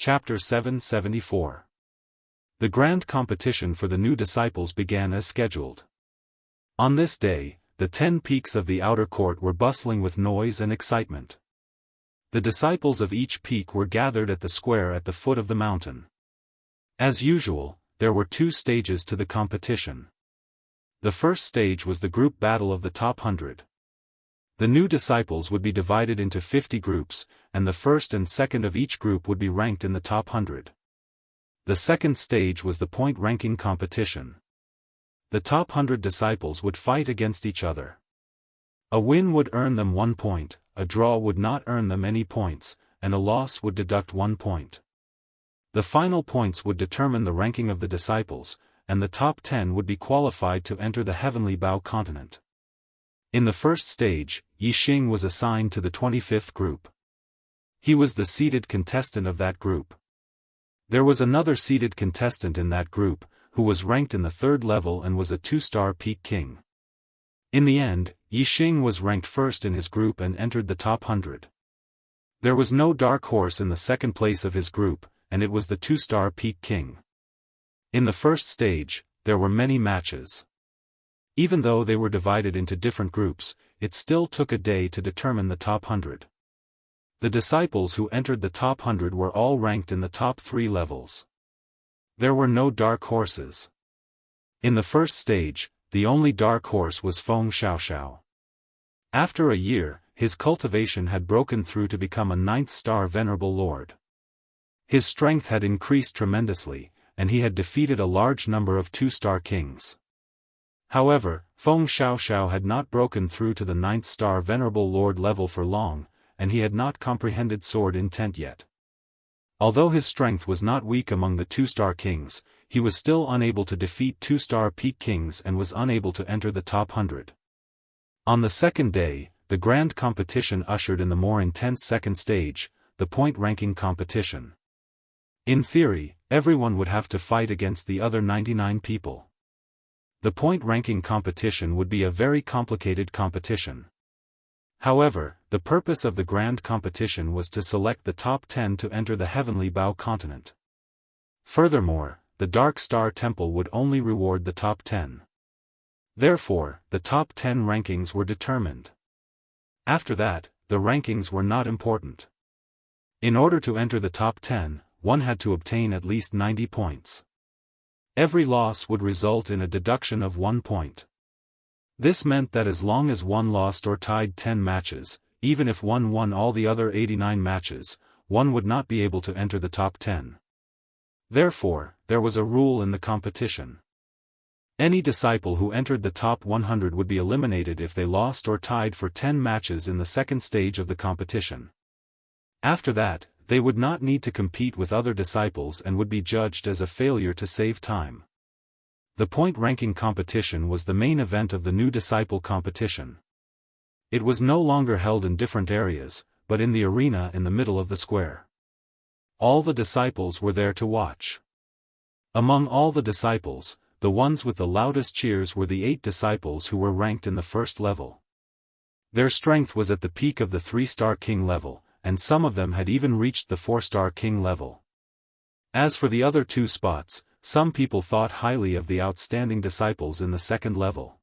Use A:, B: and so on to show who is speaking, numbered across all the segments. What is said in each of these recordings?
A: Chapter 774. The grand competition for the new disciples began as scheduled. On this day, the 10 peaks of the outer court were bustling with noise and excitement. The disciples of each peak were gathered at the square at the foot of the mountain. As usual, there were 2 stages to the competition. The first stage was the group battle of the top 100. The new disciples would be divided into 50 groups, and the first and second of each group would be ranked in the top 100. The second stage was the point ranking competition. The top 100 disciples would fight against each other. A win would earn them 1 point, a draw would not earn them any points, and a loss would deduct 1 point. The final points would determine the ranking of the disciples, and the top 10 would be qualified to enter the heavenly Bao continent. In the first stage, Yixing was assigned to the 25th group. He was the seeded contestant of that group. There was another seeded contestant in that group, who was ranked in the 3rd level and was a 2-star peak king. In the end, Yixing was ranked first in his group and entered the top 100. There was no dark horse in the second place of his group, and it was the 2-star peak king. In the first stage, there were many matches. Even though they were divided into different groups, it still took a day to determine the top 100. The disciples who entered the top 100 were all ranked in the top 3 levels. There were no dark horses. In the first stage, the only dark horse was Feng Xiaoxiao. After a year, his cultivation had broken through to become a 9th-star venerable lord. His strength had increased tremendously, and he had defeated a large number of 2-star kings. However, Feng Xiaoxiao had not broken through to the 9th-star venerable lord level for long, and he had not comprehended sword intent yet. Although his strength was not weak among the 2-star kings, he was still unable to defeat 2-star peak kings and was unable to enter the top 100. On the second day, the grand competition ushered in the more intense second stage, the point ranking competition. In theory, everyone would have to fight against the other 99 people. The point ranking competition would be a very complicated competition. However, the purpose of the grand competition was to select the top 10 to enter the heavenly Bao continent. Furthermore, the Dark Star Temple would only reward the top 10. Therefore, the top 10 rankings were determined. After that, the rankings were not important. In order to enter the top 10, one had to obtain at least 90 points. Every loss would result in a deduction of 1 point. This meant that as long as one lost or tied 10 matches, even if one won all the other 89 matches, one would not be able to enter the top 10. Therefore, there was a rule in the competition. Any disciple who entered the top 100 would be eliminated if they lost or tied for 10 matches in the second stage of the competition. After that, they would not need to compete with other disciples and would be judged as a failure to save time. The point ranking competition was the main event of the new disciple competition. It was no longer held in different areas, but in the arena in the middle of the square. All the disciples were there to watch. Among all the disciples, the ones with the loudest cheers were the 8 disciples who were ranked in the first level. Their strength was at the peak of the 3-star king level, and some of them had even reached the 4-star king level. As for the other 2 spots, some people thought highly of the outstanding disciples in the second level.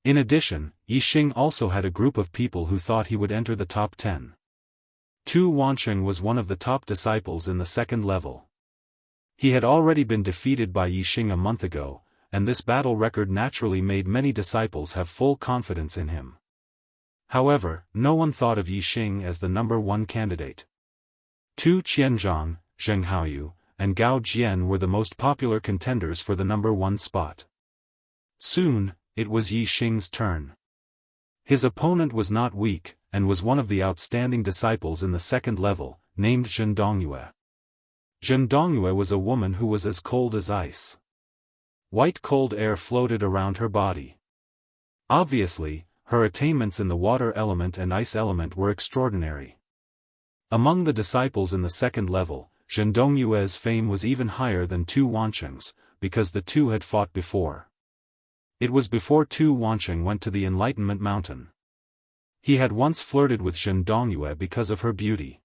A: In addition, Yixing also had a group of people who thought he would enter the top 10. Tu Wansheng was one of the top disciples in the second level. He had already been defeated by Yixing a month ago, and this battle record naturally made many disciples have full confidence in him. However, no one thought of Yixing as the number 1 candidate. Tu Qianzhang, Zheng Haoyu, and Gao Jian were the most popular contenders for the number 1 spot. Soon, it was Yixing's turn. His opponent was not weak, and was one of the outstanding disciples in the second level, named Zhen Dongyue. Zhen Dongyue was a woman who was as cold as ice. White cold air floated around her body. Obviously, her attainments in the water element and ice element were extraordinary. Among the disciples in the second level, Zhen Dongyue's fame was even higher than Tu Wansheng's, because the two had fought before. It was before Tu Wansheng went to the Enlightenment Mountain. He had once flirted with Zhen Dongyue because of her beauty.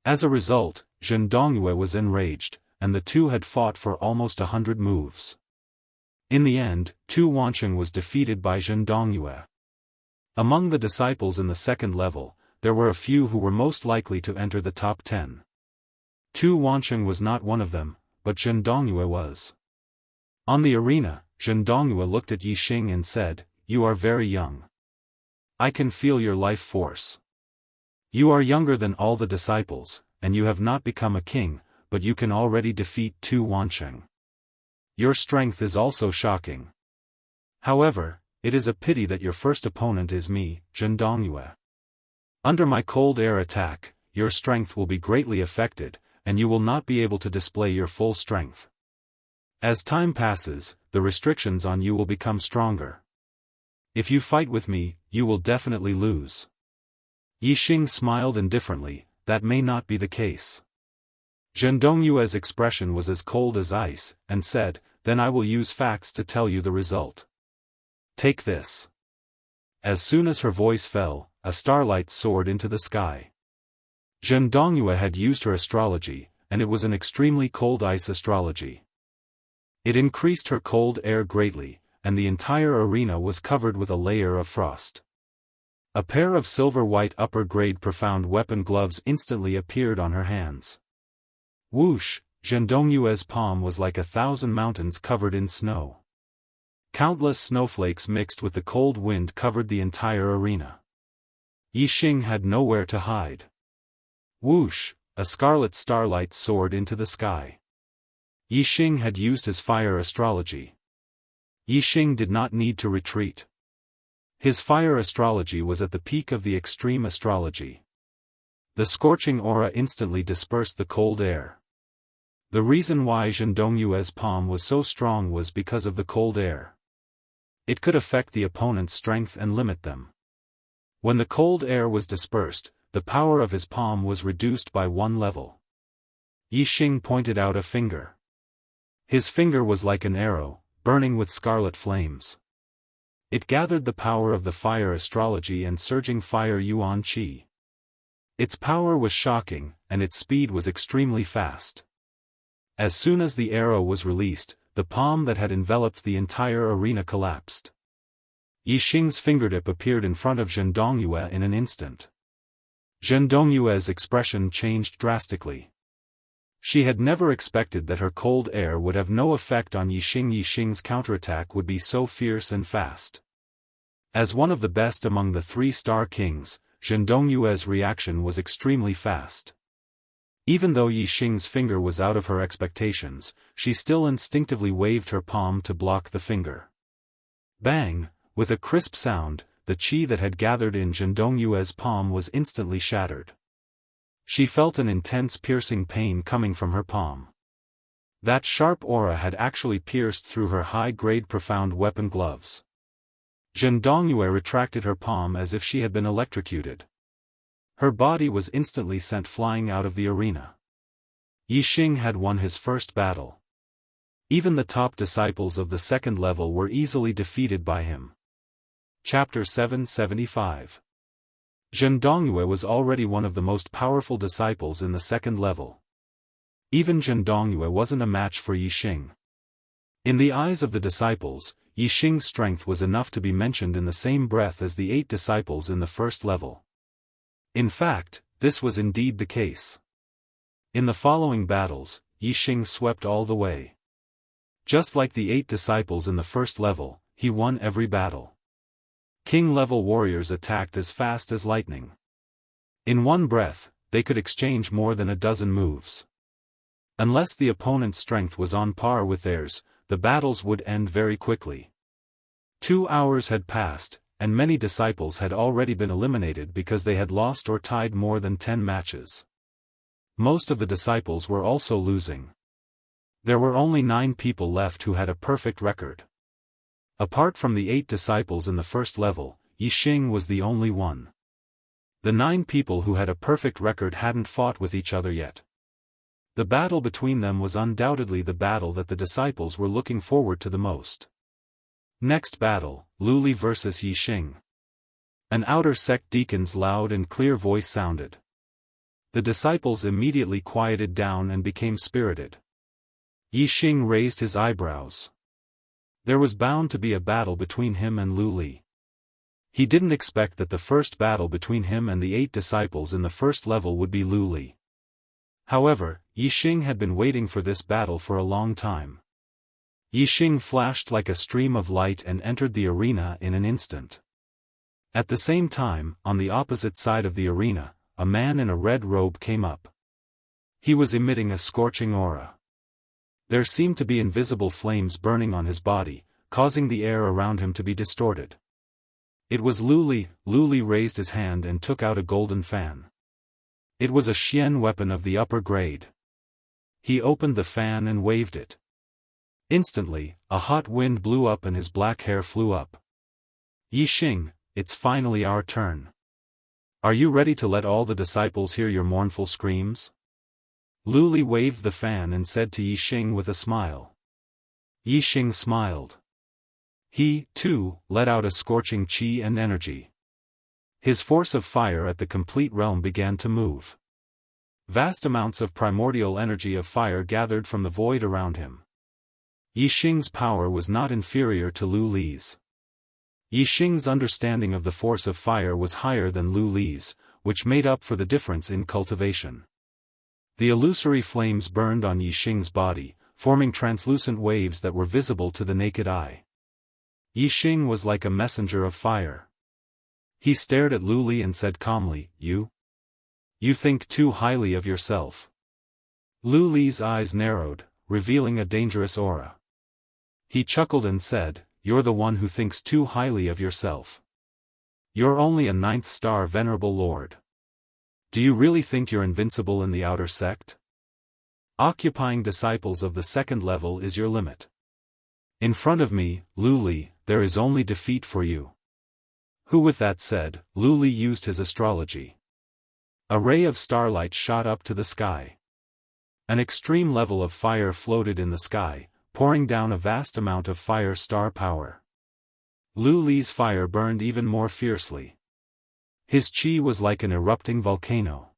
A: As a result, Zhen Dongyue was enraged, and the two had fought for almost 100 moves. In the end, Tu Wancheng was defeated by Zhen Dongyue. Among the disciples in the second level, there were a few who were most likely to enter the top 10. Tu Wancheng was not one of them, but Zhen Dongyue was. On the arena, Zhen Dongyue looked at Yixing and said, "You are very young. I can feel your life force. You are younger than all the disciples, and you have not become a king, but you can already defeat Tu Wancheng. Your strength is also shocking. However, it is a pity that your first opponent is me, Zhen Dongyue. Under my cold air attack, your strength will be greatly affected, and you will not be able to display your full strength. As time passes, the restrictions on you will become stronger. If you fight with me, you will definitely lose." Yixing smiled indifferently. That may not be the case. Zhen Dongyue's expression was as cold as ice, and said, "Then I will use facts to tell you the result. Take this." As soon as her voice fell, a starlight soared into the sky. Zhen Dongyue had used her astrology, and it was an extremely cold ice astrology. It increased her cold air greatly, and the entire arena was covered with a layer of frost. A pair of silver-white upper-grade profound weapon gloves instantly appeared on her hands. Whoosh! Zhen Dongyue's palm was like 1,000 mountains covered in snow. Countless snowflakes mixed with the cold wind covered the entire arena. Yixing had nowhere to hide. Whoosh! A scarlet starlight soared into the sky. Yixing had used his fire astrology. Yixing did not need to retreat. His fire astrology was at the peak of the extreme astrology. The scorching aura instantly dispersed the cold air. The reason why Zhen Dongyue's palm was so strong was because of the cold air. It could affect the opponent's strength and limit them. When the cold air was dispersed, the power of his palm was reduced by 1 level. Yixing pointed out a finger. His finger was like an arrow, burning with scarlet flames. It gathered the power of the fire astrology and surging fire yuan qi. Its power was shocking, and its speed was extremely fast. As soon as the arrow was released, the palm that had enveloped the entire arena collapsed. Yixing's fingertip appeared in front of Zhen Dongyue in an instant. Zhen Dongyue's expression changed drastically. She had never expected that her cold air would have no effect on Yixing. Yixing's counterattack would be so fierce and fast. As one of the best among the 3-star kings, Zhen Dongyue's reaction was extremely fast. Even though Yixing's finger was out of her expectations, she still instinctively waved her palm to block the finger. Bang! With a crisp sound, the qi that had gathered in Zhen Dongyue's palm was instantly shattered. She felt an intense piercing pain coming from her palm. That sharp aura had actually pierced through her high-grade profound weapon gloves. Zhen Dongyue retracted her palm as if she had been electrocuted. Her body was instantly sent flying out of the arena. Yixing had won his first battle. Even the top disciples of the second level were easily defeated by him. Chapter 775. Zhen Dongyue was already one of the most powerful disciples in the second level. Even Zhen Dongyue wasn't a match for Yixing. In the eyes of the disciples, Yixing's strength was enough to be mentioned in the same breath as the 8 disciples in the first level. In fact, this was indeed the case. In the following battles, Yixing swept all the way. Just like the 8 disciples in the first level, he won every battle. King-level warriors attacked as fast as lightning. In one breath, they could exchange more than a dozen moves. Unless the opponent's strength was on par with theirs, the battles would end very quickly. 2 hours had passed, and many disciples had already been eliminated because they had lost or tied more than 10 matches. Most of the disciples were also losing. There were only 9 people left who had a perfect record. Apart from the 8 disciples in the first level, Yixing was the only one. The 9 people who had a perfect record hadn't fought with each other yet. The battle between them was undoubtedly the battle that the disciples were looking forward to the most. Next battle, Luli versus Yixing. An outer sect deacon's loud and clear voice sounded. The disciples immediately quieted down and became spirited. Yixing raised his eyebrows. There was bound to be a battle between him and Lu Li. He didn't expect that the first battle between him and the 8 disciples in the first level would be Lu Li. However, Yixing had been waiting for this battle for a long time. Yixing flashed like a stream of light and entered the arena in an instant. At the same time, on the opposite side of the arena, a man in a red robe came up. He was emitting a scorching aura. There seemed to be invisible flames burning on his body, causing the air around him to be distorted. It was Lu Li. Lu Li raised his hand and took out a golden fan. It was a Xian weapon of the upper grade. He opened the fan and waved it. Instantly, a hot wind blew up and his black hair flew up. Yixing, it's finally our turn. Are you ready to let all the disciples hear your mournful screams? Lu Li waved the fan and said to Yixing with a smile. Yixing smiled. He, too, let out a scorching qi and energy. His force of fire at the complete realm began to move. Vast amounts of primordial energy of fire gathered from the void around him. Yixing's power was not inferior to Lu Li's. Yixing's understanding of the force of fire was higher than Lu Li's, which made up for the difference in cultivation. The illusory flames burned on Yixing's body, forming translucent waves that were visible to the naked eye. Yixing was like a messenger of fire. He stared at Lu Li and said calmly, You think too highly of yourself. Lu Li's eyes narrowed, revealing a dangerous aura. He chuckled and said, You're the one who thinks too highly of yourself. You're only a 9th star venerable lord. Do you really think you're invincible in the outer sect? Occupying disciples of the 2nd level is your limit. In front of me, Lu Li, there is only defeat for you. Who with that said, Lu Li used his astrology. A ray of starlight shot up to the sky. An extreme level of fire floated in the sky, pouring down a vast amount of fire star power. Lu Li's fire burned even more fiercely. His qi was like an erupting volcano.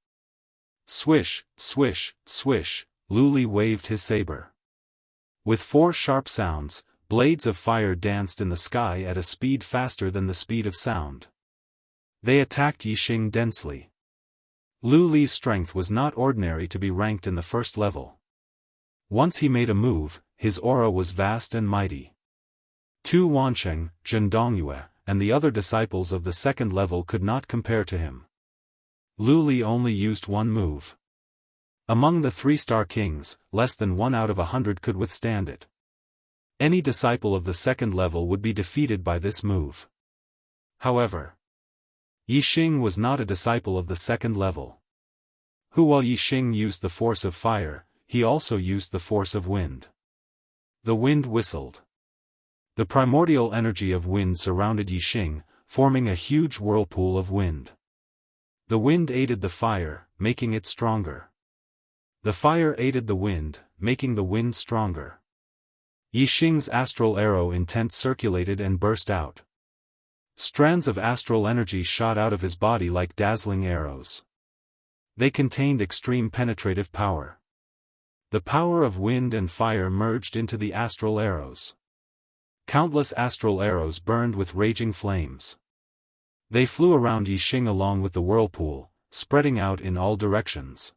A: Swish, swish, swish, Lu Li waved his saber. With 4 sharp sounds, blades of fire danced in the sky at a speed faster than the speed of sound. They attacked Yixing densely. Lu Li's strength was not ordinary to be ranked in the 1st level. Once he made a move, his aura was vast and mighty. Tu Wansheng, Zhen Dongyue, and the other disciples of the 2nd level could not compare to him. Lu Li only used one move. Among the 3-star kings, less than 1 out of 100 could withstand it. Any disciple of the 2nd level would be defeated by this move. However, Yixing was not a disciple of the 2nd level. While Yixing used the force of fire, he also used the force of wind. The wind whistled. The primordial energy of wind surrounded Yixing, forming a huge whirlpool of wind. The wind aided the fire, making it stronger. The fire aided the wind, making the wind stronger. Yixing's astral arrow intent circulated and burst out. Strands of astral energy shot out of his body like dazzling arrows. They contained extreme penetrative power. The power of wind and fire merged into the astral arrows. Countless astral arrows burned with raging flames. They flew around Yixing along with the whirlpool, spreading out in all directions.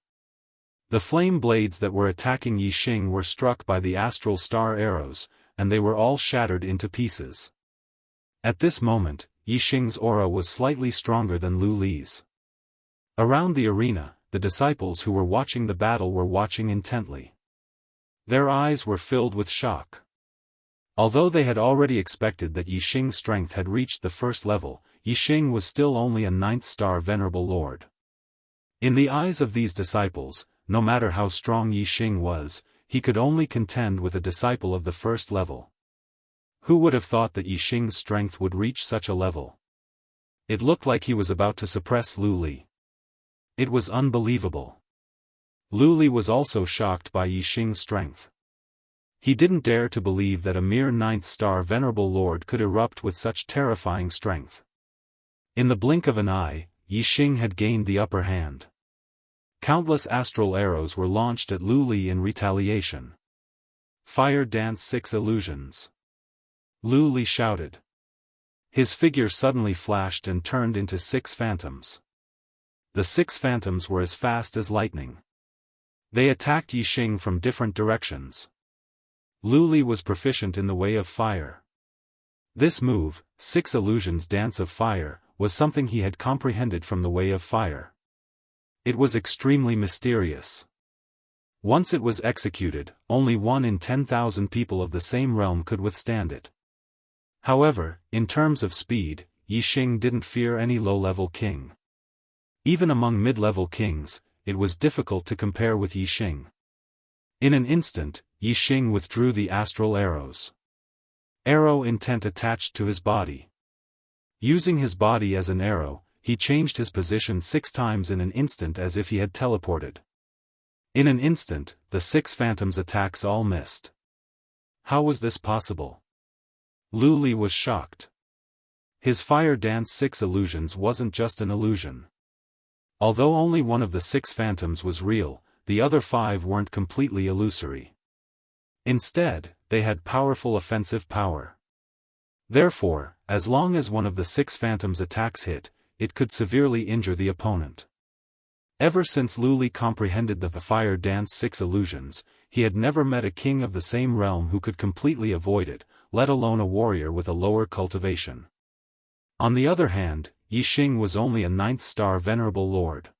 A: The flame blades that were attacking Yixing were struck by the astral star arrows, and they were all shattered into pieces. At this moment, Yixing's aura was slightly stronger than Lu Li's. Around the arena, the disciples who were watching the battle were watching intently. Their eyes were filled with shock. Although they had already expected that Yixing's strength had reached the 1st level, Yixing was still only a 9th star venerable lord. In the eyes of these disciples, no matter how strong Yixing was, he could only contend with a disciple of the 1st level. Who would have thought that Yixing's strength would reach such a level? It looked like he was about to suppress Lu Li. It was unbelievable. Lu Li was also shocked by Yixing's strength. He didn't dare to believe that a mere 9th star venerable lord could erupt with such terrifying strength. In the blink of an eye, Yixing had gained the upper hand. Countless astral arrows were launched at Lu Li in retaliation. Fire dance 6 illusions. Lu Li shouted. His figure suddenly flashed and turned into 6 phantoms. The 6 phantoms were as fast as lightning. They attacked Yixing from different directions. Lu Li was proficient in the way of fire. This move, 6 illusions dance of fire, was something he had comprehended from the way of fire. It was extremely mysterious. Once it was executed, only 1 in 10,000 people of the same realm could withstand it. However, in terms of speed, Yixing didn't fear any low-level king. Even among mid-level kings, it was difficult to compare with Yixing. In an instant, Yixing withdrew the astral arrows. Arrow intent attached to his body. Using his body as an arrow, he changed his position 6 times in an instant as if he had teleported. In an instant, the 6 phantoms' attacks all missed. How was this possible? Lu Li was shocked. His fire dance 6 illusions wasn't just an illusion. Although only one of the 6 phantoms was real, the other 5 weren't completely illusory. Instead, they had powerful offensive power. Therefore, as long as one of the 6 phantoms' attacks hit, it could severely injure the opponent. Ever since Lu Li comprehended the fire dance 6 illusions, he had never met a king of the same realm who could completely avoid it, let alone a warrior with a lower cultivation. On the other hand, Yixing was only a 9th star venerable lord.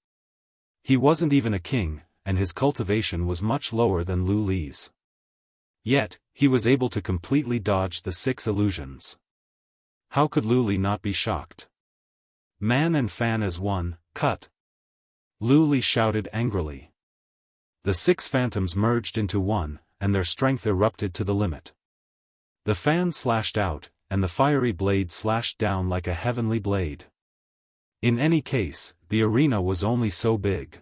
A: He wasn't even a king, and his cultivation was much lower than Lu Li's. Yet, he was able to completely dodge the 6 illusions. How could Lu Li not be shocked? Man and fan as one, cut! Lu Li shouted angrily. The 6 phantoms merged into one, and their strength erupted to the limit. The fan slashed out, and the fiery blade slashed down like a heavenly blade. In any case, the arena was only so big.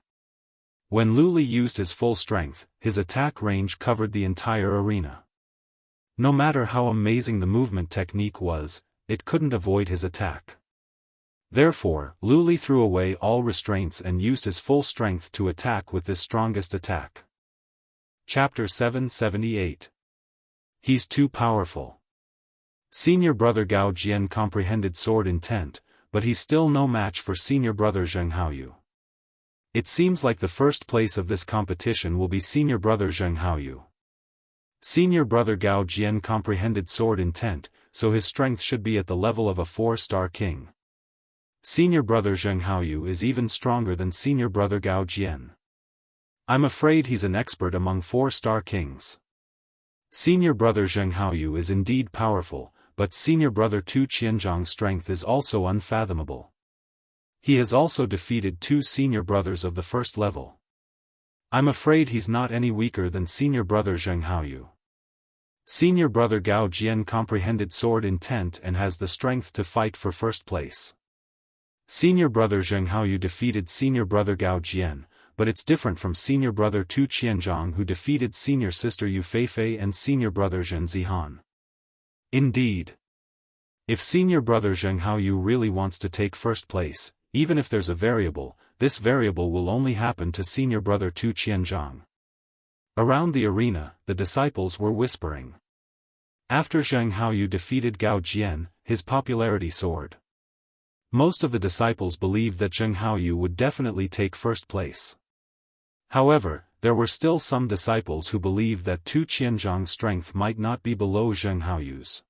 A: When Lu Li used his full strength, his attack range covered the entire arena. No matter how amazing the movement technique was, it couldn't avoid his attack. Therefore, Lu Li threw away all restraints and used his full strength to attack with this strongest attack. Chapter 778. He's too powerful. Senior brother Gao Jian comprehended sword intent, but he's still no match for senior brother Zheng Haoyu. It seems like the first place of this competition will be senior brother Zheng Haoyu. Senior brother Gao Jian comprehended sword intent, so his strength should be at the level of a 4-star king. Senior brother Zheng Haoyu is even stronger than senior brother Gao Jian. I'm afraid he's an expert among 4-star kings. Senior brother Zheng Haoyu is indeed powerful, but senior brother Tu Qianzhang's strength is also unfathomable. He has also defeated 2 senior brothers of the 1st level. I'm afraid he's not any weaker than senior brother Zheng Haoyu. Senior brother Gao Jian comprehended sword intent and has the strength to fight for 1st place. Senior brother Zheng Haoyu defeated senior brother Gao Jian, but it's different from senior brother Tu Qianzhang who defeated senior sister Yu Feifei and senior brother Zhen Zihan. Indeed. If senior brother Zheng Haoyu really wants to take 1st place, even if there's a variable, this variable will only happen to senior brother Tu Qianzhang. Around the arena, the disciples were whispering. After Zheng Haoyu defeated Gao Jian, his popularity soared. Most of the disciples believed that Zheng Haoyu would definitely take 1st place. However, there were still some disciples who believed that Tu Qianzhang's strength might not be below Zheng Haoyu's.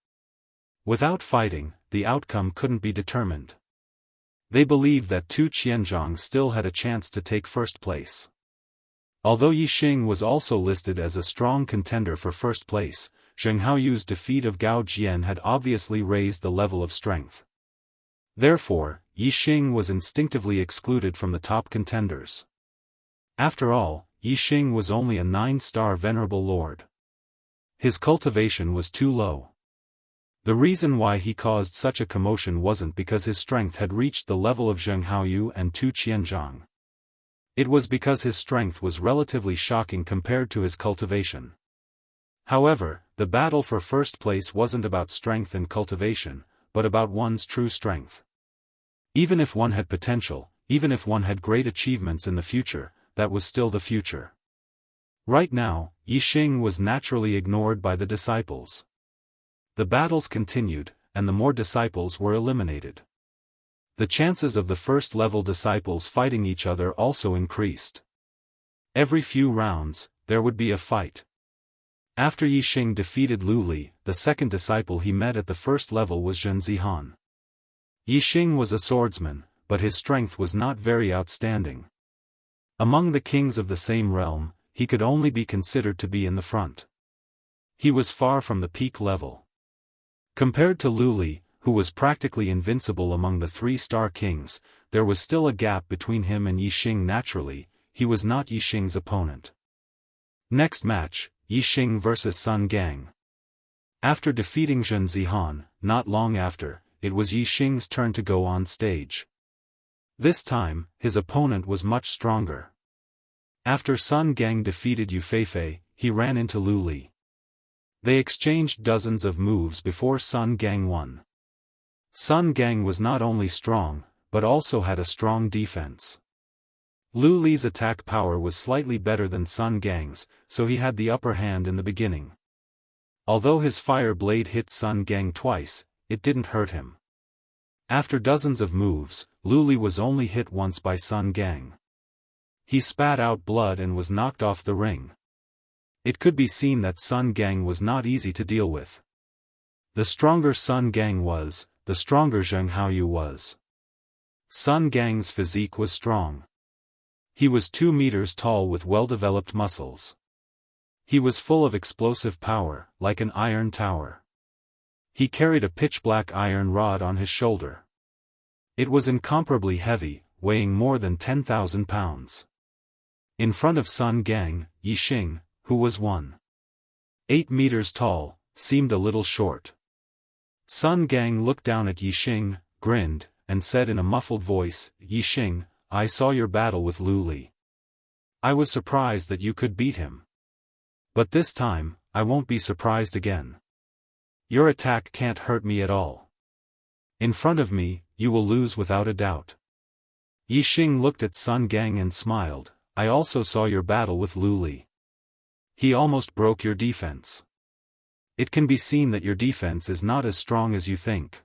A: Without fighting, the outcome couldn't be determined. They believed that Tu Qianzhang still had a chance to take 1st place. Although Yixing was also listed as a strong contender for 1st place, Zheng Haoyu's defeat of Gao Jian had obviously raised the level of strength. Therefore, Yixing was instinctively excluded from the top contenders. After all, Yixing was only a 9-star venerable lord. His cultivation was too low. The reason why he caused such a commotion wasn't because his strength had reached the level of Zheng Haoyu and Tu Qianzhang. It was because his strength was relatively shocking compared to his cultivation. However, the battle for 1st place wasn't about strength and cultivation, but about one's true strength. Even if one had potential, even if one had great achievements in the future, that was still the future. Right now, Yixing was naturally ignored by the disciples. The battles continued, and the more disciples were eliminated. The chances of the first-level disciples fighting each other also increased. Every few rounds, there would be a fight. After Yixing defeated Lu Li, the second disciple he met at the first level was Zhen Zihan. Yixing was a swordsman, but his strength was not very outstanding. Among the kings of the same realm, he could only be considered to be in the front. He was far from the peak level. Compared to Lu Li, who was practically invincible among the three-star kings, there was still a gap between him and Yixing. Naturally, he was not Yixing's opponent. Next match, Yixing vs Sun Gang. After defeating Zhen Zihan, not long after, it was Yixing's turn to go on stage. This time, his opponent was much stronger. After Sun Gang defeated Yu Feifei, he ran into Lu Li. They exchanged dozens of moves before Sun Gang won. Sun Gang was not only strong, but also had a strong defense. Lu Li's attack power was slightly better than Sun Gang's, so he had the upper hand in the beginning. Although his fire blade hit Sun Gang twice, it didn't hurt him. After dozens of moves, Lu Li was only hit once by Sun Gang. He spat out blood and was knocked off the ring. It could be seen that Sun Gang was not easy to deal with. The stronger Sun Gang was, the stronger Zheng Haoyu was. Sun Gang's physique was strong. He was 2 meters tall with well-developed muscles. He was full of explosive power, like an iron tower. He carried a pitch-black iron rod on his shoulder. It was incomparably heavy, weighing more than 10,000 pounds. In front of Sun Gang, Yixing, who was 1.8 meters tall, seemed a little short. Sun Gang looked down at Yixing, grinned, and said in a muffled voice, "Yixing, I saw your battle with Lu Li. I was surprised that you could beat him. But this time, I won't be surprised again. Your attack can't hurt me at all. In front of me, you will lose without a doubt." Yixing looked at Sun Gang and smiled. "I also saw your battle with Lu Li. He almost broke your defense. It can be seen that your defense is not as strong as you think.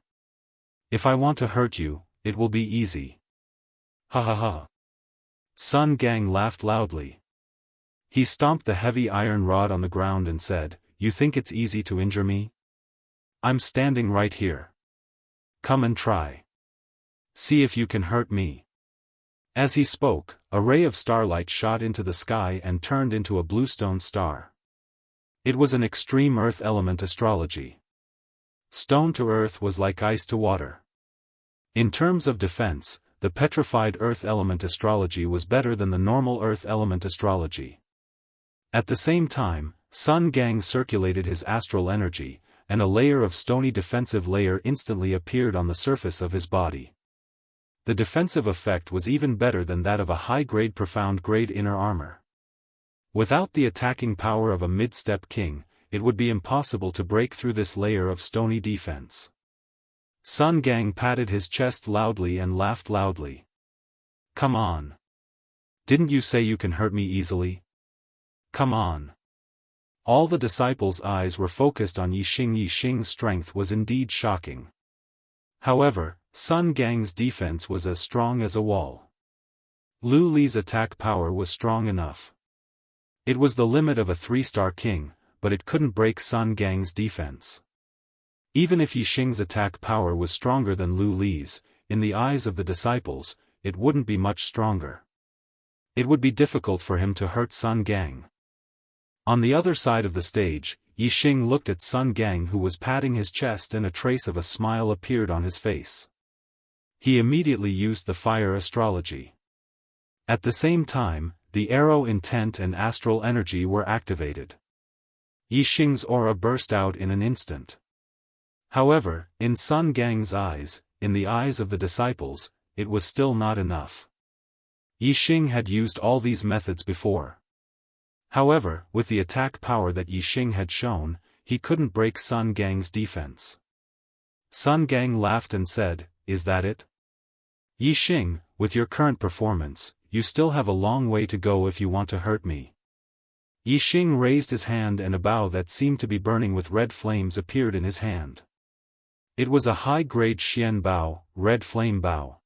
A: If I want to hurt you, it will be easy." Ha ha ha. Sun Gang laughed loudly. He stomped the heavy iron rod on the ground and said, "You think it's easy to injure me? I'm standing right here. Come and try. See if you can hurt me." As he spoke, a ray of starlight shot into the sky and turned into a bluestone star. It was an extreme earth element astrology. Stone to earth was like ice to water. In terms of defense, the petrified earth element astrology was better than the normal earth element astrology. At the same time, Sun Gang circulated his astral energy, and a layer of stony defensive layer instantly appeared on the surface of his body. The defensive effect was even better than that of a high-grade profound-grade inner armor. Without the attacking power of a mid-step king, it would be impossible to break through this layer of stony defense. Sun Gang patted his chest loudly and laughed loudly. "Come on. Didn't you say you can hurt me easily? Come on." All the disciples' eyes were focused on Yixing. Yixing's strength was indeed shocking. However, Sun Gang's defense was as strong as a wall. Lu Li's attack power was strong enough. It was the limit of a 3-star king, but it couldn't break Sun Gang's defense. Even if Yixing's attack power was stronger than Lu Li's, in the eyes of the disciples, it wouldn't be much stronger. It would be difficult for him to hurt Sun Gang. On the other side of the stage, Yixing looked at Sun Gang, who was patting his chest, and a trace of a smile appeared on his face. He immediately used the fire astrology. At the same time, the arrow intent and astral energy were activated. Yixing's aura burst out in an instant. However, in Sun Gang's eyes, in the eyes of the disciples, it was still not enough. Yixing had used all these methods before. However, with the attack power that Yixing had shown, he couldn't break Sun Gang's defense. Sun Gang laughed and said, "Is that it? Yixing, with your current performance, you still have a long way to go if you want to hurt me." Yixing raised his hand and a bow that seemed to be burning with red flames appeared in his hand. It was a high-grade Xian bow, red flame bow.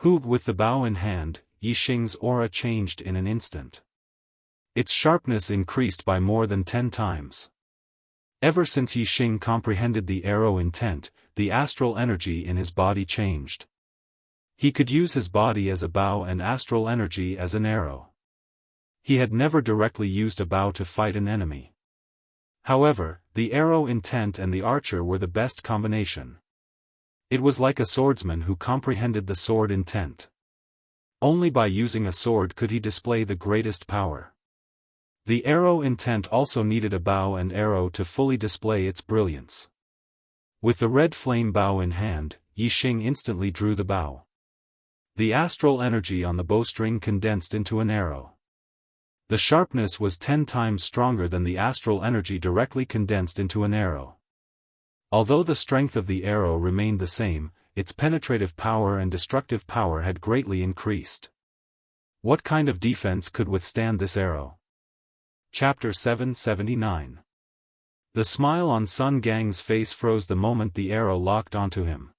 A: With the bow in hand, Yixing's aura changed in an instant. Its sharpness increased by more than 10 times. Ever since Yixing comprehended the arrow intent, the astral energy in his body changed. He could use his body as a bow and astral energy as an arrow. He had never directly used a bow to fight an enemy. However, the arrow intent and the archer were the best combination. It was like a swordsman who comprehended the sword intent. Only by using a sword could he display the greatest power. The arrow intent also needed a bow and arrow to fully display its brilliance. With the red flame bow in hand, Yixing instantly drew the bow. The astral energy on the bowstring condensed into an arrow. The sharpness was 10 times stronger than the astral energy directly condensed into an arrow. Although the strength of the arrow remained the same, its penetrative power and destructive power had greatly increased. What kind of defense could withstand this arrow? Chapter 779. The smile on Sun Gang's face froze the moment the arrow locked onto him.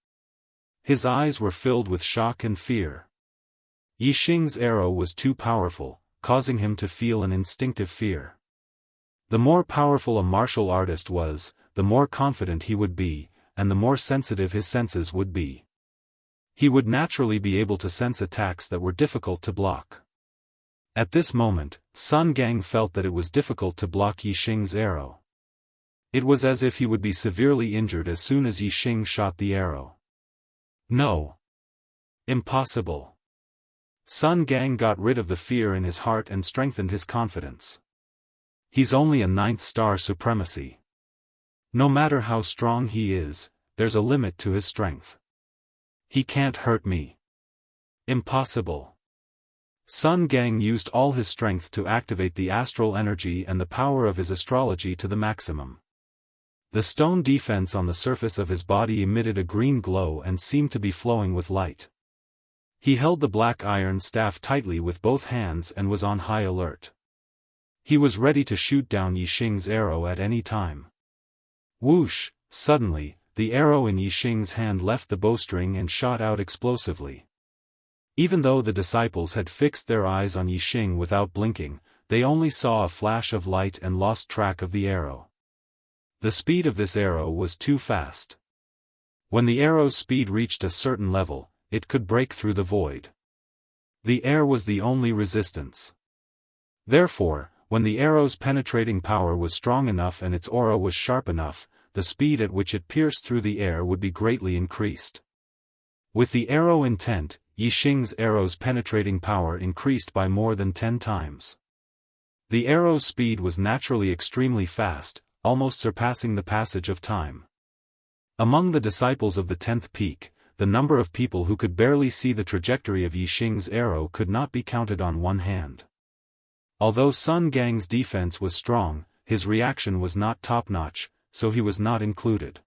A: His eyes were filled with shock and fear. Yixing's arrow was too powerful, causing him to feel an instinctive fear. The more powerful a martial artist was, the more confident he would be, and the more sensitive his senses would be. He would naturally be able to sense attacks that were difficult to block. At this moment, Sun Gang felt that it was difficult to block Yixing's arrow. It was as if he would be severely injured as soon as Yixing shot the arrow. No. Impossible. Sun Gang got rid of the fear in his heart and strengthened his confidence. He's only a 9th star supremacy. No matter how strong he is, there's a limit to his strength. He can't hurt me. Impossible. Sun Gang used all his strength to activate the astral energy and the power of his astrology to the maximum. The stone defense on the surface of his body emitted a green glow and seemed to be flowing with light. He held the black iron staff tightly with both hands and was on high alert. He was ready to shoot down Yixing's arrow at any time. Whoosh! Suddenly, the arrow in Yixing's hand left the bowstring and shot out explosively. Even though the disciples had fixed their eyes on Yixing without blinking, they only saw a flash of light and lost track of the arrow. The speed of this arrow was too fast. When the arrow's speed reached a certain level, it could break through the void. The air was the only resistance. Therefore, when the arrow's penetrating power was strong enough and its aura was sharp enough, the speed at which it pierced through the air would be greatly increased. With the arrow intent, Yixing's arrow's penetrating power increased by more than 10 times. The arrow's speed was naturally extremely fast, almost surpassing the passage of time. Among the disciples of the 10th peak, the number of people who could barely see the trajectory of Yixing's arrow could not be counted on one hand. Although Sun Gang's defense was strong, his reaction was not top-notch, so he was not included.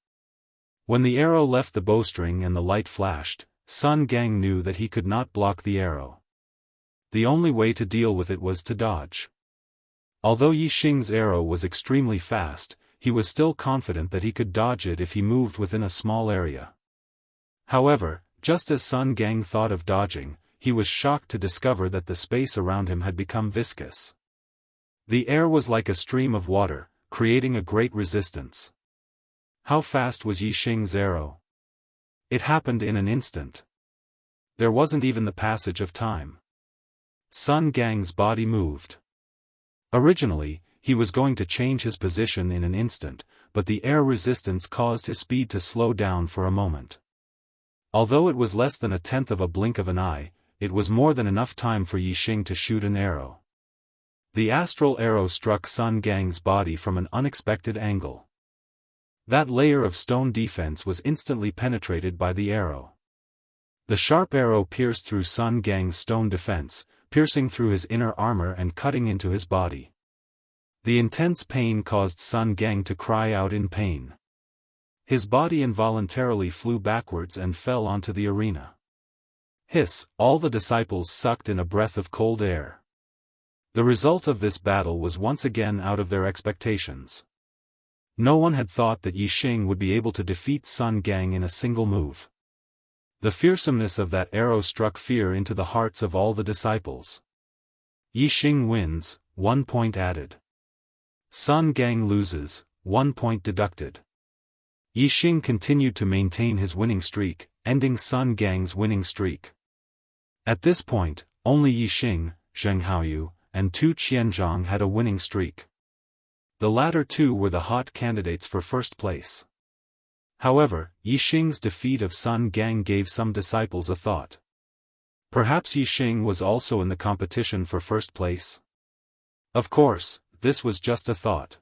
A: When the arrow left the bowstring and the light flashed, Sun Gang knew that he could not block the arrow. The only way to deal with it was to dodge. Although Yixing's arrow was extremely fast, he was still confident that he could dodge it if he moved within a small area. However, just as Sun Gang thought of dodging, he was shocked to discover that the space around him had become viscous. The air was like a stream of water, creating a great resistance. How fast was Yixing's arrow? It happened in an instant. There wasn't even the passage of time. Sun Gang's body moved. Originally, he was going to change his position in an instant, but the air resistance caused his speed to slow down for a moment. Although it was less than a tenth of a blink of an eye, it was more than enough time for Yixing to shoot an arrow. The astral arrow struck Sun Gang's body from an unexpected angle. That layer of stone defense was instantly penetrated by the arrow. The sharp arrow pierced through Sun Gang's stone defense, piercing through his inner armor and cutting into his body. The intense pain caused Sun Gang to cry out in pain. His body involuntarily flew backwards and fell onto the arena. Hiss, all the disciples sucked in a breath of cold air. The result of this battle was once again out of their expectations. No one had thought that Yi Xing would be able to defeat Sun Gang in a single move. The fearsomeness of that arrow struck fear into the hearts of all the disciples. Yi Xing wins, 1 point added. Sun Gang loses, 1 point deducted. Yi Xing continued to maintain his winning streak, ending Sun Gang's winning streak. At this point, only Yi Xing, Zheng Haoyu, and Tu Qianzhang had a winning streak. The latter two were the hot candidates for first place. However, Yi Xing's defeat of Sun Gang gave some disciples a thought. Perhaps Yi Xing was also in the competition for first place? Of course, this was just a thought.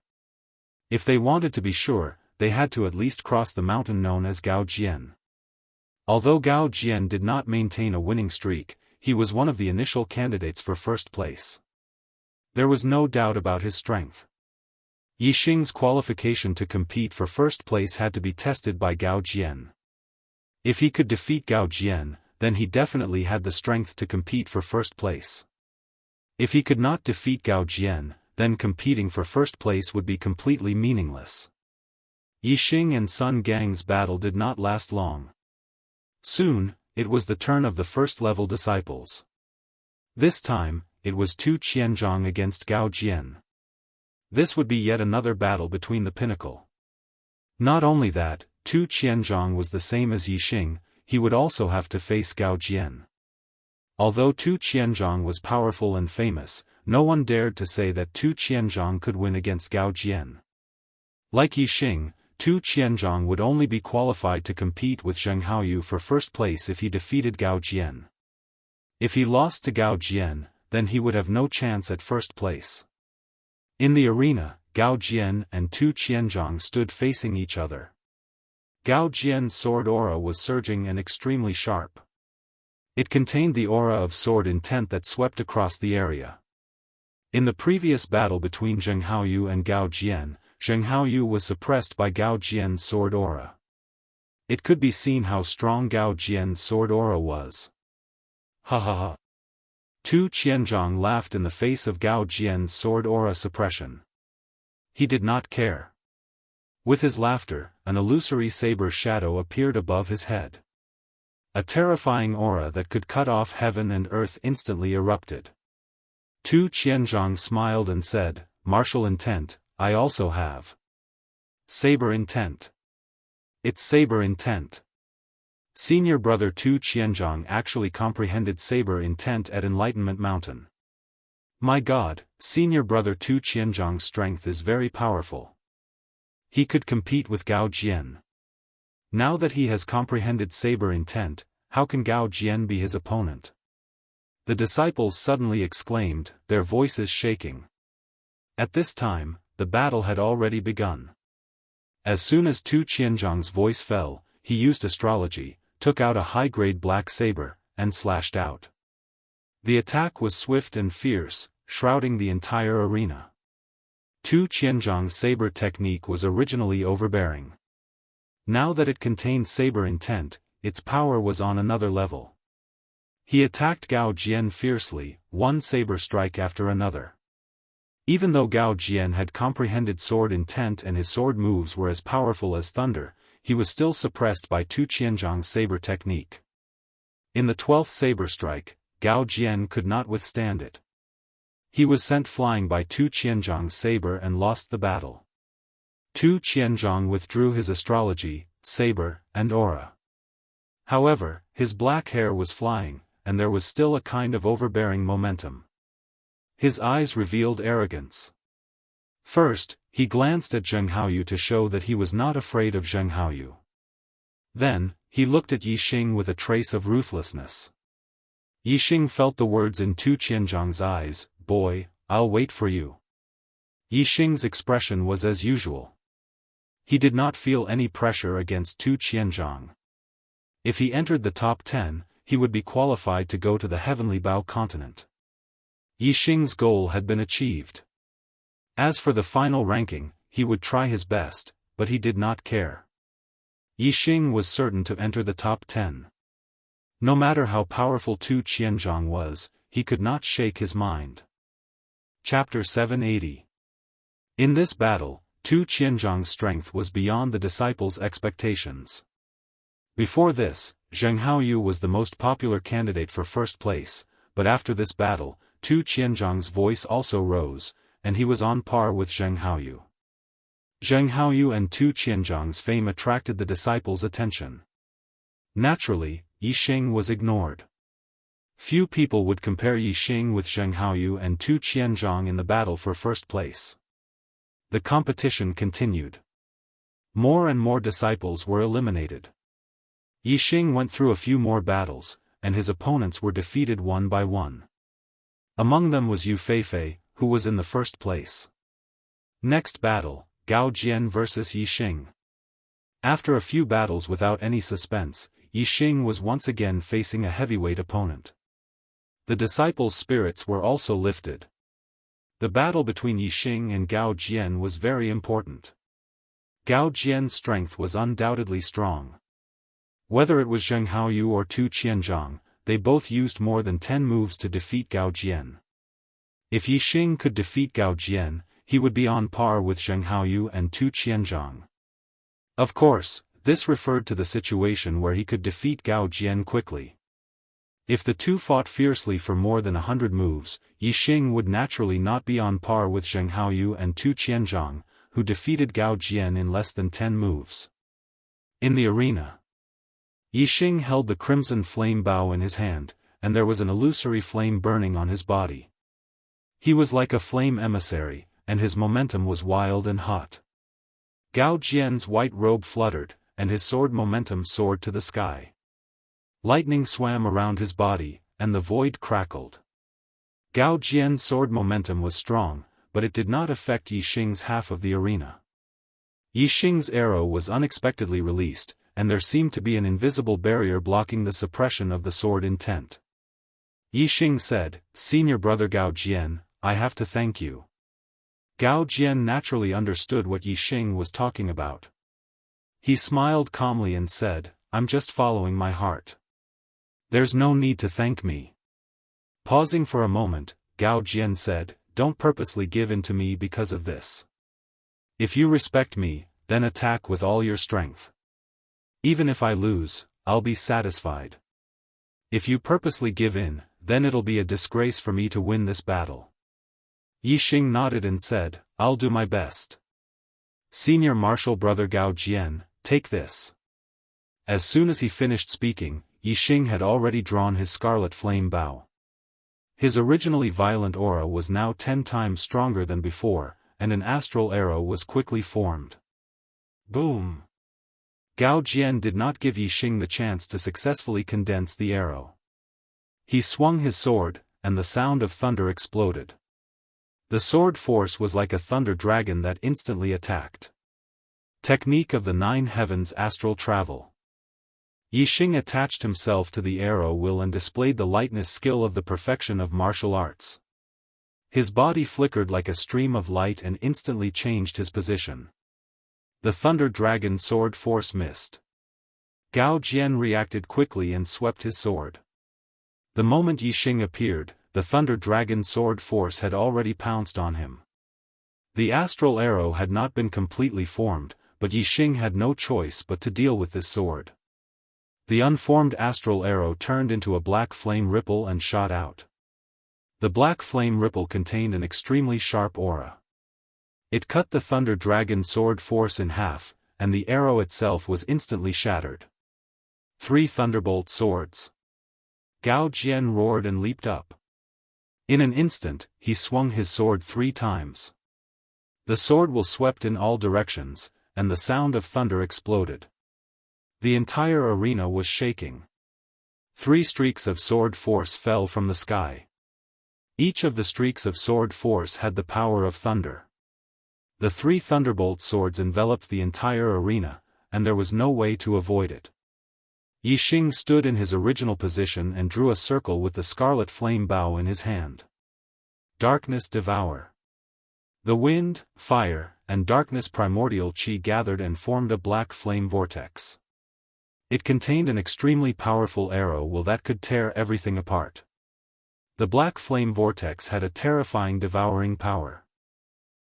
A: If they wanted to be sure, they had to at least cross the mountain known as Gao Jian. Although Gao Jian did not maintain a winning streak, he was one of the initial candidates for first place. There was no doubt about his strength. Yi Xing's qualification to compete for first place had to be tested by Gao Jian. If he could defeat Gao Jian, then he definitely had the strength to compete for first place. If he could not defeat Gao Jian, then competing for first place would be completely meaningless. Yi Xing and Sun Gang's battle did not last long. Soon, it was the turn of the first-level disciples. This time, it was Tu Qianzhang against Gao Jian. This would be yet another battle between the pinnacle. Not only that, Tu Qianzhang was the same as Yi Xing, he would also have to face Gao Jian. Although Tu Qianzhang was powerful and famous, no one dared to say that Tu Qianzhang could win against Gao Jian. Like Yi Xing, Tu Qianzhang would only be qualified to compete with Zheng Haoyu for first place if he defeated Gao Jian. If he lost to Gao Jian, then he would have no chance at first place. In the arena, Gao Jian and Tu Qianzhang stood facing each other. Gao Jian's sword aura was surging and extremely sharp. It contained the aura of sword intent that swept across the area. In the previous battle between Zheng Haoyu and Gao Jian, Zheng Haoyu was suppressed by Gao Jian's sword aura. It could be seen how strong Gao Jian's sword aura was. Ha ha ha. Tu Qianzhang laughed in the face of Gao Jian's sword aura suppression. He did not care. With his laughter, an illusory saber shadow appeared above his head. A terrifying aura that could cut off heaven and earth instantly erupted. Tu Qianzhang smiled and said, "Martial intent, I also have. Saber intent. It's saber intent." Senior brother Tu Qianzhang actually comprehended saber intent at Enlightenment Mountain. My God, senior brother Tu Qianzhang's strength is very powerful. He could compete with Gao Jian. Now that he has comprehended saber intent, how can Gao Jian be his opponent? The disciples suddenly exclaimed, their voices shaking. At this time, the battle had already begun. As soon as Tu Qianzhang's voice fell, he used astrology, took out a high-grade black saber, and slashed out. The attack was swift and fierce, shrouding the entire arena. Tu Qianzhang's saber technique was originally overbearing. Now that it contained saber intent, its power was on another level. He attacked Gao Jian fiercely, one saber strike after another. Even though Gao Jian had comprehended sword intent and his sword moves were as powerful as thunder, he was still suppressed by Tu Qianzhang's saber technique. In the 12th saber strike, Gao Jian could not withstand it. He was sent flying by Tu Qianzhang's saber and lost the battle. Tu Qianzhang withdrew his astrology, saber, and aura. However, his black hair was flying, and there was still a kind of overbearing momentum. His eyes revealed arrogance. First, he glanced at Zheng Haoyu to show that he was not afraid of Zheng Haoyu. Then, he looked at Yi Xing with a trace of ruthlessness. Yi Xing felt the words in Tu Qianzhang's eyes, "Boy, I'll wait for you." Yi Xing's expression was as usual. He did not feel any pressure against Tu Qianzhang. If he entered the top 10, he would be qualified to go to the Heavenly Bao continent. Yi Xing's goal had been achieved. As for the final ranking, he would try his best, but he did not care. Yi Xing was certain to enter the top 10. No matter how powerful Tu Qianzhong was, he could not shake his mind. Chapter 780. In this battle, Tu Qianzhong's strength was beyond the disciples' expectations. Before this, Zheng Haoyu was the most popular candidate for first place, but after this battle, Tu Qianzhong's voice also rose, and he was on par with Zheng Haoyu. Zheng Haoyu and Tu Qianzhong's fame attracted the disciples' attention. Naturally, Yixing was ignored. Few people would compare Yixing with Zheng Haoyu and Tu Qianzhong in the battle for first place. The competition continued. More and more disciples were eliminated. Yixing went through a few more battles, and his opponents were defeated one by one. Among them was Yu Feifei, who was in the first place. Next battle, Gao Jian vs Yixing. After a few battles without any suspense, Yixing was once again facing a heavyweight opponent. The disciples' spirits were also lifted. The battle between Yixing and Gao Jian was very important. Gao Jian's strength was undoubtedly strong. Whether it was Zheng Haoyu or Tu Qianzhong, they both used more than 10 moves to defeat Gao Jian. If Yixing could defeat Gao Jian, he would be on par with Zheng Haoyu and Tu Qianzhong. Of course, this referred to the situation where he could defeat Gao Jian quickly. If the two fought fiercely for more than 100 moves, Yixing would naturally not be on par with Zheng Haoyu and Tu Qianzhong, who defeated Gao Jian in less than 10 moves. In the arena, Yixing held the crimson flame bow in his hand, and there was an illusory flame burning on his body. He was like a flame emissary, and his momentum was wild and hot. Gao Jian's white robe fluttered, and his sword momentum soared to the sky. Lightning swam around his body, and the void crackled. Gao Jian's sword momentum was strong, but it did not affect Yixing's half of the arena. Yixing's arrow was unexpectedly released, and there seemed to be an invisible barrier blocking the suppression of the sword intent. Yixing said, "Senior brother Gao Jian, I have to thank you." Gao Jian naturally understood what Yixing was talking about. He smiled calmly and said, "I'm just following my heart. There's no need to thank me." Pausing for a moment, Gao Jian said, "Don't purposely give in to me because of this. If you respect me, then attack with all your strength. Even if I lose, I'll be satisfied. If you purposely give in, then it'll be a disgrace for me to win this battle." Yixing nodded and said, "I'll do my best. Senior martial brother Gao Jian, take this." As soon as he finished speaking, Yixing had already drawn his scarlet flame bow. His originally violent aura was now 10 times stronger than before, and an astral arrow was quickly formed. Boom! Gao Jian did not give Yixing the chance to successfully condense the arrow. He swung his sword, and the sound of thunder exploded. The sword force was like a thunder dragon that instantly attacked. Technique of the 9 heavens astral travel. Yixing attached himself to the arrow will and displayed the lightness skill of the perfection of martial arts. His body flickered like a stream of light and instantly changed his position. The thunder dragon sword force missed. Gao Jian reacted quickly and swept his sword. The moment Yixing appeared, the thunder dragon sword force had already pounced on him. The astral arrow had not been completely formed, but Yixing had no choice but to deal with this sword. The unformed astral arrow turned into a black flame ripple and shot out. The black flame ripple contained an extremely sharp aura. It cut the thunder dragon sword force in half, and the arrow itself was instantly shattered. 3 thunderbolt swords. Gao Jian roared and leaped up. In an instant, he swung his sword 3 times. The sword will swept in all directions, and the sound of thunder exploded. The entire arena was shaking. 3 streaks of sword force fell from the sky. Each of the streaks of sword force had the power of thunder. The 3 thunderbolt swords enveloped the entire arena, and there was no way to avoid it. Yixing stood in his original position and drew a circle with the scarlet flame bow in his hand. Darkness devour. The wind, fire, and darkness primordial chi gathered and formed a black flame vortex. It contained an extremely powerful arrow that could tear everything apart. The black flame vortex had a terrifying devouring power.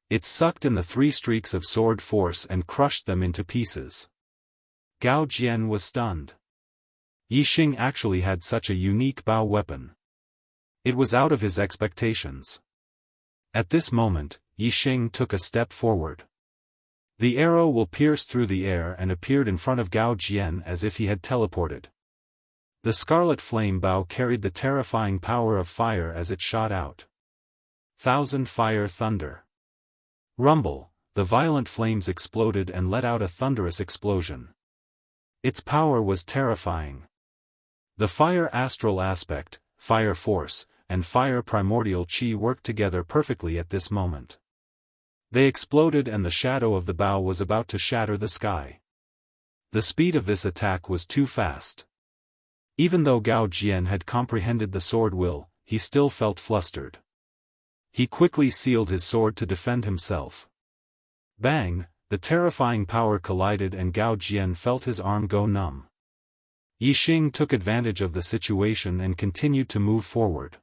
A: It sucked in the 3 streaks of sword force and crushed them into pieces. Gao Jian was stunned. Yixing actually had such a unique bow weapon. It was out of his expectations. At this moment, Yixing took a step forward. The arrow will pierce through the air and appeared in front of Gao Jian as if he had teleported. The scarlet flame bow carried the terrifying power of fire as it shot out. Thousand fire thunder. Rumble, the violent flames exploded and let out a thunderous explosion. Its power was terrifying. The fire astral aspect, fire force, and fire primordial chi worked together perfectly at this moment. They exploded and the shadow of the bow was about to shatter the sky. The speed of this attack was too fast. Even though Gao Jian had comprehended the sword will, he still felt flustered. He quickly sealed his sword to defend himself. Bang, the terrifying power collided and Gao Jian felt his arm go numb. Yixing took advantage of the situation and continued to move forward.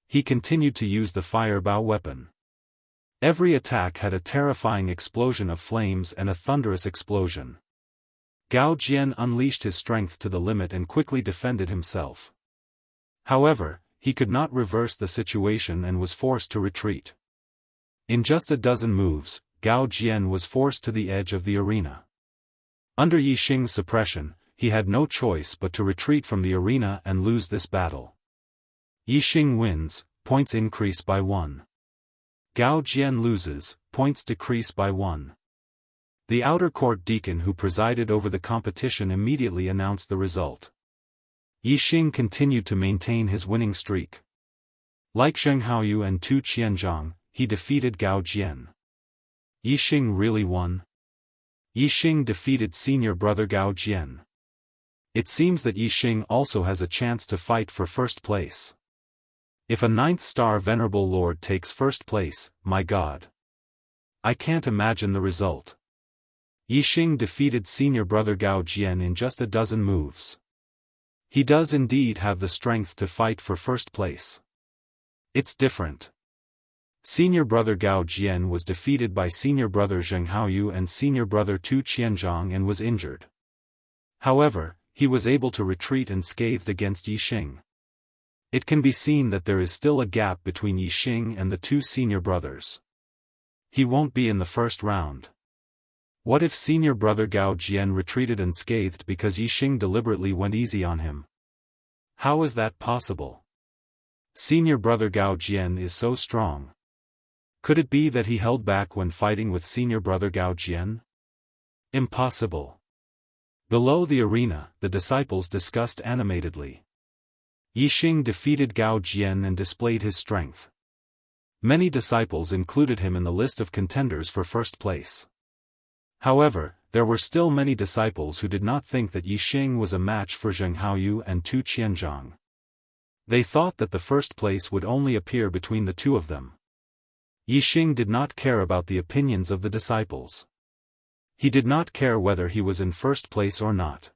A: He continued to use the fire bow weapon. Every attack had a terrifying explosion of flames and a thunderous explosion. Gao Jian unleashed his strength to the limit and quickly defended himself. However, he could not reverse the situation and was forced to retreat. In just a dozen moves, Gao Jian was forced to the edge of the arena. Under Yixing's suppression, he had no choice but to retreat from the arena and lose this battle. Yixing wins, points increase by 1. Gao Jian loses, points decrease by 1. The outer court deacon who presided over the competition immediately announced the result. Yixing continued to maintain his winning streak. Like Zheng Haoyu and Tu Qianzhang, he defeated Gao Jian. Yixing really won? Yixing defeated senior brother Gao Jian. It seems that Yixing also has a chance to fight for first place. If a 9th star Venerable Lord takes first place, my God. I can't imagine the result. Yixing defeated senior brother Gao Jian in just a dozen moves. He does indeed have the strength to fight for first place. It's different. Senior brother Gao Jian was defeated by senior brother Zheng Haoyu and senior brother Tu Qianzhang and was injured. However, he was able to retreat unscathed against Yixing. It can be seen that there is still a gap between Yixing and the 2 senior brothers. He won't be in the first round. What if senior brother Gao Jian retreated unscathed because Yixing deliberately went easy on him? How is that possible? Senior brother Gao Jian is so strong. Could it be that he held back when fighting with senior brother Gao Jian? Impossible. Below the arena, the disciples discussed animatedly. Yixing defeated Gao Jian and displayed his strength. Many disciples included him in the list of contenders for first place. However, there were still many disciples who did not think that Yixing was a match for Zheng Haoyu and Tu Qianzhang. They thought that the first place would only appear between the 2 of them. Yixing did not care about the opinions of the disciples. He did not care whether he was in first place or not.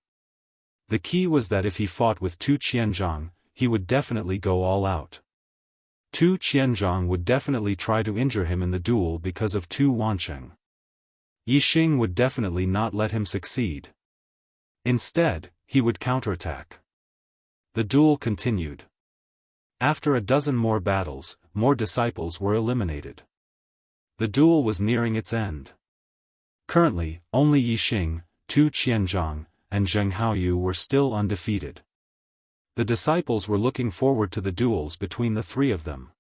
A: The key was that if he fought with Tu Qianzhang, he would definitely go all out. Tu Qianzhang would definitely try to injure him in the duel because of Tu Wansheng. Yixing would definitely not let him succeed. Instead, he would counterattack. The duel continued. After a dozen more battles, more disciples were eliminated. The duel was nearing its end. Currently, only Yixing, Tu Qianzhang, and Zheng Haoyu were still undefeated. The disciples were looking forward to the duels between the 3 of them.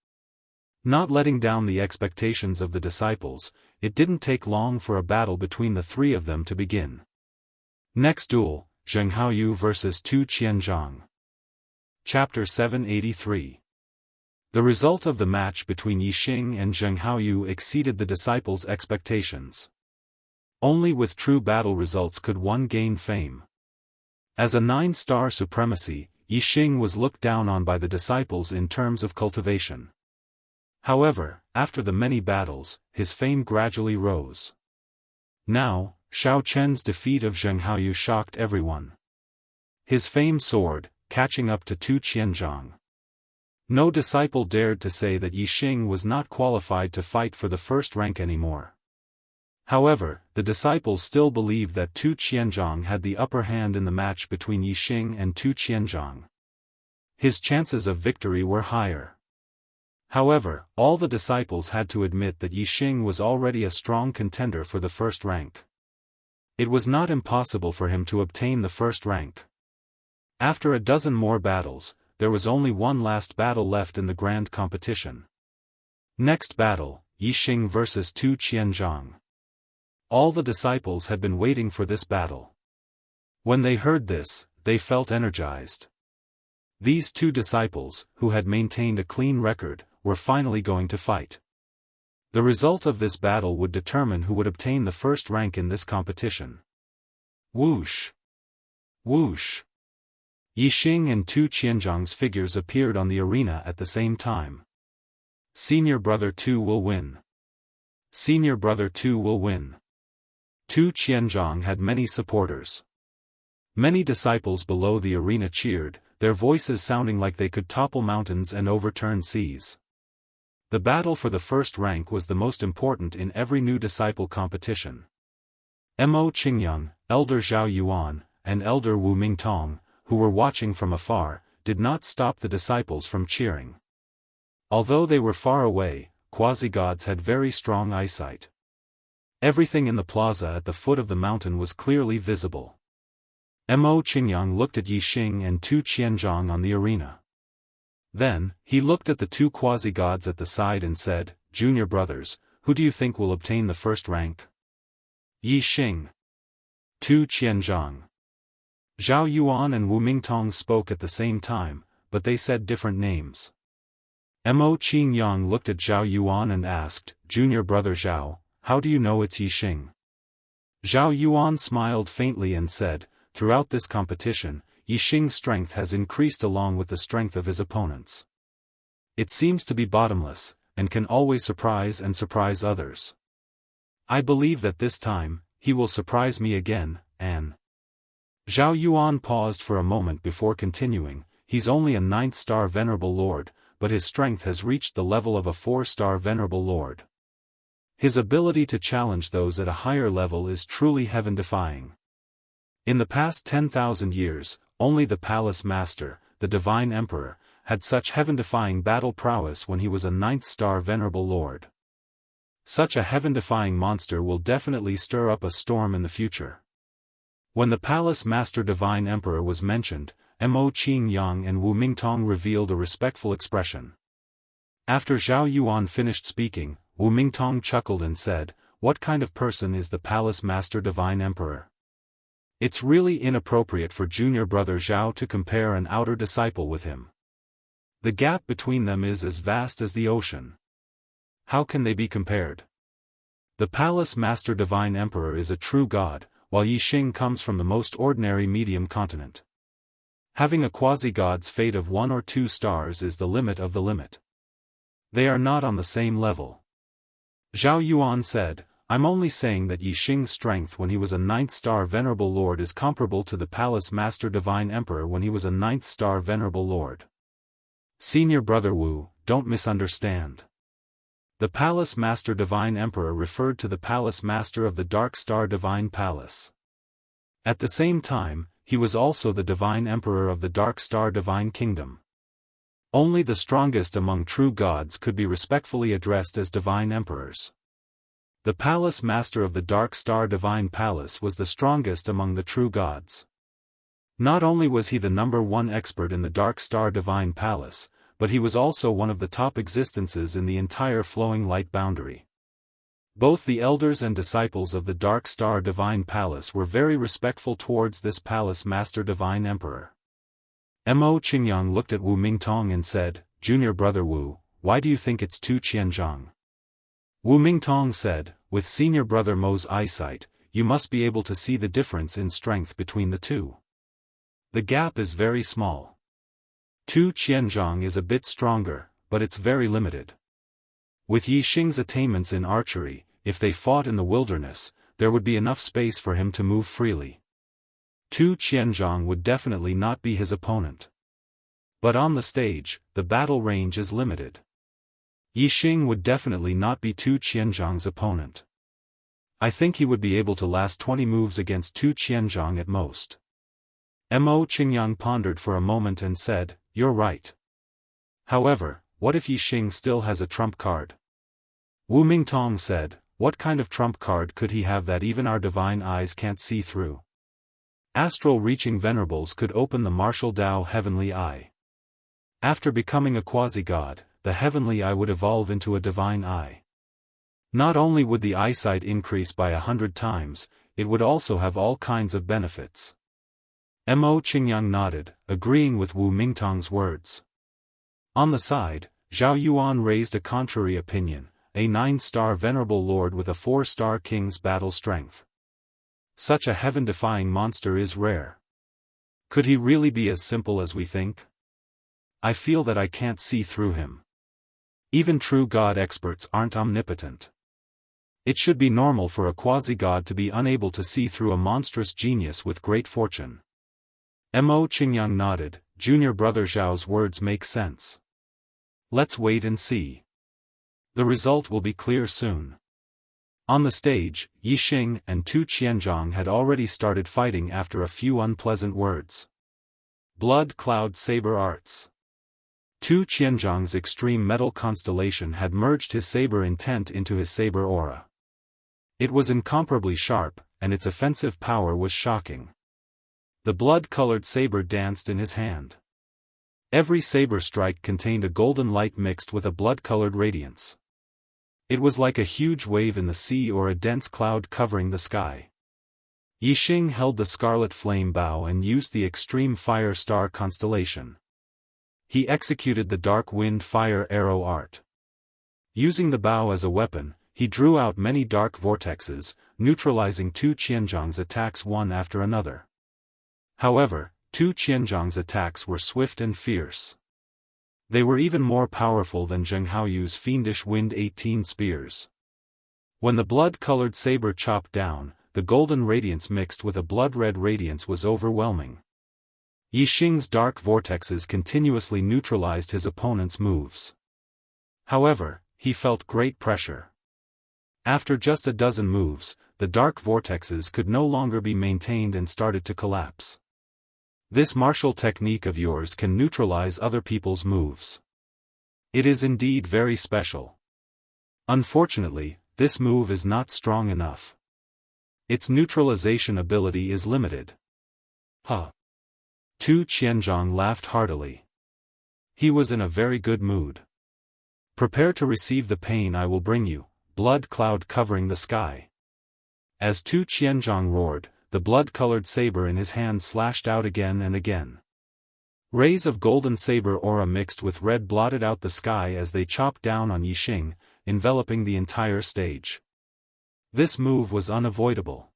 A: Not letting down the expectations of the disciples, it didn't take long for a battle between the 3 of them to begin. Next duel, Zheng Haoyu vs Tu Qianzhang. Chapter 783. The result of the match between Yixing and Zheng Haoyu exceeded the disciples' expectations. Only with true battle results could one gain fame. As a 9-star supremacy, Yixing was looked down on by the disciples in terms of cultivation. However, after the many battles, his fame gradually rose. Now, Xiao Chen's defeat of Zheng Haoyu shocked everyone. his famed sword, catching up to Tu Qianzhang. No disciple dared to say that Yixing was not qualified to fight for the first rank anymore. However, the disciples still believed that Tu Qianzhang had the upper hand in the match between Yixing and Tu Qianzhang. His chances of victory were higher. However, all the disciples had to admit that Yixing was already a strong contender for the first rank. It was not impossible for him to obtain the first rank. After a dozen more battles, there was only one last battle left in the grand competition. Next battle, Yixing versus Tu Qianzhang. All the disciples had been waiting for this battle. When they heard this, they felt energized. These two disciples, who had maintained a clean record, were finally going to fight. The result of this battle would determine who would obtain the first rank in this competition. Whoosh! Whoosh! Yixing and Tu Qianzhang's figures appeared on the arena at the same time. Senior brother Tu will win. Senior brother Tu will win. Tu Qianzhang had many supporters. Many disciples below the arena cheered, their voices sounding like they could topple mountains and overturn seas. The battle for the first rank was the most important in every new disciple competition. Mo Qingyang, Elder Zhao Yuan, and Elder Wu Mingtong, who were watching from afar, did not stop the disciples from cheering. Although they were far away, quasi-gods had very strong eyesight. Everything in the plaza at the foot of the mountain was clearly visible. Mo Qingyang looked at Yixing and Tu Qianzhang on the arena. Then, he looked at the two quasi-gods at the side and said, "Junior brothers, who do you think will obtain the first rank?" Yixing. Tu Qianzhang. Zhao Yuan and Wu Mingtong spoke at the same time, but they said different names. Mo Qingyang looked at Zhao Yuan and asked, "Junior brother Zhao, how do you know it's Yixing?" Zhao Yuan smiled faintly and said, "Throughout this competition, Yixing's strength has increased along with the strength of his opponents. It seems to be bottomless, and can always surprise others. I believe that this time, he will surprise me again, and..." Zhao Yuan paused for a moment before continuing, "He's only a 9th-star Venerable Lord, but his strength has reached the level of a 4-star Venerable Lord. His ability to challenge those at a higher level is truly heaven-defying. In the past 10,000 years, only the Palace Master, the Divine Emperor, had such heaven-defying battle prowess when he was a 9th-star Venerable Lord. Such a heaven-defying monster will definitely stir up a storm in the future." When the Palace Master Divine Emperor was mentioned, Mo Qingyang and Wu Mingtong revealed a respectful expression. After Zhao Yuan finished speaking, Wu Mingtong chuckled and said, "What kind of person is the Palace Master Divine Emperor? It's really inappropriate for junior brother Zhao to compare an outer disciple with him. The gap between them is as vast as the ocean. How can they be compared? The Palace Master Divine Emperor is a true god, while Yixing comes from the most ordinary medium continent. Having a quasi-god's fate of 1 or 2 stars is the limit of the limit. They are not on the same level." Zhao Yuan said, "I'm only saying that Yixing's strength when he was a 9th-star Venerable Lord is comparable to the Palace Master Divine Emperor when he was a 9th-star Venerable Lord. Senior brother Wu, don't misunderstand. The Palace Master Divine Emperor referred to the Palace Master of the Dark Star Divine Palace. At the same time, he was also the Divine Emperor of the Dark Star Divine Kingdom. Only the strongest among true gods could be respectfully addressed as Divine Emperors. The Palace Master of the Dark Star Divine Palace was the strongest among the true gods. Not only was he the #1 expert in the Dark Star Divine Palace, but he was also one of the top existences in the entire flowing light boundary. Both the elders and disciples of the Dark Star Divine Palace were very respectful towards this Palace Master Divine Emperor. Mo Qingyang looked at Wu Mingtong and said, "Junior brother Wu, why do you think it's Tu Qianzhang?" Wu Mingtong said, "With senior brother Mo's eyesight, you must be able to see the difference in strength between the two. The gap is very small. Tu Qianzhang is a bit stronger, but it's very limited. With Yixing's attainments in archery, if they fought in the wilderness, there would be enough space for him to move freely. Tu Qianzhong would definitely not be his opponent. But on the stage, the battle range is limited. Yixing would definitely not be Tu Qianzhong's opponent. I think he would be able to last 20 moves against Tu Qianzhong at most. Mo Qingyang pondered for a moment and said, "You're right. However, what if Yixing still has a trump card?" Wu Mingtong said, "What kind of trump card could he have that even our divine eyes can't see through?" Astral-reaching venerables could open the martial Tao heavenly eye. After becoming a quasi-god, the heavenly eye would evolve into a divine eye. Not only would the eyesight increase by 100 times, it would also have all kinds of benefits. Mo Qingyang nodded, agreeing with Wu Mingtong's words. On the side, Zhao Yuan raised a contrary opinion, a 9-star venerable lord with a 4-star king's battle strength. Such a heaven-defying monster is rare. Could he really be as simple as we think? I feel that I can't see through him. Even true god experts aren't omnipotent. It should be normal for a quasi-god to be unable to see through a monstrous genius with great fortune. Mo Qingyang nodded, junior brother Zhao's words make sense. Let's wait and see. The result will be clear soon. On the stage, Yixing and Tu Qianzhong had already started fighting after a few unpleasant words. Blood Cloud Saber Arts. Tu Qianzhong's extreme metal constellation had merged his saber intent into his saber aura. It was incomparably sharp, and its offensive power was shocking. The blood-colored saber danced in his hand. Every saber strike contained a golden light mixed with a blood-colored radiance. It was like a huge wave in the sea or a dense cloud covering the sky. Yixing held the scarlet flame bow and used the extreme fire star constellation. He executed the dark wind fire arrow art. Using the bow as a weapon, he drew out many dark vortexes, neutralizing Tu Qianzhong's attacks one after another. However, Tu Qianzhong's attacks were swift and fierce. They were even more powerful than Zheng Haoyu's fiendish Wind 18 spears. When the blood-colored saber chopped down, the golden radiance mixed with a blood-red radiance was overwhelming. Yixing's dark vortexes continuously neutralized his opponent's moves. However, he felt great pressure. After just a dozen moves, the dark vortexes could no longer be maintained and started to collapse. This martial technique of yours can neutralize other people's moves. It is indeed very special. Unfortunately, this move is not strong enough. Its neutralization ability is limited. Huh. Tu Qianzhong laughed heartily. He was in a very good mood. Prepare to receive the pain I will bring you, blood cloud covering the sky. As Tu Qianzhong roared, the blood-colored saber in his hand slashed out again and again. Rays of golden saber aura mixed with red blotted out the sky as they chopped down on Yixing, enveloping the entire stage. This move was unavoidable.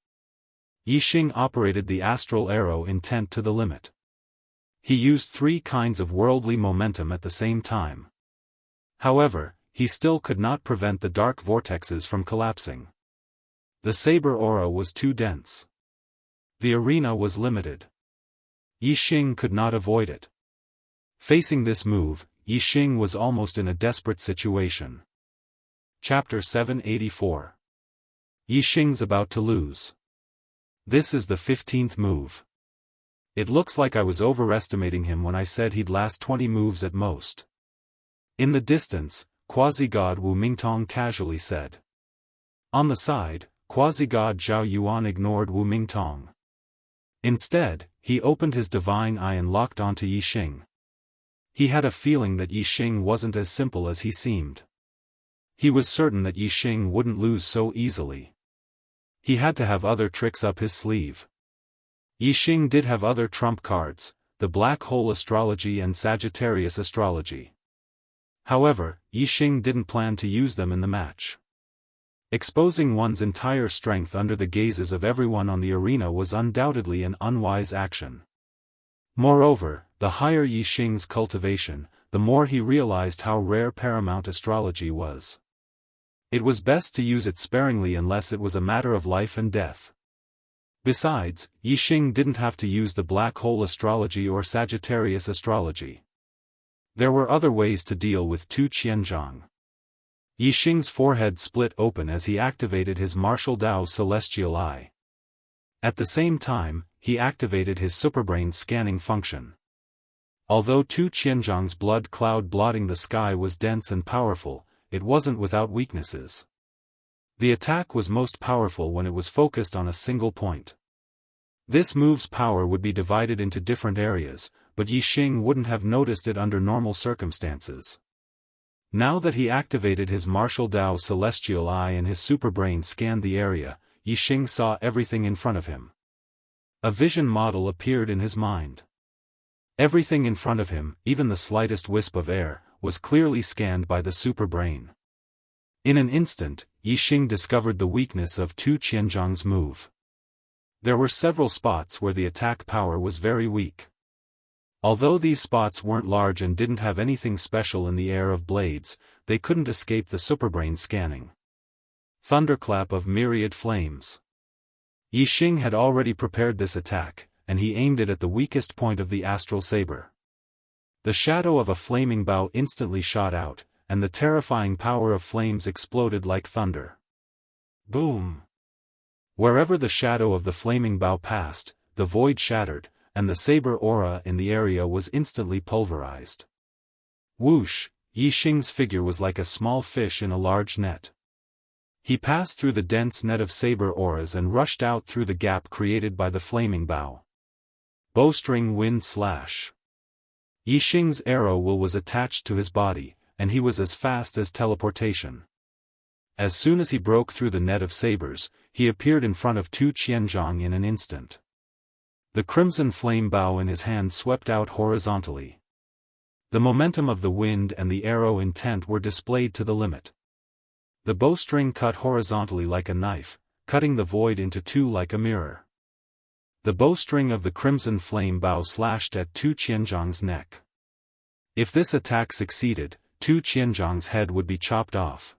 A: Yixing operated the astral arrow intent to the limit. He used 3 kinds of worldly momentum at the same time. However, he still could not prevent the dark vortexes from collapsing. The saber aura was too dense. The arena was limited. Yixing could not avoid it. Facing this move, Yixing was almost in a desperate situation. Chapter 784. Yixing's about to lose. This is the 15th move. It looks like I was overestimating him when I said he'd last 20 moves at most. In the distance, quasi-god Wu Mingtong casually said. On the side, quasi-god Zhao Yuan ignored Wu Mingtong. Instead, he opened his divine eye and locked onto Yixing. He had a feeling that Yixing wasn't as simple as he seemed. He was certain that Yixing wouldn't lose so easily. He had to have other tricks up his sleeve. Yixing did have other trump cards, the black hole astrology and Sagittarius astrology. However, Yixing didn't plan to use them in the match. Exposing one's entire strength under the gazes of everyone on the arena was undoubtedly an unwise action. Moreover, the higher Yixing's cultivation, the more he realized how rare paramount astrology was. It was best to use it sparingly unless it was a matter of life and death. Besides, Yixing didn't have to use the black hole astrology or Sagittarius astrology. There were other ways to deal with Tu Qianzhang. Yixing's forehead split open as he activated his martial Dao celestial eye. At the same time, he activated his superbrain scanning function. Although Tu Qianzhang's blood cloud blotting the sky was dense and powerful, it wasn't without weaknesses. The attack was most powerful when it was focused on a single point. This move's power would be divided into different areas, but Yixing wouldn't have noticed it under normal circumstances. Now that he activated his martial Dao celestial eye and his superbrain scanned the area, Yixing saw everything in front of him. A vision model appeared in his mind. Everything in front of him, even the slightest wisp of air, was clearly scanned by the superbrain. In an instant, Yixing discovered the weakness of Tu Qianzhang's move. There were several spots where the attack power was very weak. Although these spots weren't large and didn't have anything special in the air of blades, they couldn't escape the superbrain scanning. Thunderclap of myriad flames. Yixing had already prepared this attack, and he aimed it at the weakest point of the astral saber. The shadow of a flaming bow instantly shot out, and the terrifying power of flames exploded like thunder. Boom! Wherever the shadow of the flaming bow passed, the void shattered, and the saber aura in the area was instantly pulverized. Whoosh! Yixing's figure was like a small fish in a large net. He passed through the dense net of saber auras and rushed out through the gap created by the flaming bow. Bowstring wind slash. Yixing's arrow will was attached to his body, and he was as fast as teleportation. As soon as he broke through the net of sabers, he appeared in front of Tu Qianzhang in an instant. The crimson flame bow in his hand swept out horizontally. The momentum of the wind and the arrow intent were displayed to the limit. The bowstring cut horizontally like a knife, cutting the void into two like a mirror. The bowstring of the crimson flame bow slashed at Tu Qianzhang's neck. If this attack succeeded, Tu Qianzhang's head would be chopped off.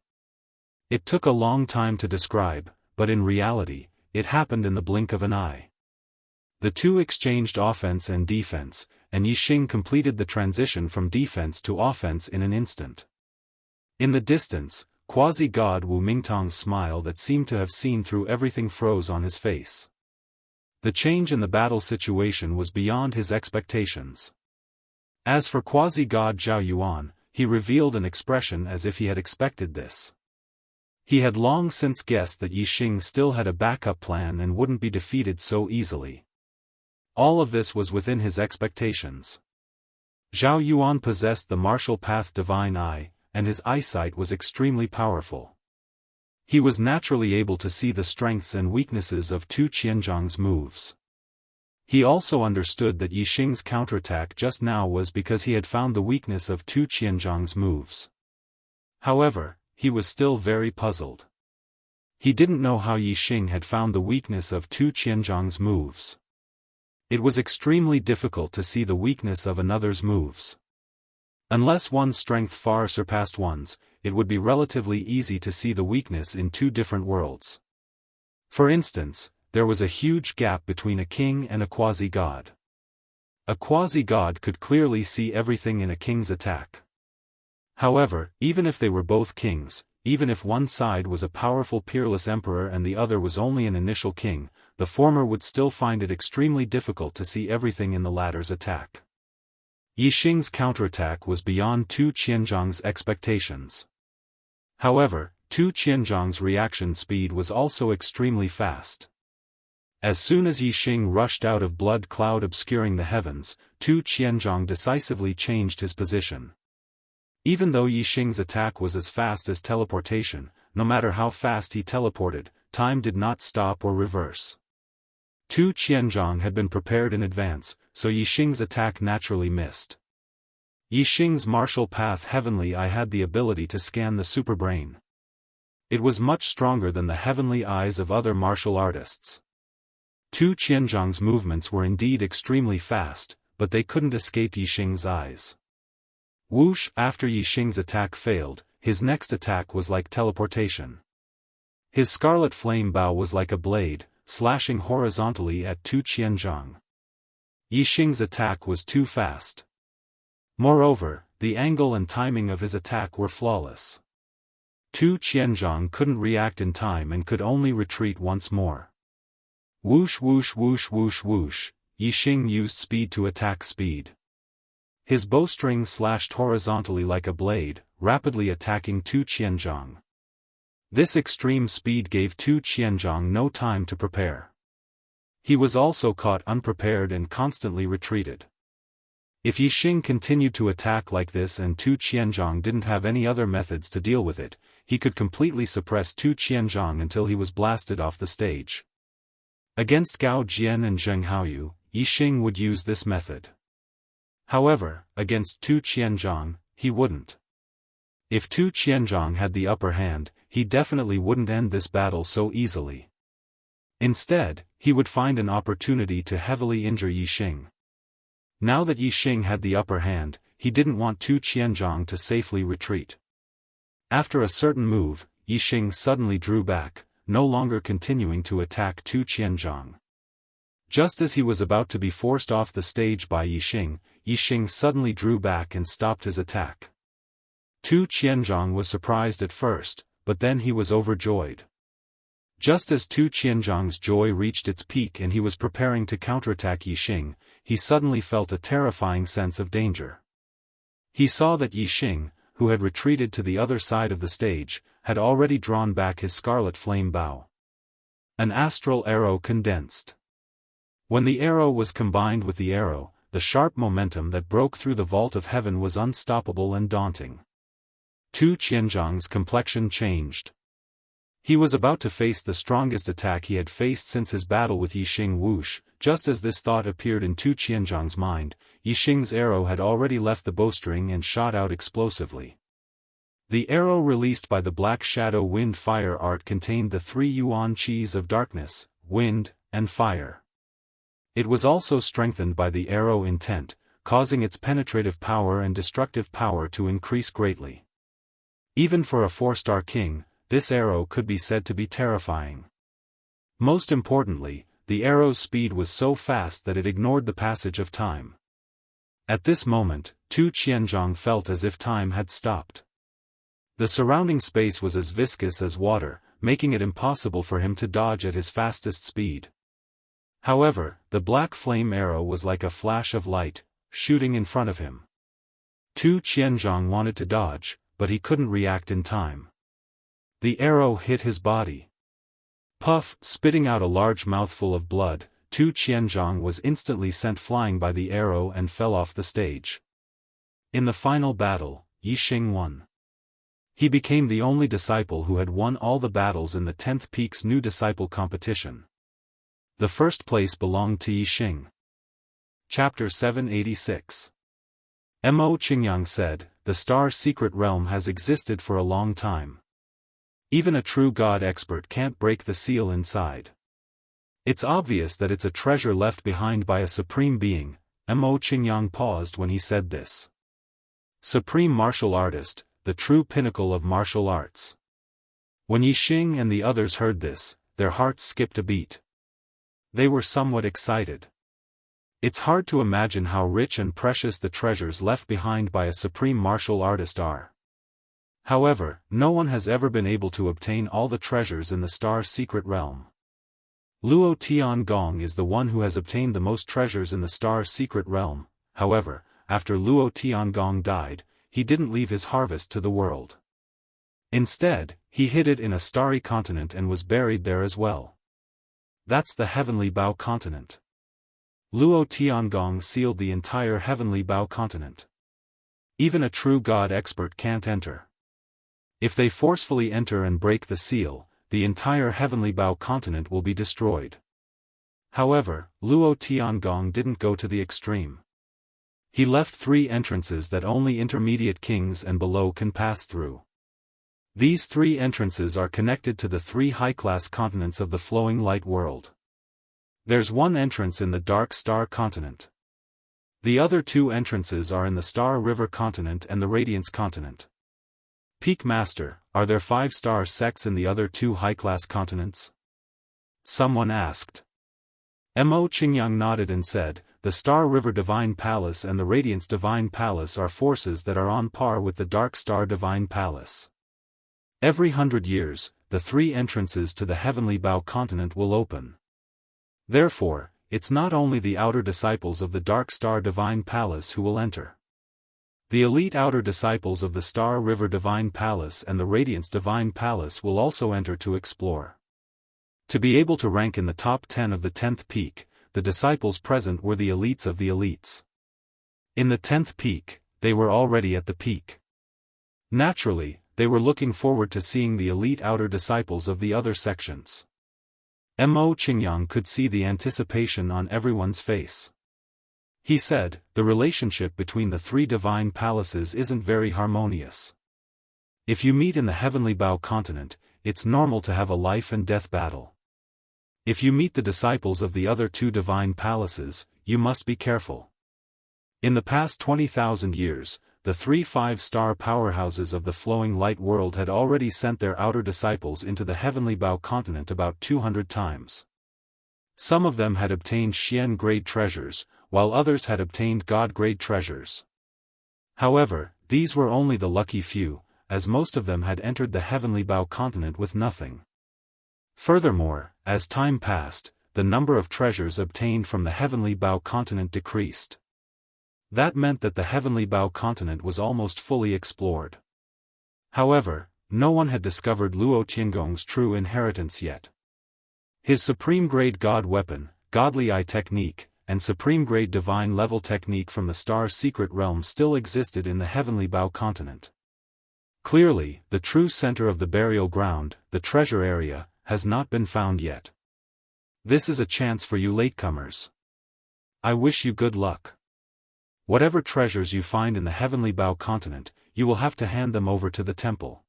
A: It took a long time to describe, but in reality, it happened in the blink of an eye. The two exchanged offense and defense, and Yixing completed the transition from defense to offense in an instant. In the distance, quasi-god Wu Mingtong's smile that seemed to have seen through everything froze on his face. The change in the battle situation was beyond his expectations. As for quasi-god Zhao Yuan, he revealed an expression as if he had expected this. He had long since guessed that Yixing still had a backup plan and wouldn't be defeated so easily. All of this was within his expectations. Zhao Yuan possessed the martial path divine eye, and his eyesight was extremely powerful. He was naturally able to see the strengths and weaknesses of Tu Qianzhang's moves. He also understood that Yixing's counterattack just now was because he had found the weakness of Tu Qianzhang's moves. However, he was still very puzzled. He didn't know how Yixing had found the weakness of Tu Qianzhang's moves. It was extremely difficult to see the weakness of another's moves. Unless one's strength far surpassed one's, it would be relatively easy to see the weakness in two different worlds. For instance, there was a huge gap between a king and a quasi-god. A quasi-god could clearly see everything in a king's attack. However, even if they were both kings, even if one side was a powerful peerless emperor and the other was only an initial king, the former would still find it extremely difficult to see everything in the latter's attack. Yixing's counterattack was beyond Tu Qianzhang's expectations. However, Tu Qianzhang's reaction speed was also extremely fast. As soon as Yixing rushed out of blood cloud obscuring the heavens, Tu Qianzhang decisively changed his position. Even though Yixing's attack was as fast as teleportation, no matter how fast he teleported, time did not stop or reverse. Tu Qianzhang had been prepared in advance, so Yixing's attack naturally missed. Yixing's martial path heavenly eye had the ability to scan the superbrain. It was much stronger than the heavenly eyes of other martial artists. Tu Qianzhang's movements were indeed extremely fast, but they couldn't escape Yixing's eyes. Whoosh! After Yixing's attack failed, his next attack was like teleportation. His scarlet flame bow was like a blade, slashing horizontally at Tu Qianzhang. Yixing's attack was too fast. Moreover, the angle and timing of his attack were flawless. Tu Qianzhang couldn't react in time and could only retreat once more. Whoosh whoosh whoosh whoosh whoosh, Yixing used speed to attack speed. His bowstring slashed horizontally like a blade, rapidly attacking Tu Qianzhang. This extreme speed gave Tu Qianzhang no time to prepare. He was also caught unprepared and constantly retreated. If Yixing continued to attack like this and Tu Qianzhang didn't have any other methods to deal with it, he could completely suppress Tu Qianzhang until he was blasted off the stage. Against Gao Jian and Zheng Haoyu, Yixing would use this method. However, against Tu Qianzhang, he wouldn't. If Tu Qianzhang had the upper hand, he definitely wouldn't end this battle so easily. Instead, he would find an opportunity to heavily injure Yixing. Now that Yixing had the upper hand, he didn't want Tu Qianzhang to safely retreat. After a certain move, Yixing suddenly drew back, no longer continuing to attack Tu Qianzhang. Just as he was about to be forced off the stage by Yixing, Yixing suddenly drew back and stopped his attack. Tu Qianzhang was surprised at first, but then he was overjoyed. Just as Tu Qianzhang's joy reached its peak and he was preparing to counterattack Yixing, he suddenly felt a terrifying sense of danger. He saw that Yixing, who had retreated to the other side of the stage, had already drawn back his scarlet flame bow. An astral arrow condensed. When the arrow was combined with the arrow, the sharp momentum that broke through the vault of heaven was unstoppable and daunting. Tu Qianzhang's complexion changed. He was about to face the strongest attack he had faced since his battle with Yixing. Whoosh, just as this thought appeared in Tu Qianzhang's mind, Yixing's arrow had already left the bowstring and shot out explosively. The arrow released by the Black Shadow Wind Fire art contained the 3 yuan qis of darkness, wind, and fire. It was also strengthened by the arrow intent, causing its penetrative power and destructive power to increase greatly. Even for a 4-star king, this arrow could be said to be terrifying. Most importantly, the arrow's speed was so fast that it ignored the passage of time. At this moment, Tu Qianzhang felt as if time had stopped. The surrounding space was as viscous as water, making it impossible for him to dodge at his fastest speed. However, the black flame arrow was like a flash of light, shooting in front of him. Tu Qianzhang wanted to dodge, but he couldn't react in time. The arrow hit his body. Puff, spitting out a large mouthful of blood, Tu Qianzhang was instantly sent flying by the arrow and fell off the stage. In the final battle, Yixing won. He became the only disciple who had won all the battles in the 10th Peak's New Disciple competition. The first place belonged to Yixing. Chapter 786. Mo Qingyang said, "The star secret realm has existed for a long time. Even a true god expert can't break the seal inside. It's obvious that it's a treasure left behind by a supreme being." Mo Qingyang paused when he said this. Supreme martial artist, the true pinnacle of martial arts. When Yixing and the others heard this, their hearts skipped a beat. They were somewhat excited. It's hard to imagine how rich and precious the treasures left behind by a supreme martial artist are. However, no one has ever been able to obtain all the treasures in the star secret realm. Luo Tiangong is the one who has obtained the most treasures in the star secret realm. However, after Luo Tiangong died, he didn't leave his harvest to the world. Instead, he hid it in a starry continent and was buried there as well. That's the Heavenly Bao continent. Luo Tiangong sealed the entire Heavenly Bao continent. Even a true god expert can't enter. If they forcefully enter and break the seal, the entire Heavenly Bao continent will be destroyed. However, Luo Tiangong didn't go to the extreme. He left 3 entrances that only intermediate kings and below can pass through. These 3 entrances are connected to the 3 high-class continents of the flowing light world. There's one entrance in the Dark Star continent. The other 2 entrances are in the Star River continent and the Radiance continent. Peak Master, are there 5-star sects in the other 2 high-class continents? someone asked. Mo Qingyang nodded and said, "The Star River Divine Palace and the Radiance Divine Palace are forces that are on par with the Dark Star Divine Palace. Every 100 years, the 3 entrances to the Heavenly Bao continent will open. Therefore, it's not only the outer disciples of the Dark Star Divine Palace who will enter. The elite outer disciples of the Star River Divine Palace and the Radiance Divine Palace will also enter to explore. To be able to rank in the top 10 of the 10th peak, the disciples present were the elites of the elites. In the 10th peak, they were already at the peak. Naturally, they were looking forward to seeing the elite outer disciples of the other sections. Mo Qingyang could see the anticipation on everyone's face. He said, "The relationship between the 3 divine palaces isn't very harmonious. If you meet in the Heavenly Bao continent, it's normal to have a life and death battle. If you meet the disciples of the other 2 divine palaces, you must be careful." In the past 20,000 years, the 3 5-star powerhouses of the flowing light world had already sent their outer disciples into the Heavenly Bao continent about 200 times. Some of them had obtained Xian-grade treasures, while others had obtained God-grade treasures. However, these were only the lucky few, as most of them had entered the Heavenly Bao continent with nothing. Furthermore, as time passed, the number of treasures obtained from the Heavenly Bao continent decreased. That meant that the Heavenly Bao continent was almost fully explored. However, no one had discovered Luo Tiangong's true inheritance yet. His supreme-grade God weapon, Godly Eye technique, and supreme-grade divine level technique from the Star's secret realm still existed in the Heavenly Bao continent. Clearly, the true center of the burial ground, the treasure area, has not been found yet. This is a chance for you latecomers. I wish you good luck. Whatever treasures you find in the Heavenly Bao continent, you will have to hand them over to the temple.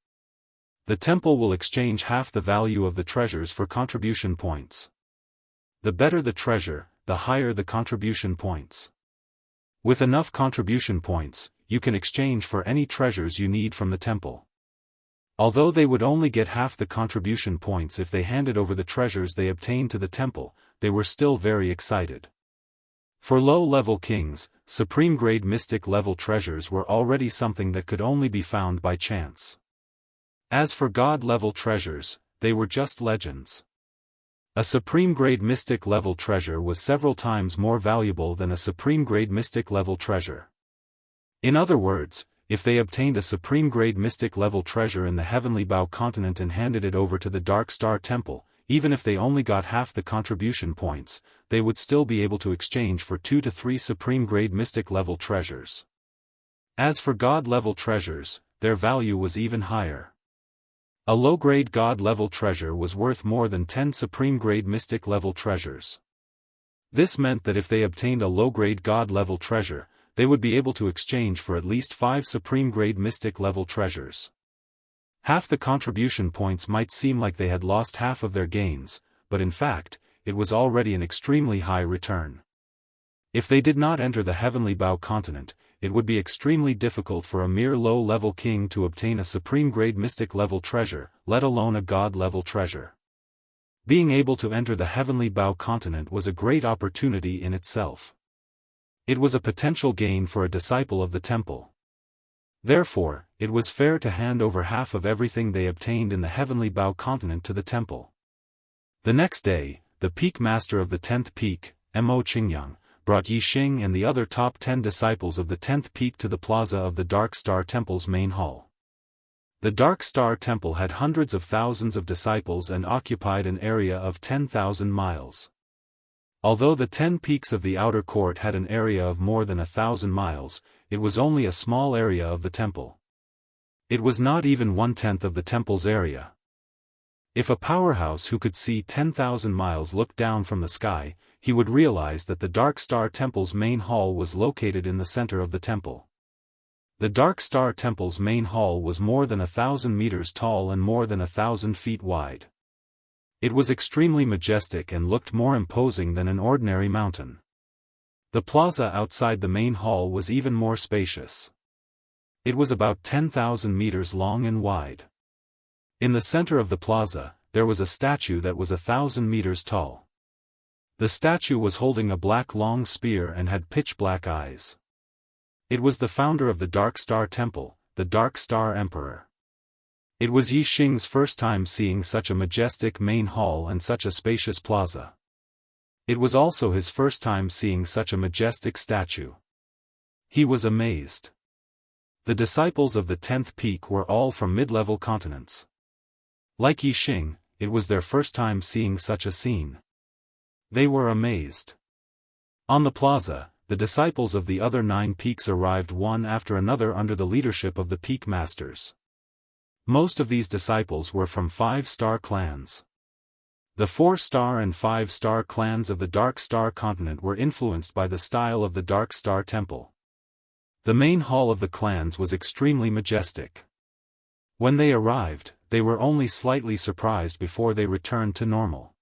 A: The temple will exchange half the value of the treasures for contribution points. The better the treasure, the higher the contribution points. With enough contribution points, you can exchange for any treasures you need from the temple. Although they would only get half the contribution points if they handed over the treasures they obtained to the temple, they were still very excited. For low-level kings, supreme-grade mystic-level treasures were already something that could only be found by chance. As for God-level treasures, they were just legends. A supreme-grade mystic-level treasure was several times more valuable than a supreme-grade mystic-level treasure. In other words, if they obtained a supreme-grade mystic-level treasure in the Heavenly Bao continent and handed it over to the Dark Star Temple, even if they only got half the contribution points, they would still be able to exchange for 2 to 3 supreme-grade mystic-level treasures. As for God-level treasures, their value was even higher. A low-grade God-level treasure was worth more than 10 supreme-grade mystic-level treasures. This meant that if they obtained a low-grade God-level treasure, they would be able to exchange for at least 5 supreme-grade mystic-level treasures. Half the contribution points might seem like they had lost half of their gains, but in fact, it was already an extremely high return. If they did not enter the Heavenly Bao continent, it would be extremely difficult for a mere low-level king to obtain a supreme-grade mystic-level treasure, let alone a God-level treasure. Being able to enter the Heavenly Bao continent was a great opportunity in itself. It was a potential gain for a disciple of the temple. Therefore, it was fair to hand over half of everything they obtained in the Heavenly Bao continent to the temple. The next day, the peak master of the 10th peak, Mo Qingyang, brought Yi Xing and the other top 10 disciples of the 10th peak to the plaza of the Dark Star Temple's main hall. The Dark Star Temple had hundreds of thousands of disciples and occupied an area of 10,000 miles. Although the 10 peaks of the outer court had an area of more than 1,000 miles, it was only a small area of the temple. It was not even 1/10 of the temple's area. If a powerhouse who could see 10,000 miles looked down from the sky, he would realize that the Dark Star Temple's main hall was located in the center of the temple. The Dark Star Temple's main hall was more than 1,000 meters tall and more than 1,000 feet wide. It was extremely majestic and looked more imposing than an ordinary mountain. The plaza outside the main hall was even more spacious. It was about 10,000 meters long and wide. In the center of the plaza, there was a statue that was 1,000 meters tall. The statue was holding a black long spear and had pitch-black eyes. It was the founder of the Dark Star Temple, the Dark Star Emperor. It was Yi Xing's first time seeing such a majestic main hall and such a spacious plaza. It was also his first time seeing such a majestic statue. He was amazed. The disciples of the 10th peak were all from mid-level continents. Like Yi Xing, it was their first time seeing such a scene. They were amazed. On the plaza, the disciples of the other 9 peaks arrived one after another under the leadership of the peak masters. Most of these disciples were from 5-star clans. The 4-star and 5-star clans of the Dark Star continent were influenced by the style of the Dark Star Temple. The main hall of the clans was extremely majestic. When they arrived, they were only slightly surprised before they returned to normal.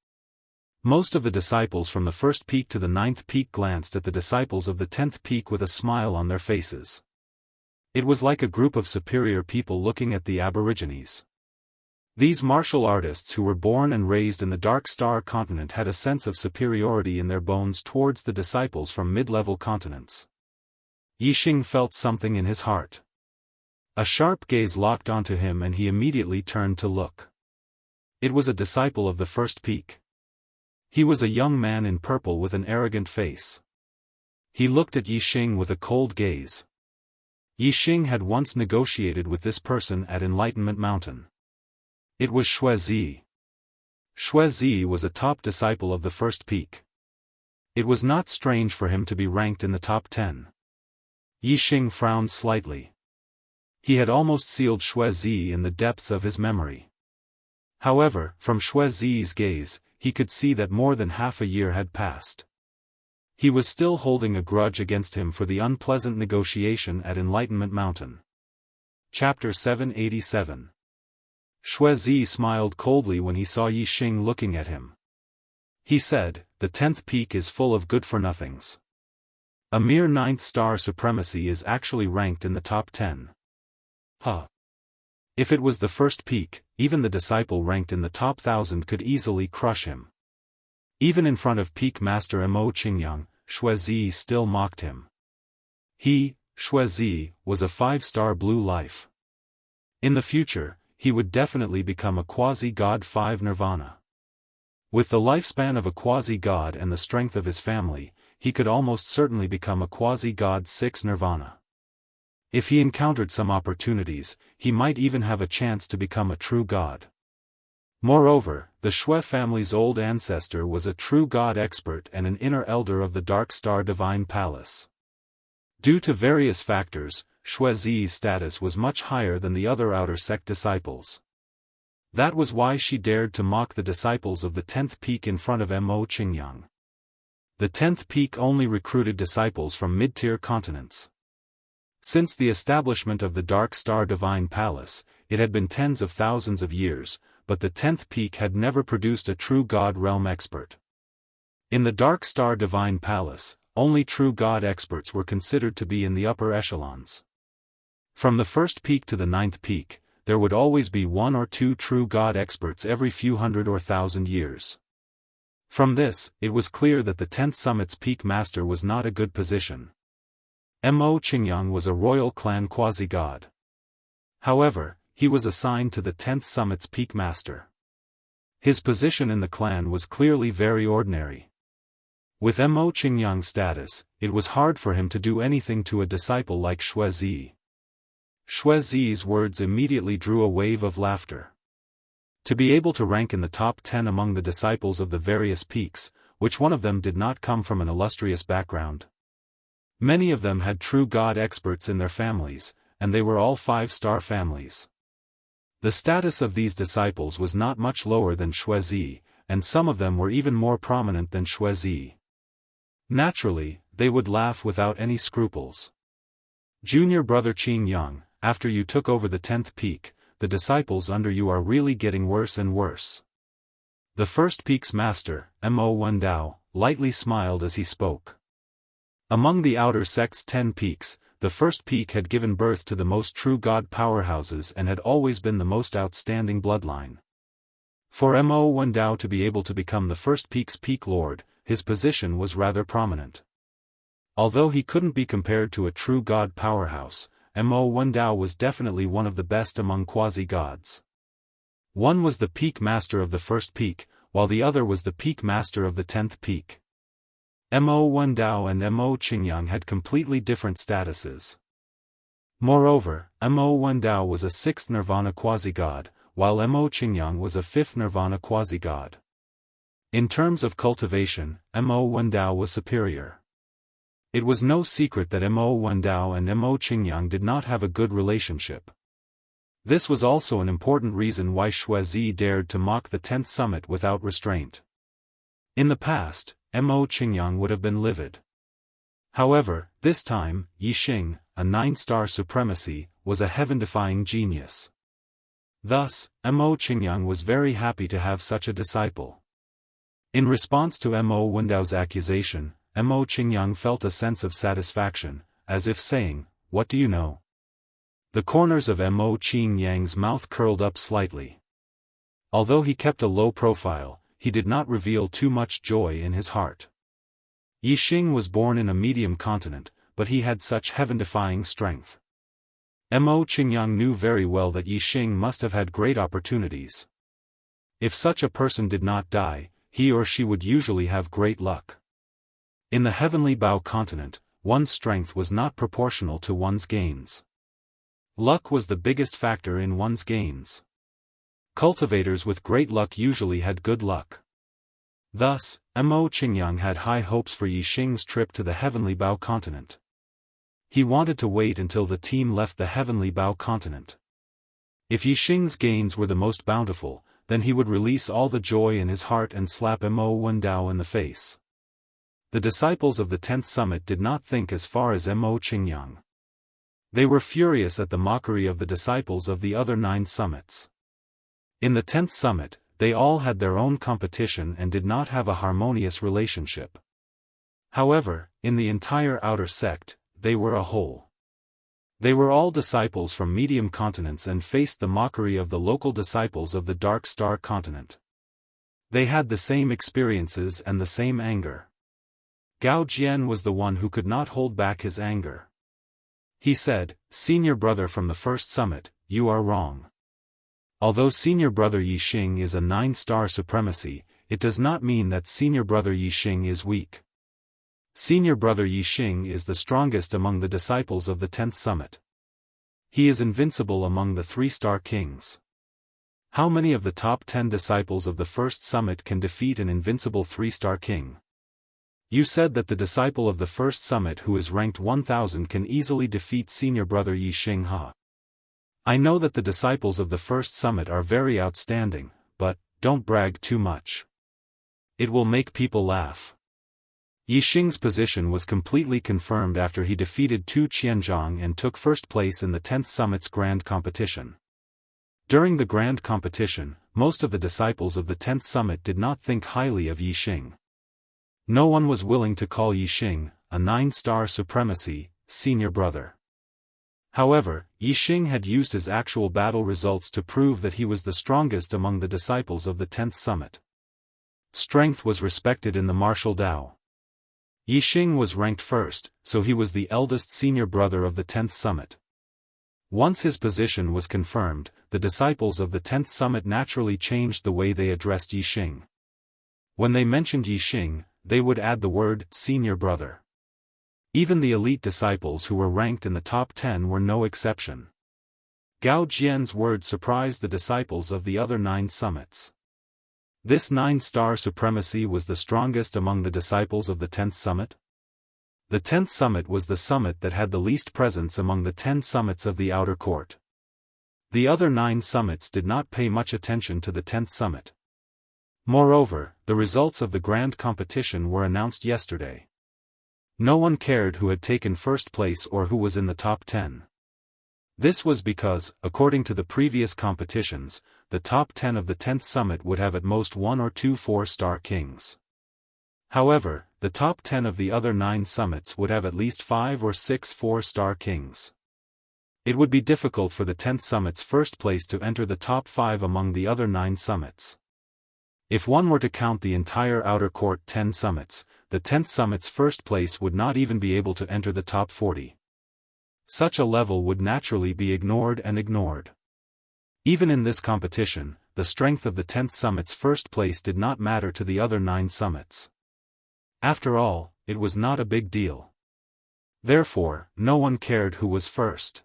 A: Most of the disciples from the 1st peak to the 9th peak glanced at the disciples of the 10th peak with a smile on their faces. It was like a group of superior people looking at the aborigines. These martial artists who were born and raised in the Dark Star continent had a sense of superiority in their bones towards the disciples from mid-level continents. Yi Xing felt something in his heart. A sharp gaze locked onto him and he immediately turned to look. It was a disciple of the 1st peak. He was a young man in purple with an arrogant face. He looked at Yi Xing with a cold gaze. Yi Xing had once negotiated with this person at Enlightenment Mountain. It was Xuezi. Xuezi was a top disciple of the 1st peak. It was not strange for him to be ranked in the top 10. Yi Xing frowned slightly. He had almost sealed Xuezi in the depths of his memory. However, from Xuezi's gaze, he could see that more than half a year had passed. He was still holding a grudge against him for the unpleasant negotiation at Enlightenment Mountain. Chapter 787. Xuezi smiled coldly when he saw Yi Xing looking at him. He said, "The 10th peak is full of good-for-nothings. A mere 9th star supremacy is actually ranked in the top 10. Huh. If it was the 1st peak, even the disciple ranked in the top 1,000 could easily crush him." Even in front of Peak Master Mo Qingyang, Xuezi still mocked him. He, Xuezi, was a 5-star blue life. In the future, he would definitely become a quasi-god 5 nirvana. With the lifespan of a quasi-god and the strength of his family, he could almost certainly become a quasi-god 6 nirvana. If he encountered some opportunities, he might even have a chance to become a true god. Moreover, the Xue family's old ancestor was a true god expert and an inner elder of the Dark Star Divine Palace. Due to various factors, Xuezi's status was much higher than the other outer sect disciples. That was why she dared to mock the disciples of the 10th peak in front of Mo Qingyang. The 10th peak only recruited disciples from mid-tier continents. Since the establishment of the Dark Star Divine Palace, it had been tens of thousands of years, but the 10th peak had never produced a true God realm expert. In the Dark Star Divine Palace, only true God experts were considered to be in the upper echelons. From the 1st peak to the 9th peak, there would always be 1 or 2 true God experts every few hundred or thousand years. From this, it was clear that the 10th Summit's peak master was not a good position. Mo Qingyang was a royal clan quasi-god. However, he was assigned to the 10th Summit's peak master. His position in the clan was clearly very ordinary. With Mo Qingyang's status, it was hard for him to do anything to a disciple like Xuezi. Xuezi's words immediately drew a wave of laughter. To be able to rank in the top 10 among the disciples of the various peaks, which one of them did not come from an illustrious background? Many of them had true God experts in their families, and they were all 5-star families. The status of these disciples was not much lower than Xuezi, and some of them were even more prominent than Xuezi. Naturally, they would laugh without any scruples. Junior brother Qin Yang, after you took over the 10th peak, the disciples under you are really getting worse and worse. The 1st peak's master, Mo Wendao, lightly smiled as he spoke. Among the outer sect's 10 peaks, the 1st peak had given birth to the most true God powerhouses and had always been the most outstanding bloodline. For Mo Wendao to be able to become the first Peak's Peak Lord, his position was rather prominent. Although he couldn't be compared to a true god powerhouse, Mo Wendao was definitely one of the best among quasi-gods. One was the Peak Master of the first Peak, while the other was the Peak Master of the 10th Peak. Mo Wendao and Mo Qingyang had completely different statuses. Moreover, Mo Wendao was a 6th Nirvana quasi-god, while Mo Qingyang was a 5th Nirvana quasi-god. In terms of cultivation, Mo Wendao was superior. It was no secret that Mo Wendao and Mo Qingyang did not have a good relationship. This was also an important reason why Xuezi dared to mock the 10th summit without restraint. In the past, Mo Qingyang would have been livid. However, this time, Yixing, a 9-star supremacy, was a heaven-defying genius. Thus, Mo Qingyang was very happy to have such a disciple. In response to Mo Wendao's accusation, Mo Qingyang felt a sense of satisfaction, as if saying, "What do you know?" The corners of Mo Qingyang's mouth curled up slightly. Although he kept a low profile, he did not reveal too much joy in his heart. Yixing was born in a medium continent, but he had such heaven-defying strength. Mo Qingyang knew very well that Yixing must have had great opportunities. If such a person did not die, he or she would usually have great luck. In the heavenly Bao continent, one's strength was not proportional to one's gains. Luck was the biggest factor in one's gains. Cultivators with great luck usually had good luck. Thus, Mo Qingyang had high hopes for Yixing's trip to the heavenly Bao continent. He wanted to wait until the team left the heavenly Bao continent. If Yixing's gains were the most bountiful, then he would release all the joy in his heart and slap Mo Wendao in the face. The disciples of the 10th summit did not think as far as Mo Qingyang. They were furious at the mockery of the disciples of the other 9 summits. In the 10th summit, they all had their own competition and did not have a harmonious relationship. However, in the entire outer sect, they were a whole. They were all disciples from medium continents and faced the mockery of the local disciples of the Dark Star continent. They had the same experiences and the same anger. Gao Jian was the one who could not hold back his anger. He said, "Senior brother from the first summit, you are wrong. Although senior brother Yixing is a 9-star supremacy, it does not mean that senior brother Yixing is weak. Senior brother Yixing is the strongest among the disciples of the 10th summit. He is invincible among the 3-star kings. How many of the top 10 disciples of the first summit can defeat an invincible 3-star king? You said that the disciple of the first summit who is ranked 1000 can easily defeat senior brother Yixing, huh? I know that the disciples of the first summit are very outstanding, but don't brag too much. It will make people laugh." Yixing's position was completely confirmed after he defeated Tu Qianzhang and took first place in the 10th summit's grand competition. During the grand competition, most of the disciples of the 10th summit did not think highly of Yixing. No one was willing to call Yixing, a 9-star supremacy, senior brother. However, Yixing had used his actual battle results to prove that he was the strongest among the disciples of the 10th summit. Strength was respected in the martial Dao. Yixing was ranked first, so he was the eldest senior brother of the 10th summit. Once his position was confirmed, the disciples of the 10th summit naturally changed the way they addressed Yixing. When they mentioned Yixing, they would add the word senior brother. Even the elite disciples who were ranked in the top 10 were no exception. Gao Jian's word surprised the disciples of the other 9 summits. This 9-star supremacy was the strongest among the disciples of the 10th summit? The 10th summit was the summit that had the least presence among the 10 summits of the outer court. The other 9 summits did not pay much attention to the 10th summit. Moreover, the results of the grand competition were announced yesterday. No one cared who had taken first place or who was in the top 10. This was because, according to the previous competitions, the top 10 of the 10th summit would have at most 1 or 2 4-star kings. However, the top 10 of the other 9 summits would have at least 5 or 6 4-star kings. It would be difficult for the 10th summit's first place to enter the top 5 among the other 9 summits. If one were to count the entire outer court 10 summits, the 10th summit's first place would not even be able to enter the top 40. Such a level would naturally be ignored and ignored. Even in this competition, the strength of the 10th summit's first place did not matter to the other 9 summits. After all, it was not a big deal. Therefore, no one cared who was first.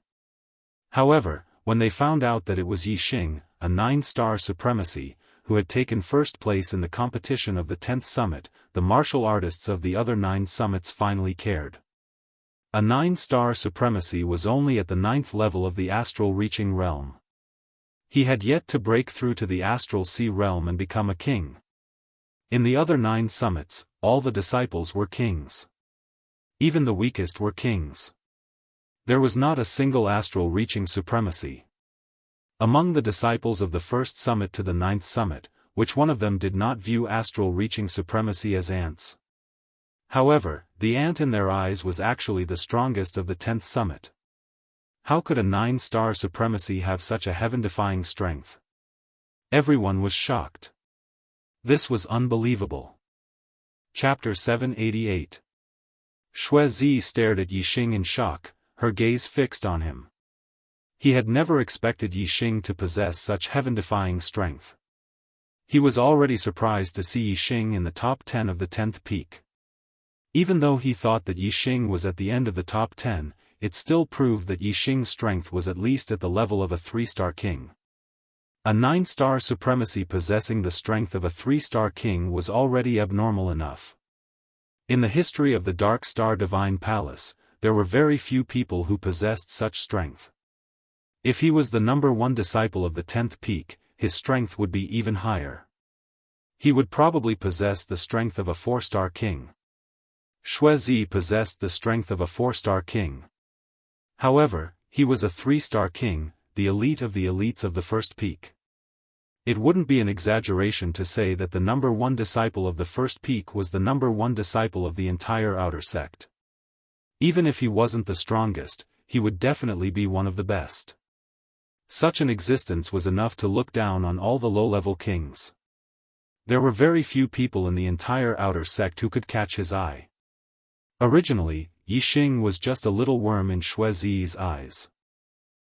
A: However, when they found out that it was Yixing, a 9-star supremacy, who had taken first place in the competition of the 10th summit, the martial artists of the other 9 summits finally cared. A 9-star supremacy was only at the 9th level of the astral reaching realm. He had yet to break through to the astral sea realm and become a king. In the other 9 summits, all the disciples were kings. Even the weakest were kings. There was not a single astral reaching supremacy. Among the disciples of the first summit to the 9th summit, which one of them did not view astral reaching supremacy as ants? However, the ant in their eyes was actually the strongest of the 10th summit. How could a 9-star supremacy have such a heaven-defying strength? Everyone was shocked. This was unbelievable. Chapter 788. Xuezi stared at Yixing in shock, her gaze fixed on him. He had never expected Yixing to possess such heaven-defying strength. He was already surprised to see Yixing in the top 10 of the 10th peak. Even though he thought that Yixing was at the end of the top 10, it still proved that Yixing's strength was at least at the level of a 3-star king. A 9-star supremacy possessing the strength of a 3-star king was already abnormal enough. In the history of the Dark Star Divine Palace, there were very few people who possessed such strength. If he was the number 1 disciple of the 10th peak, his strength would be even higher. He would probably possess the strength of a 4-star king. Xuezi possessed the strength of a 4-star king. However, he was a 3-star king, the elite of the elites of the first peak. It wouldn't be an exaggeration to say that the number 1 disciple of the first peak was the number 1 disciple of the entire outer sect. Even if he wasn't the strongest, he would definitely be one of the best. Such an existence was enough to look down on all the low-level kings. There were very few people in the entire outer sect who could catch his eye. Originally, Yixing was just a little worm in Xuezi's eyes.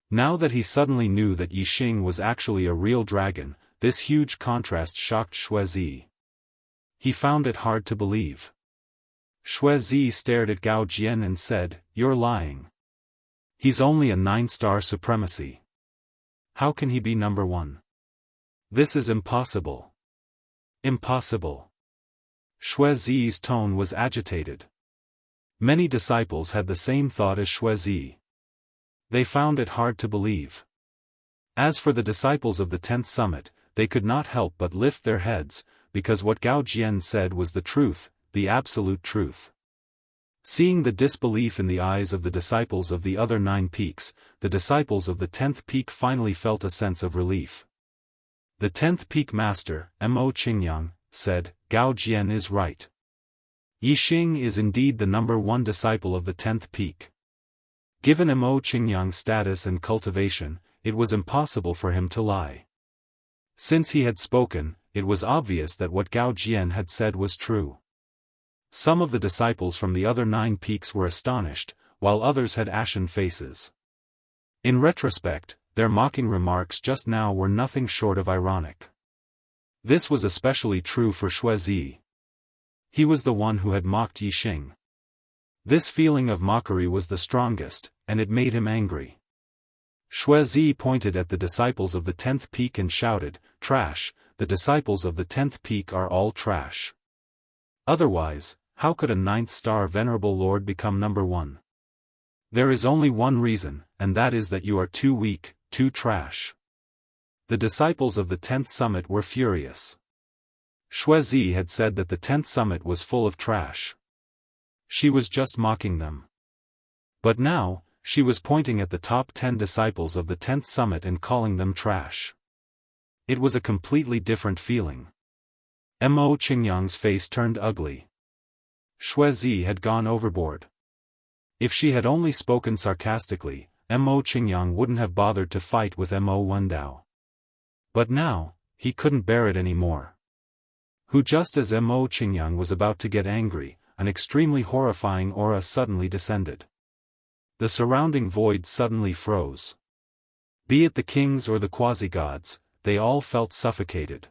A: Now that he suddenly knew that Yixing was actually a real dragon, this huge contrast shocked Xuezi. He found it hard to believe. Xuezi stared at Gao Jian and said, "You're lying. He's only a 9-star supremacy. How can he be number 1? This is impossible. Impossible." Xuezi's tone was agitated. Many disciples had the same thought as Xuezi. They found it hard to believe. As for the disciples of the 10th summit, they could not help but lift their heads, because what Gao Jian said was the truth, the absolute truth. Seeing the disbelief in the eyes of the disciples of the other 9 peaks, the disciples of the 10th peak finally felt a sense of relief. The 10th peak master, Mo Qingyang, said, "Gao Jian is right. Yixing is indeed the number 1 disciple of the 10th peak." Given Mo Qingyang's status and cultivation, it was impossible for him to lie. Since he had spoken, it was obvious that what Gao Jian had said was true. Some of the disciples from the other 9 peaks were astonished, while others had ashen faces. In retrospect, their mocking remarks just now were nothing short of ironic. This was especially true for Xuezi. He was the one who had mocked Yixing. This feeling of mockery was the strongest, and it made him angry. Xuezi pointed at the disciples of the 10th peak and shouted, "Trash, the disciples of the 10th peak are all trash. Otherwise, how could a 9th-star venerable lord become number 1? There is only one reason, and that is that you are too weak, too trash." The disciples of the 10th summit were furious. Xuezi had said that the 10th summit was full of trash. She was just mocking them. But now, she was pointing at the top 10 disciples of the 10th summit and calling them trash. It was a completely different feeling. Mo Qingyang's face turned ugly. Xuezi had gone overboard. If she had only spoken sarcastically, Mo Qingyang wouldn't have bothered to fight with Mo Wendao. But now, he couldn't bear it anymore. who just as Mo Qingyang was about to get angry, an extremely horrifying aura suddenly descended. The surrounding void suddenly froze. Be it the kings or the quasi-gods, they all felt suffocated.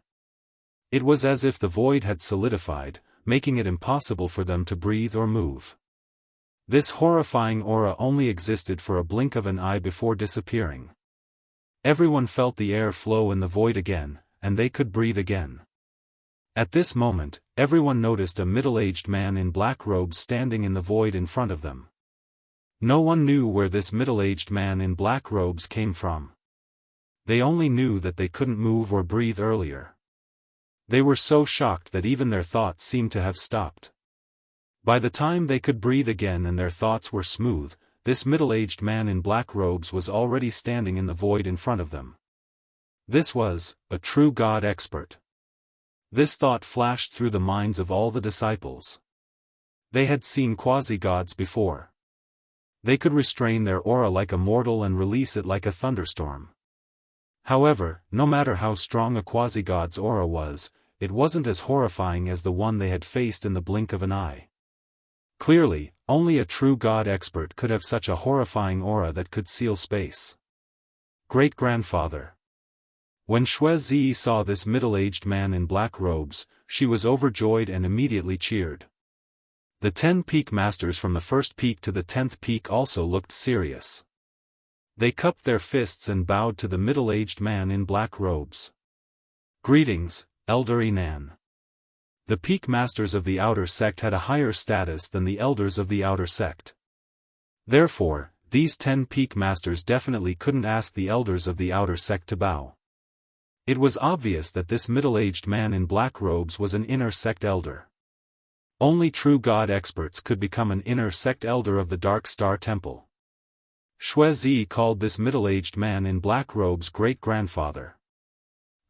A: It was as if the void had solidified, making it impossible for them to breathe or move. This horrifying aura only existed for a blink of an eye before disappearing. Everyone felt the air flow in the void again, and they could breathe again. At this moment, everyone noticed a middle-aged man in black robes standing in the void in front of them. No one knew where this middle-aged man in black robes came from. They only knew that they couldn't move or breathe earlier. They were so shocked that even their thoughts seemed to have stopped. By the time they could breathe again and their thoughts were smooth, this middle-aged man in black robes was already standing in the void in front of them. This was a true God expert. This thought flashed through the minds of all the disciples. They had seen quasi-gods before. They could restrain their aura like a mortal and release it like a thunderstorm. However, no matter how strong a quasi-god's aura was, it wasn't as horrifying as the one they had faced in the blink of an eye. Clearly, only a true God expert could have such a horrifying aura that could seal space. Great-grandfather. When Xue Zi saw this middle-aged man in black robes, she was overjoyed and immediately cheered. The 10 peak masters from the first peak to the 10th peak also looked serious. They cupped their fists and bowed to the middle-aged man in black robes. Greetings, Elder Inan. The peak masters of the outer sect had a higher status than the elders of the outer sect. Therefore, these 10 peak masters definitely couldn't ask the elders of the outer sect to bow. It was obvious that this middle-aged man in black robes was an inner sect elder. Only true God experts could become an inner sect elder of the Dark Star Temple. Xue Zi called this middle-aged man in black robes great-grandfather.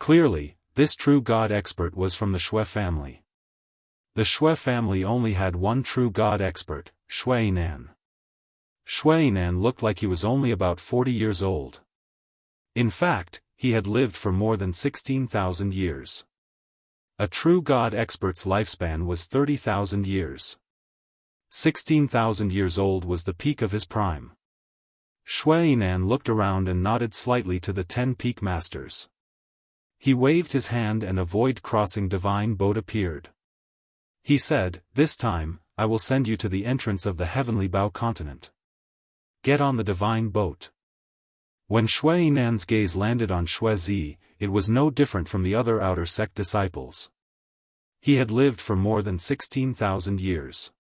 A: Clearly, this true God expert was from the Xue family. The Xue family only had one true God expert, Xue Yinan. Xue Yinan looked like he was only about 40 years old. In fact, he had lived for more than 16,000 years. A true God expert's lifespan was 30,000 years. 16,000 years old was the peak of his prime. Xue Yinan looked around and nodded slightly to the 10 peak masters. He waved his hand and a void-crossing divine boat appeared. He said, "This time, I will send you to the entrance of the heavenly Bao continent. Get on the divine boat." When Xue Yinan's gaze landed on Xue Zi, it was no different from the other outer sect disciples. He had lived for more than 16,000 years.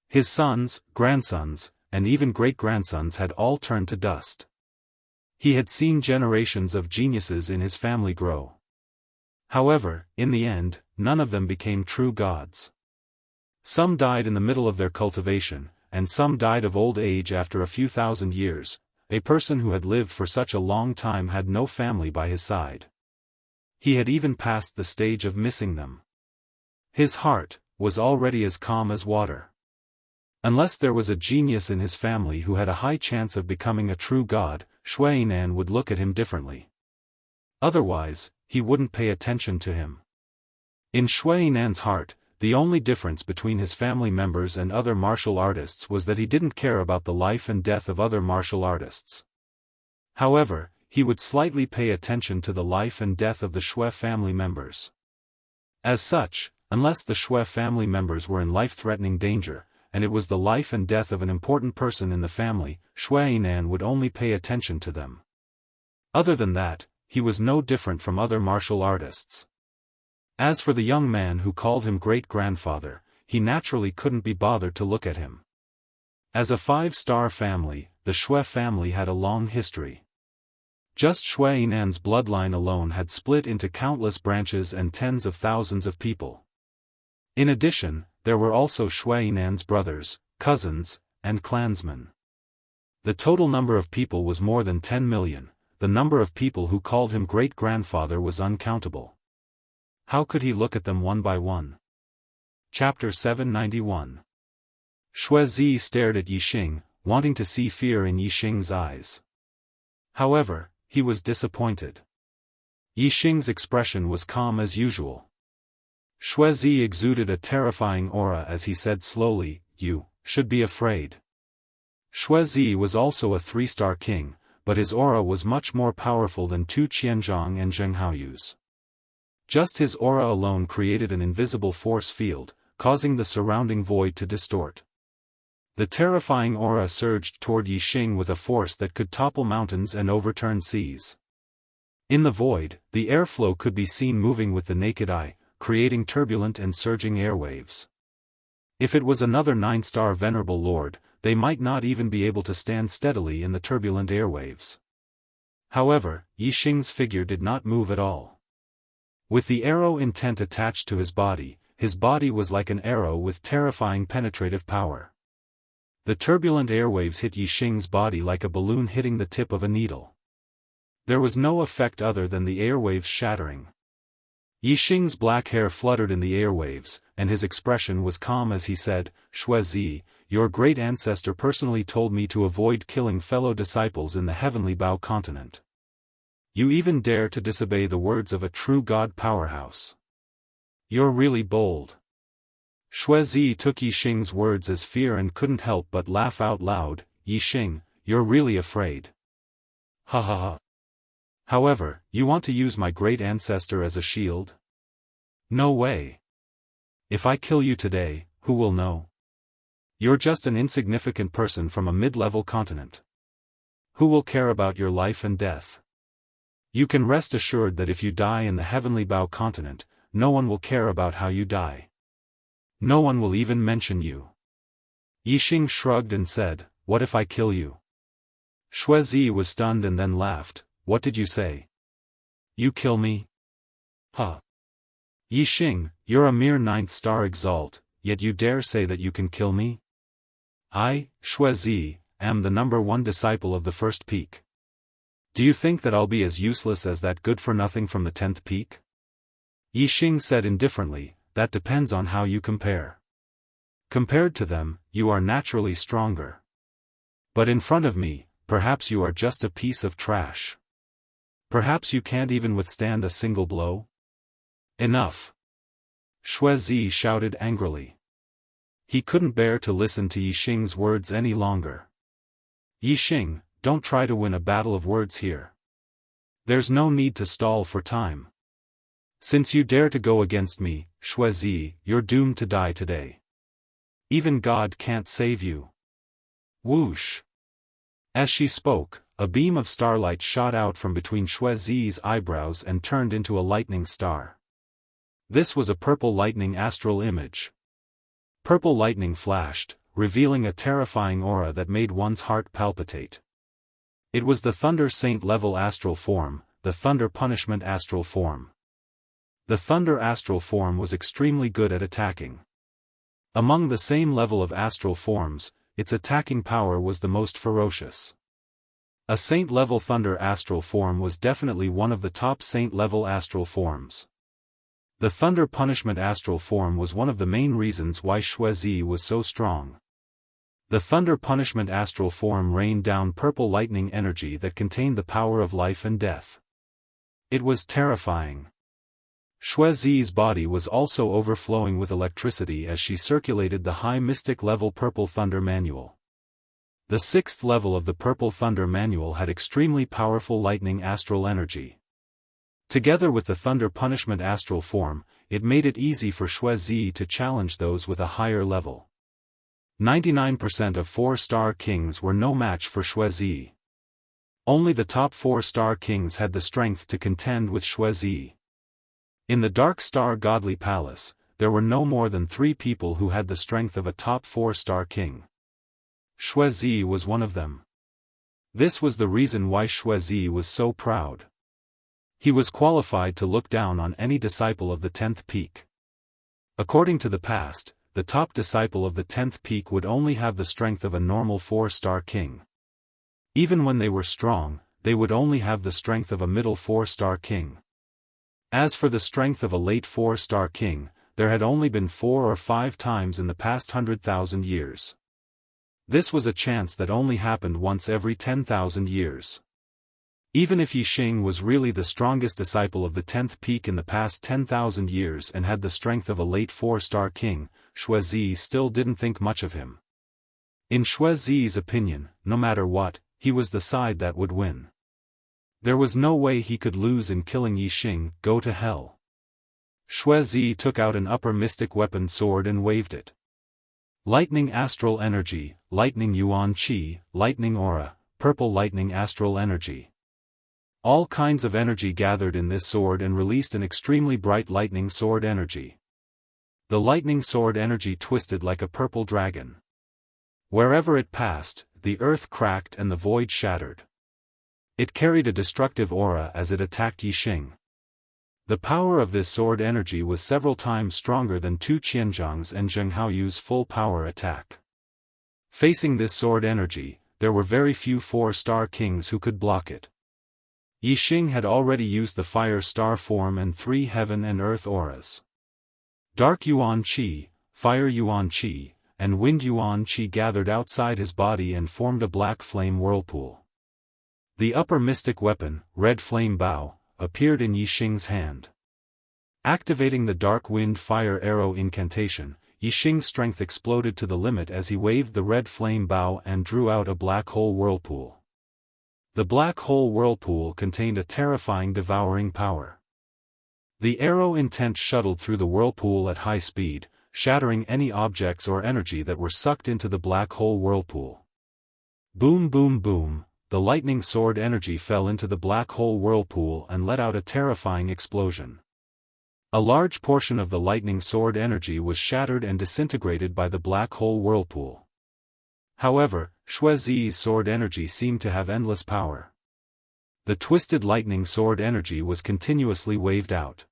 A: His sons, grandsons, and even great-grandsons had all turned to dust. He had seen generations of geniuses in his family grow. However, in the end, none of them became true gods. Some died in the middle of their cultivation, and some died of old age after a few thousand years. A person who had lived for such a long time had no family by his side. He had even passed the stage of missing them. His heart was already as calm as water. Unless there was a genius in his family who had a high chance of becoming a true god, Xue Yinan would look at him differently. Otherwise, he wouldn't pay attention to him. In Xue Yinan's heart, the only difference between his family members and other martial artists was that he didn't care about the life and death of other martial artists. However, he would slightly pay attention to the life and death of the Xue family members. As such, unless the Xue family members were in life-threatening danger, and it was the life and death of an important person in the family, Xue Yinan would only pay attention to them. Other than that, he was no different from other martial artists. As for the young man who called him great-grandfather, he naturally couldn't be bothered to look at him. As a 5-star family, the Xue family had a long history. Just Xue Yinan's bloodline alone had split into countless branches and tens of thousands of people. In addition, there were also Xue Yinan's brothers, cousins, and clansmen. The total number of people was more than 10 million, the number of people who called him great-grandfather was uncountable. How could he look at them one by one? Chapter 791. Xue Zi stared at Yixing, wanting to see fear in Yixing's eyes. However, he was disappointed. Yixing's expression was calm as usual. Xuezi exuded a terrifying aura as he said slowly, "You should be afraid." Xuezi was also a 3-star king, but his aura was much more powerful than Tu Qianzhong and Zheng Haoyu's. Just his aura alone created an invisible force field, causing the surrounding void to distort. The terrifying aura surged toward Yixing with a force that could topple mountains and overturn seas. In the void, the airflow could be seen moving with the naked eye, creating turbulent and surging airwaves. If it was another 9-star venerable lord, they might not even be able to stand steadily in the turbulent airwaves. However, Yixing's figure did not move at all. With the arrow intent attached to his body was like an arrow with terrifying penetrative power. The turbulent airwaves hit Yixing's body like a balloon hitting the tip of a needle. There was no effect other than the airwaves shattering. Yixing's black hair fluttered in the airwaves, and his expression was calm as he said, "Xuezi, your great ancestor personally told me to avoid killing fellow disciples in the heavenly Bao continent. You even dare to disobey the words of a true god powerhouse. You're really bold." Xuezi took Yixing's words as fear and couldn't help but laugh out loud. "Yixing, you're really afraid. Ha ha ha. However, you want to use my great ancestor as a shield? No way. If I kill you today, who will know? You're just an insignificant person from a mid-level continent. Who will care about your life and death? You can rest assured that if you die in the heavenly Bao continent, no one will care about how you die. No one will even mention you." Yixing shrugged and said, "What if I kill you?" Xuezi was stunned and then laughed. "What did you say? You kill me? Huh. Yixing, you're a mere 9th-star exalt, yet you dare say that you can kill me? I, Xuezi, am the #1 disciple of the first peak. Do you think that I'll be as useless as that good-for-nothing from the 10th peak?" Yixing said indifferently, "That depends on how you compare. Compared to them, you are naturally stronger. But in front of me, perhaps you are just a piece of trash. Perhaps you can't even withstand a single blow?" "Enough!" Xuezi shouted angrily. He couldn't bear to listen to Yixing's words any longer. "Yixing, don't try to win a battle of words here. There's no need to stall for time. Since you dare to go against me, Xuezi, you're doomed to die today. Even God can't save you." Whoosh! As she spoke, a beam of starlight shot out from between Xuezi's eyebrows and turned into a lightning star. This was a purple lightning astral image. Purple lightning flashed, revealing a terrifying aura that made one's heart palpitate. It was the Thunder Saint level astral form, the Thunder Punishment astral form. The Thunder astral form was extremely good at attacking. Among the same level of astral forms, its attacking power was the most ferocious. A Saint-level Thunder astral form was definitely one of the top Saint-level astral forms. The Thunder Punishment astral form was one of the main reasons why Xuezi was so strong. The Thunder Punishment astral form rained down purple lightning energy that contained the power of life and death. It was terrifying. Xuezi's body was also overflowing with electricity as she circulated the high mystic level Purple Thunder Manual. The 6th level of the Purple Thunder Manual had extremely powerful lightning astral energy. Together with the Thunder Punishment astral form, it made it easy for Xuezi to challenge those with a higher level. 99% of 4-star kings were no match for Xuezi. Only the top 4-star kings had the strength to contend with Xuezi. In the Dark Star Godly Palace, there were no more than 3 people who had the strength of a top 4-star king. Xuezi was one of them. This was the reason why Xuezi was so proud. He was qualified to look down on any disciple of the 10th peak. According to the past, the top disciple of the 10th peak would only have the strength of a normal 4-star king. Even when they were strong, they would only have the strength of a middle 4-star king. As for the strength of a late 4-star king, there had only been 4 or 5 times in the past 100,000 years. This was a chance that only happened once every 10,000 years. Even if Yixing was really the strongest disciple of the 10th peak in the past 10,000 years and had the strength of a late 4-star king, Xuezi still didn't think much of him. In Xuezi's opinion, no matter what, he was the side that would win. There was no way he could lose in killing Yixing. Go to hell. Xuezi took out an upper mystic weapon sword and waved it. Lightning astral energy, lightning yuan qi, lightning aura, purple lightning astral energy. All kinds of energy gathered in this sword and released an extremely bright lightning sword energy. The lightning sword energy twisted like a purple dragon. Wherever it passed, the earth cracked and the void shattered. It carried a destructive aura as it attacked Yixing. The power of this sword energy was several times stronger than Tu Qianzhang's and Zheng Haoyu's full power attack. Facing this sword energy, there were very few 4-star kings who could block it. Yixing had already used the fire star form and 3 heaven and earth auras. Dark yuan qi, fire yuan qi, and wind yuan qi gathered outside his body and formed a black flame whirlpool. The upper mystic weapon, red flame bow, appeared in Yixing's hand. Activating the dark wind fire arrow incantation, Yixing's strength exploded to the limit as he waved the red flame bow and drew out a black hole whirlpool. The black hole whirlpool contained a terrifying devouring power. The arrow intent shuttled through the whirlpool at high speed, shattering any objects or energy that were sucked into the black hole whirlpool. Boom boom boom, the lightning sword energy fell into the black hole whirlpool and let out a terrifying explosion. A large portion of the lightning sword energy was shattered and disintegrated by the black hole whirlpool. However, Xuezi's sword energy seemed to have endless power. The twisted lightning sword energy was continuously waved out.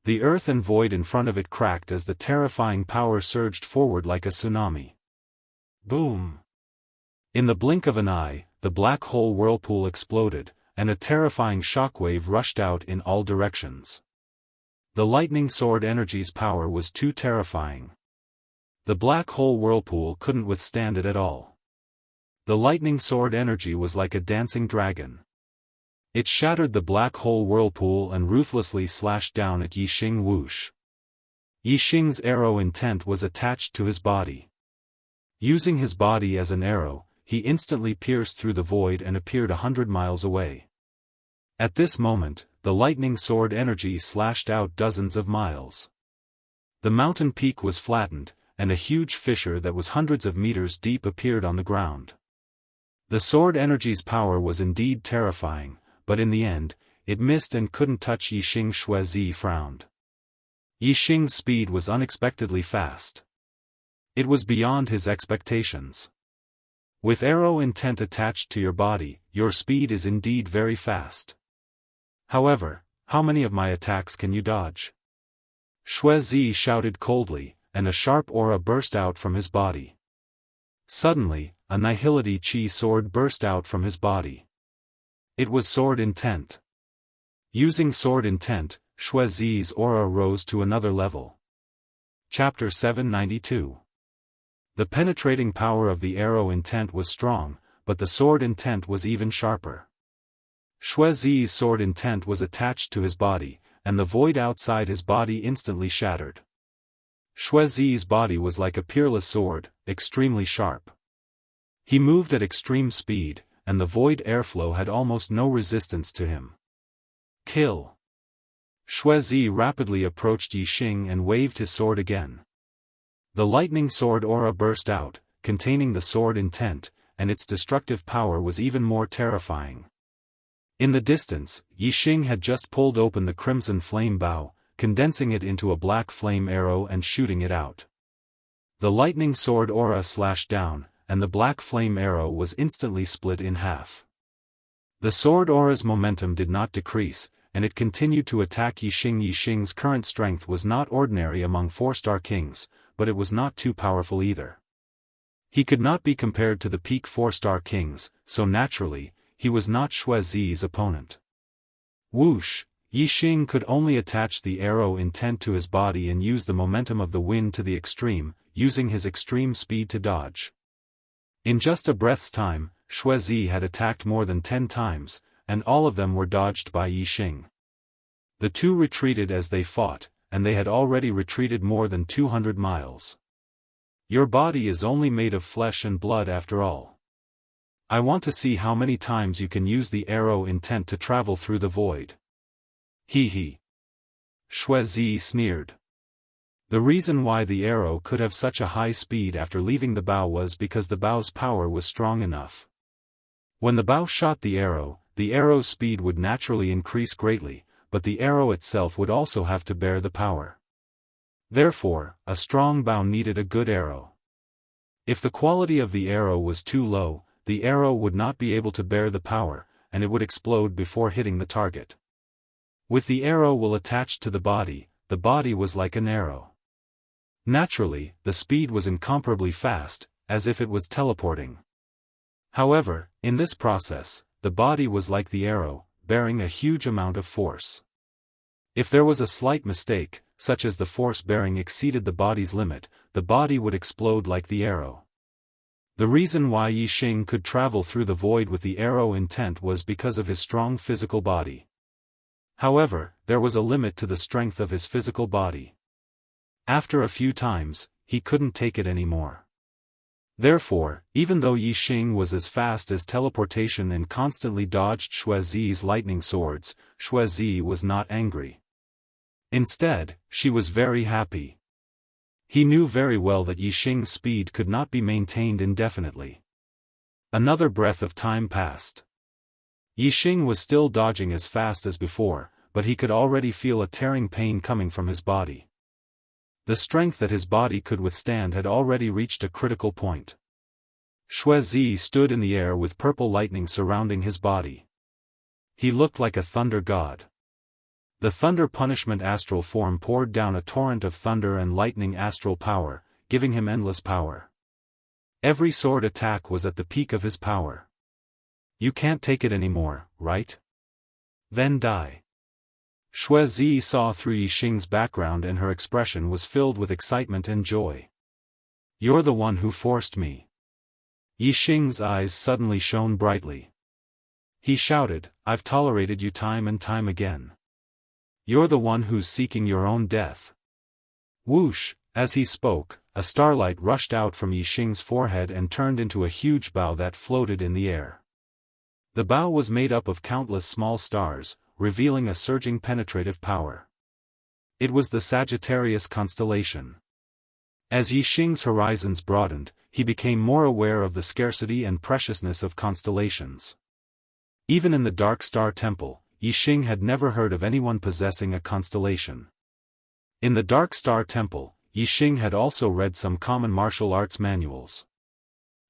A: The earth and void in front of it cracked as the terrifying power surged forward like a tsunami. Boom! In the blink of an eye, the black hole whirlpool exploded, and a terrifying shockwave rushed out in all directions. The lightning sword energy's power was too terrifying. The black hole whirlpool couldn't withstand it at all. The lightning sword energy was like a dancing dragon. It shattered the black hole whirlpool and ruthlessly slashed down at Yixing. Whoosh! Yixing's arrow intent was attached to his body. Using his body as an arrow, he instantly pierced through the void and appeared 100 miles away. At this moment, the lightning sword energy slashed out dozens of miles. The mountain peak was flattened, and a huge fissure that was hundreds of meters deep appeared on the ground. The sword energy's power was indeed terrifying, but in the end, it missed and couldn't touch Yixing. Xuezi frowned. Yixing's speed was unexpectedly fast. It was beyond his expectations. With arrow intent attached to your body, your speed is indeed very fast. However, how many of my attacks can you dodge? Xuezi shouted coldly, and a sharp aura burst out from his body. Suddenly, a nihility chi sword burst out from his body. It was sword intent. Using sword intent, Xuezi's aura rose to another level. Chapter 792. The penetrating power of the arrow intent was strong, but the sword intent was even sharper. Xuezi's sword intent was attached to his body, and the void outside his body instantly shattered. Xuezi's body was like a peerless sword, extremely sharp. He moved at extreme speed, and the void airflow had almost no resistance to him. Kill! Xuezi rapidly approached Yixing and waved his sword again. The lightning sword aura burst out, containing the sword intent, and its destructive power was even more terrifying. In the distance, Yixing had just pulled open the crimson flame bow, condensing it into a black flame arrow and shooting it out. The lightning sword aura slashed down, and the black flame arrow was instantly split in half. The sword aura's momentum did not decrease, and it continued to attack Yixing. Yixing's current strength was not ordinary among 4-star kings, but it was not too powerful either. He could not be compared to the peak 4-star kings, so naturally, he was not Xuezi's opponent. Whoosh! Yixing could only attach the arrow intent to his body and use the momentum of the wind to the extreme, using his extreme speed to dodge. In just a breath's time, Xuezi had attacked more than 10 times, and all of them were dodged by Yixing. The two retreated as they fought, and they had already retreated more than 200 miles. Your body is only made of flesh and blood after all. I want to see how many times you can use the arrow intent to travel through the void. He he. Xuezi sneered. The reason why the arrow could have such a high speed after leaving the bow was because the bow's power was strong enough. When the bow shot the arrow's speed would naturally increase greatly, but the arrow itself would also have to bear the power. Therefore, a strong bow needed a good arrow. If the quality of the arrow was too low, the arrow would not be able to bear the power, and it would explode before hitting the target. With the arrow well attached to the body was like an arrow. Naturally, the speed was incomparably fast, as if it was teleporting. However, in this process, the body was like the arrow, bearing a huge amount of force. If there was a slight mistake, such as the force bearing exceeded the body's limit, the body would explode like the arrow. The reason why Yixing could travel through the void with the arrow intent was because of his strong physical body. However, there was a limit to the strength of his physical body. After a few times, he couldn't take it anymore. Therefore, even though Yixing was as fast as teleportation and constantly dodged Xuezi's lightning swords, Xuezi was not angry. Instead, she was very happy. He knew very well that Yixing's speed could not be maintained indefinitely. Another breath of time passed. Yixing was still dodging as fast as before, but he could already feel a tearing pain coming from his body. The strength that his body could withstand had already reached a critical point. Xuezi stood in the air with purple lightning surrounding his body. He looked like a thunder god. The thunder punishment astral form poured down a torrent of thunder and lightning astral power, giving him endless power. Every sword attack was at the peak of his power. You can't take it anymore, right? Then die. Xuezi saw through Yixing's background and her expression was filled with excitement and joy. You're the one who forced me. Yixing's eyes suddenly shone brightly. He shouted, I've tolerated you time and time again. You're the one who's seeking your own death. Whoosh, as he spoke, a starlight rushed out from Yixing's forehead and turned into a huge bow that floated in the air. The bow was made up of countless small stars, revealing a surging penetrative power. It was the Sagittarius constellation. As Yixing's horizons broadened, he became more aware of the scarcity and preciousness of constellations. Even in the Dark Star Temple, Yixing had never heard of anyone possessing a constellation. In the Dark Star Temple, Yixing had also read some common martial arts manuals.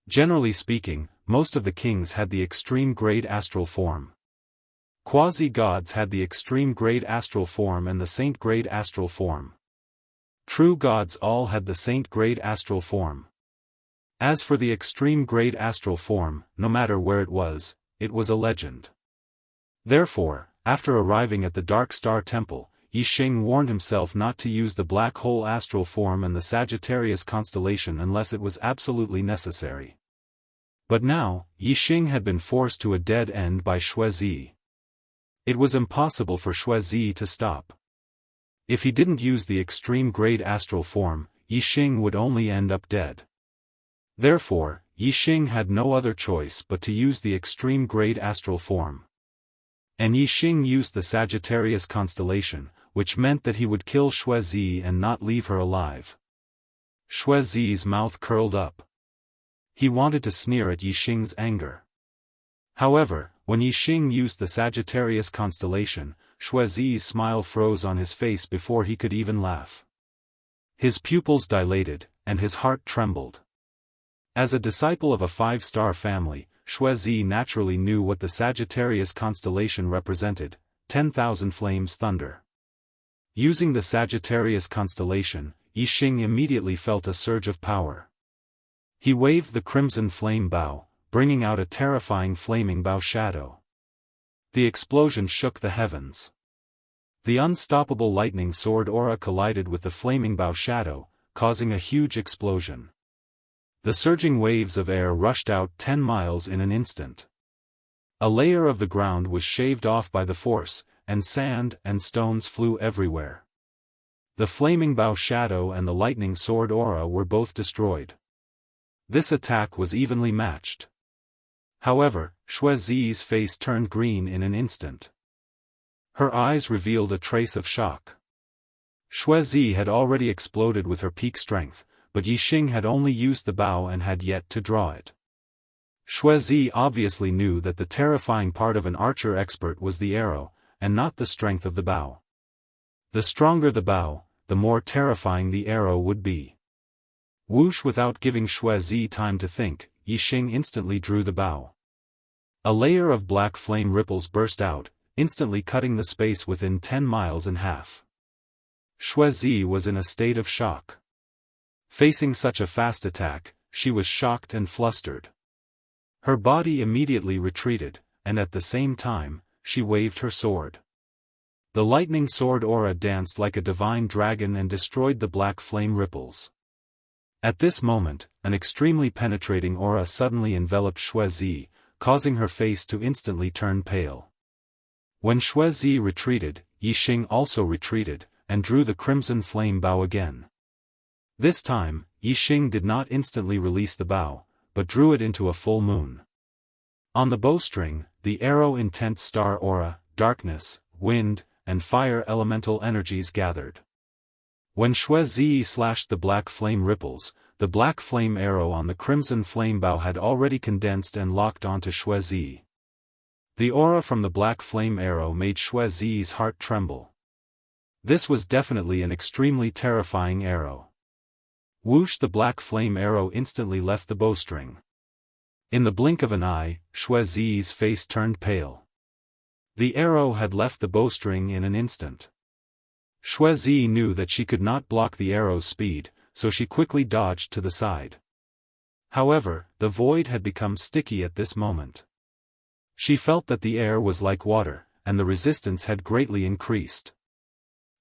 A: Generally speaking, most of the kings had the extreme grade astral form. Quasi-gods had the extreme grade astral form and the saint grade astral form. True gods all had the saint grade astral form. As for the extreme grade astral form, no matter where it was a legend. Therefore, after arriving at the Dark Star Temple, Yixing warned himself not to use the black hole astral form and the Sagittarius constellation unless it was absolutely necessary. But now, Yixing had been forced to a dead end by Xuezi. It was impossible for Xuezi to stop. If he didn't use the extreme grade astral form, Yixing would only end up dead. Therefore, Yixing had no other choice but to use the extreme grade astral form. And Yixing used the Sagittarius constellation, which meant that he would kill Xuezi and not leave her alive. Xuezi's mouth curled up. He wanted to sneer at Yixing's anger. However, when Yixing used the Sagittarius constellation, Xuezi's smile froze on his face before he could even laugh. His pupils dilated, and his heart trembled. As a disciple of a five-star family, Xuezi naturally knew what the Sagittarius constellation represented, 10,000 flames thunder. Using the Sagittarius constellation, Yixing immediately felt a surge of power. He waved the crimson flame bow, bringing out a terrifying flaming bow shadow. The explosion shook the heavens. The unstoppable lightning sword aura collided with the flaming bow shadow, causing a huge explosion. The surging waves of air rushed out 10 miles in an instant. A layer of the ground was shaved off by the force, and sand and stones flew everywhere. The flaming bow shadow and the lightning sword aura were both destroyed. This attack was evenly matched. However, Xuezi's face turned green in an instant. Her eyes revealed a trace of shock. Xuezi had already exploded with her peak strength, but Yixing had only used the bow and had yet to draw it. Xuezi obviously knew that the terrifying part of an archer expert was the arrow, and not the strength of the bow. The stronger the bow, the more terrifying the arrow would be. Whoosh! Without giving Xuezi time to think, Yixing instantly drew the bow. A layer of black flame ripples burst out, instantly cutting the space within 10 miles and half. Xuezi was in a state of shock. Facing such a fast attack, she was shocked and flustered. Her body immediately retreated, and at the same time, she waved her sword. The lightning sword aura danced like a divine dragon and destroyed the black flame ripples. At this moment, an extremely penetrating aura suddenly enveloped Xuezi, causing her face to instantly turn pale. When Xuezi retreated, Yixing also retreated, and drew the crimson flame bow again. This time, Yixing did not instantly release the bow, but drew it into a full moon. On the bowstring, the arrow intense star aura, darkness, wind, and fire elemental energies gathered. When Xuezi slashed the black flame ripples, the black flame arrow on the crimson flame bow had already condensed and locked onto Xuezi. The aura from the black flame arrow made Xuezi's heart tremble. This was definitely an extremely terrifying arrow. Whoosh! The black flame arrow instantly left the bowstring. In the blink of an eye, Xuezi's face turned pale. The arrow had left the bowstring in an instant. Xuezi knew that she could not block the arrow's speed, so she quickly dodged to the side. However, the void had become sticky at this moment. She felt that the air was like water, and the resistance had greatly increased.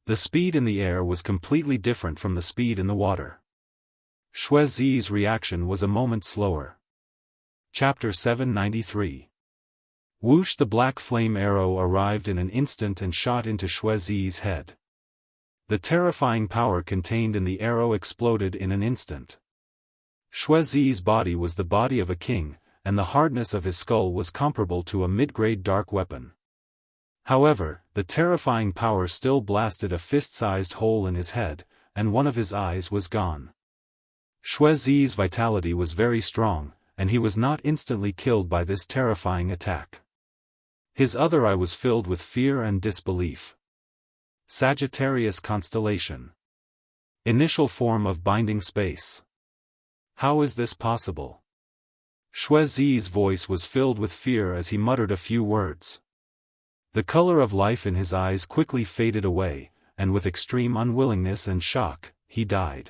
A: The speed in the air was completely different from the speed in the water. Xuezi's reaction was a moment slower. Chapter 793. Whoosh! The black flame arrow arrived in an instant and shot into Xuezi's head. The terrifying power contained in the arrow exploded in an instant. Xuezi's body was the body of a king, and the hardness of his skull was comparable to a mid-grade dark weapon. However, the terrifying power still blasted a fist-sized hole in his head, and one of his eyes was gone. Xuezi's vitality was very strong, and he was not instantly killed by this terrifying attack. His other eye was filled with fear and disbelief. Sagittarius constellation. Initial form of binding space. How is this possible? Xuezi's voice was filled with fear as he muttered a few words. The color of life in his eyes quickly faded away, and with extreme unwillingness and shock, he died.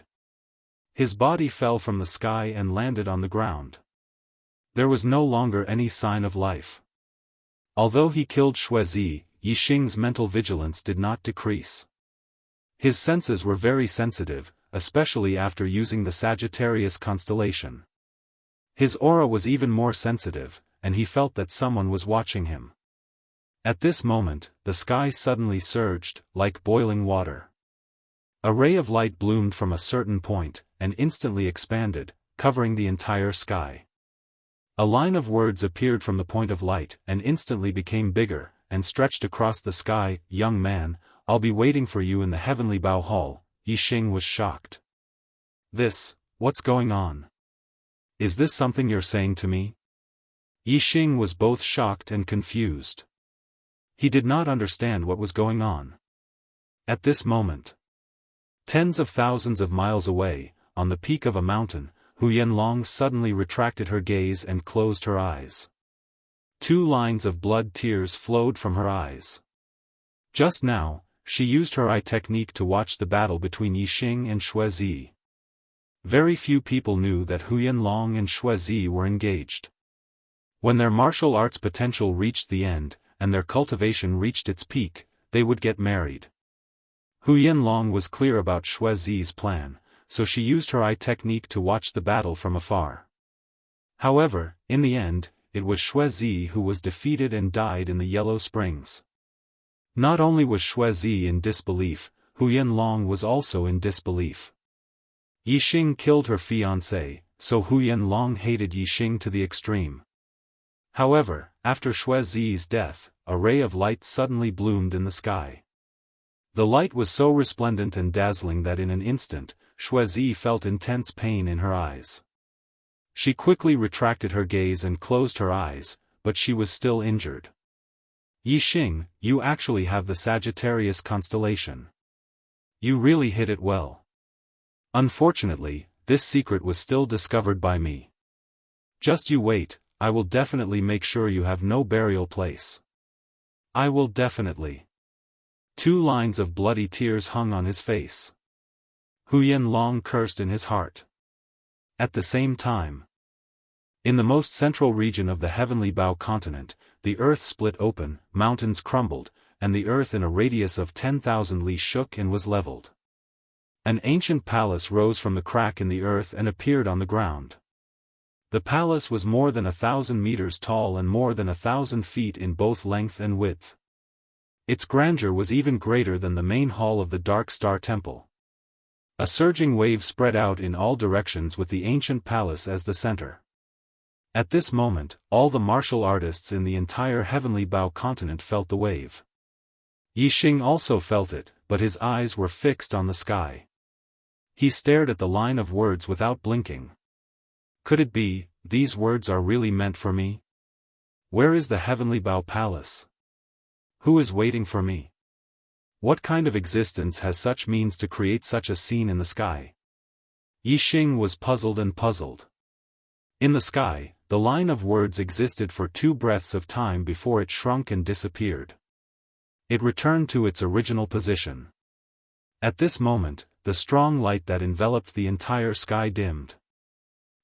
A: His body fell from the sky and landed on the ground. There was no longer any sign of life. Although he killed Xuezi, Yixing's mental vigilance did not decrease. His senses were very sensitive, especially after using the Sagittarius constellation. His aura was even more sensitive, and he felt that someone was watching him. At this moment, the sky suddenly surged, like boiling water. A ray of light bloomed from a certain point, and instantly expanded, covering the entire sky. A line of words appeared from the point of light, and instantly became bigger, and stretched across the sky. "Young man, I'll be waiting for you in the heavenly bow hall." Yixing was shocked. What's going on? Is this something you're saying to me? Yixing was both shocked and confused. He did not understand what was going on. At this moment, tens of thousands of miles away, on the peak of a mountain, Hu Yanlong suddenly retracted her gaze and closed her eyes. 2 lines of blood tears flowed from her eyes. Just now, she used her eye technique to watch the battle between Yixing and Xuezi. Very few people knew that Hu Yanlong and Xuezi were engaged. When their martial arts potential reached the end, and their cultivation reached its peak, they would get married. Hu Yanlong was clear about Xuezi's plan, so she used her eye technique to watch the battle from afar. However, in the end, it was Xuezi who was defeated and died in the Yellow Springs. Not only was Xuezi in disbelief, Hu Yanlong was also in disbelief. Yixing killed her fiancé, so Hu Yanlong hated Yixing to the extreme. However, after Xuezi's death, a ray of light suddenly bloomed in the sky. The light was so resplendent and dazzling that in an instant, Xuezi felt intense pain in her eyes. She quickly retracted her gaze and closed her eyes, but she was still injured. Yixing, you actually have the Sagittarius constellation. You really hit it well. Unfortunately, this secret was still discovered by me. Just you wait, I will definitely make sure you have no burial place. I will definitely. 2 lines of bloody tears hung on his face. Hu Yanlong cursed in his heart. At the same time, in the most central region of the Heavenly Bao continent, the earth split open, mountains crumbled, and the earth in a radius of 10,000 li shook and was leveled. An ancient palace rose from the crack in the earth and appeared on the ground. The palace was more than 1,000 meters tall and more than 1,000 feet in both length and width. Its grandeur was even greater than the main hall of the Dark Star Temple. A surging wave spread out in all directions with the ancient palace as the center. At this moment, all the martial artists in the entire Heavenly Bao continent felt the wave. Yixing also felt it, but his eyes were fixed on the sky. He stared at the line of words without blinking. Could it be, these words are really meant for me? Where is the Heavenly Bao Palace? Who is waiting for me? What kind of existence has such means to create such a scene in the sky? Yixing was puzzled and puzzled. In the sky, the line of words existed for 2 breaths of time before it shrunk and disappeared. It returned to its original position. At this moment, the strong light that enveloped the entire sky dimmed.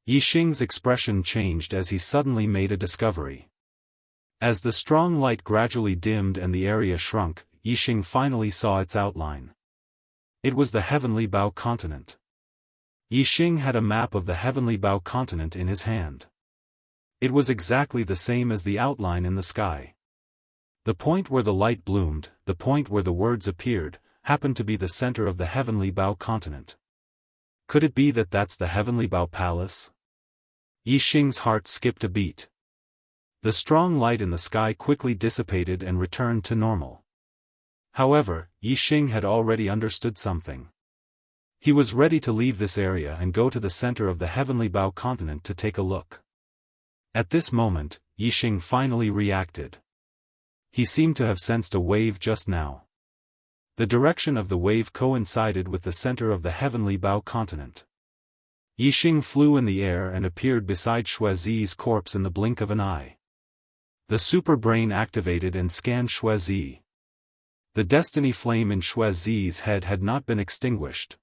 A: Yixing's expression changed as he suddenly made a discovery. As the strong light gradually dimmed and the area shrunk, Yixing finally saw its outline. It was the Heavenly Bao continent. Yixing had a map of the Heavenly Bao continent in his hand. It was exactly the same as the outline in the sky. The point where the light bloomed, the point where the words appeared, happened to be the center of the Heavenly Bao continent. Could it be that that's the Heavenly Bao Palace? Yixing's heart skipped a beat. The strong light in the sky quickly dissipated and returned to normal. However, Yixing had already understood something. He was ready to leave this area and go to the center of the Heavenly Bao continent to take a look. At this moment, Yixing finally reacted. He seemed to have sensed a wave just now. The direction of the wave coincided with the center of the Heavenly Bao continent. Yixing flew in the air and appeared beside Xuezi's corpse in the blink of an eye. The super brain activated and scanned Xuezi. The destiny flame in Xuezi's head had not been extinguished.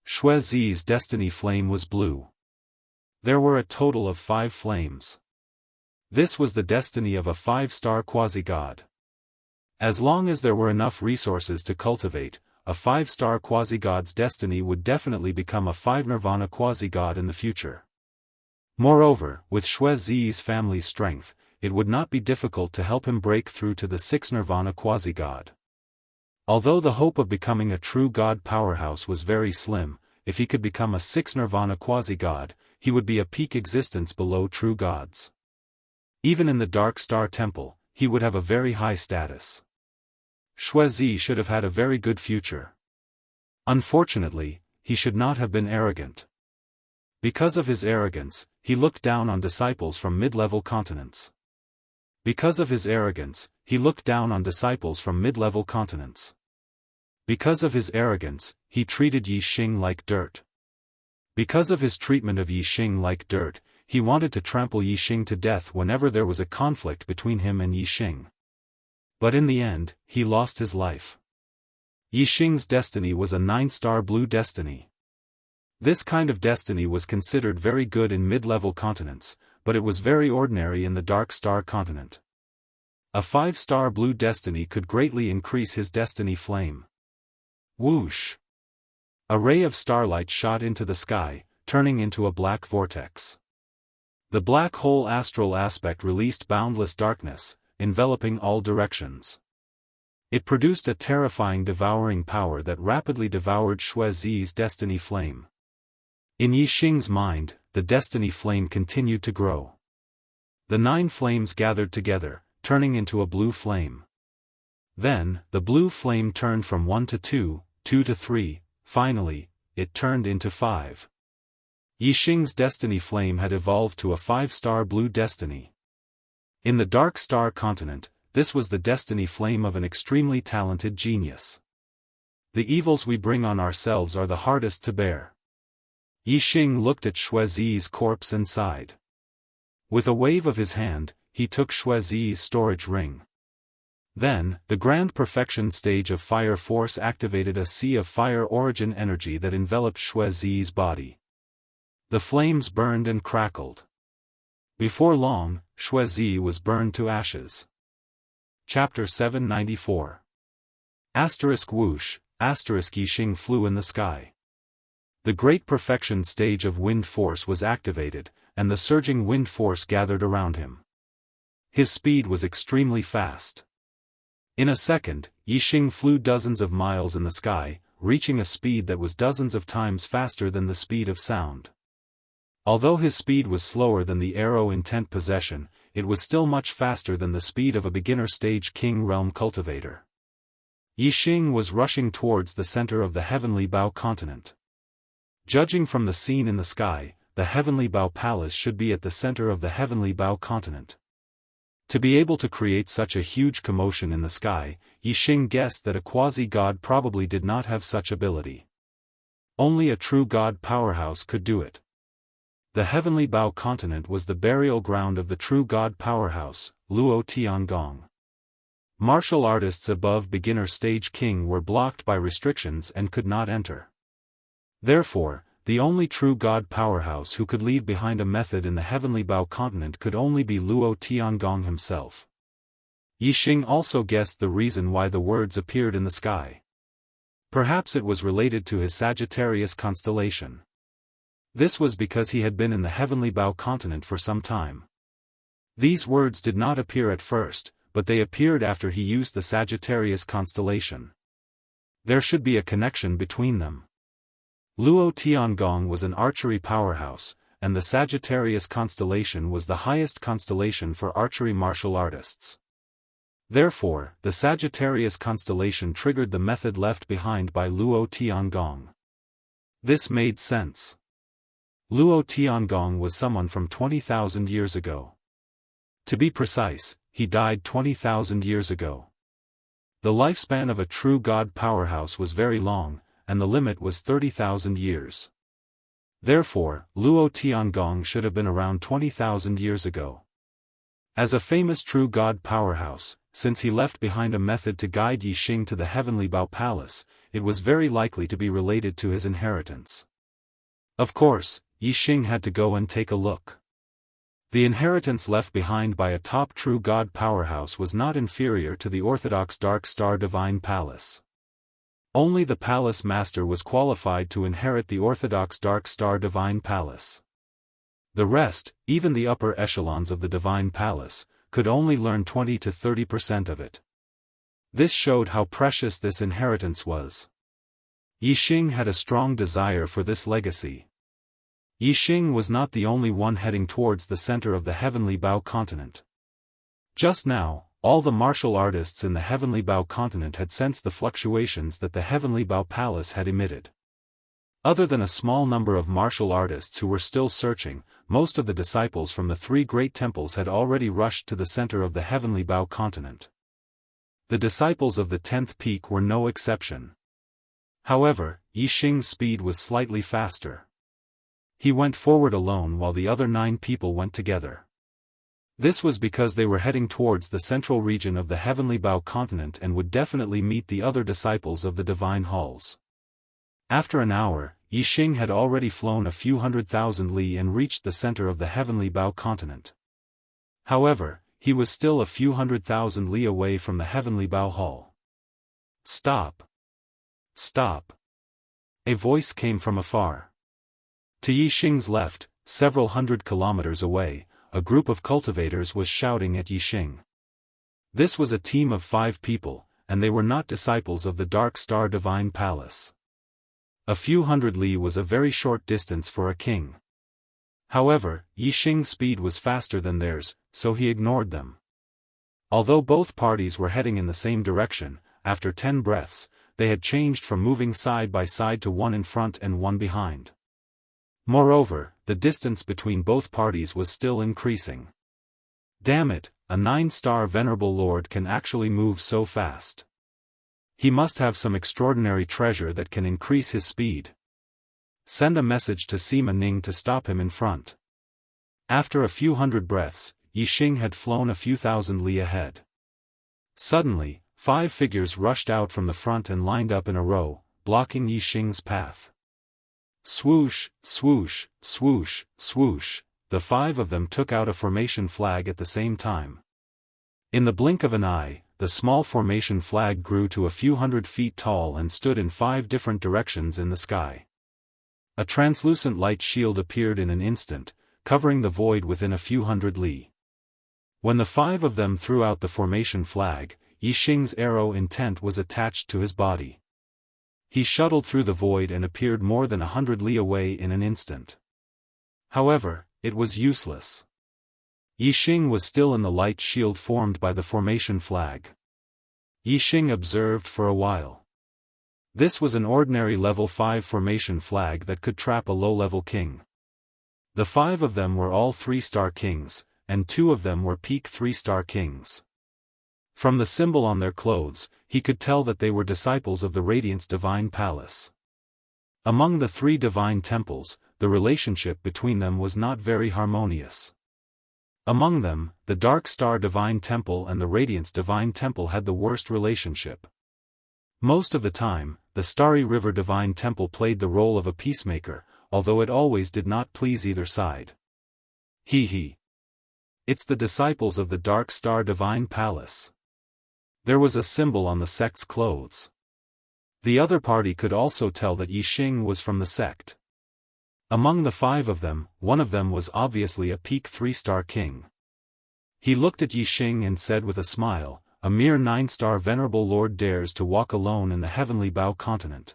A: Xuezi's destiny flame was blue. There were a total of 5 flames. This was the destiny of a 5-star quasi-god. As long as there were enough resources to cultivate, a 5-star quasi-god's destiny would definitely become a 5-nirvana quasi-god in the future. Moreover, with Xuezi's family's strength, it would not be difficult to help him break through to the 6-nirvana quasi-god. Although the hope of becoming a true god powerhouse was very slim, if he could become a 6-nirvana quasi-god, he would be a peak existence below true gods. Even in the Dark Star Temple, he would have a very high status. Xuezi should have had a very good future. Unfortunately, he should not have been arrogant. Because of his arrogance, he looked down on disciples from mid-level continents. Because of his arrogance, he looked down on disciples from mid-level continents. Because of his arrogance, he treated Yixing like dirt. Because of his treatment of Yixing like dirt, he wanted to trample Yixing to death whenever there was a conflict between him and Yixing. But in the end, he lost his life. Yixing's destiny was a 9-star blue destiny. This kind of destiny was considered very good in mid-level continents, but it was very ordinary in the Dark Star continent. A 5-star blue destiny could greatly increase his destiny flame. Whoosh! A ray of starlight shot into the sky, turning into a black vortex. The black hole astral aspect released boundless darkness, enveloping all directions. It produced a terrifying devouring power that rapidly devoured Xuezi's destiny flame. In Yixing's mind, the destiny flame continued to grow. The 9 flames gathered together, turning into a blue flame. Then, the blue flame turned from 1 to 2, 2 to 3, finally, it turned into 5. Yixing's destiny flame had evolved to a 5-star blue destiny. In the Dark Star continent, this was the destiny flame of an extremely talented genius. The evils we bring on ourselves are the hardest to bear. Yixing looked at Xuezi's corpse and sighed. With a wave of his hand, he took Xuezi's storage ring. Then, the grand perfection stage of fire force activated a sea of fire origin energy that enveloped Xuezi's body. The flames burned and crackled. Before long, Xuezi was burned to ashes. Chapter 794. Whoosh, Yixing flew in the sky. The great perfection stage of wind force was activated, and the surging wind force gathered around him. His speed was extremely fast. In a second, Yixing flew dozens of miles in the sky, reaching a speed that was dozens of times faster than the speed of sound. Although his speed was slower than the arrow intent possession, it was still much faster than the speed of a beginner-stage king realm cultivator. Yixing was rushing towards the center of the Heavenly Bao continent. Judging from the scene in the sky, the Heavenly Bao Palace should be at the center of the Heavenly Bao continent. To be able to create such a huge commotion in the sky, Yixing guessed that a quasi-god probably did not have such ability. Only a true god powerhouse could do it. The Heavenly Bao continent was the burial ground of the true god powerhouse, Luo Tiangong. Martial artists above beginner stage king were blocked by restrictions and could not enter. Therefore, the only true god powerhouse who could leave behind a method in the Heavenly Bao continent could only be Luo Tiangong himself. Yixing also guessed the reason why the words appeared in the sky. Perhaps it was related to his Sagittarius constellation. This was because he had been in the Heavenly Bao continent for some time. These words did not appear at first, but they appeared after he used the Sagittarius constellation. There should be a connection between them. Luo Tiangong was an archery powerhouse, and the Sagittarius constellation was the highest constellation for archery martial artists. Therefore, the Sagittarius constellation triggered the method left behind by Luo Tiangong. This made sense. Luo Tiangong was someone from 20,000 years ago. To be precise, he died 20,000 years ago. The lifespan of a true god powerhouse was very long, and the limit was 30,000 years. Therefore, Luo Tiangong should have been around 20,000 years ago. As a famous true god powerhouse, since he left behind a method to guide Yixing to the Heavenly Bao Palace, it was very likely to be related to his inheritance. Of course, Yixing had to go and take a look. The inheritance left behind by a top true god powerhouse was not inferior to the orthodox Dark Star Divine Palace. Only the palace master was qualified to inherit the orthodox Dark Star Divine Palace. The rest, even the upper echelons of the Divine Palace, could only learn 20 to 30% of it. This showed how precious this inheritance was. Yixing had a strong desire for this legacy. Yixing was not the only one heading towards the center of the Heavenly Bao continent. Just now, all the martial artists in the Heavenly Bao continent had sensed the fluctuations that the Heavenly Bao Palace had emitted. Other than a small number of martial artists who were still searching, most of the disciples from the 3 great temples had already rushed to the center of the Heavenly Bao continent. The disciples of the 10th peak were no exception. However, Yixing's speed was slightly faster. He went forward alone while the other 9 people went together. This was because they were heading towards the central region of the Heavenly Bao continent and would definitely meet the other disciples of the Divine Halls. After an hour, Yixing had already flown a few 100,000 li and reached the center of the Heavenly Bao continent. However, he was still a few 100,000 li away from the Heavenly Bao Hall. Stop! Stop! A voice came from afar. To Yixing's left, several hundred kilometers away, a group of cultivators was shouting at Yixing. This was a team of 5 people, and they were not disciples of the Dark Star Divine Palace. A few hundred li was a very short distance for a king. However, Yixing's speed was faster than theirs, so he ignored them. Although both parties were heading in the same direction, after 10 breaths, they had changed from moving side by side to one in front and one behind. Moreover, the distance between both parties was still increasing. Damn it, a 9-star Venerable Lord can actually move so fast. He must have some extraordinary treasure that can increase his speed. Send a message to Sima Ning to stop him in front. After a few hundred breaths, Yixing had flown a few thousand li ahead. Suddenly, 5 figures rushed out from the front and lined up in a row, blocking Yixing's path. Swoosh, swoosh, swoosh, swoosh, the 5 of them took out a formation flag at the same time. In the blink of an eye, the small formation flag grew to a few hundred feet tall and stood in 5 different directions in the sky. A translucent light shield appeared in an instant, covering the void within a few hundred li. When the 5 of them threw out the formation flag, Yixing's arrow intent was attached to his body. He shuttled through the void and appeared more than 100 li away in an instant. However, it was useless. Yixing was still in the light shield formed by the formation flag. Yixing observed for a while. This was an ordinary level 5 formation flag that could trap a low-level king. The 5 of them were all 3-star kings, and 2 of them were peak 3-star kings. From the symbol on their clothes, he could tell that they were disciples of the Radiance Divine Palace. Among the 3 divine temples, the relationship between them was not very harmonious. Among them, the Dark Star Divine Temple and the Radiance Divine Temple had the worst relationship. Most of the time, the Starry River Divine Temple played the role of a peacemaker, although it always did not please either side. It's the disciples of the Dark Star Divine Palace. There was a symbol on the sect's clothes. The other party could also tell that Yixing was from the sect. Among the 5 of them, one of them was obviously a peak 3-star king. He looked at Yixing and said with a smile, "A mere 9-star Venerable Lord dares to walk alone in the Heavenly Bao continent.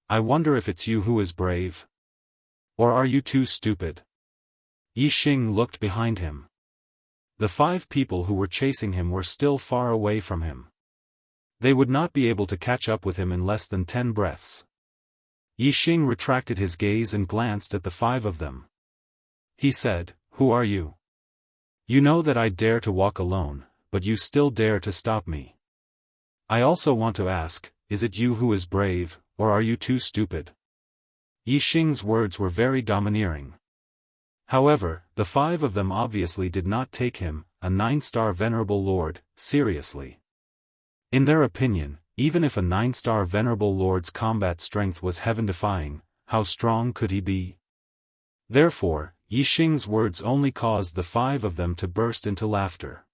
A: I wonder if it's you who is brave? Or are you too stupid?" Yixing looked behind him. The 5 people who were chasing him were still far away from him. They would not be able to catch up with him in less than 10 breaths. Yixing retracted his gaze and glanced at the 5 of them. He said, "Who are you? You know that I dare to walk alone, but you still dare to stop me. I also want to ask, is it you who is brave, or are you too stupid?" Yixing's words were very domineering. However, the 5 of them obviously did not take him, a 9-star Venerable Lord, seriously. In their opinion, even if a 9-star Venerable Lord's combat strength was heaven-defying, how strong could he be? Therefore, Yixing's words only caused the 5 of them to burst into laughter.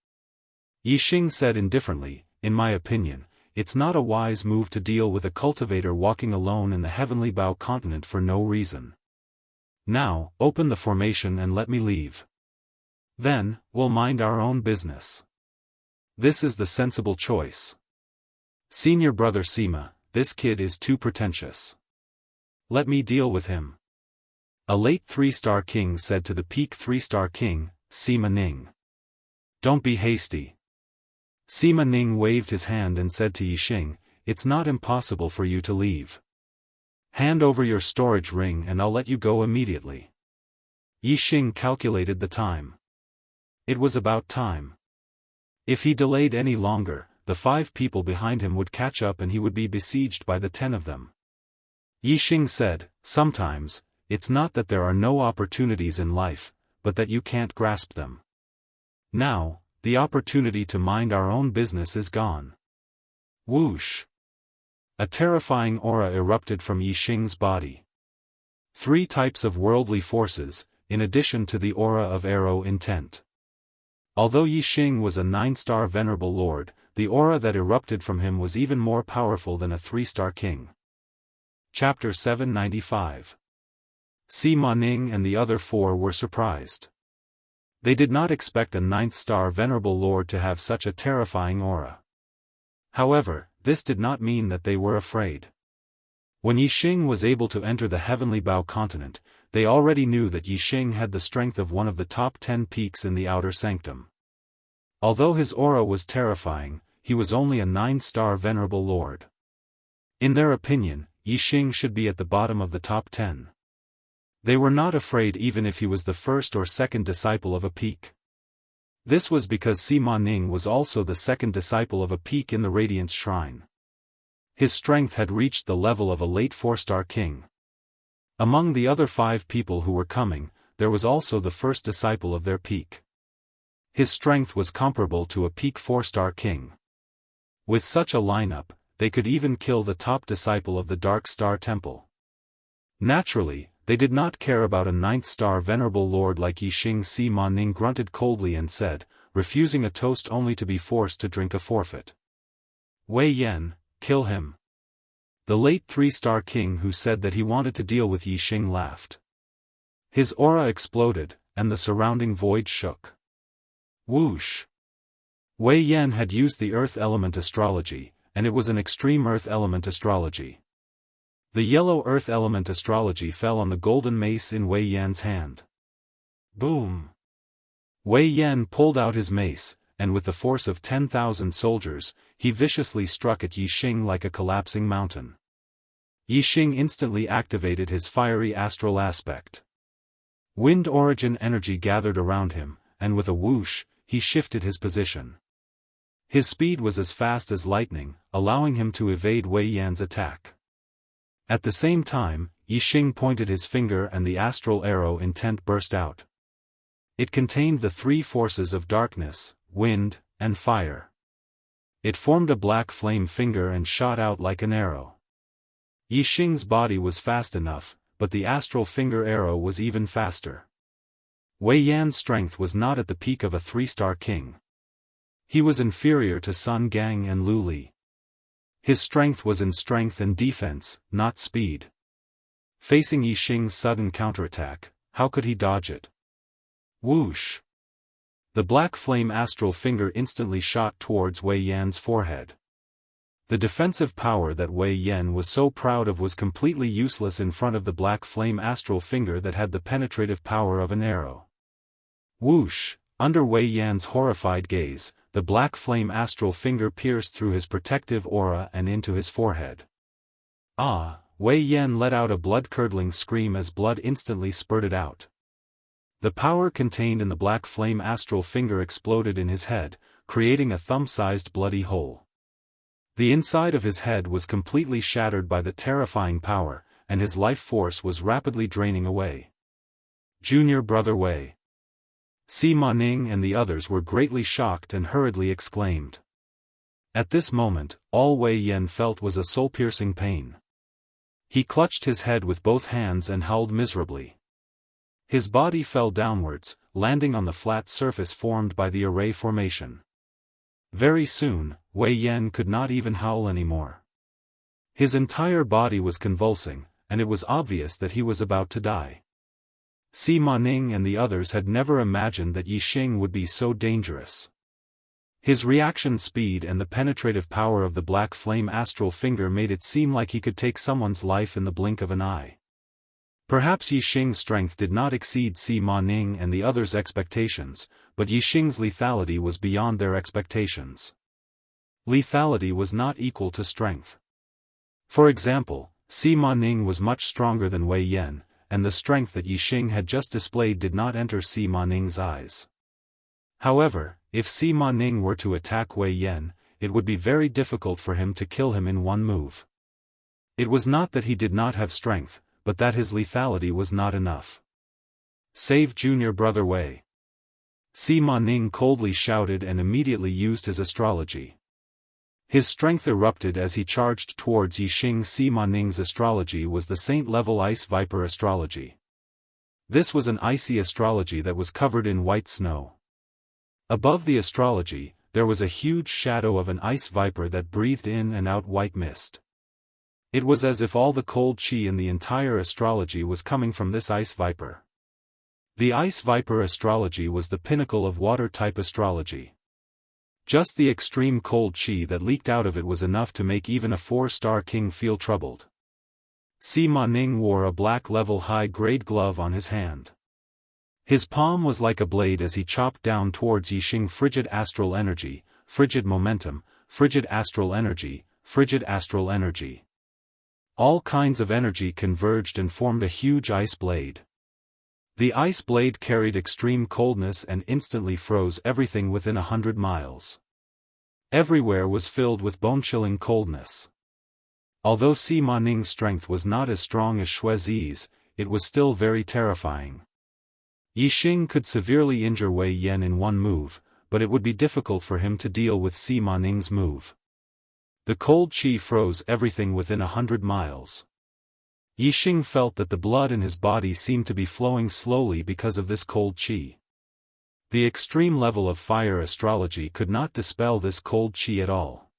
A: Yixing said indifferently, "In my opinion, it's not a wise move to deal with a cultivator walking alone in the Heavenly Bao continent for no reason. Now, open the formation and let me leave. Then, we'll mind our own business. This is the sensible choice. Senior brother Sima, this kid is too pretentious. Let me deal with him." A late 3-star king said to the peak 3-star king, Sima Ning. "Don't be hasty." Sima Ning waved his hand and said to Yixing, "It's not impossible for you to leave. Hand over your storage ring and I'll let you go immediately." Yixing calculated the time. It was about time. If he delayed any longer, the 5 people behind him would catch up and he would be besieged by the 10 of them. Yixing said, "Sometimes, it's not that there are no opportunities in life, but that you can't grasp them. Now, the opportunity to mind our own business is gone." Whoosh! A terrifying aura erupted from Yixing's body. 3 types of worldly forces, in addition to the aura of arrow intent. Although Yixing was a 9-star Venerable Lord, the aura that erupted from him was even more powerful than a 3-star king. Chapter 795. Sima Ning and the other four were surprised. They did not expect a ninth-star venerable lord to have such a terrifying aura. However, this did not mean that they were afraid. When Yixing was able to enter the heavenly Bao continent, they already knew that Yixing had the strength of one of the top 10 peaks in the outer sanctum. Although his aura was terrifying, he was only a 9-star venerable lord. In their opinion, Yixing should be at the bottom of the top 10. They were not afraid even if he was the first or second disciple of a peak. This was because Sima Ning was also the second disciple of a peak in the Radiance Shrine. His strength had reached the level of a late 4-star king. Among the other 5 people who were coming, there was also the first disciple of their peak. His strength was comparable to a peak 4-star king. With such a lineup, they could even kill the top disciple of the Dark Star Temple. Naturally, they did not care about a 9th-star venerable lord like Yixing. Sima Ning grunted coldly and said, refusing a toast only to be forced to drink a forfeit. Wei Yan, kill him. The late 3-star king who said that he wanted to deal with Yixing laughed. His aura exploded, and the surrounding void shook. Whoosh! Wei Yan had used the earth element astrology, and it was an extreme earth element astrology. The yellow earth element astrology fell on the golden mace in Wei Yan's hand. Boom! Wei Yan pulled out his mace, and with the force of 10,000 soldiers, he viciously struck at Yixing like a collapsing mountain. Yixing instantly activated his fiery astral aspect. Wind origin energy gathered around him, and with a whoosh, he shifted his position. His speed was as fast as lightning, allowing him to evade Wei Yan's attack. At the same time, Yixing pointed his finger and the astral arrow intent burst out. It contained the 3 forces of darkness, wind, and fire. It formed a black flame finger and shot out like an arrow. Yixing's body was fast enough, but the astral finger arrow was even faster. Wei Yan's strength was not at the peak of a 3-star king. He was inferior to Sun Gang and Lu Li. His strength was in strength and defense, not speed. Facing Yixing's sudden counterattack, how could he dodge it? Whoosh! The black flame astral finger instantly shot towards Wei Yan's forehead. The defensive power that Wei Yan was so proud of was completely useless in front of the black flame astral finger that had the penetrative power of an arrow. Whoosh! Under Wei Yan's horrified gaze, the black flame astral finger pierced through his protective aura and into his forehead. Ah! Wei Yan let out a blood-curdling scream as blood instantly spurted out. The power contained in the black flame astral finger exploded in his head, creating a thumb-sized bloody hole. The inside of his head was completely shattered by the terrifying power, and his life force was rapidly draining away. Junior brother Wei. Sima Ning and the others were greatly shocked and hurriedly exclaimed. At this moment, all Wei Yan felt was a soul-piercing pain. He clutched his head with both hands and howled miserably. His body fell downwards, landing on the flat surface formed by the array formation. Very soon, Wei Yan could not even howl anymore. His entire body was convulsing, and it was obvious that he was about to die. Sima Ning and the others had never imagined that Yixing would be so dangerous. His reaction speed and the penetrative power of the black flame astral finger made it seem like he could take someone's life in the blink of an eye. Perhaps Yixing's strength did not exceed Sima Ning and the others' expectations, but Yixing's lethality was beyond their expectations. Lethality was not equal to strength. For example, Sima Ning was much stronger than Wei Yan, and the strength that Yixing had just displayed did not enter Sima Ning's eyes. However, if Sima Ning were to attack Wei Yan, it would be very difficult for him to kill him in one move. It was not that he did not have strength, but that his lethality was not enough. Save junior brother Wei. Sima Ning coldly shouted and immediately used his astrology. His strength erupted as he charged towards Yixing. Sima Ning's astrology was the saint-level ice viper astrology. This was an icy astrology that was covered in white snow. Above the astrology, there was a huge shadow of an ice viper that breathed in and out white mist. It was as if all the cold chi in the entire astrology was coming from this ice viper. The ice viper astrology was the pinnacle of water-type astrology. Just the extreme cold chi that leaked out of it was enough to make even a 4-star king feel troubled. Sima Ning wore a black level high-grade glove on his hand. His palm was like a blade as he chopped down towards Yixing. Frigid astral energy, frigid momentum, frigid astral energy, frigid astral energy. All kinds of energy converged and formed a huge ice blade. The ice blade carried extreme coldness and instantly froze everything within 100 miles. Everywhere was filled with bone-chilling coldness. Although Sima Ning's strength was not as strong as Xuezi's, it was still very terrifying. Yixing could severely injure Wei Yan in one move, but it would be difficult for him to deal with Sima Ning's move. The cold chi froze everything within 100 miles. Yixing felt that the blood in his body seemed to be flowing slowly because of this cold chi. The extreme level of fire astrology could not dispel this cold chi at all.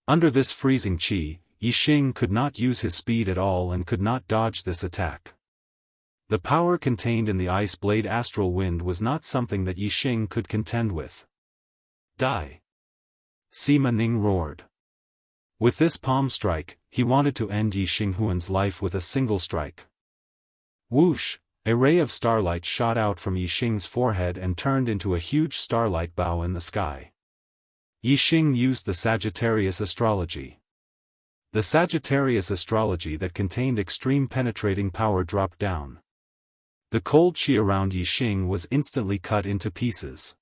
A: Under this freezing chi, Yixing could not use his speed at all and could not dodge this attack. The power contained in the ice blade astral wind was not something that Yixing could contend with. Die! Sima Ning roared. With this palm strike, he wanted to end Yixing Huan's life with a single strike. Whoosh! A ray of starlight shot out from Yixing's forehead and turned into a huge starlight bow in the sky. Yixing used the Sagittarius astrology. The Sagittarius astrology that contained extreme penetrating power dropped down. The cold chi around Yixing was instantly cut into pieces.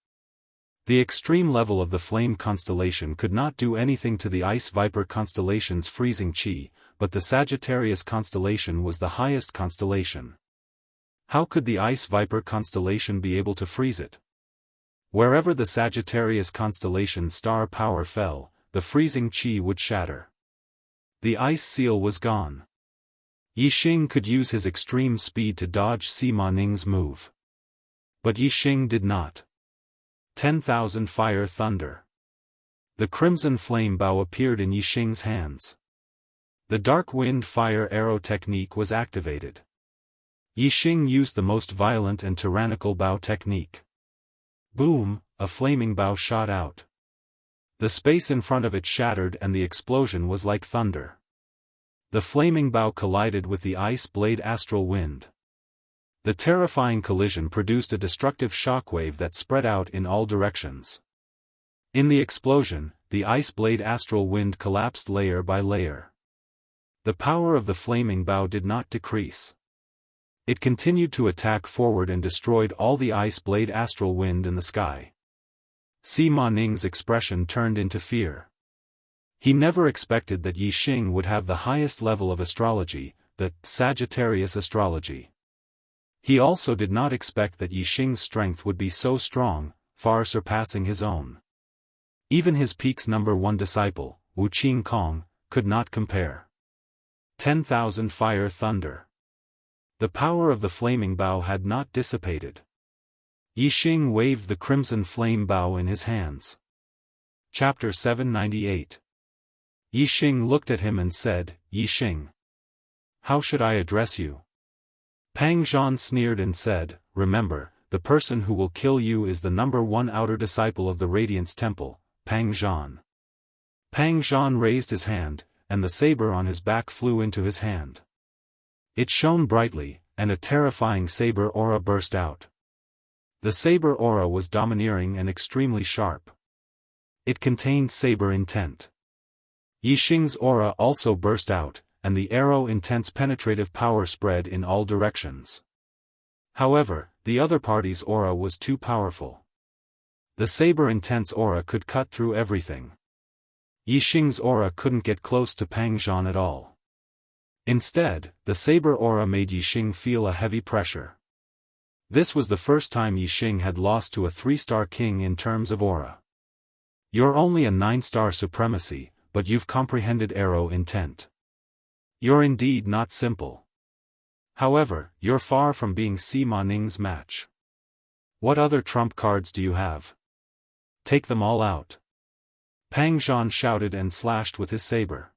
A: The extreme level of the flame constellation could not do anything to the ice viper constellation's freezing chi, but the Sagittarius constellation was the highest constellation. How could the ice viper constellation be able to freeze it? Wherever the Sagittarius constellation's star power fell, the freezing chi would shatter. The ice seal was gone. Yixing could use his extreme speed to dodge Sima Ning's move. But Yixing did not. 10,000 fire thunder. The crimson flame bow appeared in Yixing's hands. The dark wind fire arrow technique was activated. Yixing used the most violent and tyrannical bow technique. Boom, a flaming bow shot out. The space in front of it shattered and the explosion was like thunder. The flaming bow collided with the ice blade astral wind. The terrifying collision produced a destructive shockwave that spread out in all directions. In the explosion, the ice blade astral wind collapsed layer by layer. The power of the flaming bow did not decrease. It continued to attack forward and destroyed all the ice blade astral wind in the sky. Sima Ning's expression turned into fear. He never expected that Yixing would have the highest level of astrology, the Sagittarius astrology. He also did not expect that Yixing's strength would be so strong, far surpassing his own. Even his peak's #1 disciple, Wu Qingkong, could not compare. 10,000 fire thunder. The power of the flaming bow had not dissipated. Yixing waved the crimson flame bow in his hands. Chapter 798. Yixing looked at him and said, "Yixing, how should I address you?" Pang Zhan sneered and said, "Remember, the person who will kill you is the #1 outer disciple of the Radiance Temple, Pang Zhan." Pang Zhan raised his hand, and the saber on his back flew into his hand. It shone brightly, and a terrifying saber aura burst out. The saber aura was domineering and extremely sharp. It contained saber intent. Yixing's aura also burst out, and the arrow intense penetrative power spread in all directions. However, the other party's aura was too powerful. The saber intense aura could cut through everything. Yixing's aura couldn't get close to Pang Zhan at all. Instead, the saber aura made Yixing feel a heavy pressure. This was the first time Yixing had lost to a 3-star king in terms of aura. You're only a 9-star supremacy, but you've comprehended arrow intent. You're indeed not simple. However, you're far from being Sima Ning's match. What other trump cards do you have? Take them all out. Pang Zhan shouted and slashed with his saber.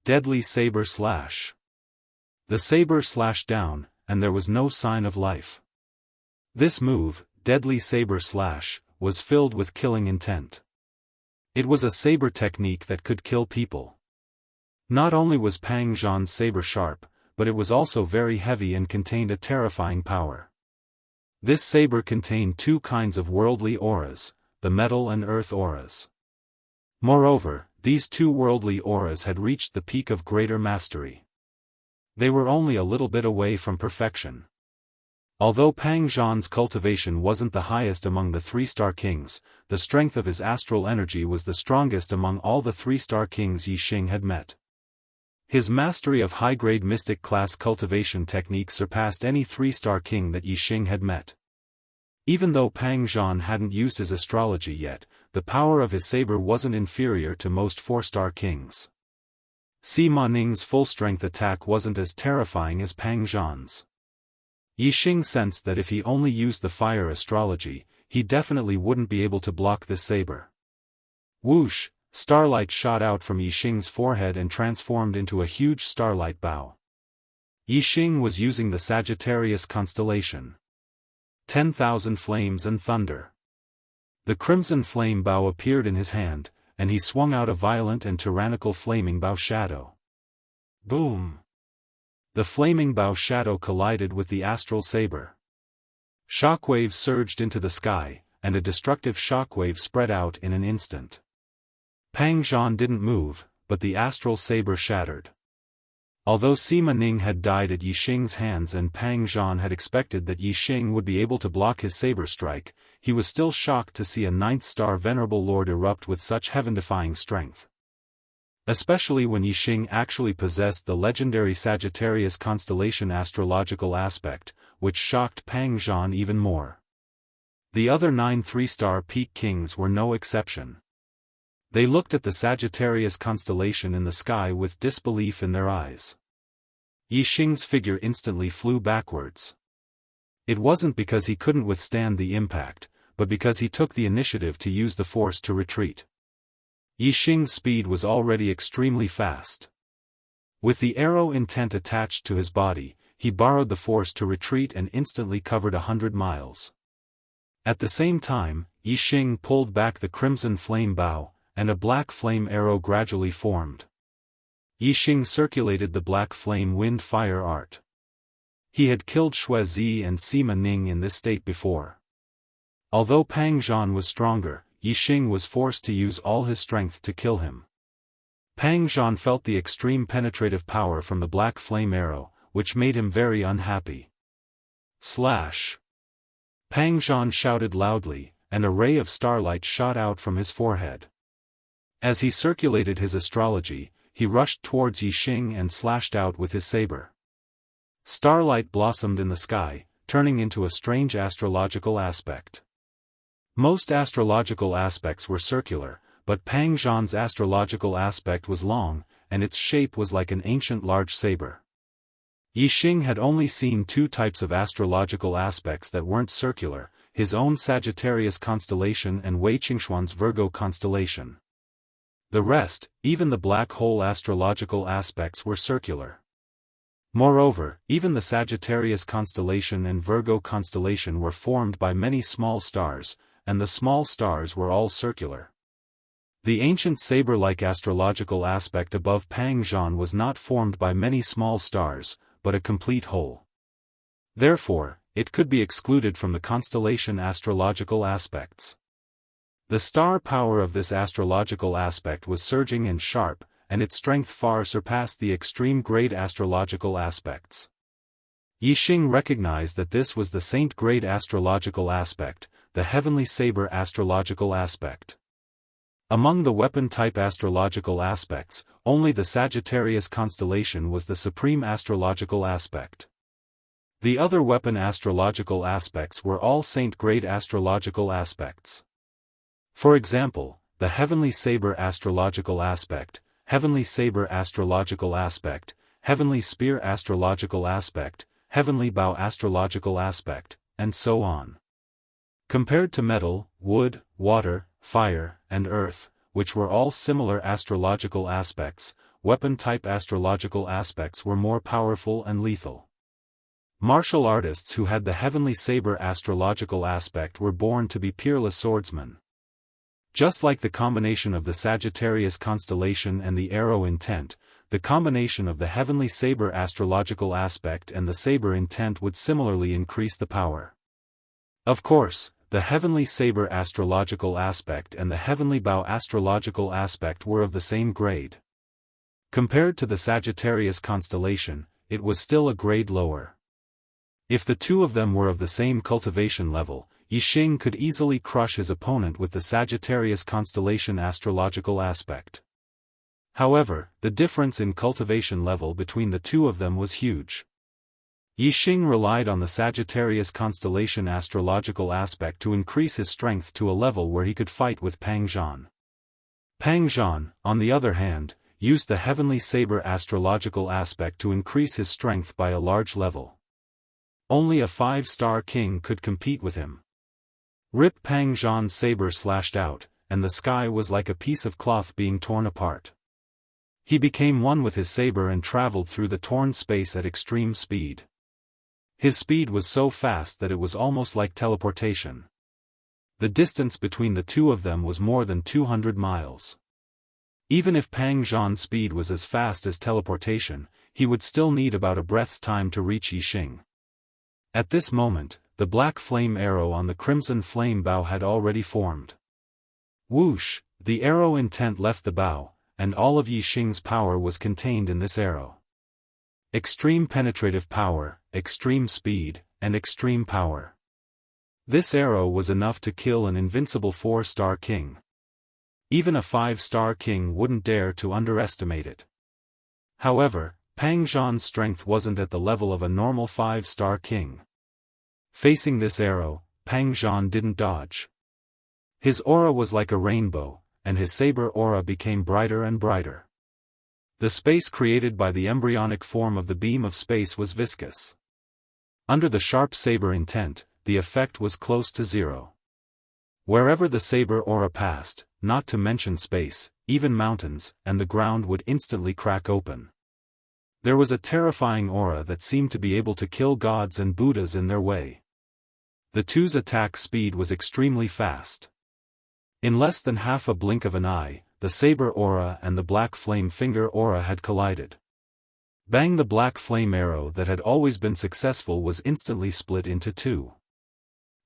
A: Deadly Saber Slash. The saber slashed down, and there was no sign of life. This move, Deadly Saber Slash, was filled with killing intent. It was a saber technique that could kill people. Not only was Pang Zhan's saber sharp, but it was also very heavy and contained a terrifying power. This saber contained two kinds of worldly auras, the metal and earth auras. Moreover, these two worldly auras had reached the peak of greater mastery. They were only a little bit away from perfection. Although Pang Zhan's cultivation wasn't the highest among the three-star kings, the strength of his astral energy was the strongest among all the three-star kings Yixing had met. His mastery of high-grade mystic class cultivation techniques surpassed any three-star king that Yixing had met. Even though Pang Zhan hadn't used his astrology yet, the power of his saber wasn't inferior to most four-star kings. Sima Ning's full-strength attack wasn't as terrifying as Pang Zhan's. Yixing sensed that if he only used the fire astrology, he definitely wouldn't be able to block this saber. Whoosh! Starlight shot out from Yixing's forehead and transformed into a huge starlight bow. Yixing was using the Sagittarius constellation. 10,000 flames and thunder. The crimson flame bow appeared in his hand, and he swung out a violent and tyrannical flaming bow shadow. Boom! The flaming bow shadow collided with the astral saber. Shockwaves surged into the sky, and a destructive shockwave spread out in an instant. Pang Zhan didn't move, but the astral saber shattered. Although Sima Ning had died at Yixing's hands and Pang Zhan had expected that Yixing would be able to block his saber strike, he was still shocked to see a ninth-star venerable lord erupt with such heaven-defying strength. Especially when Yixing actually possessed the legendary Sagittarius constellation astrological aspect, which shocked Pang Zhan even more. The other 9 three-star peak kings were no exception. They looked at the Sagittarius constellation in the sky with disbelief in their eyes. Yixing's figure instantly flew backwards. It wasn't because he couldn't withstand the impact, but because he took the initiative to use the force to retreat. Yixing's speed was already extremely fast. With the arrow intent attached to his body, he borrowed the force to retreat and instantly covered 100 miles. At the same time, Yixing pulled back the crimson flame bow, and a black flame arrow gradually formed. Yixing circulated the black flame wind fire art. He had killed Xuezi and Sima Ning in this state before. Although Pang Zhan was stronger, Yixing was forced to use all his strength to kill him. Pang Zhan felt the extreme penetrative power from the black flame arrow, which made him very unhappy. Slash! Pang Zhan shouted loudly, and a ray of starlight shot out from his forehead. As he circulated his astrology, he rushed towards Yixing and slashed out with his saber. Starlight blossomed in the sky, turning into a strange astrological aspect. Most astrological aspects were circular, but Pang Zhan's astrological aspect was long, and its shape was like an ancient large saber. Yixing had only seen 2 types of astrological aspects that weren't circular, his own Sagittarius constellation and Wei Qingxuan's Virgo constellation. The rest, even the black hole astrological aspects were circular. Moreover, even the Sagittarius constellation and Virgo constellation were formed by many small stars, and the small stars were all circular. The ancient saber-like astrological aspect above Pang Zhan was not formed by many small stars, but a complete whole. Therefore, it could be excluded from the constellation astrological aspects. The star power of this astrological aspect was surging and sharp, and its strength far surpassed the extreme grade astrological aspects. Yixing recognized that this was the saint-grade astrological aspect, the heavenly saber astrological aspect. Among the weapon-type astrological aspects, only the Sagittarius constellation was the supreme astrological aspect. The other weapon astrological aspects were all saint-grade astrological aspects. For example, the heavenly saber astrological aspect, heavenly saber astrological aspect, heavenly spear astrological aspect, heavenly bow astrological aspect, and so on. Compared to metal, wood, water, fire, and earth, which were all similar astrological aspects, weapon-type astrological aspects were more powerful and lethal. Martial artists who had the heavenly saber astrological aspect were born to be peerless swordsmen. Just like the combination of the Sagittarius constellation and the arrow intent, the combination of the heavenly saber astrological aspect and the saber intent would similarly increase the power. Of course, the heavenly saber astrological aspect and the heavenly bow astrological aspect were of the same grade. Compared to the Sagittarius constellation, it was still a grade lower. If the two of them were of the same cultivation level, Yixing could easily crush his opponent with the Sagittarius constellation astrological aspect. However, the difference in cultivation level between the two of them was huge. Yixing relied on the Sagittarius constellation astrological aspect to increase his strength to a level where he could fight with Pang Zhan. Pang Zhan, on the other hand, used the heavenly saber astrological aspect to increase his strength by a large level. Only a 5-star king could compete with him. Rip Pang Zhan's saber slashed out, and the sky was like a piece of cloth being torn apart. He became one with his saber and traveled through the torn space at extreme speed. His speed was so fast that it was almost like teleportation. The distance between the two of them was more than 200 miles. Even if Pang Zhan's speed was as fast as teleportation, he would still need about a breath's time to reach Yixing. At this moment, the black flame arrow on the crimson flame bow had already formed. Whoosh, the arrow intent left the bow, and all of Yixing's power was contained in this arrow. Extreme penetrative power, extreme speed, and extreme power. This arrow was enough to kill an invincible 4-star king. Even a 5-star king wouldn't dare to underestimate it. However, Pang Zhan's strength wasn't at the level of a normal 5-star king. Facing this arrow, Pang Zhan didn't dodge. His aura was like a rainbow, and his saber aura became brighter and brighter. The space created by the embryonic form of the beam of space was viscous. Under the sharp saber intent, the effect was close to zero. Wherever the saber aura passed, not to mention space, even mountains, and the ground would instantly crack open. There was a terrifying aura that seemed to be able to kill gods and Buddhas in their way. The two's attack speed was extremely fast. In less than half a blink of an eye, the saber aura and the black flame finger aura had collided. Bang! The black flame arrow that had always been successful was instantly split into two.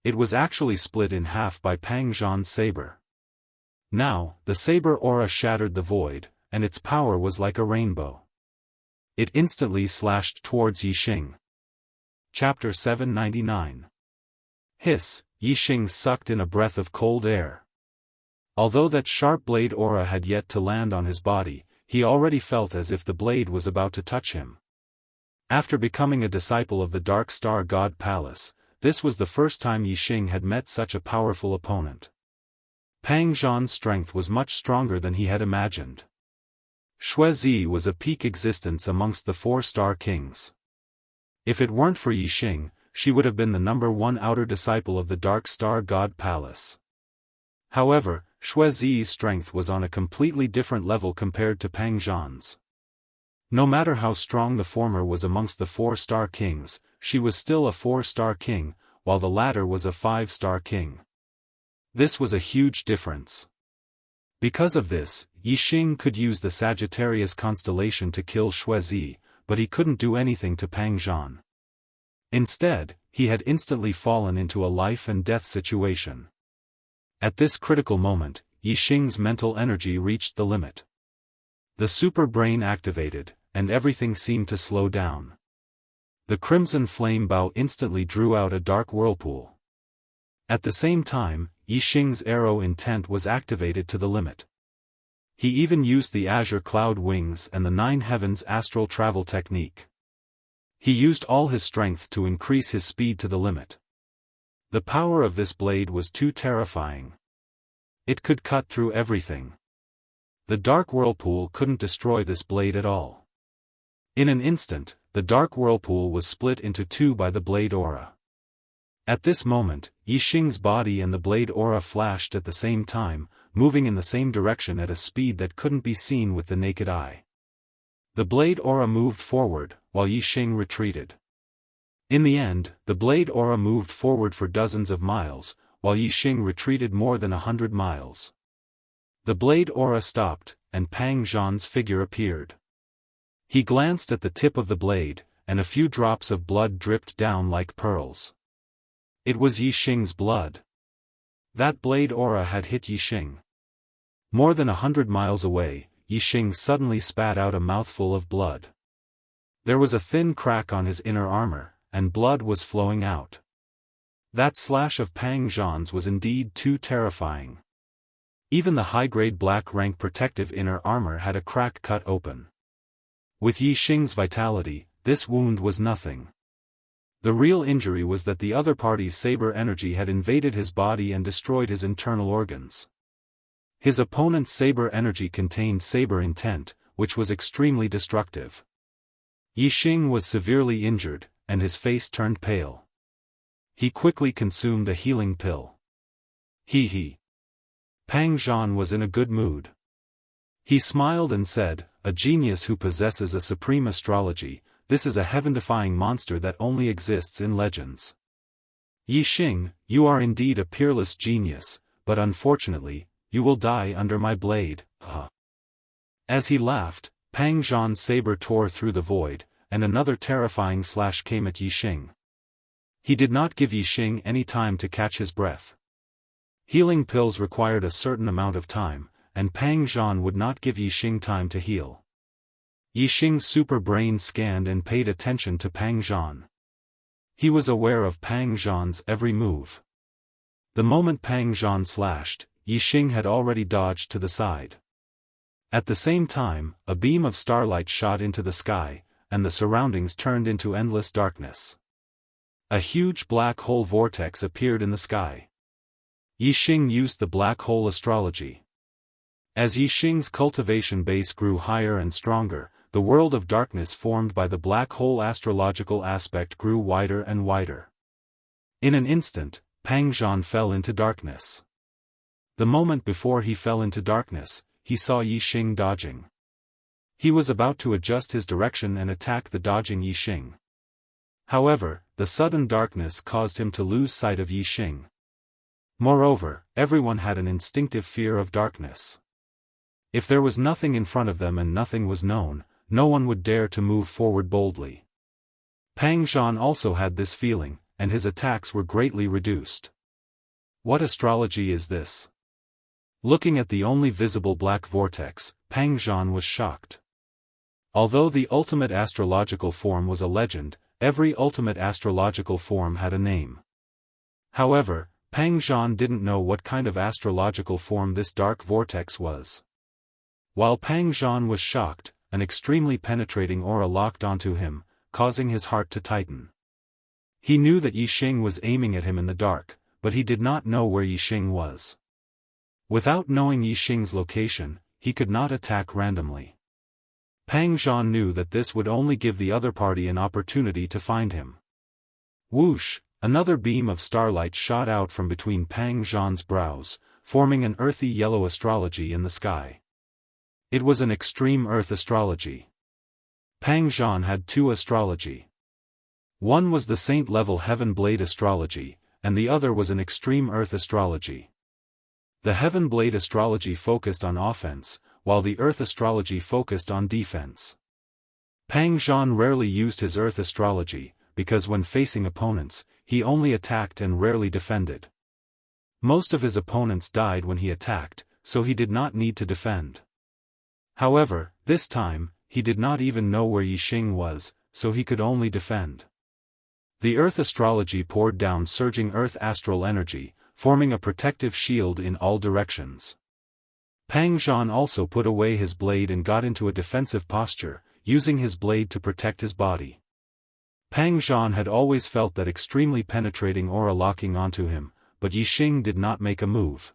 A: It was actually split in half by Pang Zhan's saber. Now, the saber aura shattered the void, and its power was like a rainbow. It instantly slashed towards Yixing. Chapter 799. Hiss, Yixing sucked in a breath of cold air. Although that sharp blade aura had yet to land on his body, he already felt as if the blade was about to touch him. After becoming a disciple of the Dark Star God Palace, this was the first time Yixing had met such a powerful opponent. Pang Zhan's strength was much stronger than he had imagined. Xuezi was a peak existence amongst the 4-star kings. If it weren't for Yixing, she would have been the #1 outer disciple of the Dark Star God Palace. However, Xuezi's strength was on a completely different level compared to Pang Zhan's. No matter how strong the former was amongst the 4-star kings, she was still a 4-star king, while the latter was a 5-star king. This was a huge difference. Because of this, Yixing could use the Sagittarius constellation to kill Xuezi, but he couldn't do anything to Pang Zhan. Instead, he had instantly fallen into a life-and-death situation. At this critical moment, Yixing's mental energy reached the limit. The super brain activated, and everything seemed to slow down. The crimson flame bow instantly drew out a dark whirlpool. At the same time, Yixing's arrow intent was activated to the limit. He even used the azure cloud wings and the 9 heavens astral travel technique. He used all his strength to increase his speed to the limit. The power of this blade was too terrifying. It could cut through everything. The dark whirlpool couldn't destroy this blade at all. In an instant, the dark whirlpool was split into two by the blade aura. At this moment, Yixing's body and the blade aura flashed at the same time, moving in the same direction at a speed that couldn't be seen with the naked eye. The blade aura moved forward, while Yixing retreated. In the end, the blade aura moved forward for dozens of miles, while Yixing retreated more than 100 miles. The blade aura stopped, and Pang Zhan's figure appeared. He glanced at the tip of the blade, and a few drops of blood dripped down like pearls. It was Yixing's blood. That blade aura had hit Yixing. More than 100 miles away, Yixing suddenly spat out a mouthful of blood. There was a thin crack on his inner armor, and blood was flowing out. That slash of Pang Zhan's was indeed too terrifying. Even the high-grade black rank protective inner armor had a crack cut open. With Yixing's vitality, this wound was nothing. The real injury was that the other party's saber energy had invaded his body and destroyed his internal organs. His opponent's saber energy contained saber intent, which was extremely destructive. Yixing was severely injured, and his face turned pale. He quickly consumed a healing pill. He. Pang Zhan was in a good mood. He smiled and said, "A genius who possesses a supreme astrology, this is a heaven-defying monster that only exists in legends. Yixing, you are indeed a peerless genius, but unfortunately, you will die under my blade." As he laughed, Pang Zhan's saber tore through the void, and another terrifying slash came at Yixing. He did not give Yixing any time to catch his breath. Healing pills required a certain amount of time, and Pang Zhan would not give Yixing time to heal. Yixing's super brain scanned and paid attention to Pang Zhan. He was aware of Pang Zhan's every move. The moment Pang Zhan slashed, Yixing had already dodged to the side. At the same time, a beam of starlight shot into the sky, and the surroundings turned into endless darkness. A huge black hole vortex appeared in the sky. Yixing used the black hole astrology. As Yixing's cultivation base grew higher and stronger, the world of darkness formed by the black hole astrological aspect grew wider and wider. In an instant, Pang Zhan fell into darkness. The moment before he fell into darkness, he saw Yixing dodging. He was about to adjust his direction and attack the dodging Yixing. However, the sudden darkness caused him to lose sight of Yixing. Moreover, everyone had an instinctive fear of darkness. If there was nothing in front of them and nothing was known, no one would dare to move forward boldly. Pang Zhan also had this feeling, and his attacks were greatly reduced. What astrology is this? Looking at the only visible black vortex, Pang Zhan was shocked. Although the ultimate astrological form was a legend, every ultimate astrological form had a name. However, Pang Zhan didn't know what kind of astrological form this dark vortex was. While Pang Zhan was shocked, an extremely penetrating aura locked onto him, causing his heart to tighten. He knew that Yixing was aiming at him in the dark, but he did not know where Yixing was. Without knowing Yixing's location, he could not attack randomly. Pang Zhan knew that this would only give the other party an opportunity to find him. Whoosh! Another beam of starlight shot out from between Pang Zhan's brows, forming an earthy yellow astrology in the sky. It was an extreme earth astrology. Pang Zhan had two astrology. One was the saint-level heaven blade astrology, and the other was an extreme earth astrology. The heaven blade astrology focused on offense, while the earth astrology focused on defense. Pang Zhan rarely used his earth astrology, because when facing opponents, he only attacked and rarely defended. Most of his opponents died when he attacked, so he did not need to defend. However, this time, he did not even know where Yixing was, so he could only defend. The earth astrology poured down surging earth astral energy, forming a protective shield in all directions. Pang Zhan also put away his blade and got into a defensive posture, using his blade to protect his body. Pang Zhan had always felt that extremely penetrating aura locking onto him, but Yixing did not make a move.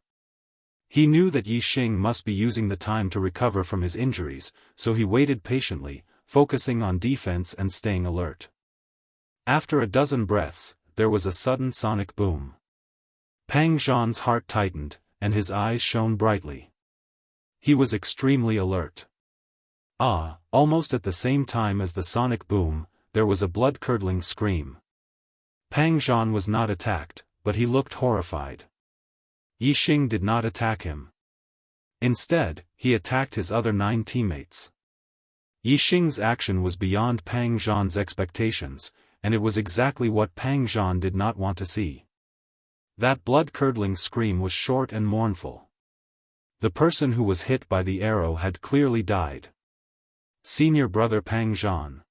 A: He knew that Yixing must be using the time to recover from his injuries, so he waited patiently, focusing on defense and staying alert. After a dozen breaths, there was a sudden sonic boom. Pang Zhan's heart tightened, and his eyes shone brightly. He was extremely alert. Almost at the same time as the sonic boom, there was a blood-curdling scream. Pang Zhan was not attacked, but he looked horrified. Yi Xing did not attack him. Instead, he attacked his other 9 teammates. Yi Xing's action was beyond Pang Zhan's expectations, and it was exactly what Pang Zhan did not want to see. That blood-curdling scream was short and mournful. The person who was hit by the arrow had clearly died. Senior brother Pang Zhan.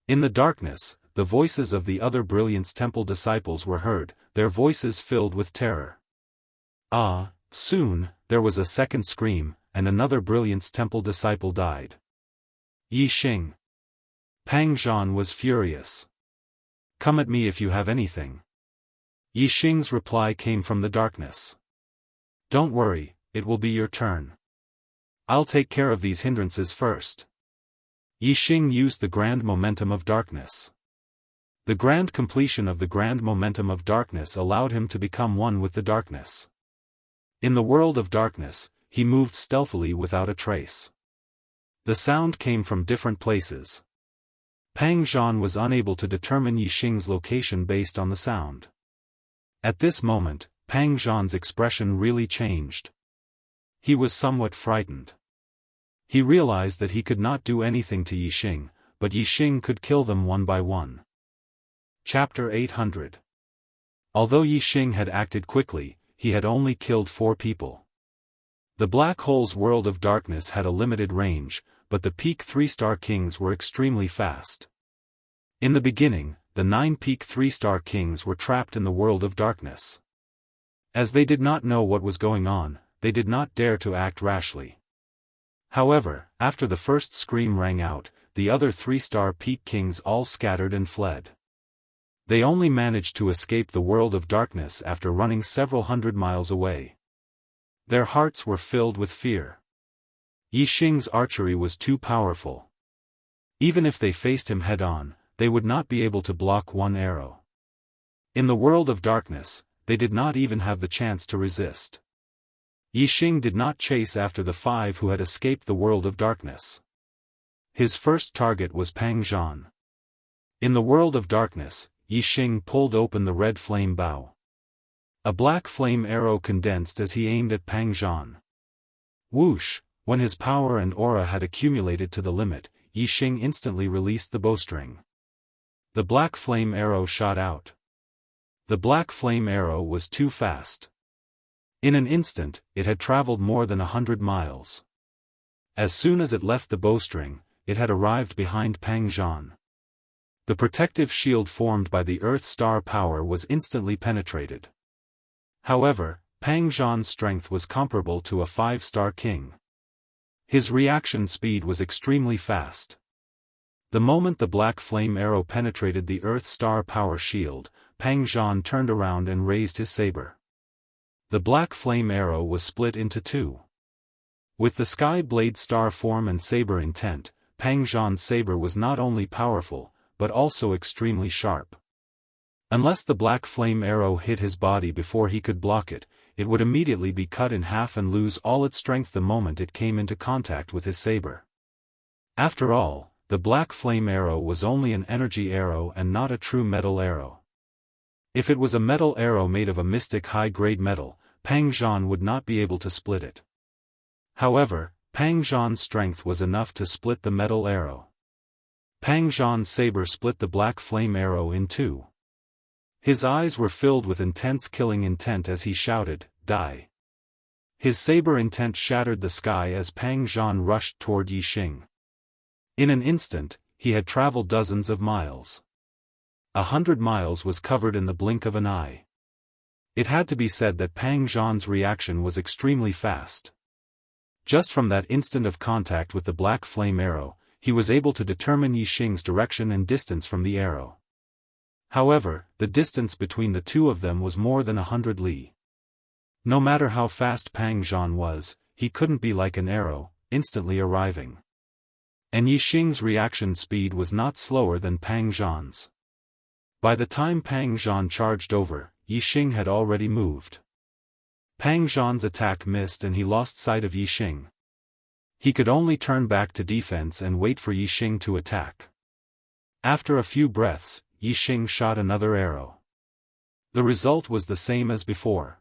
A: In the darkness, the voices of the other Brilliance Temple disciples were heard, their voices filled with terror. Soon, there was a second scream, and another Brilliance Temple disciple died. Yi Xing. Pang Zhan was furious. Come at me if you have anything. Yi Xing's reply came from the darkness. Don't worry, it will be your turn. I'll take care of these hindrances first. Yi Xing used the grand momentum of darkness. The grand completion of the grand momentum of darkness allowed him to become one with the darkness. In the world of darkness, he moved stealthily without a trace. The sound came from different places. Pang Zhan was unable to determine Yi Xing's location based on the sound. At this moment, Pang Zhan's expression really changed. He was somewhat frightened. He realized that he could not do anything to Yi Xing, but Yi Xing could kill them one by one. Chapter 800. Although Yi Xing had acted quickly, he had only killed 4 people. The black hole's world of darkness had a limited range, but the peak 3-star kings were extremely fast. In the beginning, the 9 peak 3-star kings were trapped in the world of darkness. As they did not know what was going on, they did not dare to act rashly. However, after the first scream rang out, the other 3-star peak kings all scattered and fled. They only managed to escape the world of darkness after running several hundred miles away. Their hearts were filled with fear. Yi Xing's archery was too powerful. Even if they faced him head-on, they would not be able to block one arrow. In the world of darkness, they did not even have the chance to resist. Yi Xing did not chase after the 5 who had escaped the world of darkness. His first target was Pang Zhan. In the world of darkness, Yi Xing pulled open the red flame bow. A black flame arrow condensed as he aimed at Pang Zhan. Whoosh! When his power and aura had accumulated to the limit, Yi Xing instantly released the bowstring. The black flame arrow shot out. The black flame arrow was too fast. In an instant, it had traveled more than 100 miles. As soon as it left the bowstring, it had arrived behind Pang Zhan. The protective shield formed by the Earth star power was instantly penetrated. However, Pang Zhan's strength was comparable to a 5-star king. His reaction speed was extremely fast. The moment the black flame arrow penetrated the Earth star power shield, Pang Zhan turned around and raised his saber. The black flame arrow was split into 2. With the sky blade star form and saber intent, Pang Zhan's saber was not only powerful, but also extremely sharp. Unless the black flame arrow hit his body before he could block it, it would immediately be cut in half and lose all its strength the moment it came into contact with his saber. After all, the black flame arrow was only an energy arrow and not a true metal arrow. If it was a metal arrow made of a mystic high-grade metal, Pang Zhan would not be able to split it. However, Pang Zhan's strength was enough to split the metal arrow. Pang Zhan's saber split the black flame arrow in 2. His eyes were filled with intense killing intent as he shouted, "Die!" His saber intent shattered the sky as Pang Zhan rushed toward Yi Xing. In an instant, he had traveled dozens of miles. 100 miles was covered in the blink of an eye. It had to be said that Pang Zhan's reaction was extremely fast. Just from that instant of contact with the black flame arrow, he was able to determine Yi Xing's direction and distance from the arrow. However, the distance between the two of them was more than 100 li. No matter how fast Pang Zhan was, he couldn't be like an arrow, instantly arriving. And Yi Xing's reaction speed was not slower than Pang Zhan's. By the time Pang Zhan charged over, Yi Xing had already moved. Pang Zhan's attack missed and he lost sight of Yi Xing. He could only turn back to defense and wait for Yixing to attack. After a few breaths, Yixing shot another arrow. The result was the same as before.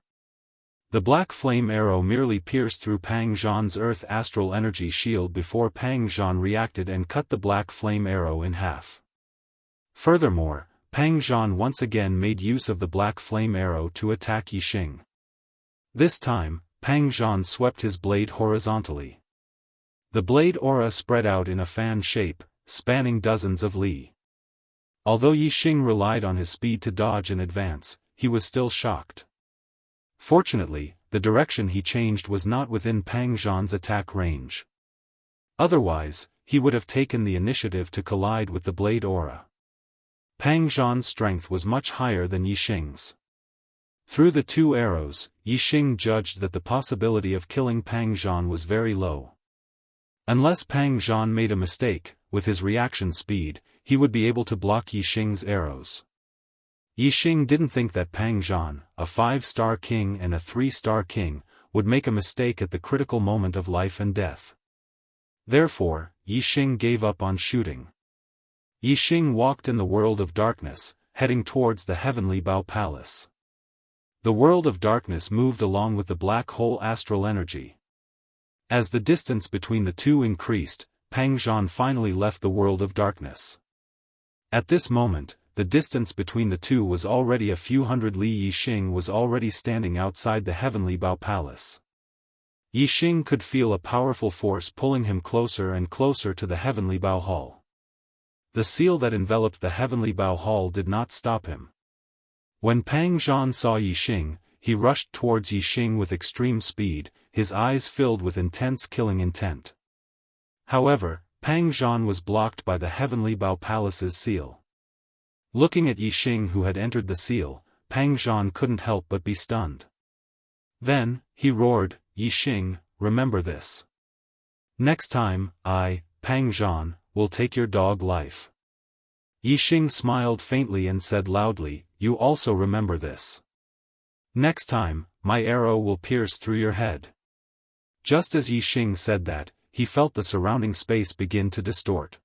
A: The black flame arrow merely pierced through Pang Zhan's earth astral energy shield before Pang Zhan reacted and cut the black flame arrow in half. Furthermore, Pang Zhan once again made use of the black flame arrow to attack Yixing. This time, Pang Zhan swept his blade horizontally. The blade aura spread out in a fan shape, spanning dozens of li. Although Yixing relied on his speed to dodge and advance, he was still shocked. Fortunately, the direction he changed was not within Pang Zhan's attack range. Otherwise, he would have taken the initiative to collide with the blade aura. Pang Zhan's strength was much higher than Yixing's. Through the two arrows, Yixing judged that the possibility of killing Pang Zhan was very low. Unless Pang Zhan made a mistake, with his reaction speed, he would be able to block Yixing's arrows. Yixing didn't think that Pang Zhan, a 5-star king and a 3-star king, would make a mistake at the critical moment of life and death. Therefore, Yixing gave up on shooting. Yixing walked in the world of darkness, heading towards the heavenly Bao Palace. The world of darkness moved along with the black hole astral energy. As the distance between the two increased, Pang Zhan finally left the world of darkness. At this moment, the distance between the two was already a few hundred li. Yixing was already standing outside the heavenly Bao Palace. Yixing could feel a powerful force pulling him closer and closer to the heavenly Bao Hall. The seal that enveloped the heavenly Bao Hall did not stop him. When Pang Zhan saw Yixing, he rushed towards Yixing with extreme speed, his eyes filled with intense killing intent. However, Pang Zhan was blocked by the heavenly Bao Palace's seal. Looking at Yixing who had entered the seal, Pang Zhan couldn't help but be stunned. Then, he roared, "Yixing, remember this. Next time, I, Pang Zhan, will take your dog life." Yixing smiled faintly and said loudly, "You also remember this. Next time, my arrow will pierce through your head." Just as Yixing said that, he felt the surrounding space begin to distort.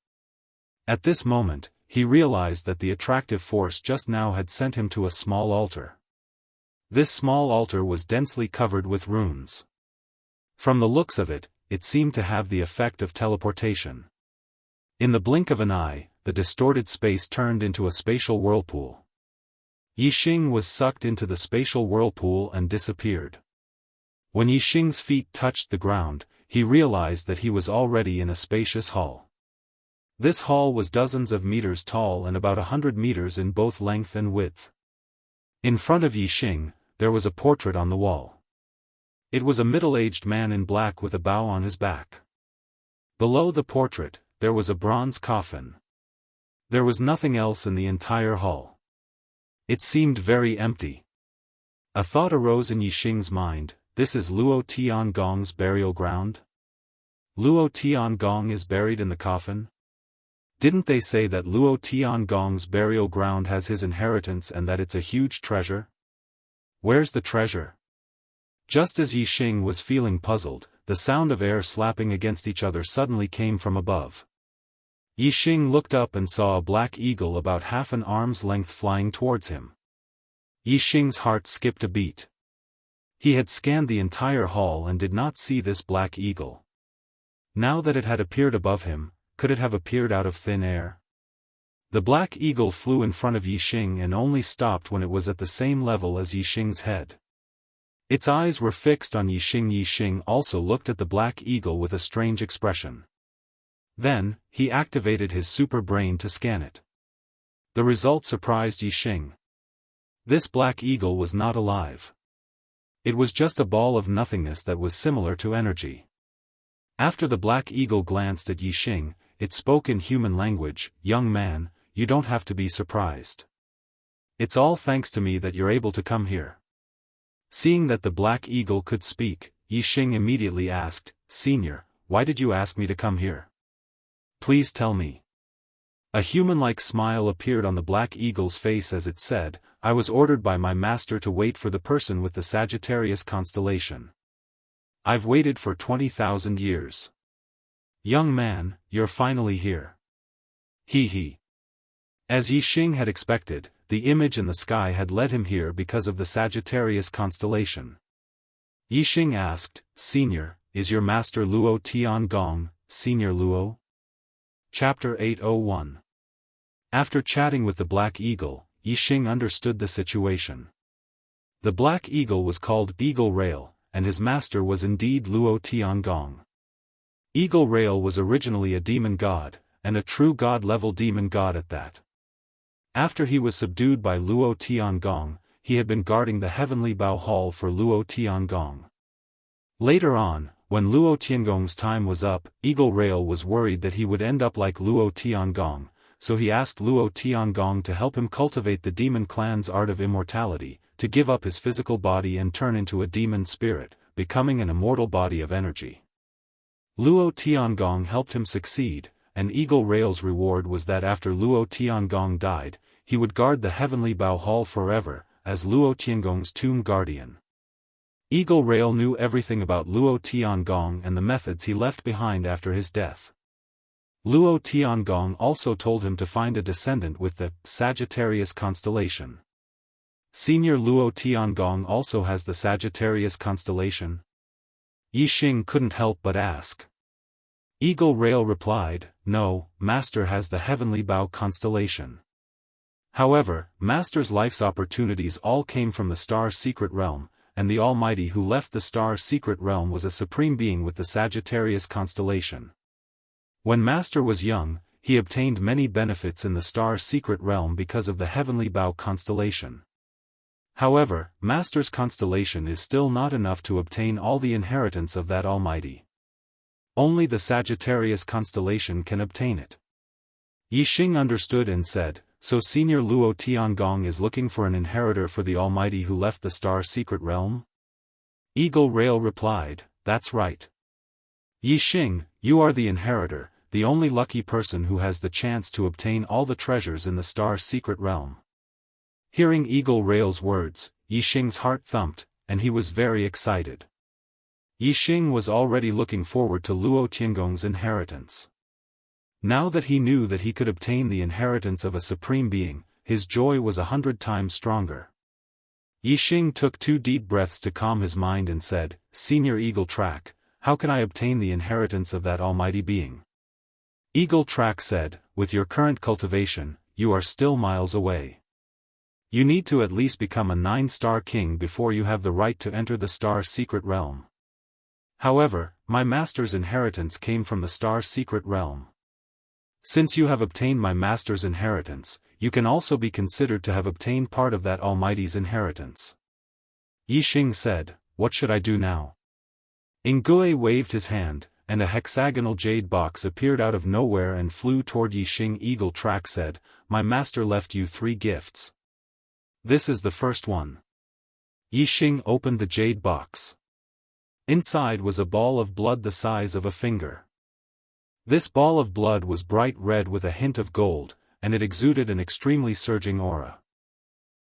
A: At this moment, he realized that the attractive force just now had sent him to a small altar. This small altar was densely covered with runes. From the looks of it, it seemed to have the effect of teleportation. In the blink of an eye, the distorted space turned into a spatial whirlpool. Yixing was sucked into the spatial whirlpool and disappeared. When Yixing's feet touched the ground, he realized that he was already in a spacious hall. This hall was dozens of meters tall and about 100 meters in both length and width. In front of Yixing, there was a portrait on the wall. It was a middle-aged man in black with a bow on his back. Below the portrait, there was a bronze coffin. There was nothing else in the entire hall. It seemed very empty. A thought arose in Yixing's mind: this is Luo Tiangong's burial ground? Luo Tiangong is buried in the coffin? Didn't they say that Luo Tiangong's burial ground has his inheritance and that it's a huge treasure? Where's the treasure? Just as Yixing was feeling puzzled, the sound of air slapping against each other suddenly came from above. Yixing looked up and saw a black eagle about half an arm's length flying towards him. Yixing's heart skipped a beat. He had scanned the entire hall and did not see this black eagle. Now that it had appeared above him, could it have appeared out of thin air? The black eagle flew in front of Yixing and only stopped when it was at the same level as Yixing's head. Its eyes were fixed on Yixing. Yixing also looked at the black eagle with a strange expression. Then, he activated his super brain to scan it. The result surprised Yixing. This black eagle was not alive. It was just a ball of nothingness that was similar to energy. After the black eagle glanced at Yixing, it spoke in human language: "Young man, you don't have to be surprised. It's all thanks to me that you're able to come here." Seeing that the black eagle could speak, Yixing immediately asked, "Senior, why did you ask me to come here? Please tell me." A human-like smile appeared on the black eagle's face as it said, "I was ordered by my master to wait for the person with the Sagittarius constellation. I've waited for 20,000 years. Young man, you're finally here. He he. As Yixing had expected, the image in the sky had led him here because of the Sagittarius constellation. Yixing asked, Senior, is your master Luo Tiangong, Senior Luo? Chapter 801. After chatting with the Black Eagle, Yixing understood the situation. The Black Eagle was called Eagle Rail, and his master was indeed Luo Tiangong. Eagle Rail was originally a demon god, and a true god-level demon god at that. After he was subdued by Luo Tiangong, he had been guarding the heavenly Bao Hall for Luo Tiangong. Later on, when Luo Tiangong's time was up, Eagle Rail was worried that he would end up like Luo Tiangong, so he asked Luo Tiangong to help him cultivate the demon clan's art of immortality, to give up his physical body and turn into a demon spirit, becoming an immortal body of energy. Luo Tiangong helped him succeed, and Eagle Rail's reward was that after Luo Tiangong died, he would guard the heavenly Bao Hall forever, as Luo Tiangong's tomb guardian. Eagle Rail knew everything about Luo Tiangong and the methods he left behind after his death. Luo Tiangong also told him to find a descendant with the Sagittarius constellation. Senior Luo Tiangong also has the Sagittarius constellation? Yixing couldn't help but ask. Eagle Rail replied, No, Master has the heavenly Bao constellation. However, Master's life's opportunities all came from the Star's secret realm, and the Almighty who left the Star's secret realm was a supreme being with the Sagittarius constellation. When Master was young, he obtained many benefits in the Star's secret realm because of the heavenly Bao constellation. However, Master's constellation is still not enough to obtain all the inheritance of that Almighty. Only the Sagittarius constellation can obtain it. Yixing understood and said, So Senior Luo Tiangong is looking for an inheritor for the Almighty who left the Star's secret realm? Eagle Rail replied, That's right. Yixing, you are the inheritor, the only lucky person who has the chance to obtain all the treasures in the Star's secret realm. Hearing Eagle Rail's words, Yixing's heart thumped, and he was very excited. Yixing was already looking forward to Luo Tiangong's inheritance. Now that he knew that he could obtain the inheritance of a supreme being, his joy was 100 times stronger. Yixing took 2 deep breaths to calm his mind and said, Senior Eagle Track, how can I obtain the inheritance of that almighty being? Eagle Track said, With your current cultivation, you are still miles away. You need to at least become a 9-star king before you have the right to enter the Star's secret realm. However, my master's inheritance came from the Star's secret realm. Since you have obtained my master's inheritance, you can also be considered to have obtained part of that Almighty's inheritance. Yixing said, What should I do now? Nguye waved his hand, and a hexagonal jade box appeared out of nowhere and flew toward Yixing. Eagle Track said, My master left you 3 gifts. This is the first one. Yixing opened the jade box. Inside was a ball of blood the size of a finger. This ball of blood was bright red with a hint of gold, and it exuded an extremely surging aura.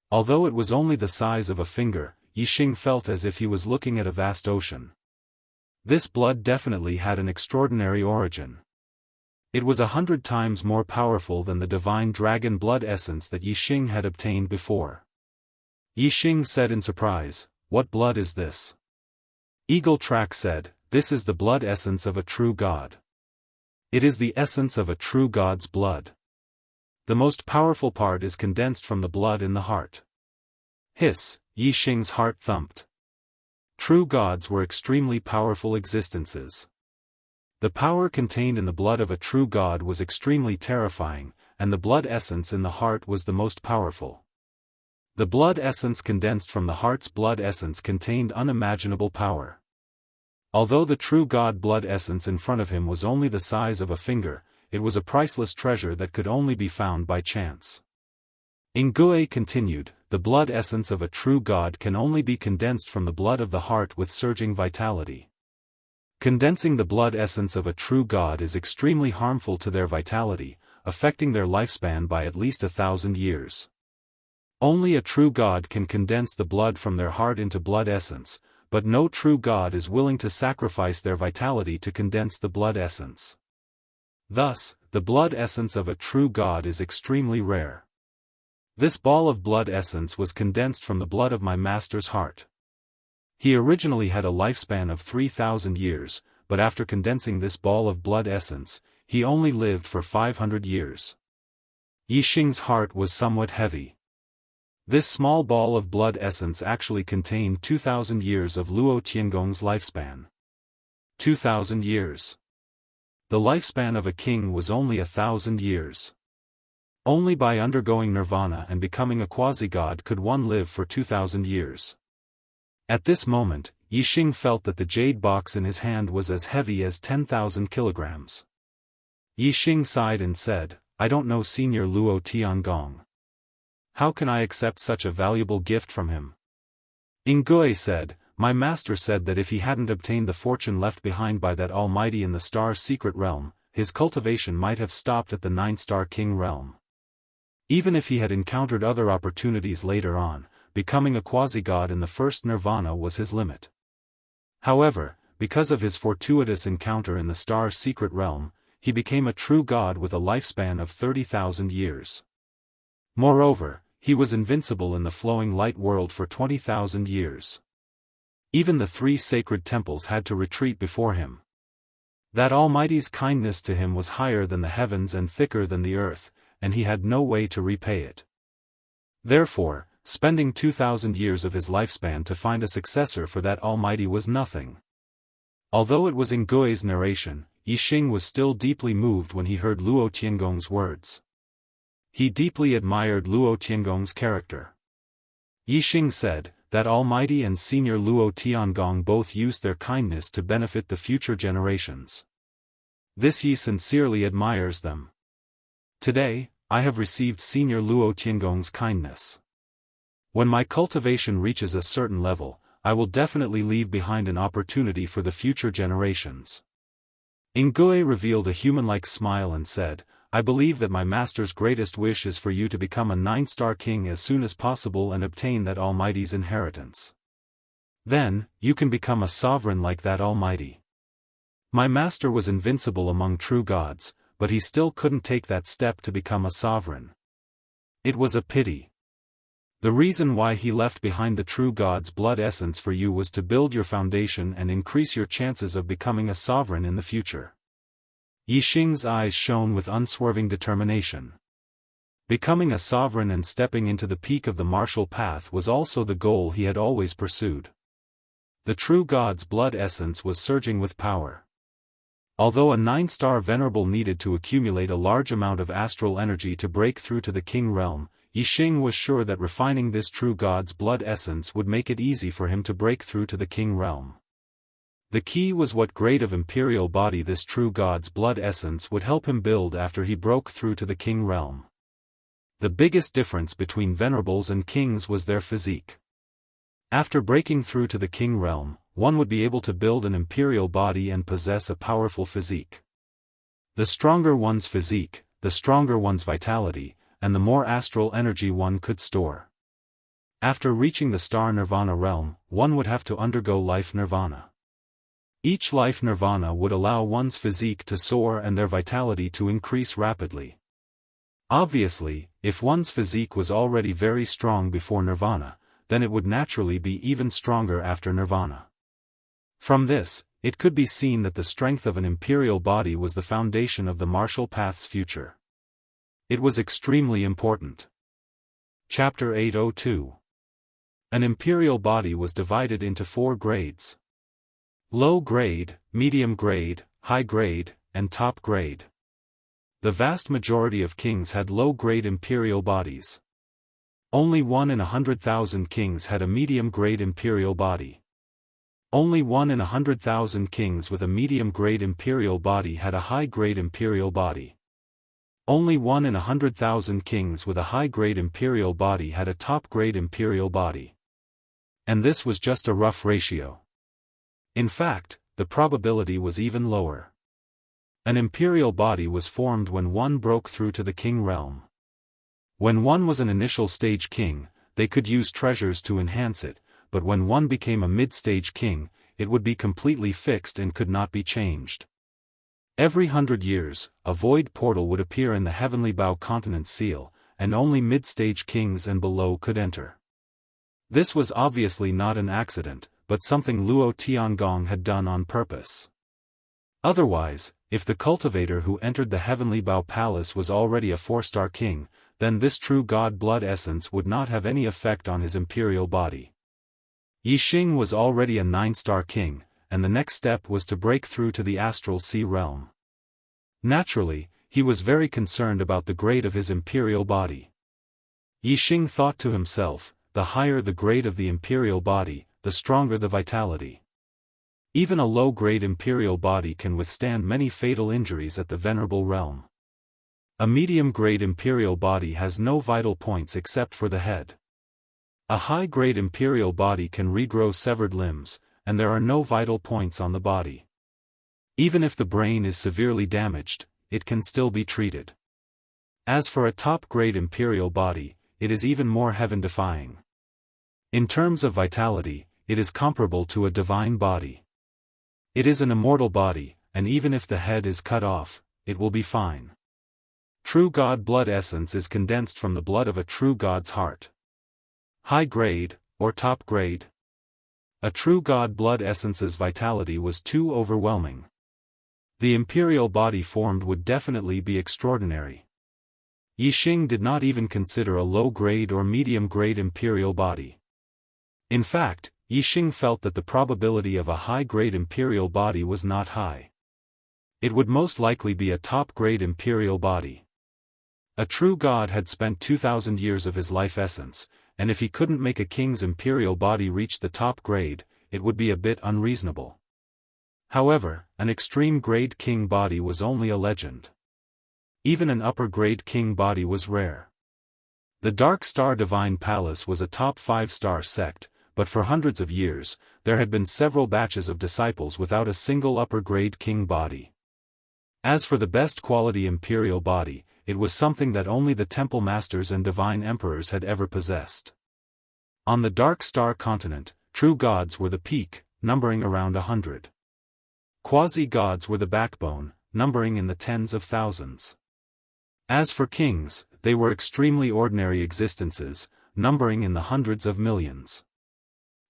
A: Although it was only the size of a finger, Yixing felt as if he was looking at a vast ocean. This blood definitely had an extraordinary origin. It was 100 times more powerful than the divine dragon blood essence that Yixing had obtained before. Yixing said in surprise, What blood is this? Eagle Track said, This is the blood essence of a true god. It is the essence of a true god's blood. The most powerful part is condensed from the blood in the heart. Hiss, Yixing's heart thumped. True gods were extremely powerful existences. The power contained in the blood of a true god was extremely terrifying, and the blood essence in the heart was the most powerful. The blood essence condensed from the heart's blood essence contained unimaginable power. Although the true god blood essence in front of him was only the size of a finger, it was a priceless treasure that could only be found by chance. Nguye continued, The blood essence of a true god can only be condensed from the blood of the heart with surging vitality. Condensing the blood essence of a true god is extremely harmful to their vitality, affecting their lifespan by at least 1,000 years. Only a true god can condense the blood from their heart into blood essence, but no true god is willing to sacrifice their vitality to condense the blood essence. Thus, the blood essence of a true god is extremely rare. This ball of blood essence was condensed from the blood of my master's heart. He originally had a lifespan of 3,000 years, but after condensing this ball of blood essence, he only lived for 500 years. Yixing's heart was somewhat heavy. This small ball of blood essence actually contained 2,000 years of Luo Tiangong's lifespan. 2,000 years. The lifespan of a king was only 1,000 years. Only by undergoing nirvana and becoming a quasi-god could one live for 2,000 years. At this moment, Yixing felt that the jade box in his hand was as heavy as 10,000 kilograms. Yixing sighed and said, "I don't know Senior Luo Tiangong. How can I accept such a valuable gift from him?" Ingui said, "My master said that if he hadn't obtained the fortune left behind by that Almighty in the star's secret realm, his cultivation might have stopped at the 9-star king realm. Even if he had encountered other opportunities later on, becoming a quasi-god in the first nirvana was his limit. However, because of his fortuitous encounter in the star's secret realm, he became a true god with a lifespan of 30,000 years. Moreover, he was invincible in the flowing light world for 20,000 years. Even the 3 sacred temples had to retreat before him. That Almighty's kindness to him was higher than the heavens and thicker than the earth, and he had no way to repay it. Therefore, spending 2,000 years of his lifespan to find a successor for that Almighty was nothing. Although it was Ngui's narration, Yixing was still deeply moved when he heard Luo Tiangong's words. He deeply admired Luo Tiangong's character. Yixing said, that Almighty and Senior Luo Tiangong both used their kindness to benefit the future generations. This he sincerely admires them. Today, I have received Senior Luo Tiangong's kindness. When my cultivation reaches a certain level, I will definitely leave behind an opportunity for the future generations. Ngui revealed a human-like smile and said, "I believe that my master's greatest wish is for you to become a 9-star king as soon as possible and obtain that Almighty's inheritance. Then, you can become a sovereign like that Almighty." My master was invincible among true gods, but he still couldn't take that step to become a sovereign. It was a pity. The reason why he left behind the true god's blood essence for you was to build your foundation and increase your chances of becoming a sovereign in the future. Yixing's eyes shone with unswerving determination. Becoming a sovereign and stepping into the peak of the martial path was also the goal he had always pursued. The true god's blood essence was surging with power. Although a 9-star venerable needed to accumulate a large amount of astral energy to break through to the king realm, Yixing was sure that refining this true god's blood essence would make it easy for him to break through to the king realm. The key was what grade of imperial body this true god's blood essence would help him build after he broke through to the king realm. The biggest difference between venerables and kings was their physique. After breaking through to the king realm, one would be able to build an imperial body and possess a powerful physique. The stronger one's physique, the stronger one's vitality, and the more astral energy one could store. After reaching the star nirvana realm, one would have to undergo life nirvana. Each life nirvana would allow one's physique to soar and their vitality to increase rapidly. Obviously, if one's physique was already very strong before nirvana, then it would naturally be even stronger after nirvana. From this, it could be seen that the strength of an imperial body was the foundation of the martial path's future. It was extremely important. Chapter 802. An imperial body was divided into 4 grades. Low grade, medium grade, high grade, and top grade. The vast majority of kings had low-grade imperial bodies. Only 1 in 100,000 kings had a medium-grade imperial body. Only 1 in 100,000 kings with a medium-grade imperial body had a high-grade imperial body. Only 1 in 100,000 kings with a high-grade imperial body had a top-grade imperial body. And this was just a rough ratio. In fact, the probability was even lower. An imperial body was formed when one broke through to the king realm. When one was an initial stage king, they could use treasures to enhance it, but when one became a mid-stage king, it would be completely fixed and could not be changed. Every 100 years, a void portal would appear in the heavenly Bao continent seal, and only mid-stage kings and below could enter. This was obviously not an accident, but something Luo Tiangong had done on purpose. Otherwise, if the cultivator who entered the heavenly Bao palace was already a 4-star king, then this true god blood essence would not have any effect on his imperial body. Yixing was already a 9-star king, and the next step was to break through to the astral sea realm. Naturally, he was very concerned about the grade of his imperial body. Yixing thought to himself, the higher the grade of the imperial body, the stronger the vitality. Even a low-grade imperial body can withstand many fatal injuries at the venerable realm. A medium-grade imperial body has no vital points except for the head. A high-grade imperial body can regrow severed limbs, and there are no vital points on the body. Even if the brain is severely damaged, it can still be treated. As for a top-grade imperial body, it is even more heaven-defying. In terms of vitality, it is comparable to a divine body. It is an immortal body, and even if the head is cut off, it will be fine. True God blood essence is condensed from the blood of a true God's heart. High grade, or top grade. A true God blood essence's vitality was too overwhelming. The imperial body formed would definitely be extraordinary. Yixing did not even consider a low-grade or medium-grade imperial body. In fact, Yixing felt that the probability of a high-grade imperial body was not high. It would most likely be a top-grade imperial body. A true god had spent 2,000 years of his life essence, and if he couldn't make a king's imperial body reach the top grade, it would be a bit unreasonable. However, an extreme-grade king body was only a legend. Even an upper-grade king body was rare. The Dark Star Divine Palace was a top 5-star sect, but for hundreds of years, there had been several batches of disciples without a single upper-grade king body. As for the best quality imperial body, it was something that only the temple masters and divine emperors had ever possessed. On the Dark Star continent, true gods were the peak, numbering around 100. Quasi-gods were the backbone, numbering in the tens of thousands. As for kings, they were extremely ordinary existences, numbering in the hundreds of millions.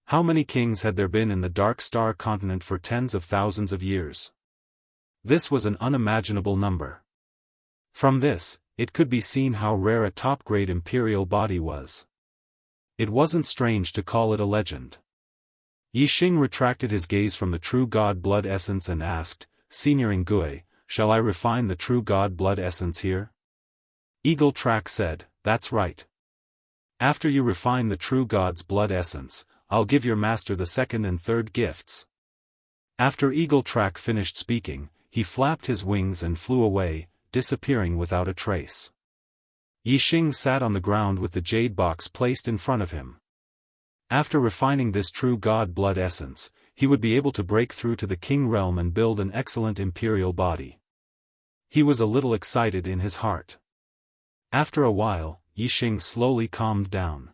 A: How many kings had there been in the Dark Star continent for tens of thousands of years? This was an unimaginable number. From this, it could be seen how rare a top-grade imperial body was. It wasn't strange to call it a legend. Yixing retracted his gaze from the true god blood essence and asked, "Senor Gui, shall I refine the true god blood essence here?" Eagle Track said, "That's right. After you refine the true god's blood essence, I'll give your master the second and third gifts." After Eagle Track finished speaking, he flapped his wings and flew away, disappearing without a trace. Yixing sat on the ground with the jade box placed in front of him. After refining this true god blood essence, he would be able to break through to the king realm and build an excellent imperial body. He was a little excited in his heart. After a while, Yixing slowly calmed down.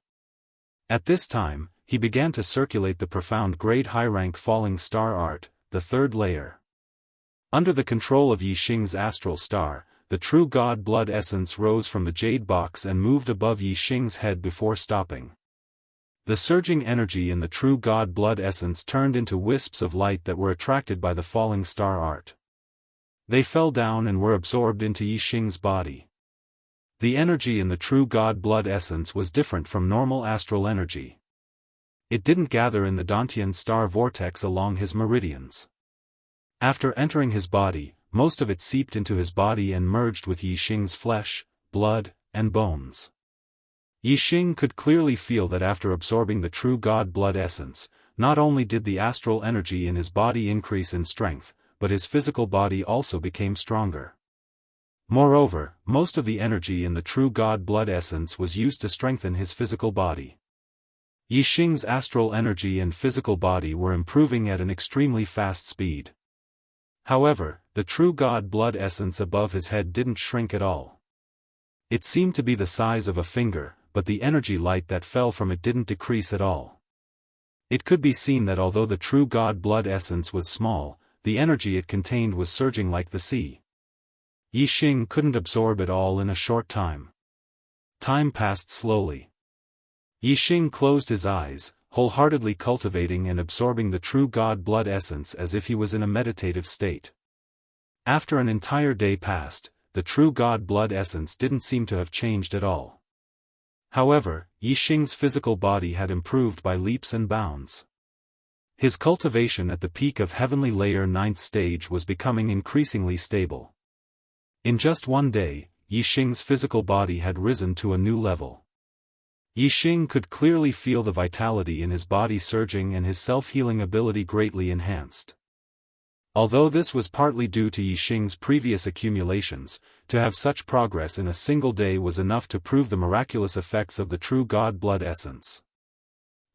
A: At this time, he began to circulate the profound grade high-rank falling star art, the third layer. Under the control of Yixing's astral star, the true god blood essence rose from the jade box and moved above Yixing's head before stopping. The surging energy in the true god blood essence turned into wisps of light that were attracted by the falling star art. They fell down and were absorbed into Yixing's body. The energy in the true god blood essence was different from normal astral energy. It didn't gather in the Dantian star vortex along his meridians. After entering his body, most of it seeped into his body and merged with Yixing's flesh, blood, and bones. Yixing could clearly feel that after absorbing the true god blood essence, not only did the astral energy in his body increase in strength, but his physical body also became stronger. Moreover, most of the energy in the true god blood essence was used to strengthen his physical body. Yixing's astral energy and physical body were improving at an extremely fast speed. However, the true god blood essence above his head didn't shrink at all. It seemed to be the size of a finger, but the energy light that fell from it didn't decrease at all. It could be seen that although the true god blood essence was small, the energy it contained was surging like the sea. Yixing couldn't absorb it all in a short time. Time passed slowly. Yixing closed his eyes, wholeheartedly cultivating and absorbing the true God blood essence as if he was in a meditative state. After an entire day passed, the true God blood essence didn't seem to have changed at all. However, Yixing's physical body had improved by leaps and bounds. His cultivation at the peak of Heavenly Layer 9th stage was becoming increasingly stable. In just one day, Yixing's physical body had risen to a new level. Yixing could clearly feel the vitality in his body surging and his self-healing ability greatly enhanced. Although this was partly due to Yixing's previous accumulations, to have such progress in a single day was enough to prove the miraculous effects of the true God blood essence.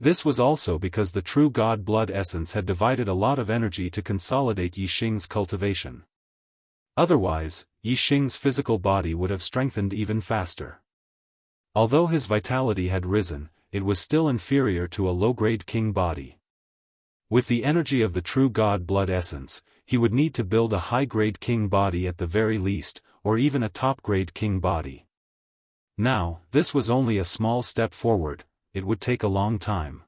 A: This was also because the true God blood essence had divided a lot of energy to consolidate Yixing's cultivation. Otherwise, Yixing's physical body would have strengthened even faster. Although his vitality had risen, it was still inferior to a low-grade king body. With the energy of the true God blood essence, he would need to build a high-grade king body at the very least, or even a top-grade king body. Now, this was only a small step forward, it would take a long time.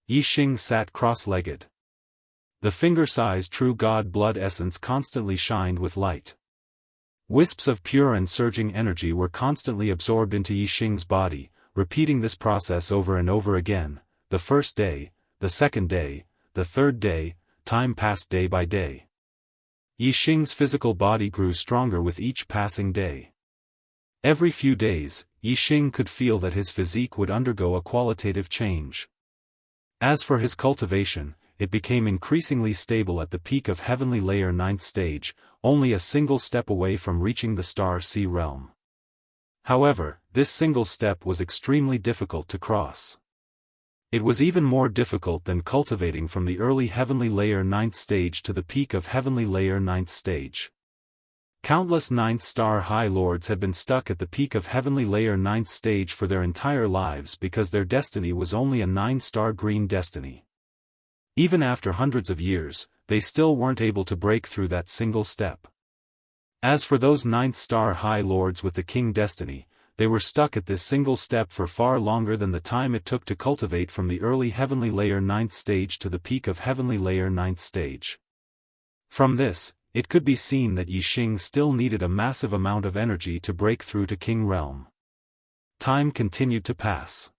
A: Yixing sat cross-legged. The finger-sized true God blood essence constantly shined with light. Wisps of pure and surging energy were constantly absorbed into Yixing's body, repeating this process over and over again. The first day, the second day, the third day, time passed day by day. Yixing's physical body grew stronger with each passing day. Every few days, Yixing could feel that his physique would undergo a qualitative change. As for his cultivation, it became increasingly stable at the peak of Heavenly Layer 9th stage, only a single step away from reaching the Star Sea realm. However, this single step was extremely difficult to cross. It was even more difficult than cultivating from the early Heavenly Layer 9th stage to the peak of Heavenly Layer 9th stage. Countless 9th Star High Lords had been stuck at the peak of Heavenly Layer 9th stage for their entire lives because their destiny was only a 9-star green destiny. Even after hundreds of years, they still weren't able to break through that single step. As for those 9th Star High Lords with the King Destiny, they were stuck at this single step for far longer than the time it took to cultivate from the early Heavenly Layer 9th stage to the peak of Heavenly Layer 9th stage. From this, it could be seen that Yixing still needed a massive amount of energy to break through to King Realm. Time continued to pass.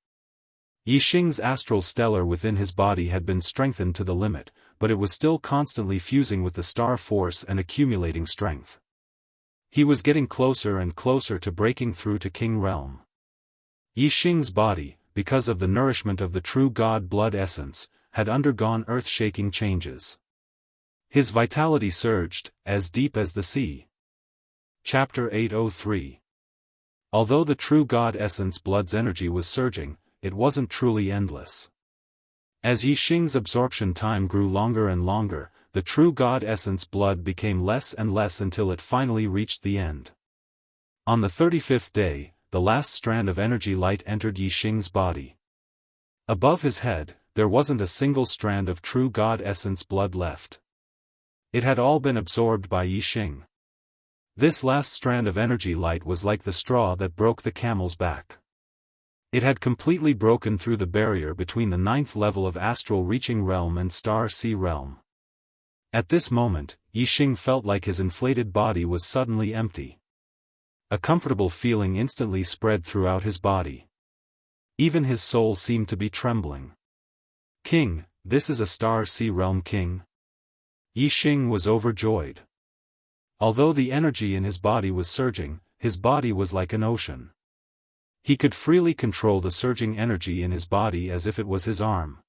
A: Yixing's astral stellar within his body had been strengthened to the limit, but it was still constantly fusing with the star force and accumulating strength. He was getting closer and closer to breaking through to King Realm. Yixing's body, because of the nourishment of the true God blood essence, had undergone earth-shaking changes. His vitality surged, as deep as the sea. Chapter 803. Although the true God essence blood's energy was surging, it wasn't truly endless. As Yixing's absorption time grew longer and longer, the true God essence blood became less and less until it finally reached the end. On the 35th day, the last strand of energy light entered Yixing's body. Above his head, there wasn't a single strand of true God essence blood left. It had all been absorbed by Yixing. This last strand of energy light was like the straw that broke the camel's back. It had completely broken through the barrier between the 9th level of astral reaching realm and Star Sea realm. At this moment, Yixing felt like his inflated body was suddenly empty. A comfortable feeling instantly spread throughout his body. Even his soul seemed to be trembling. King, this is a Star Sea realm king? Yixing was overjoyed. Although the energy in his body was surging, his body was like an ocean. He could freely control the surging energy in his body as if it was his arm.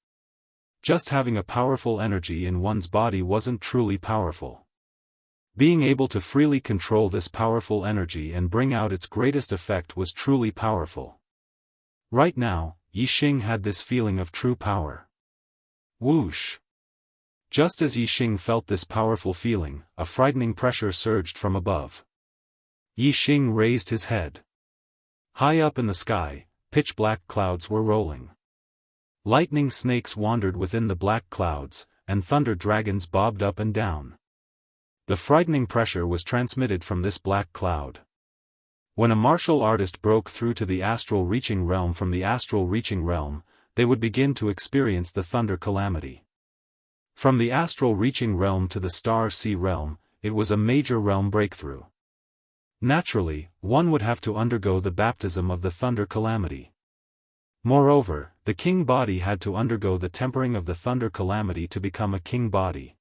A: Just having a powerful energy in one's body wasn't truly powerful. Being able to freely control this powerful energy and bring out its greatest effect was truly powerful. Right now, Yixing had this feeling of true power. Whoosh! Just as Yixing felt this powerful feeling, a frightening pressure surged from above. Yixing raised his head. High up in the sky, pitch-black clouds were rolling. Lightning snakes wandered within the black clouds, and thunder dragons bobbed up and down. The frightening pressure was transmitted from this black cloud. When a martial artist broke through to the astral reaching realm from the astral reaching realm, they would begin to experience the thunder calamity. From the astral reaching realm to the star sea realm, it was a major realm breakthrough. Naturally, one would have to undergo the baptism of the thunder calamity. Moreover, the king body had to undergo the tempering of the thunder calamity to become a king body.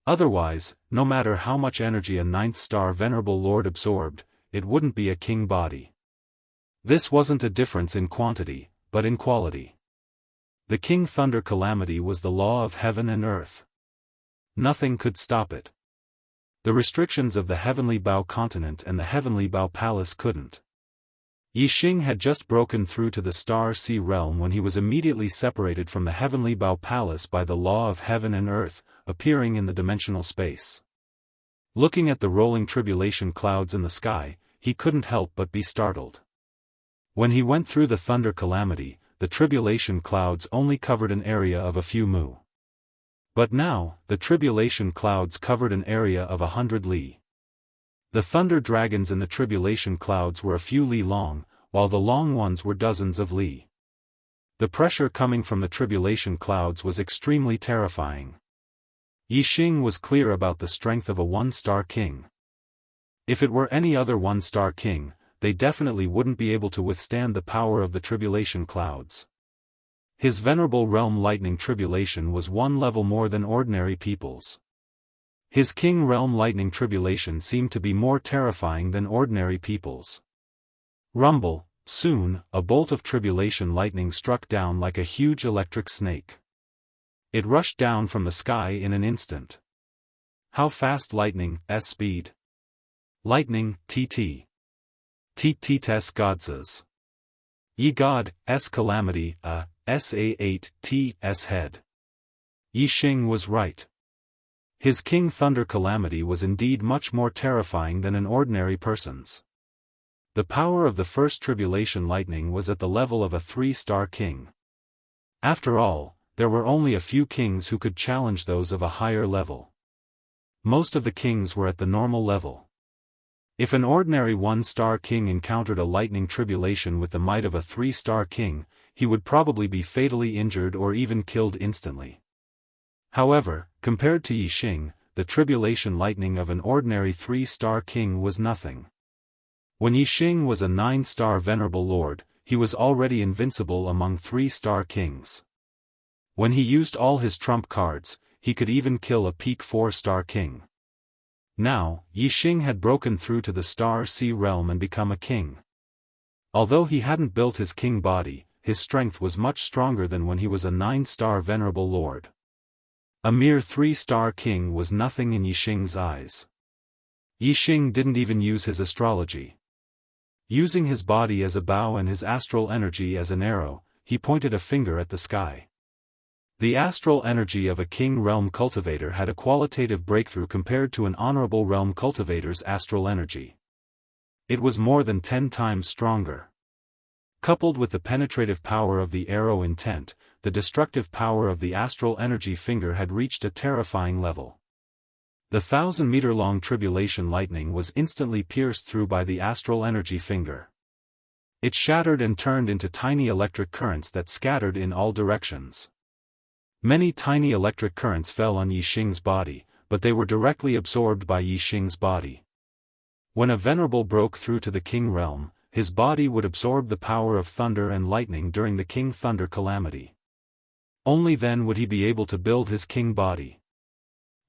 A: Otherwise, no matter how much energy a ninth star venerable lord absorbed, it wouldn't be a king body. This wasn't a difference in quantity, but in quality. The king thunder calamity was the law of heaven and earth. Nothing could stop it. The restrictions of the Heavenly Bao continent and the Heavenly Bao palace couldn't. Yixing had just broken through to the star sea realm when he was immediately separated from the Heavenly Bao palace by the law of heaven and earth, appearing in the dimensional space. Looking at the rolling tribulation clouds in the sky, he couldn't help but be startled. When he went through the thunder calamity, the tribulation clouds only covered an area of a few mu. But now, the tribulation clouds covered an area of 100 li. The thunder dragons in the tribulation clouds were a few li long, while the long ones were dozens of li. The pressure coming from the tribulation clouds was extremely terrifying. Yixing was clear about the strength of a one-star king. If it were any other one-star king, they definitely wouldn't be able to withstand the power of the tribulation clouds. His venerable realm lightning tribulation was one level more than ordinary people's. His king realm lightning tribulation seemed to be more terrifying than ordinary people's. Rumble, soon, a bolt of tribulation lightning struck down like a huge electric snake. It rushed down from the sky in an instant. How fast lightning's speed? Lightning, TT. TT-tes gods's. Ye God's calamity, SA8T's head. Yixing was right. His king thunder calamity was indeed much more terrifying than an ordinary person's. The power of the first tribulation lightning was at the level of a 3-star king. After all, there were only a few kings who could challenge those of a higher level. Most of the kings were at the normal level. If an ordinary 1-star king encountered a lightning tribulation with the might of a 3-star king, he would probably be fatally injured or even killed instantly. However, compared to Yixing, the tribulation lightning of an ordinary 3-star king was nothing. When Yixing was a 9-star venerable lord, he was already invincible among 3-star kings. When he used all his trump cards, he could even kill a peak 4-star king. Now, Yixing had broken through to the star sea realm and become a king. Although he hadn't built his king body, his strength was much stronger than when he was a 9-star venerable lord. A mere 3-star king was nothing in Yixing's eyes. Yixing didn't even use his astrology. Using his body as a bow and his astral energy as an arrow, he pointed a finger at the sky. The astral energy of a king realm cultivator had a qualitative breakthrough compared to an honorable realm cultivator's astral energy. It was more than 10 times stronger. Coupled with the penetrative power of the arrow intent, the destructive power of the astral energy finger had reached a terrifying level. The 1,000-meter-long tribulation lightning was instantly pierced through by the astral energy finger. It shattered and turned into tiny electric currents that scattered in all directions. Many tiny electric currents fell on Yixing's body, but they were directly absorbed by Yixing's body. When a venerable broke through to the king realm, his body would absorb the power of thunder and lightning during the king thunder calamity. Only then would he be able to build his king body.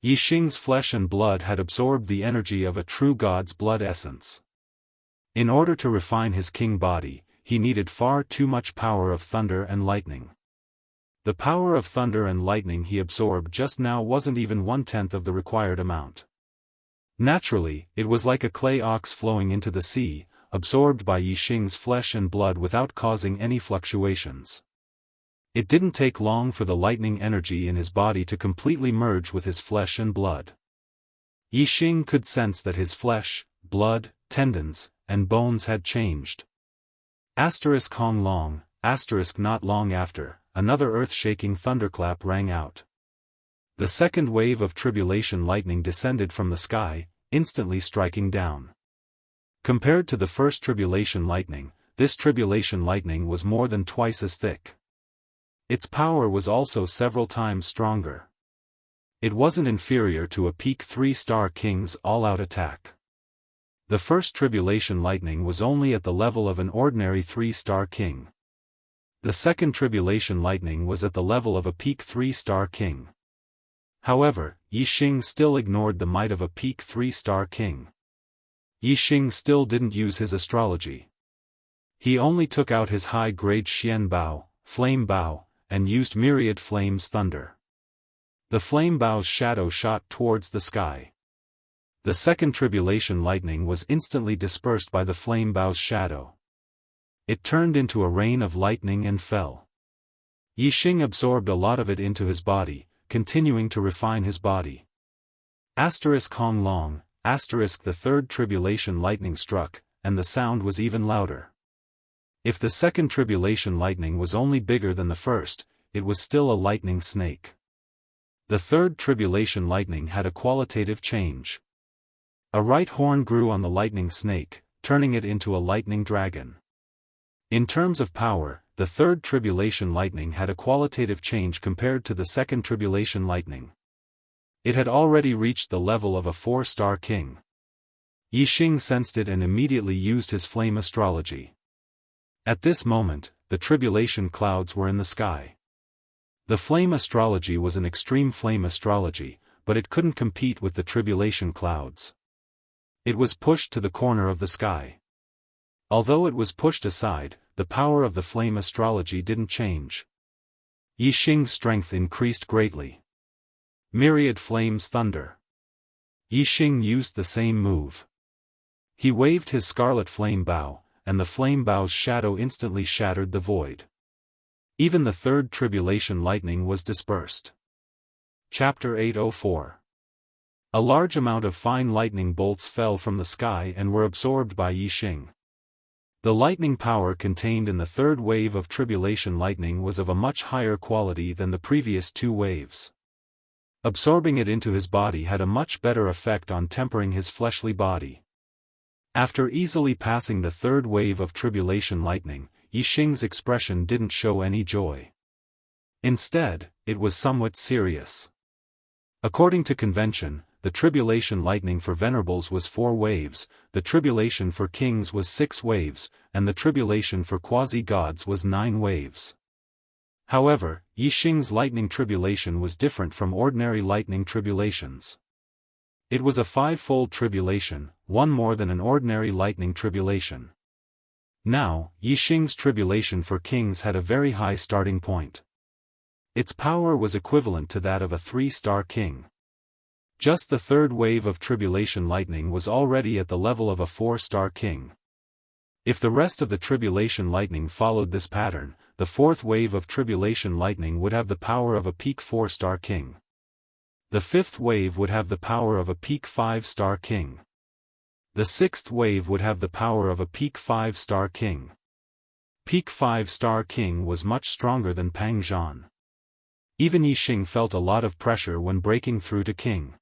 A: Yixing's flesh and blood had absorbed the energy of a true god's blood essence. In order to refine his king body, he needed far too much power of thunder and lightning. The power of thunder and lightning he absorbed just now wasn't even 1/10 of the required amount. Naturally, it was like a clay ox flowing into the sea, absorbed by Yixing's flesh and blood without causing any fluctuations. It didn't take long for the lightning energy in his body to completely merge with his flesh and blood. Yixing could sense that his flesh, blood, tendons, and bones had changed. Hong long, not long after, another earth-shaking thunderclap rang out. The second wave of tribulation lightning descended from the sky, instantly striking down. Compared to the first tribulation lightning, this tribulation lightning was more than twice as thick. Its power was also several times stronger. It wasn't inferior to a peak 3-star king's all-out attack. The first tribulation lightning was only at the level of an ordinary 3-star king. The second tribulation lightning was at the level of a peak 3-star king. However, Yi Xing still ignored the might of a peak 3-star king. Yi Xing still didn't use his astrology. He only took out his high-grade Xian Bao, Flame Bao, and used myriad flames thunder. The Flame Bao's shadow shot towards the sky. The second tribulation lightning was instantly dispersed by the Flame Bao's shadow. It turned into a rain of lightning and fell. Yi Xing absorbed a lot of it into his body, continuing to refine his body. Hong Long, the third tribulation lightning struck, and the sound was even louder. If the second tribulation lightning was only bigger than the first, it was still a lightning snake. The third tribulation lightning had a qualitative change. A right horn grew on the lightning snake, turning it into a lightning dragon. In terms of power, the third tribulation lightning had a qualitative change compared to the second tribulation lightning. It had already reached the level of a 4-star king. Yi Xing sensed it and immediately used his flame astrology. At this moment, the tribulation clouds were in the sky. The flame astrology was an extreme flame astrology, but it couldn't compete with the tribulation clouds. It was pushed to the corner of the sky. Although it was pushed aside, the power of the flame astrology didn't change. Yi Xing's strength increased greatly. Myriad flames thunder. Yi Xing used the same move. He waved his scarlet flame bow, and the flame bow's shadow instantly shattered the void. Even the third tribulation lightning was dispersed. Chapter 804. A large amount of fine lightning bolts fell from the sky and were absorbed by Yi Xing. The lightning power contained in the third wave of tribulation lightning was of a much higher quality than the previous two waves. Absorbing it into his body had a much better effect on tempering his fleshly body. After easily passing the third wave of tribulation lightning, Yi Xing's expression didn't show any joy. Instead, it was somewhat serious. According to convention, the tribulation lightning for venerables was 4 waves, the tribulation for kings was 6 waves, and the tribulation for quasi-gods was 9 waves. However, Yi Xing's lightning tribulation was different from ordinary lightning tribulations. It was a 5-fold tribulation, one more than an ordinary lightning tribulation. Now, Yi Xing's tribulation for kings had a very high starting point. Its power was equivalent to that of a 3-star king. Just the third wave of tribulation lightning was already at the level of a 4-star king. If the rest of the tribulation lightning followed this pattern, the fourth wave of tribulation lightning would have the power of a peak 4-star king. The fifth wave would have the power of a peak 5-star king. The sixth wave would have the power of a peak 5-star king. Peak 5-star king was much stronger than Pang Zhan. Even Yi Xing felt a lot of pressure when breaking through to king.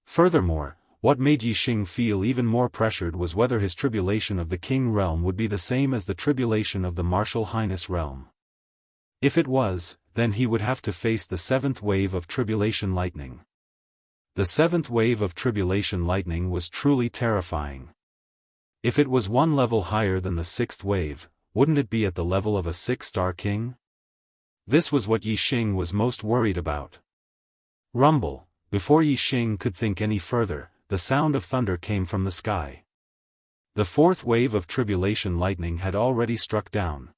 A: Furthermore, what made Yi Xing feel even more pressured was whether his tribulation of the king realm would be the same as the tribulation of the martial highness realm. If it was, then he would have to face the 7th wave of tribulation lightning. The 7th wave of tribulation lightning was truly terrifying. If it was one level higher than the 6th wave, wouldn't it be at the level of a 6-star king? This was what Yi Xing was most worried about. Rumble. Before Yi Xing could think any further, the sound of thunder came from the sky. The 4th wave of tribulation lightning had already struck down.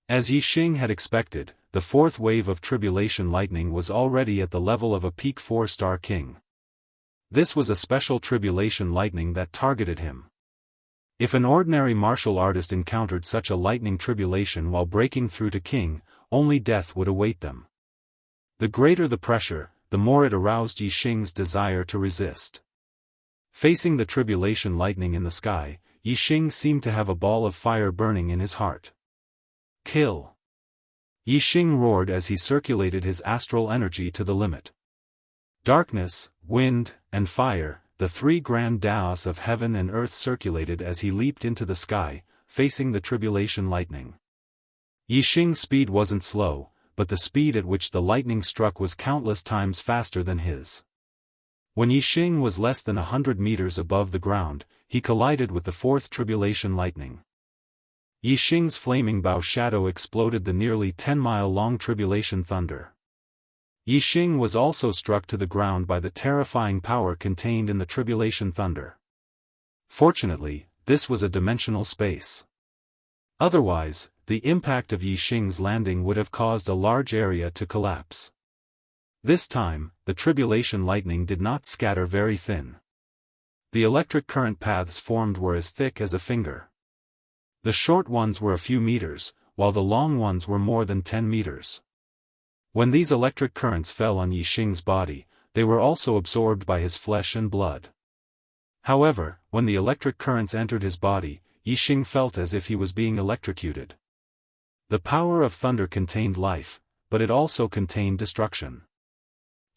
A: As Yi Xing had expected, the 4th wave of tribulation lightning was already at the level of a peak 4-star king. This was a special tribulation lightning that targeted him. If an ordinary martial artist encountered such a lightning tribulation while breaking through to king, only death would await them. The greater the pressure, the more it aroused Yi Xing's desire to resist. Facing the tribulation lightning in the sky, Yi Xing seemed to have a ball of fire burning in his heart. Kill! Yi Xing roared as he circulated his astral energy to the limit. Darkness, wind, and fire, the three grand daos of heaven and earth circulated as he leaped into the sky, facing the tribulation lightning. Yixing's speed wasn't slow, but the speed at which the lightning struck was countless times faster than his. When Yixing was less than 100 meters above the ground, he collided with the fourth tribulation lightning. Yixing's flaming bow shadow exploded the nearly 10-mile-long tribulation thunder. Yixing was also struck to the ground by the terrifying power contained in the tribulation thunder. Fortunately, this was a dimensional space. Otherwise, the impact of Yixing's landing would have caused a large area to collapse. This time, the tribulation lightning did not scatter very thin. The electric current paths formed were as thick as a finger. The short ones were a few meters, while the long ones were more than 10 meters. When these electric currents fell on Yixing's body, they were also absorbed by his flesh and blood. However, when the electric currents entered his body, Yixing felt as if he was being electrocuted. The power of thunder contained life, but it also contained destruction.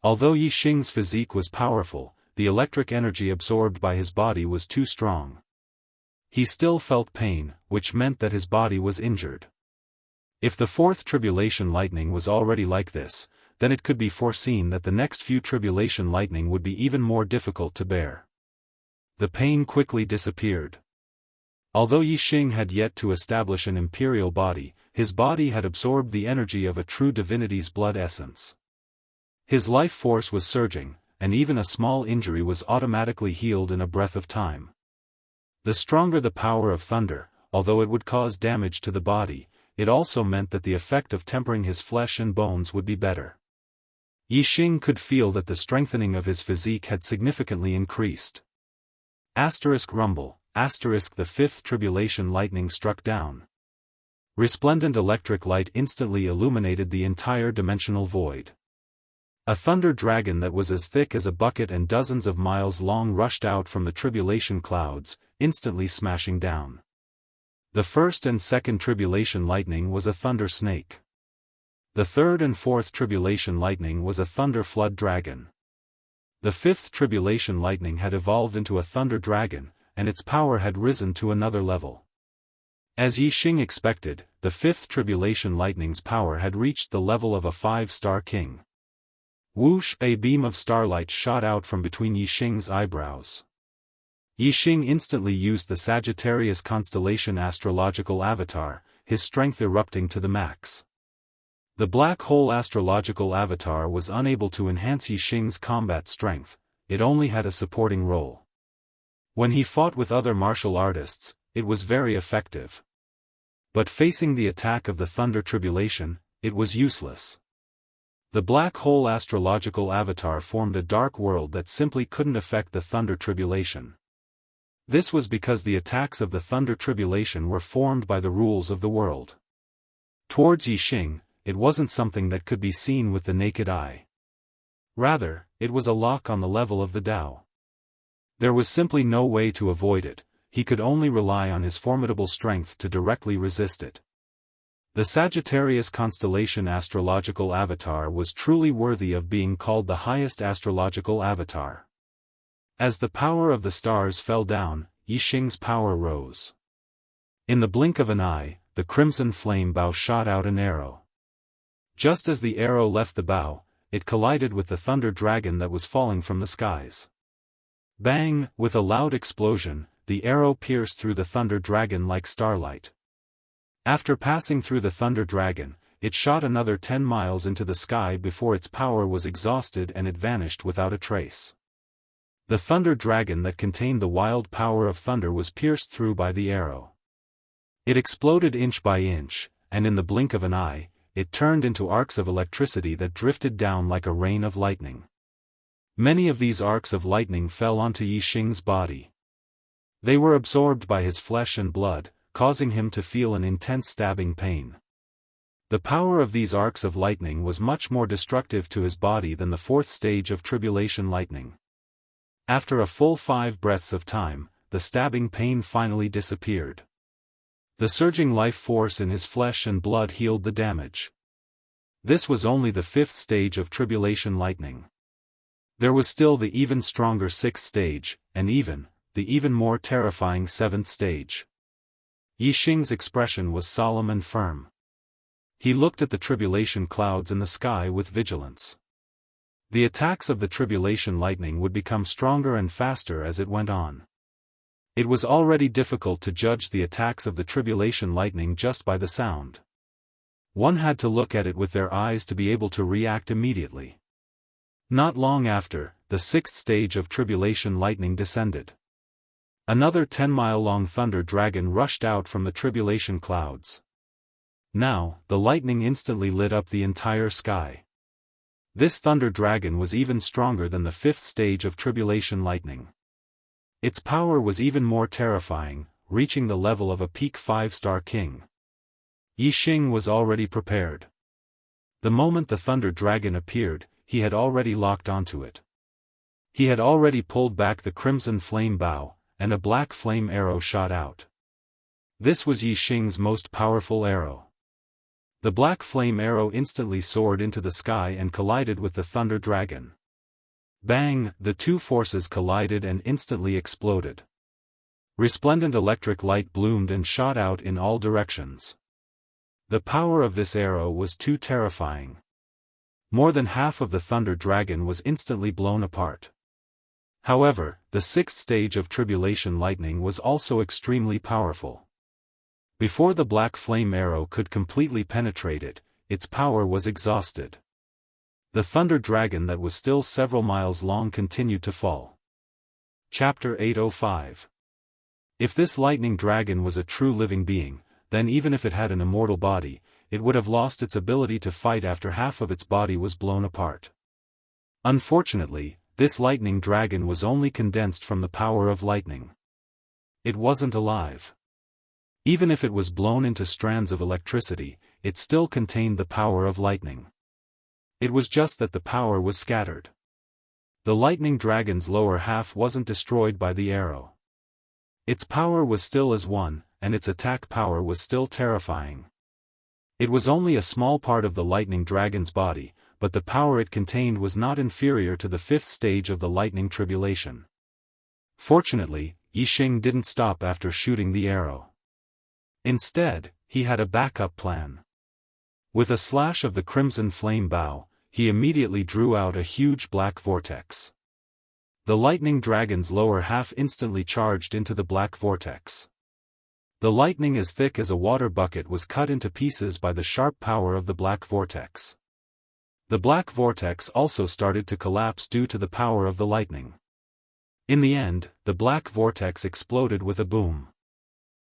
A: Although Yixing's physique was powerful, the electric energy absorbed by his body was too strong. He still felt pain, which meant that his body was injured. If the fourth tribulation lightning was already like this, then it could be foreseen that the next few tribulation lightning would be even more difficult to bear. The pain quickly disappeared. Although Yixing had yet to establish an imperial body, his body had absorbed the energy of a true divinity's blood essence. His life force was surging, and even a small injury was automatically healed in a breath of time. The stronger the power of thunder, although it would cause damage to the body, it also meant that the effect of tempering his flesh and bones would be better. Yixing could feel that the strengthening of his physique had significantly increased. Rumble, the fifth tribulation lightning struck down. Resplendent electric light instantly illuminated the entire dimensional void. A thunder dragon that was as thick as a bucket and dozens of miles long rushed out from the tribulation clouds, instantly smashing down. The first and second tribulation lightning was a thunder snake. The third and fourth tribulation lightning was a thunder flood dragon. The fifth tribulation lightning had evolved into a thunder dragon, and its power had risen to another level. As Yixing expected, the fifth tribulation lightning's power had reached the level of a 5-star king. Whoosh! A beam of starlight shot out from between Yixing's eyebrows. Yixing instantly used the Sagittarius constellation astrological avatar, his strength erupting to the max. The black hole astrological avatar was unable to enhance Yixing's combat strength, it only had a supporting role. When he fought with other martial artists, it was very effective. But facing the attack of the thunder tribulation, it was useless. The black hole astrological avatar formed a dark world that simply couldn't affect the thunder tribulation. This was because the attacks of the thunder tribulation were formed by the rules of the world. Towards Yixing, it wasn't something that could be seen with the naked eye. Rather, it was a lock on the level of the Tao. There was simply no way to avoid it, he could only rely on his formidable strength to directly resist it. The Sagittarius constellation astrological avatar was truly worthy of being called the highest astrological avatar. As the power of the stars fell down, Yixing's power rose. In the blink of an eye, the crimson flame bow shot out an arrow. Just as the arrow left the bow, it collided with the thunder dragon that was falling from the skies. Bang! With a loud explosion, the arrow pierced through the thunder dragon like starlight. After passing through the thunder dragon, it shot another 10 miles into the sky before its power was exhausted and it vanished without a trace. The thunder dragon that contained the wild power of thunder was pierced through by the arrow. It exploded inch by inch, and in the blink of an eye, it turned into arcs of electricity that drifted down like a rain of lightning. Many of these arcs of lightning fell onto Yixing's body. They were absorbed by his flesh and blood, causing him to feel an intense stabbing pain. The power of these arcs of lightning was much more destructive to his body than the fourth stage of tribulation lightning. After a full 5 breaths of time, the stabbing pain finally disappeared. The surging life force in his flesh and blood healed the damage. This was only the 5th stage of tribulation lightning. There was still the even stronger 6th stage, and the even more terrifying 7th stage. Yixing's expression was solemn and firm. He looked at the tribulation clouds in the sky with vigilance. The attacks of the tribulation lightning would become stronger and faster as it went on. It was already difficult to judge the attacks of the tribulation lightning just by the sound. One had to look at it with their eyes to be able to react immediately. Not long after, the 6th stage of tribulation lightning descended. Another 10-mile-long thunder dragon rushed out from the tribulation clouds. Now, the lightning instantly lit up the entire sky. This thunder dragon was even stronger than the 5th stage of tribulation lightning. Its power was even more terrifying, reaching the level of a peak 5-star king. Yixing was already prepared. The moment the thunder dragon appeared, he had already locked onto it. He had already pulled back the crimson flame bow, and a black flame arrow shot out. This was Yixing's most powerful arrow. The black flame arrow instantly soared into the sky and collided with the thunder dragon. Bang! The two forces collided and instantly exploded. Resplendent electric light bloomed and shot out in all directions. The power of this arrow was too terrifying. More than half of the thunder dragon was instantly blown apart. However, the 6th stage of tribulation lightning was also extremely powerful. Before the black flame arrow could completely penetrate it, its power was exhausted. The thunder dragon that was still several miles long continued to fall. Chapter 805. If this lightning dragon was a true living being, then even if it had an immortal body, it would have lost its ability to fight after half of its body was blown apart. Unfortunately, this lightning dragon was only condensed from the power of lightning. It wasn't alive. Even if it was blown into strands of electricity, it still contained the power of lightning. It was just that the power was scattered. The lightning dragon's lower half wasn't destroyed by the arrow. Its power was still as one, and its attack power was still terrifying. It was only a small part of the lightning dragon's body, but the power it contained was not inferior to the 5th stage of the lightning tribulation. Fortunately, Yixing didn't stop after shooting the arrow. Instead, he had a backup plan. With a slash of the crimson flame bow, he immediately drew out a huge black vortex. The lightning dragon's lower half instantly charged into the black vortex. The lightning as thick as a water bucket was cut into pieces by the sharp power of the black vortex. The black vortex also started to collapse due to the power of the lightning. In the end, the black vortex exploded with a boom.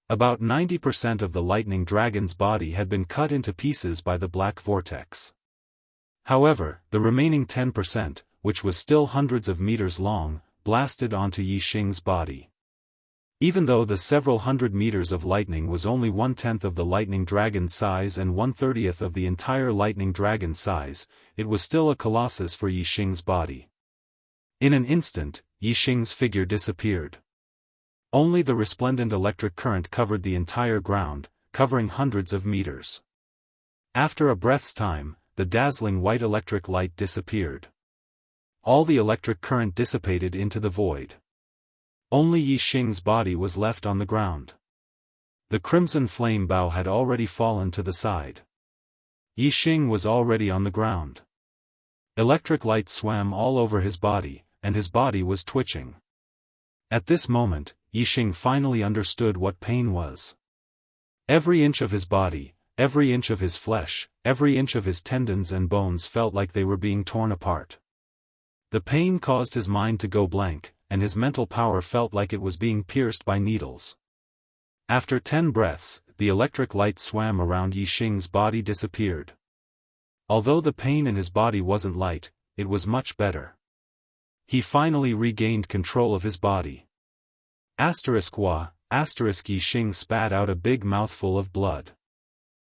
A: About 90% of the lightning dragon's body had been cut into pieces by the black vortex. However, the remaining 10%, which was still hundreds of meters long, blasted onto Yixing's body. Even though the several hundred meters of lightning was only 1/10 of the lightning dragon's size and 1/30 of the entire lightning dragon's size, it was still a colossus for Yixing's body. In an instant, Yixing's figure disappeared. Only the resplendent electric current covered the entire ground, covering hundreds of meters. After a breath's time, the dazzling white electric light disappeared. All the electric current dissipated into the void. Only Yixing's body was left on the ground. The crimson flame bow had already fallen to the side. Yixing was already on the ground. Electric light swam all over his body, and his body was twitching. At this moment, Yixing finally understood what pain was. Every inch of his body, every inch of his flesh, every inch of his tendons and bones felt like they were being torn apart. The pain caused his mind to go blank, and his mental power felt like it was being pierced by needles. After 10 breaths, the electric light swam around Yixing's body disappeared. Although the pain in his body wasn't light, it was much better. He finally regained control of his body. Yixing spat out a big mouthful of blood.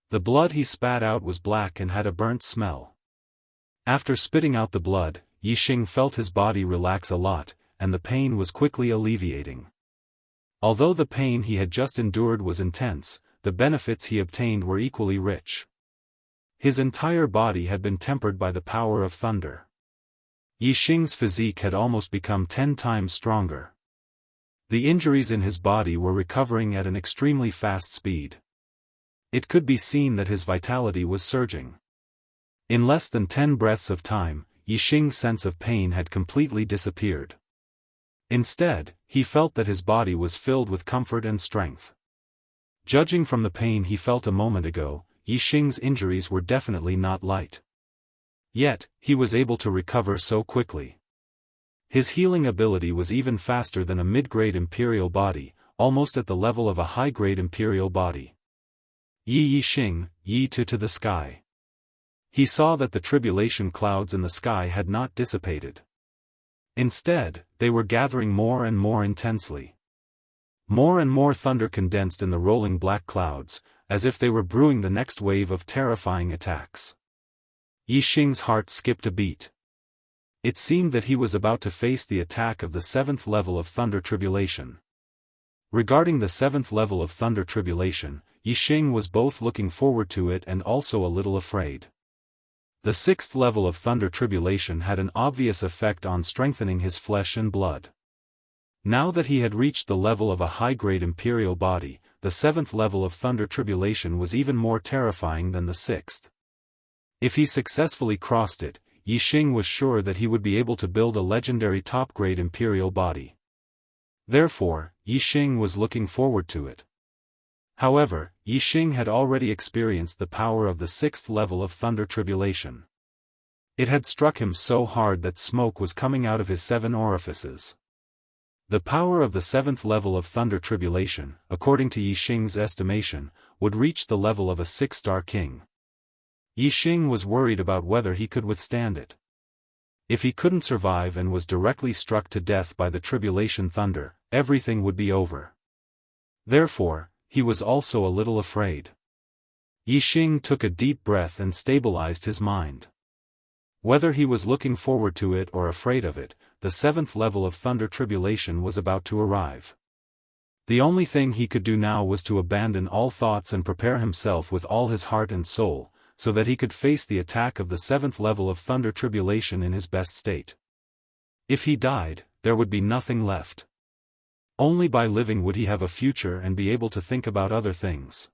A: The blood he spat out was black and had a burnt smell. After spitting out the blood, Yixing felt his body relax a lot, and the pain was quickly alleviating. Although the pain he had just endured was intense, the benefits he obtained were equally rich. His entire body had been tempered by the power of thunder. Yixing's physique had almost become 10 times stronger. The injuries in his body were recovering at an extremely fast speed. It could be seen that his vitality was surging. In less than 10 breaths of time, Yixing's sense of pain had completely disappeared. Instead, he felt that his body was filled with comfort and strength. Judging from the pain he felt a moment ago, Yixing's injuries were definitely not light. Yet, he was able to recover so quickly. His healing ability was even faster than a mid-grade imperial body, almost at the level of a high-grade imperial body. Yixing, Yi to the sky. He saw that the tribulation clouds in the sky had not dissipated. Instead, they were gathering more and more intensely. More and more thunder condensed in the rolling black clouds, as if they were brewing the next wave of terrifying attacks. Yixing's heart skipped a beat. It seemed that he was about to face the attack of the 7th level of thunder tribulation. Regarding the 7th level of thunder tribulation, Yixing was both looking forward to it and also a little afraid. The 6th level of thunder tribulation had an obvious effect on strengthening his flesh and blood. Now that he had reached the level of a high-grade imperial body, the 7th level of thunder tribulation was even more terrifying than the 6th. If he successfully crossed it, Yixing was sure that he would be able to build a legendary top-grade imperial body. Therefore, Yixing was looking forward to it. However, Yixing had already experienced the power of the 6th level of thunder tribulation. It had struck him so hard that smoke was coming out of his 7 orifices. The power of the 7th level of thunder tribulation, according to Yixing's estimation, would reach the level of a 6-star king. Yixing was worried about whether he could withstand it. If he couldn't survive and was directly struck to death by the tribulation thunder, everything would be over. Therefore, he was also a little afraid. Yixing took a deep breath and stabilized his mind. Whether he was looking forward to it or afraid of it, the 7th level of thunder tribulation was about to arrive. The only thing he could do now was to abandon all thoughts and prepare himself with all his heart and soul, so that he could face the attack of the 7th level of thunder tribulation in his best state. If he died, there would be nothing left. Only by living would he have a future and be able to think about other things.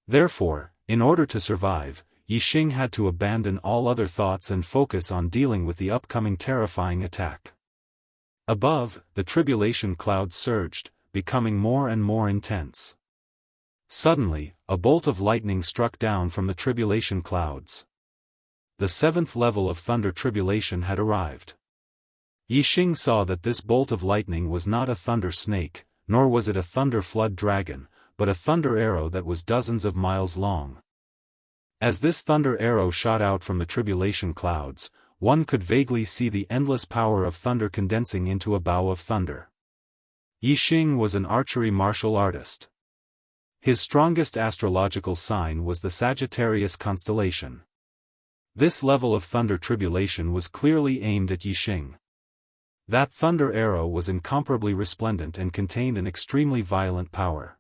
A: Therefore, in order to survive, Yixing had to abandon all other thoughts and focus on dealing with the upcoming terrifying attack. Above, the tribulation clouds surged, becoming more and more intense. Suddenly, a bolt of lightning struck down from the tribulation clouds. The 7th level of thunder tribulation had arrived. Yixing saw that this bolt of lightning was not a thunder snake, nor was it a thunder flood dragon, but a thunder arrow that was dozens of miles long. As this thunder arrow shot out from the tribulation clouds, one could vaguely see the endless power of thunder condensing into a bow of thunder. Yixing was an archery martial artist. His strongest astrological sign was the Sagittarius constellation. This level of thunder tribulation was clearly aimed at Yixing. That thunder arrow was incomparably resplendent and contained an extremely violent power.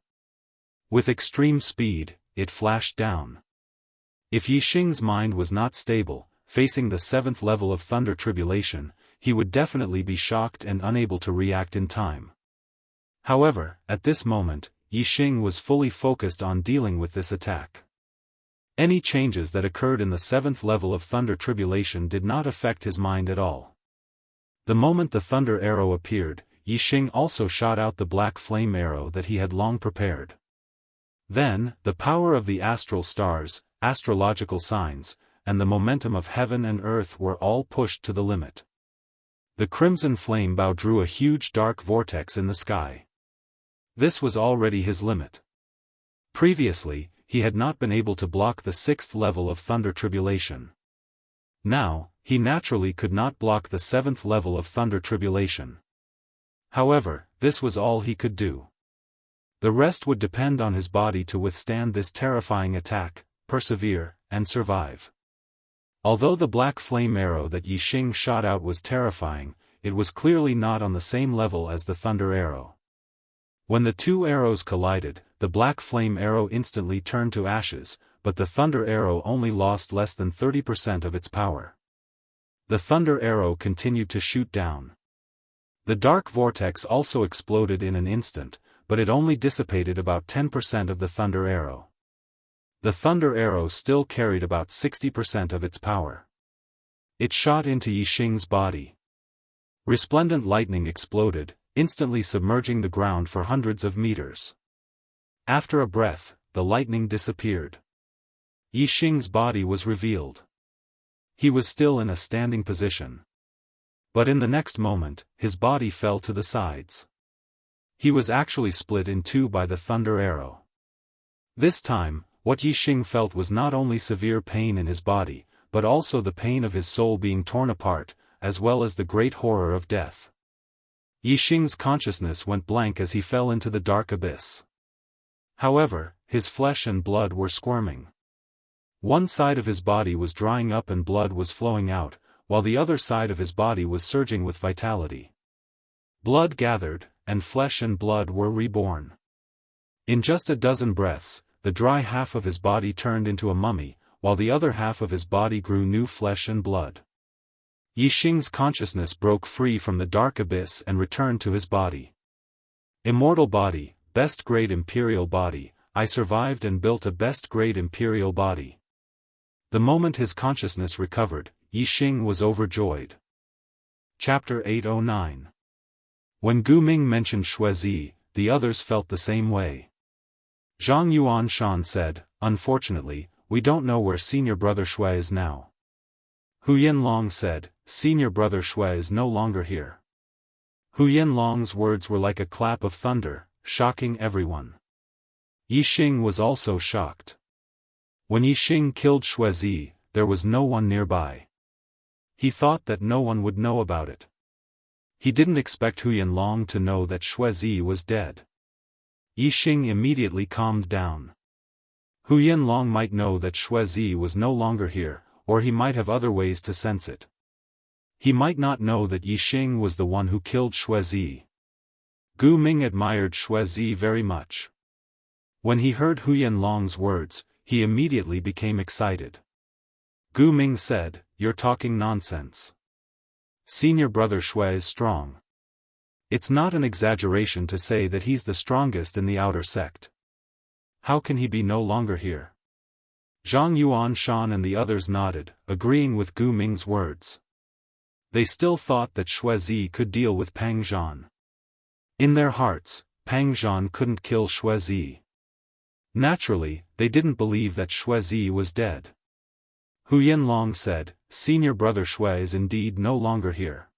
A: With extreme speed, it flashed down. If Yixing's mind was not stable, facing the 7th level of thunder tribulation, he would definitely be shocked and unable to react in time. However, at this moment, Yixing was fully focused on dealing with this attack. Any changes that occurred in the 7th level of thunder tribulation did not affect his mind at all. The moment the thunder arrow appeared, Yixing also shot out the black flame arrow that he had long prepared. Then, the power of the astral stars, astrological signs, and the momentum of heaven and earth were all pushed to the limit. The crimson flame bow drew a huge dark vortex in the sky. This was already his limit. Previously, he had not been able to block the 6th level of thunder tribulation. Now, he naturally could not block the 7th level of thunder tribulation. However, this was all he could do. The rest would depend on his body to withstand this terrifying attack, persevere, and survive. Although the black flame arrow that Yixing shot out was terrifying, it was clearly not on the same level as the thunder arrow. When the two arrows collided, the black flame arrow instantly turned to ashes, but the thunder arrow only lost less than 30% of its power. The thunder arrow continued to shoot down. The dark vortex also exploded in an instant, but it only dissipated about 10% of the thunder arrow. The thunder arrow still carried about 60% of its power. It shot into Yixing's body. Resplendent lightning exploded, instantly submerging the ground for hundreds of meters. After a breath, the lightning disappeared. Yixing's body was revealed. He was still in a standing position. But in the next moment, his body fell to the sides. He was actually split in two by the thunder arrow. This time, what Yixing felt was not only severe pain in his body, but also the pain of his soul being torn apart, as well as the great horror of death. Yixing's consciousness went blank as he fell into the dark abyss. However, his flesh and blood were squirming. One side of his body was drying up and blood was flowing out, while the other side of his body was surging with vitality. Blood gathered, and flesh and blood were reborn. In just a dozen breaths, the dry half of his body turned into a mummy, while the other half of his body grew new flesh and blood. Yixing's consciousness broke free from the dark abyss and returned to his body. Immortal body, best-grade imperial body, I survived and built a best-grade imperial body. The moment his consciousness recovered, Yixing was overjoyed. Chapter 809. When Gu Ming mentioned Xuezi, the others felt the same way. Zhang Yuanshan said, "Unfortunately, we don't know where senior brother Shui is now." Hu Yanlong said, "Senior brother Shui is no longer here." Hu Yanlong's words were like a clap of thunder, shocking everyone. Yixing was also shocked. When Yixing killed Xuezi, there was no one nearby. He thought that no one would know about it. He didn't expect Hu Yanlong to know that Xuezi was dead. Yixing immediately calmed down. Hu Yanlong might know that Xuezi was no longer here, or he might have other ways to sense it. He might not know that Yixing was the one who killed Xuezi. Gu Ming admired Xuezi very much. When he heard Hu Yanlong's words, he immediately became excited. Gu Ming said, "You're talking nonsense. Senior brother Shui is strong. It's not an exaggeration to say that he's the strongest in the outer sect. How can he be no longer here?" Zhang Yuanshan and the others nodded, agreeing with Gu Ming's words. They still thought that Xuezi could deal with Pang Zhan. In their hearts, Pang Zhan couldn't kill Xuezi. Naturally, they didn't believe that Xuezi was dead. Hu Yanlong said, "Senior brother Shui is indeed no longer here.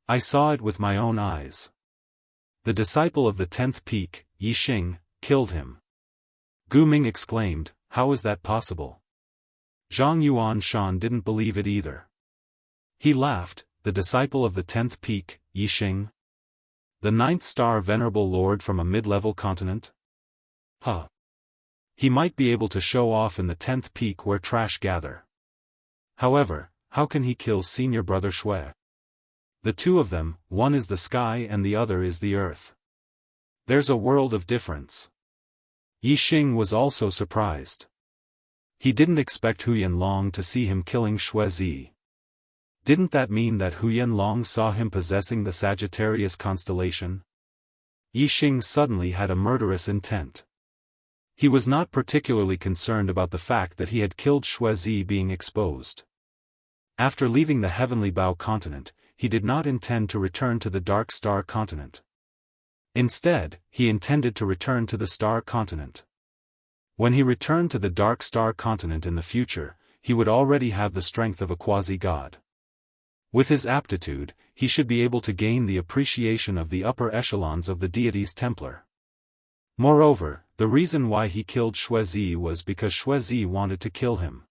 A: I saw it with my own eyes. The disciple of the 10th peak, Yixing, killed him." Gu Ming exclaimed, "How is that possible?" Zhang Yuanshan didn't believe it either. He laughed, "The disciple of the 10th peak, Yixing? The 9th star venerable lord from a mid-level continent? Huh. He might be able to show off in the 10th peak where trash gather. However, how can he kill senior brother Shui? The two of them, one is the sky and the other is the earth. There's a world of difference." Yixing was also surprised. He didn't expect Hu Yanlong to see him killing Xuezi. Didn't that mean that Hu Yanlong saw him possessing the Sagittarius constellation? Yixing suddenly had a murderous intent. He was not particularly concerned about the fact that he had killed Xuezi being exposed. After leaving the Heavenly Bow continent, he did not intend to return to the Dark Star continent. Instead, he intended to return to the Star continent. When he returned to the Dark Star continent in the future, he would already have the strength of a quasi-god. With his aptitude, he should be able to gain the appreciation of the upper echelons of the deity's Templar. Moreover, the reason why he killed Xuezi was because Xuezi wanted to kill him.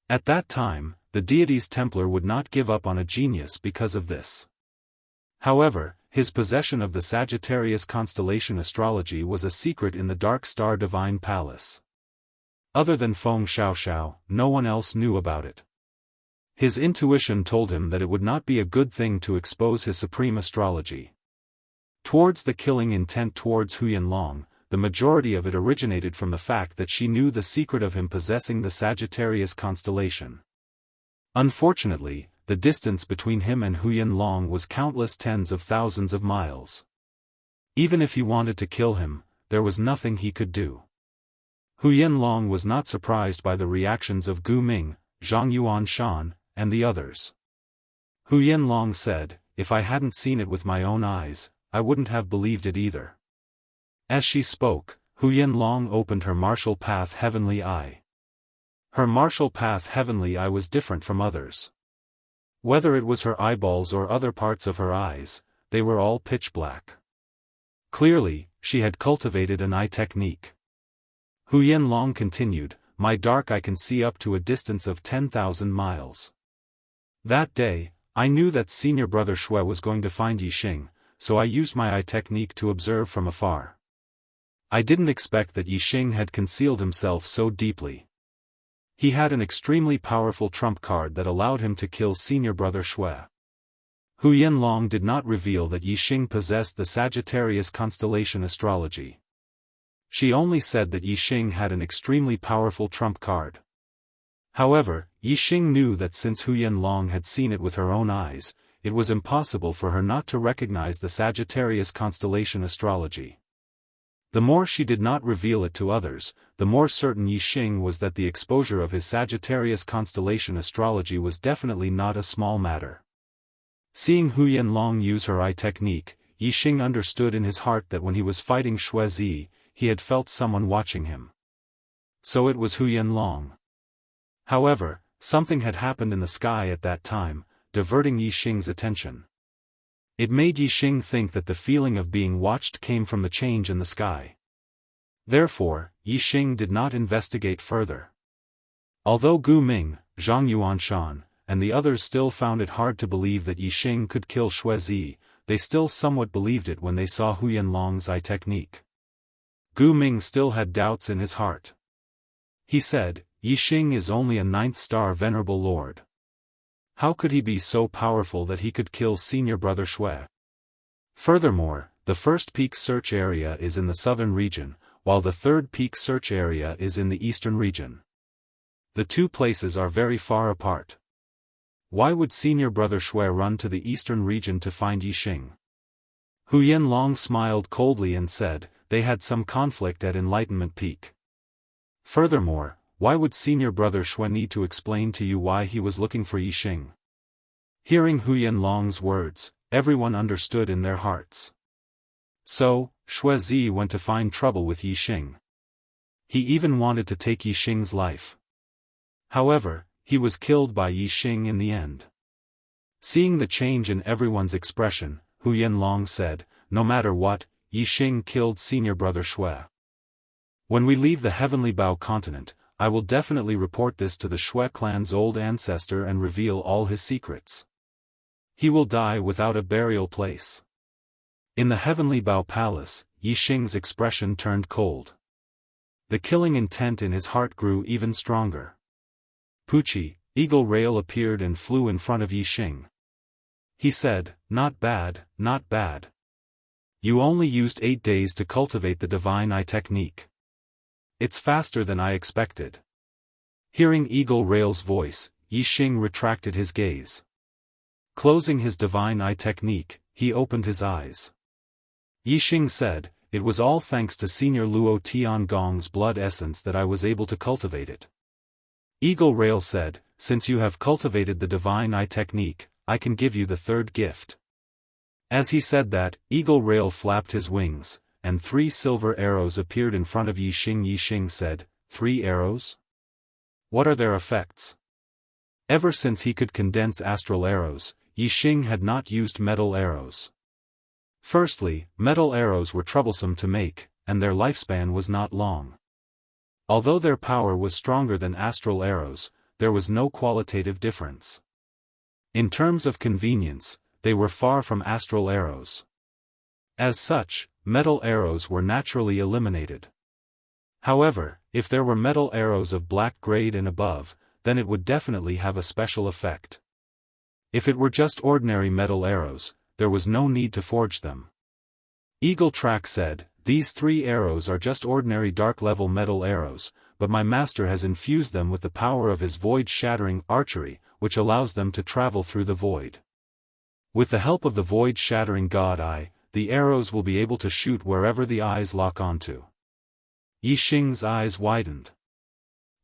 A: At that time, the deity's Templar would not give up on a genius because of this. However, his possession of the Sagittarius constellation astrology was a secret in the Dark Star Divine Palace. Other than Feng Xiaoxiao, no one else knew about it. His intuition told him that it would not be a good thing to expose his supreme astrology. Towards the killing intent towards Hu Yanlong, the majority of it originated from the fact that she knew the secret of him possessing the Sagittarius constellation. Unfortunately, the distance between him and Huyan Long was countless tens of thousands of miles. Even if he wanted to kill him, there was nothing he could do. Huyan Long was not surprised by the reactions of Gu Ming, Zhang Yuanshan, and the others. Huyan Long said, "If I hadn't seen it with my own eyes, I wouldn't have believed it either." As she spoke, Huyan Long opened her martial path heavenly eye. Her martial path heavenly eye was different from others. Whether it was her eyeballs or other parts of her eyes, they were all pitch black. Clearly, she had cultivated an eye technique. Huyan Long continued, "My dark eye can see up to a distance of 10,000 miles. That day, I knew that senior brother Shui was going to find Yixing, so I used my eye technique to observe from afar. I didn't expect that Yixing had concealed himself so deeply. He had an extremely powerful trump card that allowed him to kill senior brother Shui." Huyan Long did not reveal that Yixing possessed the Sagittarius constellation astrology. She only said that Yixing had an extremely powerful trump card. However, Yixing knew that since Huyan Long had seen it with her own eyes, it was impossible for her not to recognize the Sagittarius constellation astrology. The more she did not reveal it to others, the more certain Yixing was that the exposure of his Sagittarius constellation astrology was definitely not a small matter. Seeing Huyan Long use her eye technique, Yixing understood in his heart that when he was fighting Shui Zi, he had felt someone watching him. So it was Huyan Long. However, something had happened in the sky at that time, diverting Yixing's attention. It made Yixing think that the feeling of being watched came from the change in the sky. Therefore, Yixing did not investigate further. Although Gu Ming, Zhang Yuanshan, and the others still found it hard to believe that Yixing could kill Shui Zi, they still somewhat believed it when they saw Huyan Long's eye technique. Gu Ming still had doubts in his heart. He said, "Yixing is only a 9th star venerable lord. How could he be so powerful that he could kill senior brother Shui? Furthermore, the first peak search area is in the southern region, while the third peak search area is in the eastern region. The two places are very far apart. Why would senior brother Shui run to the eastern region to find Yixing?" Huyan Long smiled coldly and said, "They had some conflict at Enlightenment Peak. Furthermore, why would senior brother Shui need to explain to you why he was looking for Yixing?" Hearing Huyan Long's words, everyone understood in their hearts. So, Shui Zi went to find trouble with Yixing. He even wanted to take Yixing's life. However, he was killed by Yixing in the end. Seeing the change in everyone's expression, Huyan Long said, "No matter what, Yixing killed senior brother Shui. When we leave the Heavenly Bao continent, I will definitely report this to the Shui clan's old ancestor and reveal all his secrets. He will die without a burial place." In the Heavenly Bao palace, Yixing's expression turned cold. The killing intent in his heart grew even stronger. Pucci, Eagle Rail appeared and flew in front of Yixing. He said, "Not bad, not bad. You only used 8 days to cultivate the divine eye technique. It's faster than I expected." Hearing Eagle Rail's voice, Yixing retracted his gaze. Closing his divine eye technique, he opened his eyes. Yixing said, "It was all thanks to Senior Luo Tiangong's blood essence that I was able to cultivate it." Eagle Rail said, "Since you have cultivated the divine eye technique, I can give you the third gift." As he said that, Eagle Rail flapped his wings, and 3 silver arrows appeared in front of Yixing. Yixing said, "3 arrows? What are their effects?" Ever since he could condense astral arrows, Yixing had not used metal arrows. Firstly, metal arrows were troublesome to make, and their lifespan was not long. Although their power was stronger than astral arrows, there was no qualitative difference. In terms of convenience, they were far from astral arrows. As such, metal arrows were naturally eliminated. However, if there were metal arrows of black grade and above, then it would definitely have a special effect. If it were just ordinary metal arrows, there was no need to forge them. Eagle Track said, "These 3 arrows are just ordinary dark-level metal arrows, but my master has infused them with the power of his void-shattering archery, which allows them to travel through the void. With the help of the void-shattering God Eye, the arrows will be able to shoot wherever the eyes lock onto. Yixing's eyes widened.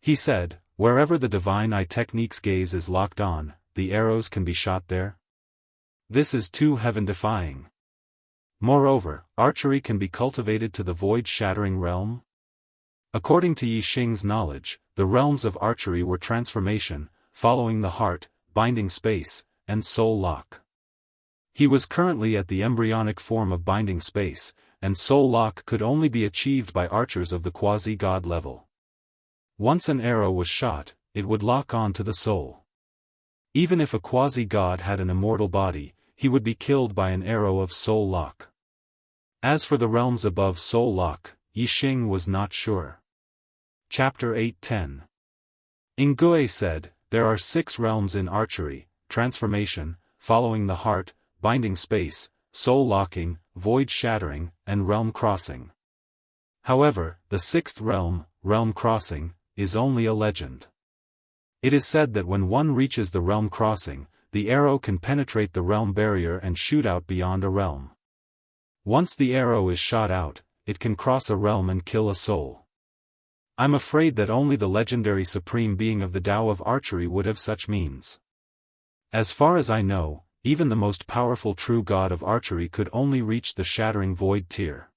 A: He said, wherever the divine eye technique's gaze is locked on, the arrows can be shot there? This is too heaven-defying. Moreover, archery can be cultivated to the void-shattering realm? According to Yixing's knowledge, the realms of archery were transformation, following the heart, binding space, and soul lock. He was currently at the embryonic form of binding space, and soul lock could only be achieved by archers of the quasi-god level. Once an arrow was shot, it would lock on to the soul. Even if a quasi-god had an immortal body, he would be killed by an arrow of soul lock. As for the realms above soul lock, Yixing was not sure. Chapter 8:10. Ingui said, there are 6 realms in archery: transformation, following the heart, binding space, soul locking, void shattering, and realm crossing. However, the 6th realm, realm crossing, is only a legend. It is said that when one reaches the realm crossing, the arrow can penetrate the realm barrier and shoot out beyond a realm. Once the arrow is shot out, it can cross a realm and kill a soul. I'm afraid that only the legendary supreme being of the Tao of archery would have such means. As far as I know, even the most powerful true god of archery could only reach the shattering void tier.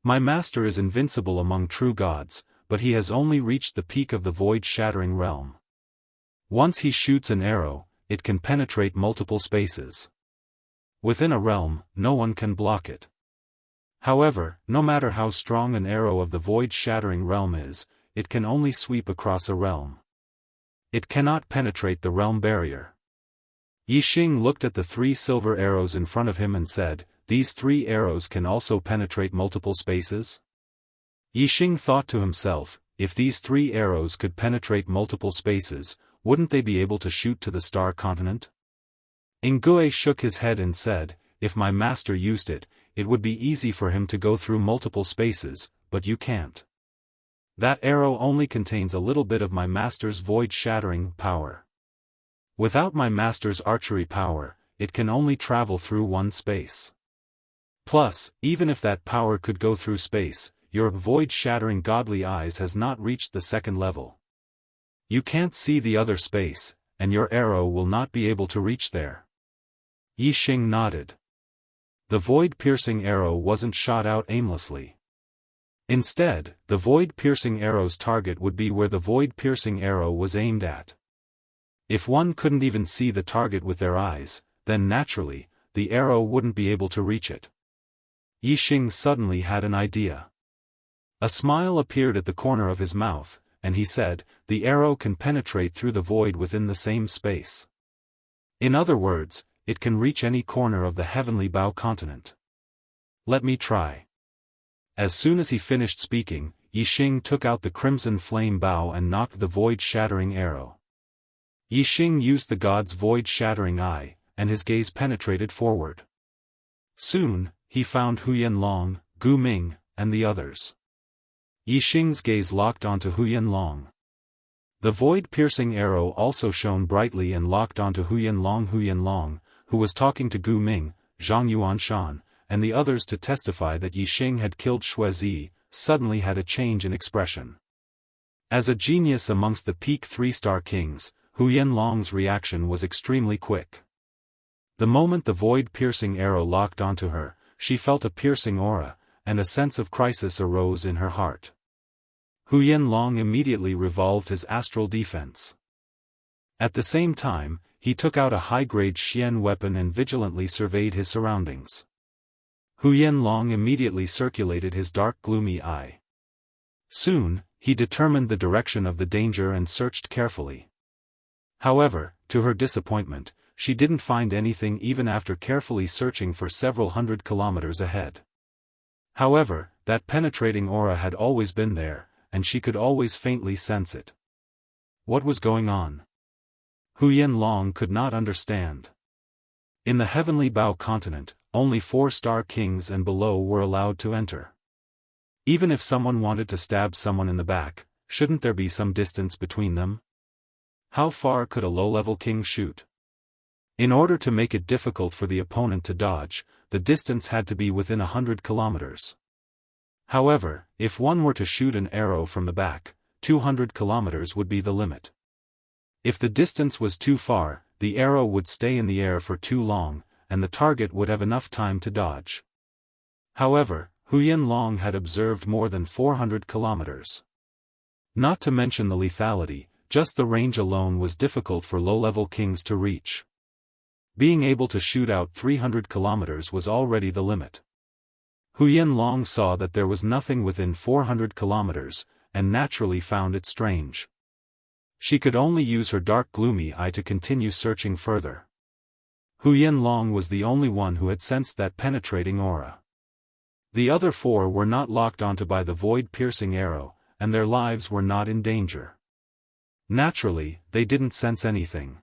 A: My master is invincible among true gods, but he has only reached the peak of the void-shattering realm. Once he shoots an arrow, it can penetrate multiple spaces. Within a realm, no one can block it. However, no matter how strong an arrow of the void-shattering realm is, it can only sweep across a realm. It cannot penetrate the realm barrier. Yixing looked at the 3 silver arrows in front of him and said, these 3 arrows can also penetrate multiple spaces? Yixing thought to himself, if these 3 arrows could penetrate multiple spaces, wouldn't they be able to shoot to the star continent? Ingui shook his head and said, if my master used it, it would be easy for him to go through multiple spaces, but you can't. That arrow only contains a little bit of my master's void-shattering power. Without my master's archery power, it can only travel through one space. Plus, even if that power could go through space, your void-shattering godly eyes has not reached the 2nd level. You can't see the other space, and your arrow will not be able to reach there. Yixing nodded. The void-piercing arrow wasn't shot out aimlessly. Instead, the void-piercing arrow's target would be where the void-piercing arrow was aimed at. If one couldn't even see the target with their eyes, then naturally, the arrow wouldn't be able to reach it. Yixing suddenly had an idea. A smile appeared at the corner of his mouth, and he said, the arrow can penetrate through the void within the same space. In other words, it can reach any corner of the heavenly Bao continent. Let me try. As soon as he finished speaking, Yixing took out the crimson flame bow and knocked the void-shattering arrow. Yixing used the god's void-shattering eye, and his gaze penetrated forward. Soon, he found Huyan Long, Gu Ming, and the others. Yixing's gaze locked onto Huyan Long. The void-piercing arrow also shone brightly and locked onto Huyan Long, who was talking to Gu Ming, Zhang Yuanshan, and the others to testify that Yixing had killed Shuizi, suddenly had a change in expression. As a genius amongst the peak 3-star kings, Huyan Long's reaction was extremely quick. The moment the void-piercing arrow locked onto her, she felt a piercing aura, and a sense of crisis arose in her heart. Huyan Long immediately revolved his astral defense. At the same time, he took out a high-grade Xian weapon and vigilantly surveyed his surroundings. Huyan Long immediately circulated his dark gloomy eye. Soon, he determined the direction of the danger and searched carefully. However, to her disappointment, she didn't find anything even after carefully searching for several hundred kilometers ahead. However, that penetrating aura had always been there, and she could always faintly sense it. What was going on? Huyan Long could not understand. In the heavenly Bao continent, only 4-star kings and below were allowed to enter. Even if someone wanted to stab someone in the back, shouldn't there be some distance between them? How far could a low-level king shoot? In order to make it difficult for the opponent to dodge, the distance had to be within 100 kilometers. However, if one were to shoot an arrow from the back, 200 kilometers would be the limit. If the distance was too far, the arrow would stay in the air for too long, and the target would have enough time to dodge. However, Huyan had observed more than 400 kilometers. Not to mention the lethality, just the range alone was difficult for low-level kings to reach. Being able to shoot out 300 kilometers was already the limit. Huyan saw that there was nothing within 400 kilometers, and naturally found it strange. She could only use her dark gloomy eye to continue searching further. Huyan was the only one who had sensed that penetrating aura. The other four were not locked onto by the void-piercing arrow, and their lives were not in danger. Naturally, they didn't sense anything.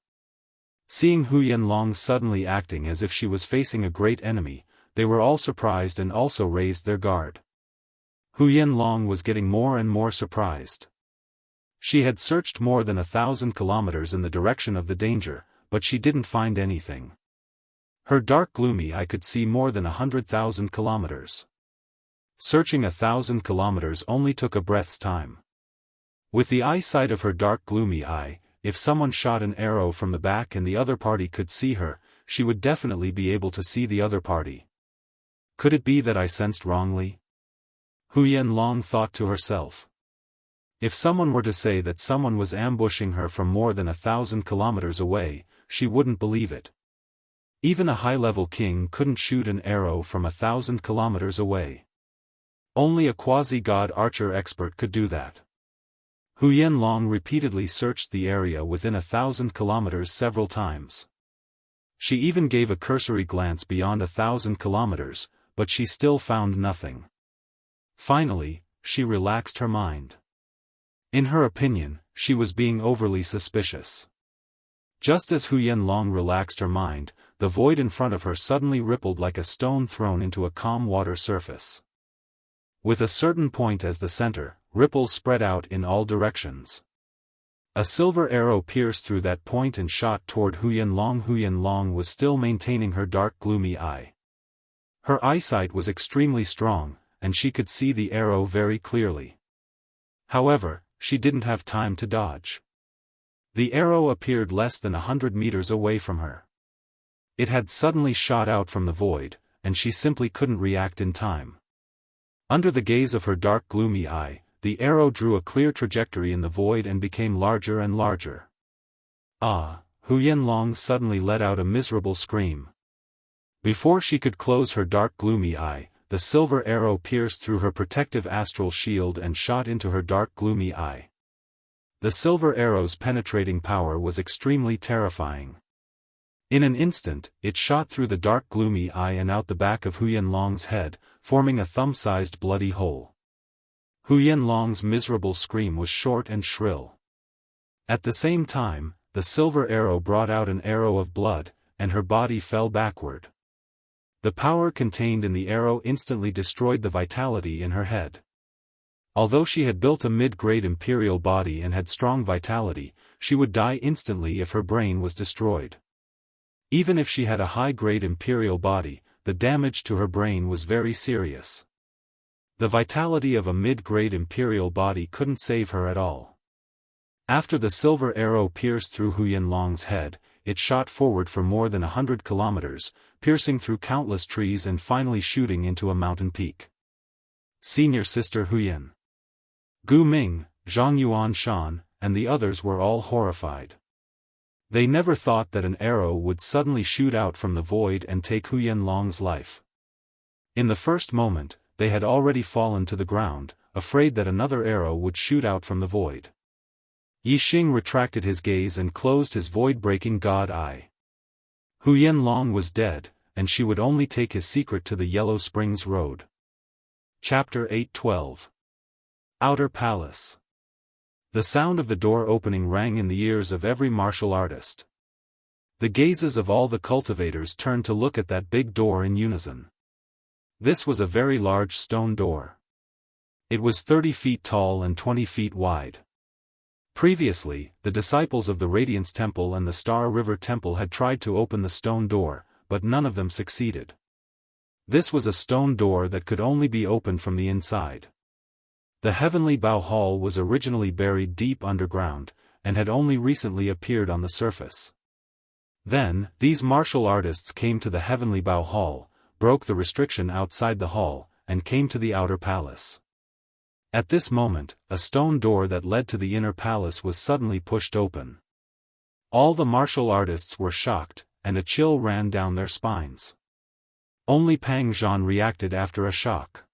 A: Seeing Huyan suddenly acting as if she was facing a great enemy, they were all surprised and also raised their guard. Huyan was getting more and more surprised. She had searched more than 1,000 kilometers in the direction of the danger, but she didn't find anything. Her dark gloomy eye could see more than 100,000 kilometers. Searching 1,000 kilometers only took a breath's time. With the eyesight of her dark gloomy eye, if someone shot an arrow from the back and the other party could see her, she would definitely be able to see the other party. Could it be that I sensed wrongly? Huyan thought to herself. If someone were to say that someone was ambushing her from more than 1,000 kilometers away, she wouldn't believe it. Even a high-level king couldn't shoot an arrow from 1,000 kilometers away. Only a quasi-god archer expert could do that. Huyan repeatedly searched the area within 1,000 kilometers several times. She even gave a cursory glance beyond 1,000 kilometers, but she still found nothing. Finally, she relaxed her mind. In her opinion, she was being overly suspicious. Just as Huyan relaxed her mind, the void in front of her suddenly rippled like a stone thrown into a calm water surface. With a certain point as the center, ripples spread out in all directions. A silver arrow pierced through that point and shot toward Huyan. Huyan was still maintaining her dark gloomy eye. Her eyesight was extremely strong, and she could see the arrow very clearly. However, she didn't have time to dodge. The arrow appeared less than 100 meters away from her. It had suddenly shot out from the void, and she simply couldn't react in time. Under the gaze of her dark gloomy eye, the arrow drew a clear trajectory in the void and became larger and larger. Ah! Huyan suddenly let out a miserable scream. Before she could close her dark gloomy eye, the silver arrow pierced through her protective astral shield and shot into her dark gloomy eye. The silver arrow's penetrating power was extremely terrifying. In an instant, it shot through the dark gloomy eye and out the back of Huyan head, forming a thumb-sized bloody hole. Huyan miserable scream was short and shrill. At the same time, the silver arrow brought out an arrow of blood, and her body fell backward. The power contained in the arrow instantly destroyed the vitality in her head. Although she had built a mid-grade imperial body and had strong vitality, she would die instantly if her brain was destroyed. Even if she had a high-grade imperial body, the damage to her brain was very serious. The vitality of a mid-grade imperial body couldn't save her at all. After the silver arrow pierced through Huyan head, it shot forward for more than 100 kilometers, piercing through countless trees and finally shooting into a mountain peak. Senior Sister Huyan, Gu Ming, Zhang Yuanshan, and the others were all horrified. They never thought that an arrow would suddenly shoot out from the void and take Huyan life. In the first moment, they had already fallen to the ground, afraid that another arrow would shoot out from the void. Yixing retracted his gaze and closed his void-breaking god eye. Huyan was dead, and she would only take his secret to the Yellow Springs Road. Chapter 8:12. Outer Palace. The sound of the door opening rang in the ears of every martial artist. The gazes of all the cultivators turned to look at that big door in unison. This was a very large stone door. It was 30 feet tall and 20 feet wide. Previously, the disciples of the Radiance Temple and the Star River Temple had tried to open the stone door, but none of them succeeded. This was a stone door that could only be opened from the inside. The Heavenly Bow Hall was originally buried deep underground, and had only recently appeared on the surface. Then, these martial artists came to the Heavenly Bow Hall, broke the restriction outside the hall, and came to the outer palace. At this moment, a stone door that led to the inner palace was suddenly pushed open. All the martial artists were shocked, and a chill ran down their spines. Only Pang Zhan reacted after a shock.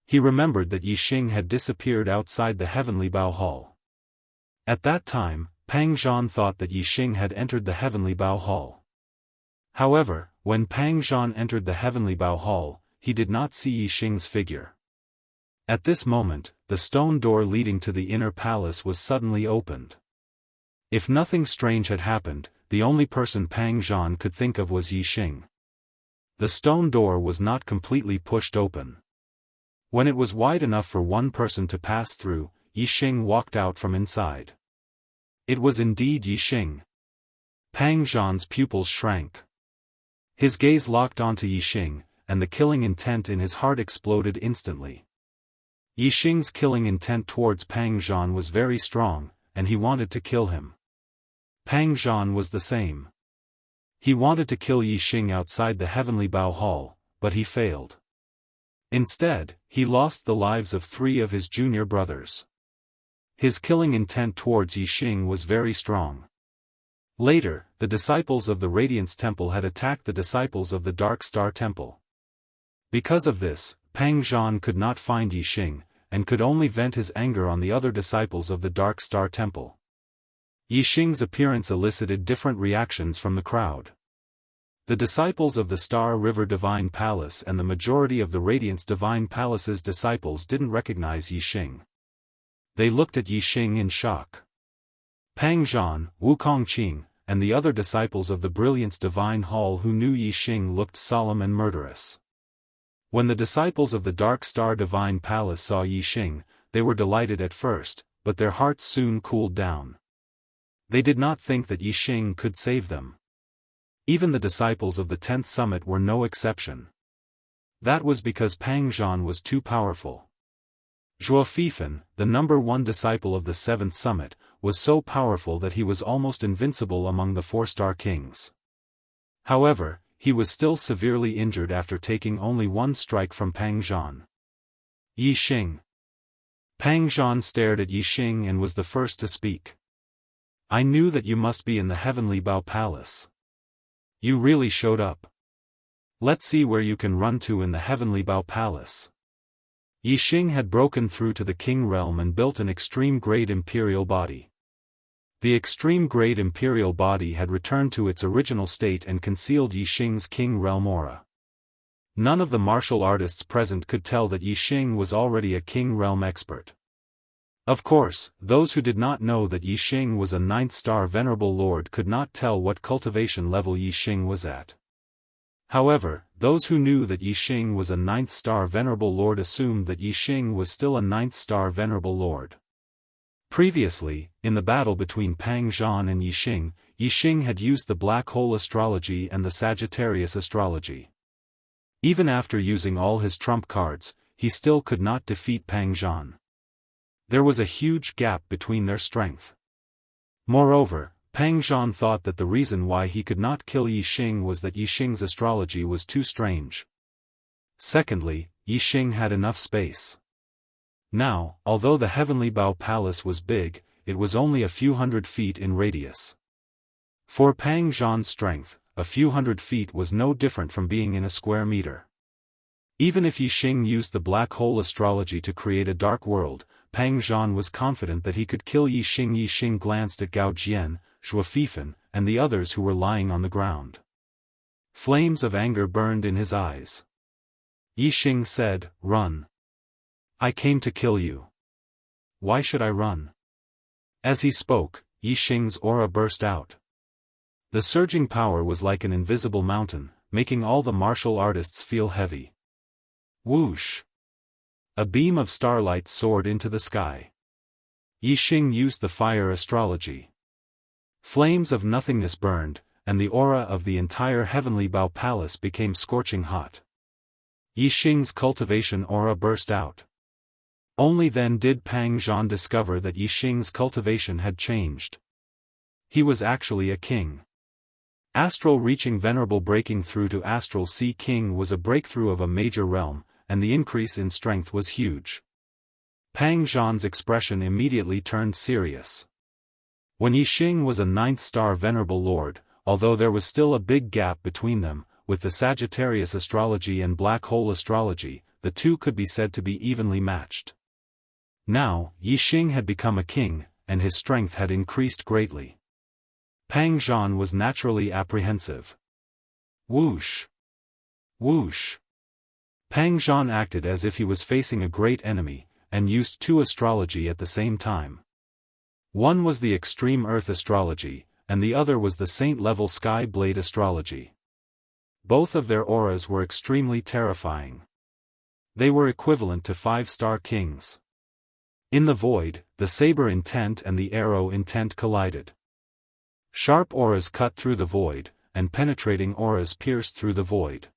A: He remembered that Yixing had disappeared outside the Heavenly Bow Hall. At that time, Pang Zhan thought that Yixing had entered the Heavenly Bow Hall. However, when Pang Zhan entered the Heavenly Bow Hall, he did not see Yixing's figure. At this moment, the stone door leading to the inner palace was suddenly opened. If nothing strange had happened, the only person Pang Zhan could think of was Yixing. The stone door was not completely pushed open. When it was wide enough for one person to pass through, Yixing walked out from inside. It was indeed Yixing. Pang Zhan's pupils shrank. His gaze locked onto Yixing, and the killing intent in his heart exploded instantly. Yixing's killing intent towards Pang Zhan was very strong, and he wanted to kill him. Pang Zhan was the same. He wanted to kill Yixing outside the Heavenly Bow Hall, but he failed. Instead, he lost the lives of 3 of his junior brothers. His killing intent towards Yixing was very strong. Later, the disciples of the Radiance Temple had attacked the disciples of the Dark Star Temple. Because of this, Pang Zhan could not find Yixing, and could only vent his anger on the other disciples of the Dark Star Temple. Yixing's appearance elicited different reactions from the crowd. The disciples of the Star River Divine Palace and the majority of the Radiance Divine Palace's disciples didn't recognize Yixing. They looked at Yixing in shock. Pang Zhan, Wukongqing, and the other disciples of the Brilliance Divine Hall who knew Yixing looked solemn and murderous. When the disciples of the Dark Star Divine Palace saw Yixing, they were delighted at first, but their hearts soon cooled down. They did not think that Yixing could save them. Even the disciples of the 10th summit were no exception. That was because Pang Zhan was too powerful. Xiaofan, the number 1 disciple of the 7th summit, was so powerful that he was almost invincible among the 4-star kings. However, he was still severely injured after taking only 1 strike from Pang Zhan. Yixing. Pang Zhan stared at Yixing and was the first to speak. I knew that you must be in the Heavenly Bow Palace. You really showed up. Let's see where you can run to in the Heavenly Bow Palace. Yixing had broken through to the King Realm and built an extreme-grade Imperial body. The extreme-grade Imperial body had returned to its original state and concealed Yixing's King Realm aura. None of the martial artists present could tell that Yixing was already a King Realm expert. Of course, those who did not know that Yixing was a 9th-star Venerable Lord could not tell what cultivation level Yixing was at. However, those who knew that Yixing was a 9th-star Venerable Lord assumed that Yixing was still a 9th-star Venerable Lord. Previously, in the battle between Pang Zhan and Yixing, Yixing had used the Black Hole Astrology and the Sagittarius Astrology. Even after using all his trump cards, he still could not defeat Pang Zhan. There was a huge gap between their strength. Moreover, Pang Zhan thought that the reason why he could not kill Yixing was that Yixing's astrology was too strange. Secondly, Yixing had enough space. Now, although the Heavenly Bow Palace was big, it was only a few hundred feet in radius. For Pang Zhan's strength, a few hundred feet was no different from being in a square meter. Even if Yixing used the Black Hole Astrology to create a dark world, Pang Zhan was confident that he could kill Yixing. Yixing glanced at Gao Jian, Xiaofan, and the others who were lying on the ground. Flames of anger burned in his eyes. Yixing said, "Run. I came to kill you. Why should I run?" As he spoke, Yixing's aura burst out. The surging power was like an invisible mountain, making all the martial artists feel heavy. Whoosh! A beam of starlight soared into the sky. Yixing used the fire astrology. Flames of nothingness burned, and the aura of the entire heavenly Bao Palace became scorching hot. Yixing's cultivation aura burst out. Only then did Pang Zhan discover that Yixing's cultivation had changed. He was actually a king. Astral reaching venerable breaking through to astral sea king was a breakthrough of a major realm, and the increase in strength was huge. Pang Zhan's expression immediately turned serious. When Yixing was a 9th star venerable lord, although there was still a big gap between them, with the Sagittarius astrology and black hole astrology, the two could be said to be evenly matched. Now, Yixing had become a king, and his strength had increased greatly. Pang Zhan was naturally apprehensive. Whoosh! Whoosh! Pang Zhan acted as if he was facing a great enemy, and used two astrology at the same time. One was the extreme earth astrology, and the other was the saint-level sky blade astrology. Both of their auras were extremely terrifying. They were equivalent to 5-star kings. In the void, the saber intent and the arrow intent collided. Sharp auras cut through the void, and penetrating auras pierced through the void.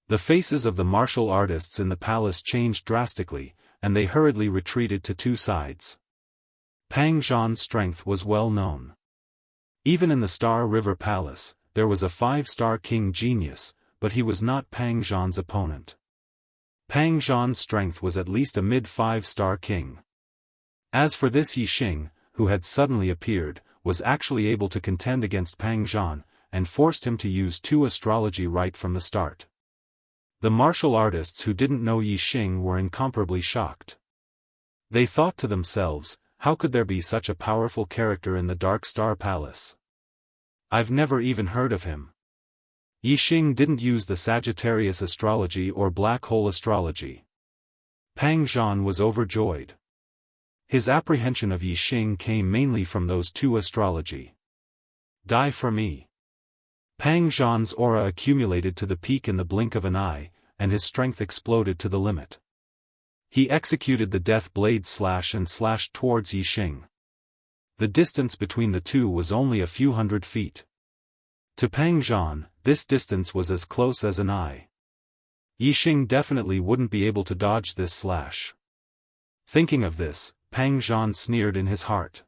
A: The faces of the martial artists in the palace changed drastically, and they hurriedly retreated to two sides. Pang Zhan's strength was well known. Even in the Star River Palace, there was a 5-star king genius, but he was not Pang Zhan's opponent. Pang Zhan's strength was at least a mid-5-star king. As for this Yixing, who had suddenly appeared, was actually able to contend against Pang Zhan, and forced him to use two astrology right from the start. The martial artists who didn't know Yixing were incomparably shocked. They thought to themselves, how could there be such a powerful character in the Dark Star Palace? I've never even heard of him. Yixing didn't use the Sagittarius astrology or black hole astrology. Pang Zhan was overjoyed. His apprehension of Yixing came mainly from those two astrology. Die for me. Pang Zhan's aura accumulated to the peak in the blink of an eye, and his strength exploded to the limit. He executed the death blade slash and slashed towards Yixing. The distance between the two was only a few hundred feet. To Pang Zhan, this distance was as close as an eye. Yixing definitely wouldn't be able to dodge this slash. Thinking of this, Pang Zhan sneered in his heart.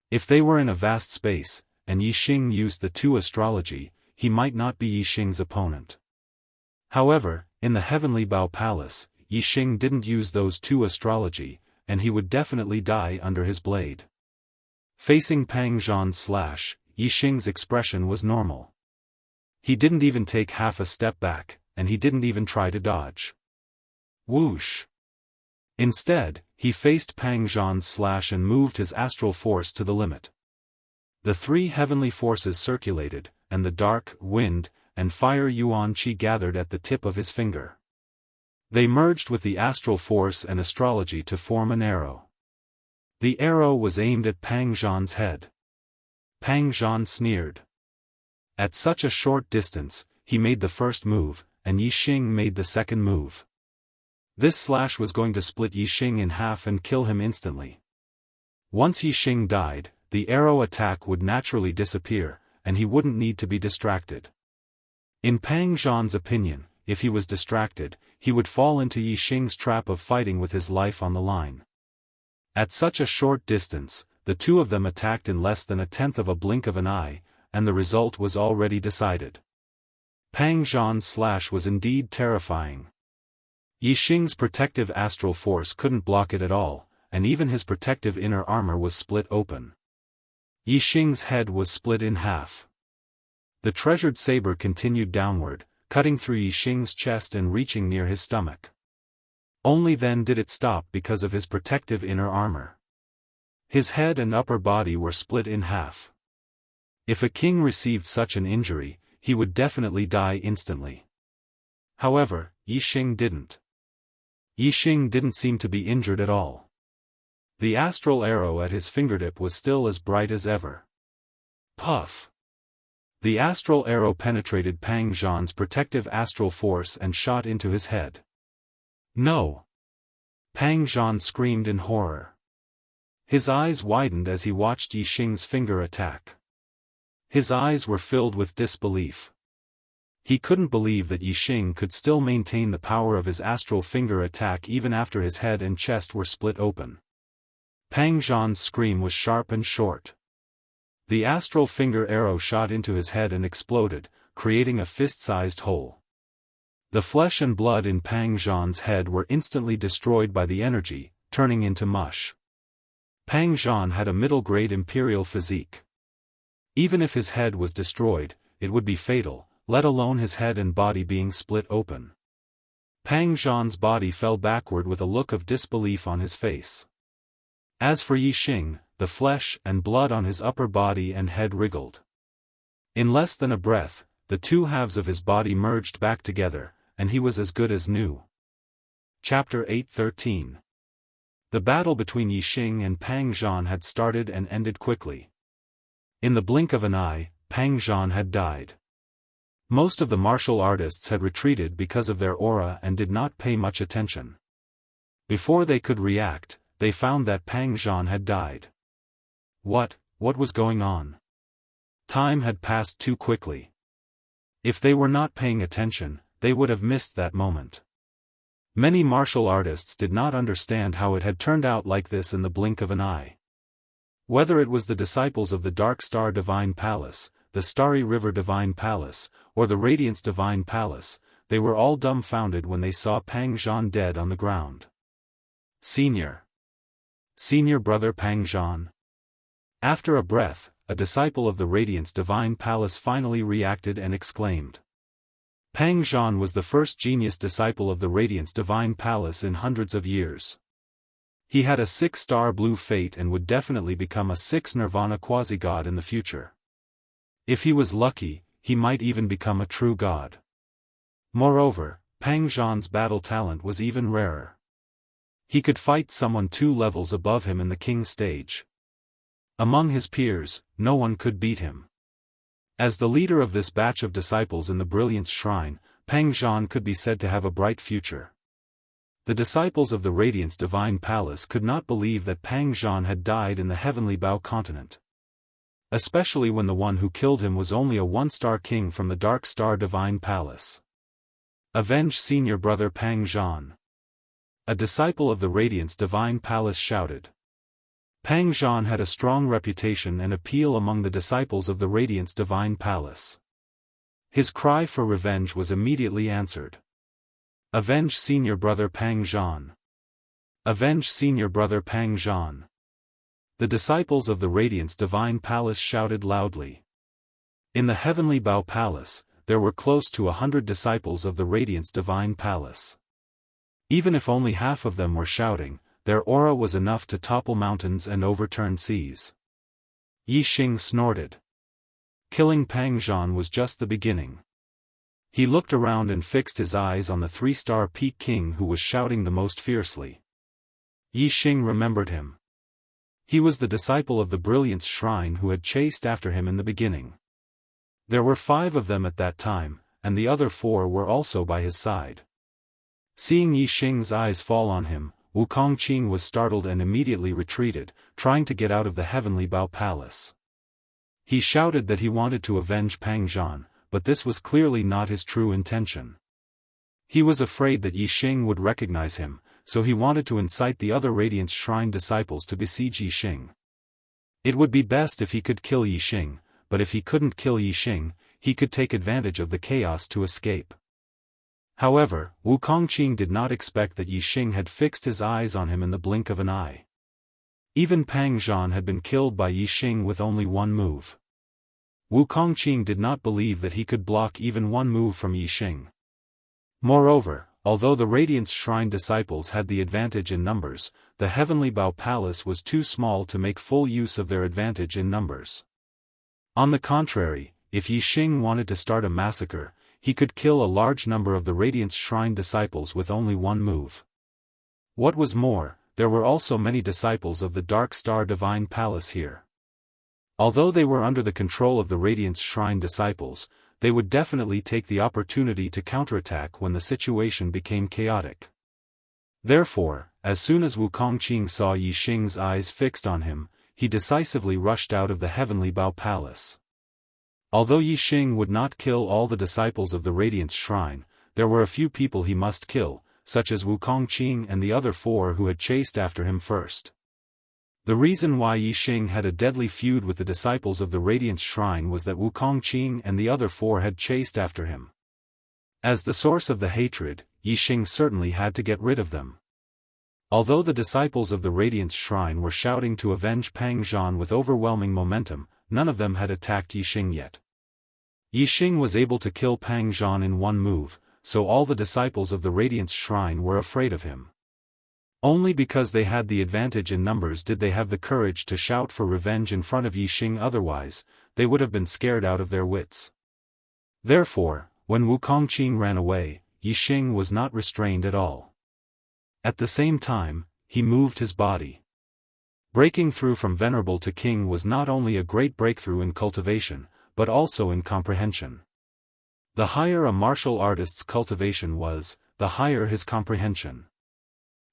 A: If they were in a vast space, and Yixing used the two astrology, he might not be Yixing's opponent. However, in the heavenly Bao Palace, Yixing didn't use those two astrology, and he would definitely die under his blade. Facing Pang Zhan's slash, Yixing's expression was normal. He didn't even take half a step back, and he didn't even try to dodge. Whoosh! Instead, he faced Pang Zhan's slash and moved his astral force to the limit. The three heavenly forces circulated, and the dark, wind, and fire yuan qi gathered at the tip of his finger. They merged with the astral force and astrology to form an arrow. The arrow was aimed at Pang Zhan's head. Pang Zhan sneered. At such a short distance, he made the first move, and Yixing made the second move. This slash was going to split Yixing in half and kill him instantly. Once Yixing died, the arrow attack would naturally disappear, and he wouldn't need to be distracted. In Pang Zhan's opinion, if he was distracted, he would fall into Yixing's trap of fighting with his life on the line. At such a short distance, the two of them attacked in less than a tenth of a blink of an eye, and the result was already decided. Pang Zhan's slash was indeed terrifying. Yixing's protective astral force couldn't block it at all, and even his protective inner armor was split open. Yixing's head was split in half. The treasured saber continued downward, cutting through Yixing's chest and reaching near his stomach. Only then did it stop because of his protective inner armor. His head and upper body were split in half. If a king received such an injury, he would definitely die instantly. However, Yixing didn't. Yixing didn't seem to be injured at all. The astral arrow at his fingertip was still as bright as ever. Puff! The astral arrow penetrated Pang Zhan's protective astral force and shot into his head. No! Pang Zhan screamed in horror. His eyes widened as he watched Yi Xing's finger attack. His eyes were filled with disbelief. He couldn't believe that Yi Xing could still maintain the power of his astral finger attack even after his head and chest were split open. Pang Zhan's scream was sharp and short. The astral finger arrow shot into his head and exploded, creating a fist-sized hole. The flesh and blood in Pang Zhan's head were instantly destroyed by the energy, turning into mush. Pang Zhan had a middle-grade imperial physique. Even if his head was destroyed, it would be fatal, let alone his head and body being split open. Pang Zhan's body fell backward with a look of disbelief on his face. As for Yi Xing, the flesh and blood on his upper body and head wriggled. In less than a breath, the two halves of his body merged back together, and he was as good as new. Chapter 8:13. The battle between Yi Xing and Pang Zhan had started and ended quickly. In the blink of an eye, Pang Zhan had died. Most of the martial artists had retreated because of their aura and did not pay much attention. Before they could react, they found that Pang Zhan had died. What was going on? Time had passed too quickly. If they were not paying attention, they would have missed that moment. Many martial artists did not understand how it had turned out like this in the blink of an eye. Whether it was the disciples of the Dark Star Divine Palace, the Starry River Divine Palace, or the Radiance Divine Palace, they were all dumbfounded when they saw Pang Zhan dead on the ground. Senior brother Pang Zhan. After a breath, a disciple of the Radiance Divine Palace finally reacted and exclaimed. Pang Zhan was the first genius disciple of the Radiance Divine Palace in hundreds of years. He had a 6-star blue fate and would definitely become a 6 Nirvana quasi-god in the future. If he was lucky, he might even become a true god. Moreover, Pang Zhan's battle talent was even rarer. He could fight someone 2 levels above him in the king stage. Among his peers, no one could beat him. As the leader of this batch of disciples in the Brilliance Shrine, Pang Zhan could be said to have a bright future. The disciples of the Radiance Divine Palace could not believe that Pang Zhan had died in the Heavenly Bao continent. Especially when the one who killed him was only a 1-star king from the Dark Star Divine Palace. Avenge senior brother Pang Zhan. A disciple of the Radiance Divine Palace shouted. Pang Zhan had a strong reputation and appeal among the disciples of the Radiance Divine Palace. His cry for revenge was immediately answered. Avenge senior brother Pang Zhan. Avenge senior brother Pang Zhan. The disciples of the Radiance Divine Palace shouted loudly. In the Heavenly Bao Palace, there were close to 100 disciples of the Radiance Divine Palace. Even if only half of them were shouting, their aura was enough to topple mountains and overturn seas. Yi Xing snorted. Killing Pang Zhan was just the beginning. He looked around and fixed his eyes on the 3-star Peak King who was shouting the most fiercely. Yi Xing remembered him. He was the disciple of the Brilliance Shrine who had chased after him in the beginning. There were 5 of them at that time, and the other 4 were also by his side. Seeing Yi Xing's eyes fall on him, Wu Kongqing was startled and immediately retreated, trying to get out of the Heavenly Bao Palace. He shouted that he wanted to avenge Pang Zhan, but this was clearly not his true intention. He was afraid that Yi Xing would recognize him, so he wanted to incite the other Radiance Shrine disciples to besiege Yi Xing. It would be best if he could kill Yi Xing, but if he couldn't kill Yi Xing, he could take advantage of the chaos to escape. However, Wu Kongqing did not expect that Yi Xing had fixed his eyes on him in the blink of an eye. Even Pang Zhan had been killed by Yi Xing with only one move. Wu Kongqing did not believe that he could block even one move from Yi Xing. Moreover, although the Radiance Shrine disciples had the advantage in numbers, the Heavenly Bao Palace was too small to make full use of their advantage in numbers. On the contrary, if Yi Xing wanted to start a massacre, he could kill a large number of the Radiance Shrine disciples with only one move. What was more, there were also many disciples of the Dark Star Divine Palace here. Although they were under the control of the Radiance Shrine disciples, they would definitely take the opportunity to counterattack when the situation became chaotic. Therefore, as soon as Wukong Qing saw Yi Xing's eyes fixed on him, he decisively rushed out of the heavenly Bao Palace. Although Yi Xing would not kill all the disciples of the Radiance Shrine, there were a few people he must kill, such as Wukong Qing and the other 4 who had chased after him first. The reason why Yi Xing had a deadly feud with the disciples of the Radiance Shrine was that Wukong Qing and the other 4 had chased after him. As the source of the hatred, Yi Xing certainly had to get rid of them. Although the disciples of the Radiance Shrine were shouting to avenge Pang Zhan with overwhelming momentum, none of them had attacked Yi Xing yet. Yi Xing was able to kill Pang Zhan in one move, so all the disciples of the Radiance Shrine were afraid of him. Only because they had the advantage in numbers did they have the courage to shout for revenge in front of Yi Xing, otherwise, they would have been scared out of their wits. Therefore, when Wukong Qing ran away, Yi Xing was not restrained at all. At the same time, he moved his body. Breaking through from Venerable to King was not only a great breakthrough in cultivation, but also in comprehension. The higher a martial artist's cultivation was, the higher his comprehension.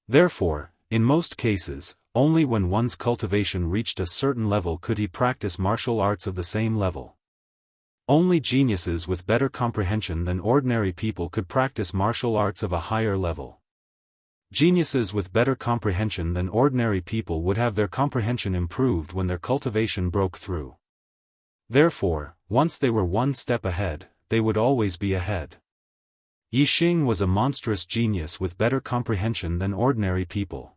A: Therefore, in most cases, only when one's cultivation reached a certain level could he practice martial arts of the same level. Only geniuses with better comprehension than ordinary people could practice martial arts of a higher level. Geniuses with better comprehension than ordinary people would have their comprehension improved when their cultivation broke through. Therefore, once they were one step ahead, they would always be ahead. Yi Xing was a monstrous genius with better comprehension than ordinary people.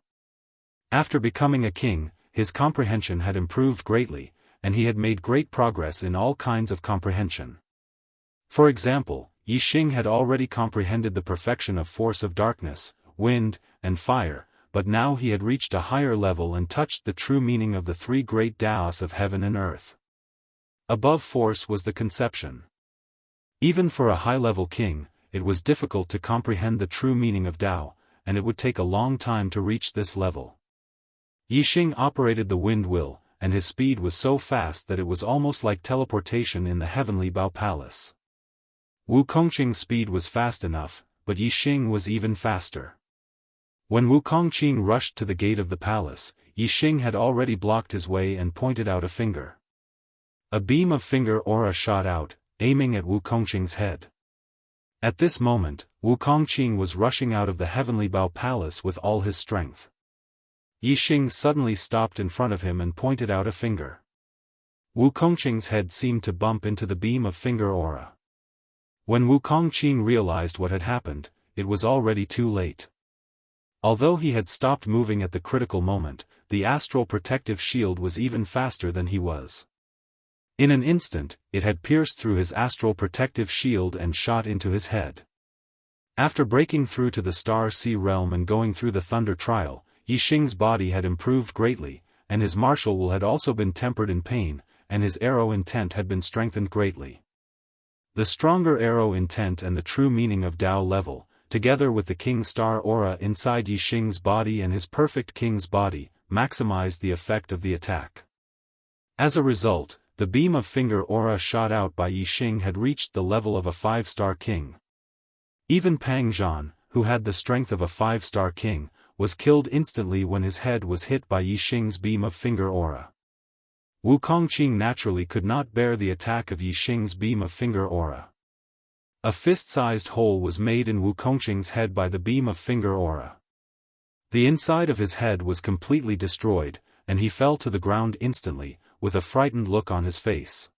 A: After becoming a king, his comprehension had improved greatly, and he had made great progress in all kinds of comprehension. For example, Yi Xing had already comprehended the perfection of force of darkness, wind, and fire, but now he had reached a higher level and touched the true meaning of the 3 great Taos of heaven and earth. Above force was the conception. Even for a high-level king, it was difficult to comprehend the true meaning of Tao, and it would take a long time to reach this level. Yi Xing operated the wind wheel, and his speed was so fast that it was almost like teleportation in the heavenly Bao Palace. Wukong Qing's speed was fast enough, but Yi Xing was even faster. When Wukong Qing rushed to the gate of the palace, Yi Xing had already blocked his way and pointed out a finger. A beam of finger aura shot out, aiming at Wukong Qing's head. At this moment, Wukong Qing was rushing out of the heavenly Bao Palace with all his strength. Yi Xing suddenly stopped in front of him and pointed out a finger. Wukong Qing's head seemed to bump into the beam of finger aura. When Wukong Qing realized what had happened, it was already too late. Although he had stopped moving at the critical moment, the astral protective shield was even faster than he was. In an instant, it had pierced through his astral protective shield and shot into his head. After breaking through to the Star Sea realm and going through the Thunder Trial, Yi Xing's body had improved greatly, and his martial will had also been tempered in pain, and his arrow intent had been strengthened greatly. The stronger arrow intent and the true meaning of Tao level, together with the King Star aura inside Yi Xing's body and his perfect King's body, maximized the effect of the attack. As a result, the beam of finger aura shot out by Yi Xing had reached the level of a 5-star king. Even Pang Zhan, who had the strength of a 5-star king, was killed instantly when his head was hit by Yi Xing's beam of finger aura. Wukong Qing naturally could not bear the attack of Yi Xing's beam of finger aura. A fist-sized hole was made in Wukong Qing's head by the beam of finger aura. The inside of his head was completely destroyed, and he fell to the ground instantly, with a frightened look on his face.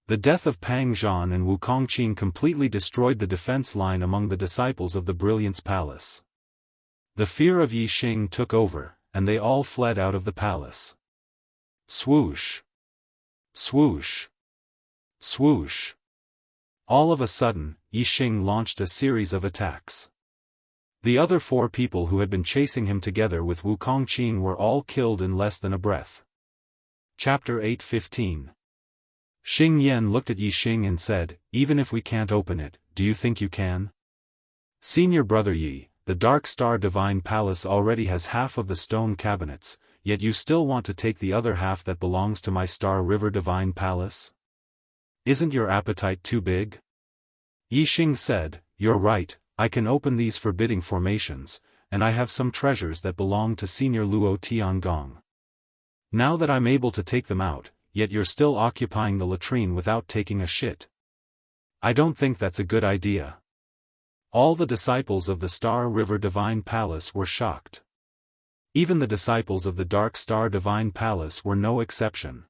A: The death of Pang Zhan and Wukong Qing completely destroyed the defense line among the disciples of the Brilliance Palace. The fear of Yi Xing took over, and they all fled out of the palace. Swoosh! Swoosh! Swoosh! All of a sudden, Yi Xing launched a series of attacks. The other 4 people who had been chasing him together with Wukong Qing were all killed in less than a breath. Chapter 8:15. Xing Yan looked at Yi Xing and said, "Even if we can't open it, do you think you can?" "Senior brother Yi, the Dark Star Divine Palace already has half of the stone cabinets, yet you still want to take the other half that belongs to my Star River Divine Palace? Isn't your appetite too big?" Yi Xing said, "You're right, I can open these forbidding formations, and I have some treasures that belong to Senior Luo Tiangong. Now that I'm able to take them out, yet you're still occupying the latrine without taking a shit. I don't think that's a good idea." All the disciples of the Star River Divine Palace were shocked. Even the disciples of the Dark Star Divine Palace were no exception.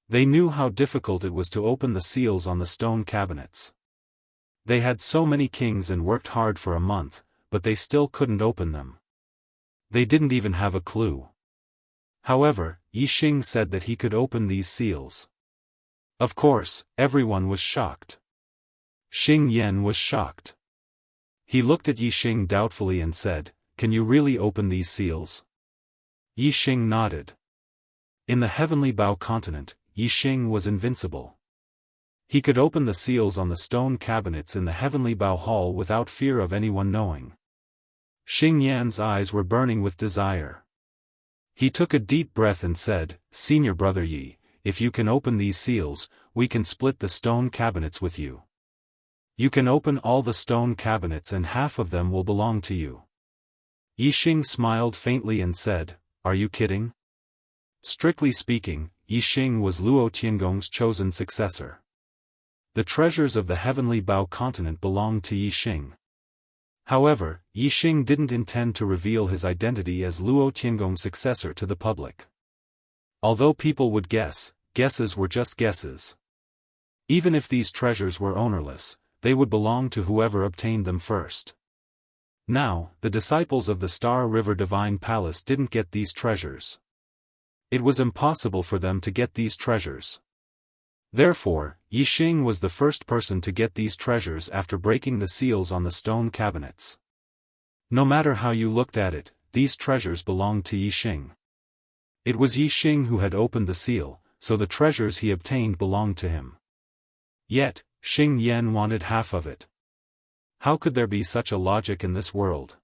A: They knew how difficult it was to open the seals on the stone cabinets. They had so many kings and worked hard for a month, but they still couldn't open them. They didn't even have a clue. However, Yi Xing said that he could open these seals. Of course, everyone was shocked. Xing Yan was shocked. He looked at Yi Xing doubtfully and said, "Can you really open these seals?" Yi Xing nodded. In the Heavenly Bao continent, Yi Xing was invincible. He could open the seals on the stone cabinets in the Heavenly Bao Hall without fear of anyone knowing. Xing Yan's eyes were burning with desire. He took a deep breath and said, "Senior brother Yi, if you can open these seals, we can split the stone cabinets with you. You can open all the stone cabinets and half of them will belong to you." Yi Xing smiled faintly and said, "Are you kidding?" Strictly speaking, Yi Xing was Luo Tiangong's chosen successor. The treasures of the Heavenly Bao continent belonged to Yi Xing. However, Yi Xing didn't intend to reveal his identity as Luo Tiangong's successor to the public. Although people would guess, guesses were just guesses. Even if these treasures were ownerless, they would belong to whoever obtained them first. Now, the disciples of the Star River Divine Palace didn't get these treasures. It was impossible for them to get these treasures. Therefore, Yi Xing was the first person to get these treasures after breaking the seals on the stone cabinets. No matter how you looked at it, these treasures belonged to Yi Xing. It was Yi Xing who had opened the seal, so the treasures he obtained belonged to him. Yet, Xing Yan wanted half of it. How could there be such a logic in this world?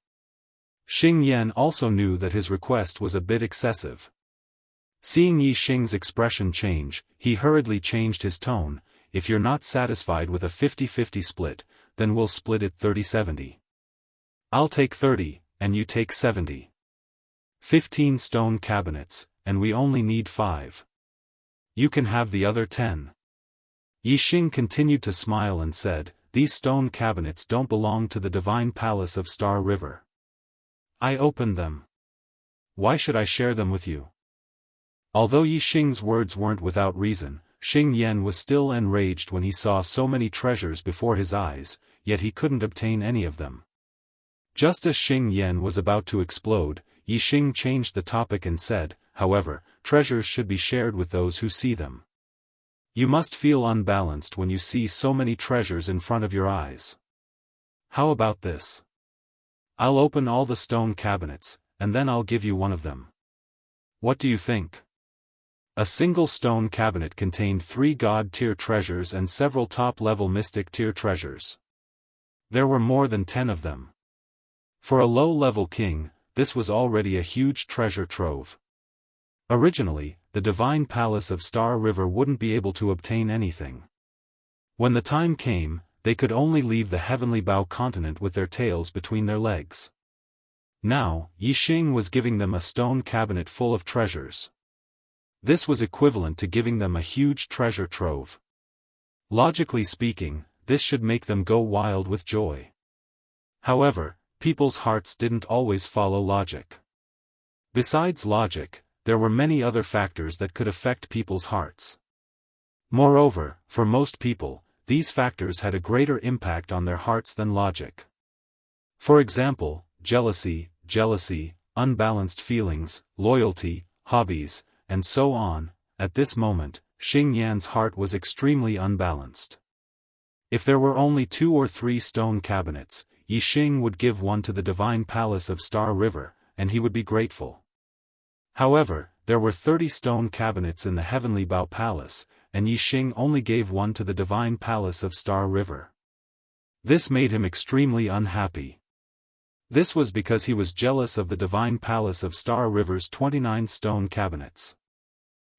A: Xing Yan also knew that his request was a bit excessive. Seeing Yi Xing's expression change, he hurriedly changed his tone. "If you're not satisfied with a 50-50 split, then we'll split it 30-70. I'll take 30, and you take 70. 15 stone cabinets, and we only need 5. You can have the other 10. Yi Xing continued to smile and said, "These stone cabinets don't belong to the Divine Palace of Star River. I opened them. Why should I share them with you?" Although Yi Xing's words weren't without reason, Xing Yan was still enraged when he saw so many treasures before his eyes, yet he couldn't obtain any of them. Just as Xing Yan was about to explode, Yi Xing changed the topic and said, "However, treasures should be shared with those who see them. You must feel unbalanced when you see so many treasures in front of your eyes. How about this? I'll open all the stone cabinets, and then I'll give you one of them. What do you think?" A single stone cabinet contained 3 God-tier treasures and several top-level mystic-tier treasures. There were more than 10 of them. For a low-level king, this was already a huge treasure trove. Originally, the Divine Palace of Star River wouldn't be able to obtain anything. When the time came, they could only leave the Heavenly Bao continent with their tails between their legs. Now, Yi Xing was giving them a stone cabinet full of treasures. This was equivalent to giving them a huge treasure trove. Logically speaking, this should make them go wild with joy. However, people's hearts didn't always follow logic. Besides logic, there were many other factors that could affect people's hearts. Moreover, for most people, these factors had a greater impact on their hearts than logic. For example, jealousy, unbalanced feelings, loyalty, hobbies, and so on. At this moment, Xing Yan's heart was extremely unbalanced. If there were only 2 or 3 stone cabinets, Yi Xing would give one to the Divine Palace of Star River, and he would be grateful. However, there were 30 stone cabinets in the Heavenly Bao Palace, and Yi Xing only gave one to the Divine Palace of Star River. This made him extremely unhappy. This was because he was jealous of the Divine Palace of Star River's 29 stone cabinets.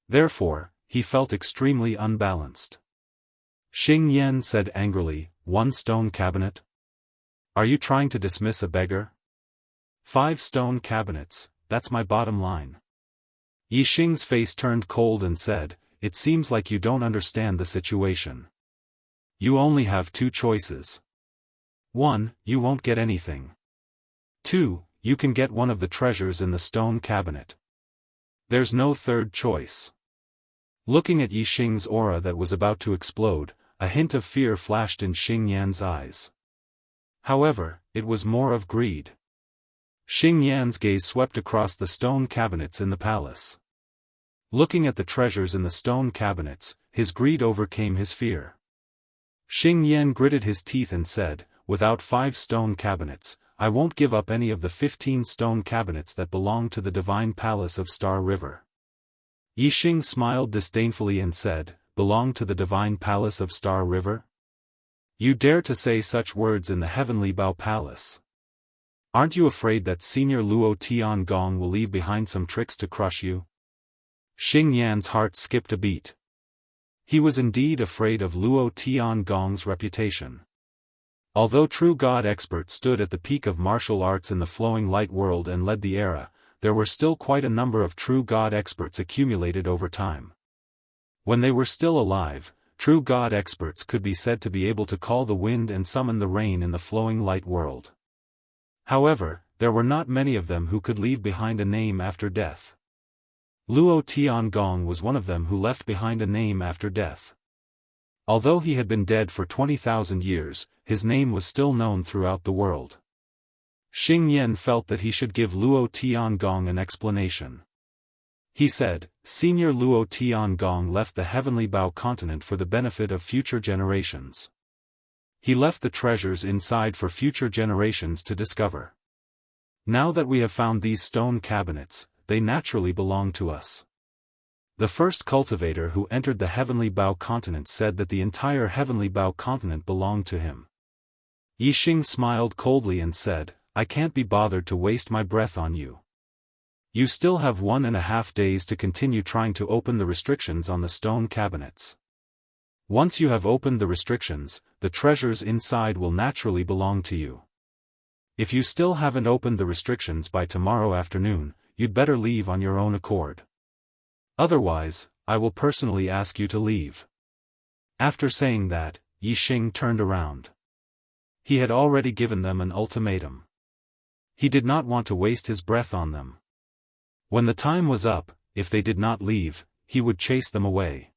A: Therefore, he felt extremely unbalanced. Xing Yan said angrily, "1 stone cabinet? Are you trying to dismiss a beggar? 5 stone cabinets, that's my bottom line. Yixing's face turned cold and said, "It seems like you don't understand the situation. You only have 2 choices. 1, you won't get anything. 2, you can get one of the treasures in the stone cabinet. There's no third choice." Looking at Yixing's aura that was about to explode, a hint of fear flashed in Xing Yan's eyes. However, it was more of greed. Xing Yan's gaze swept across the stone cabinets in the palace. Looking at the treasures in the stone cabinets, his greed overcame his fear. Xing Yan gritted his teeth and said, "Without 5 stone cabinets, I won't give up any of the 15 stone cabinets that belong to the divine palace of Star River." Yixing smiled disdainfully and said, "Belong to the divine palace of Star River? You dare to say such words in the heavenly Bao Palace? Aren't you afraid that Senior Luo Tiangong will leave behind some tricks to crush you?" Xing Yan's heart skipped a beat. He was indeed afraid of Luo Tiangong's reputation. Although true God experts stood at the peak of martial arts in the flowing light world and led the era, there were still quite a number of true God experts accumulated over time. When they were still alive, true God experts could be said to be able to call the wind and summon the rain in the flowing light world. However, there were not many of them who could leave behind a name after death. Luo Tiangong was one of them who left behind a name after death. Although he had been dead for 20,000 years, his name was still known throughout the world. Xing Yan felt that he should give Luo Tiangong an explanation. He said, "Senior Luo Tiangong left the heavenly Bao continent for the benefit of future generations. He left the treasures inside for future generations to discover. Now that we have found these stone cabinets, they naturally belong to us." The first cultivator who entered the heavenly Bao continent said that the entire heavenly Bao continent belonged to him. Yixing smiled coldly and said, "I can't be bothered to waste my breath on you. You still have 1.5 days to continue trying to open the restrictions on the stone cabinets. Once you have opened the restrictions, the treasures inside will naturally belong to you. If you still haven't opened the restrictions by tomorrow afternoon, you'd better leave on your own accord. Otherwise, I will personally ask you to leave." After saying that, Yixing turned around. He had already given them an ultimatum. He did not want to waste his breath on them. When the time was up, if they did not leave, he would chase them away.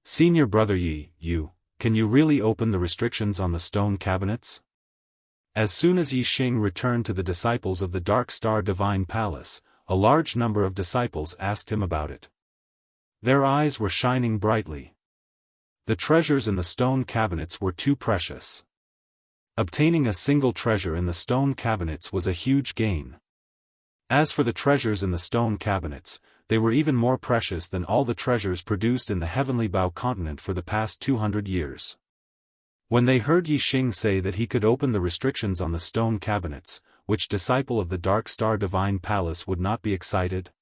A: "Senior brother Yi, can you really open the restrictions on the stone cabinets?" As soon as Yixing returned to the disciples of the Dark Star Divine Palace, a large number of disciples asked him about it. Their eyes were shining brightly. The treasures in the stone cabinets were too precious. Obtaining a single treasure in the stone cabinets was a huge gain. As for the treasures in the stone cabinets, they were even more precious than all the treasures produced in the heavenly Bao continent for the past 200 years. When they heard Yixing say that he could open the restrictions on the stone cabinets, which disciple of the Dark Star Divine Palace would not be excited?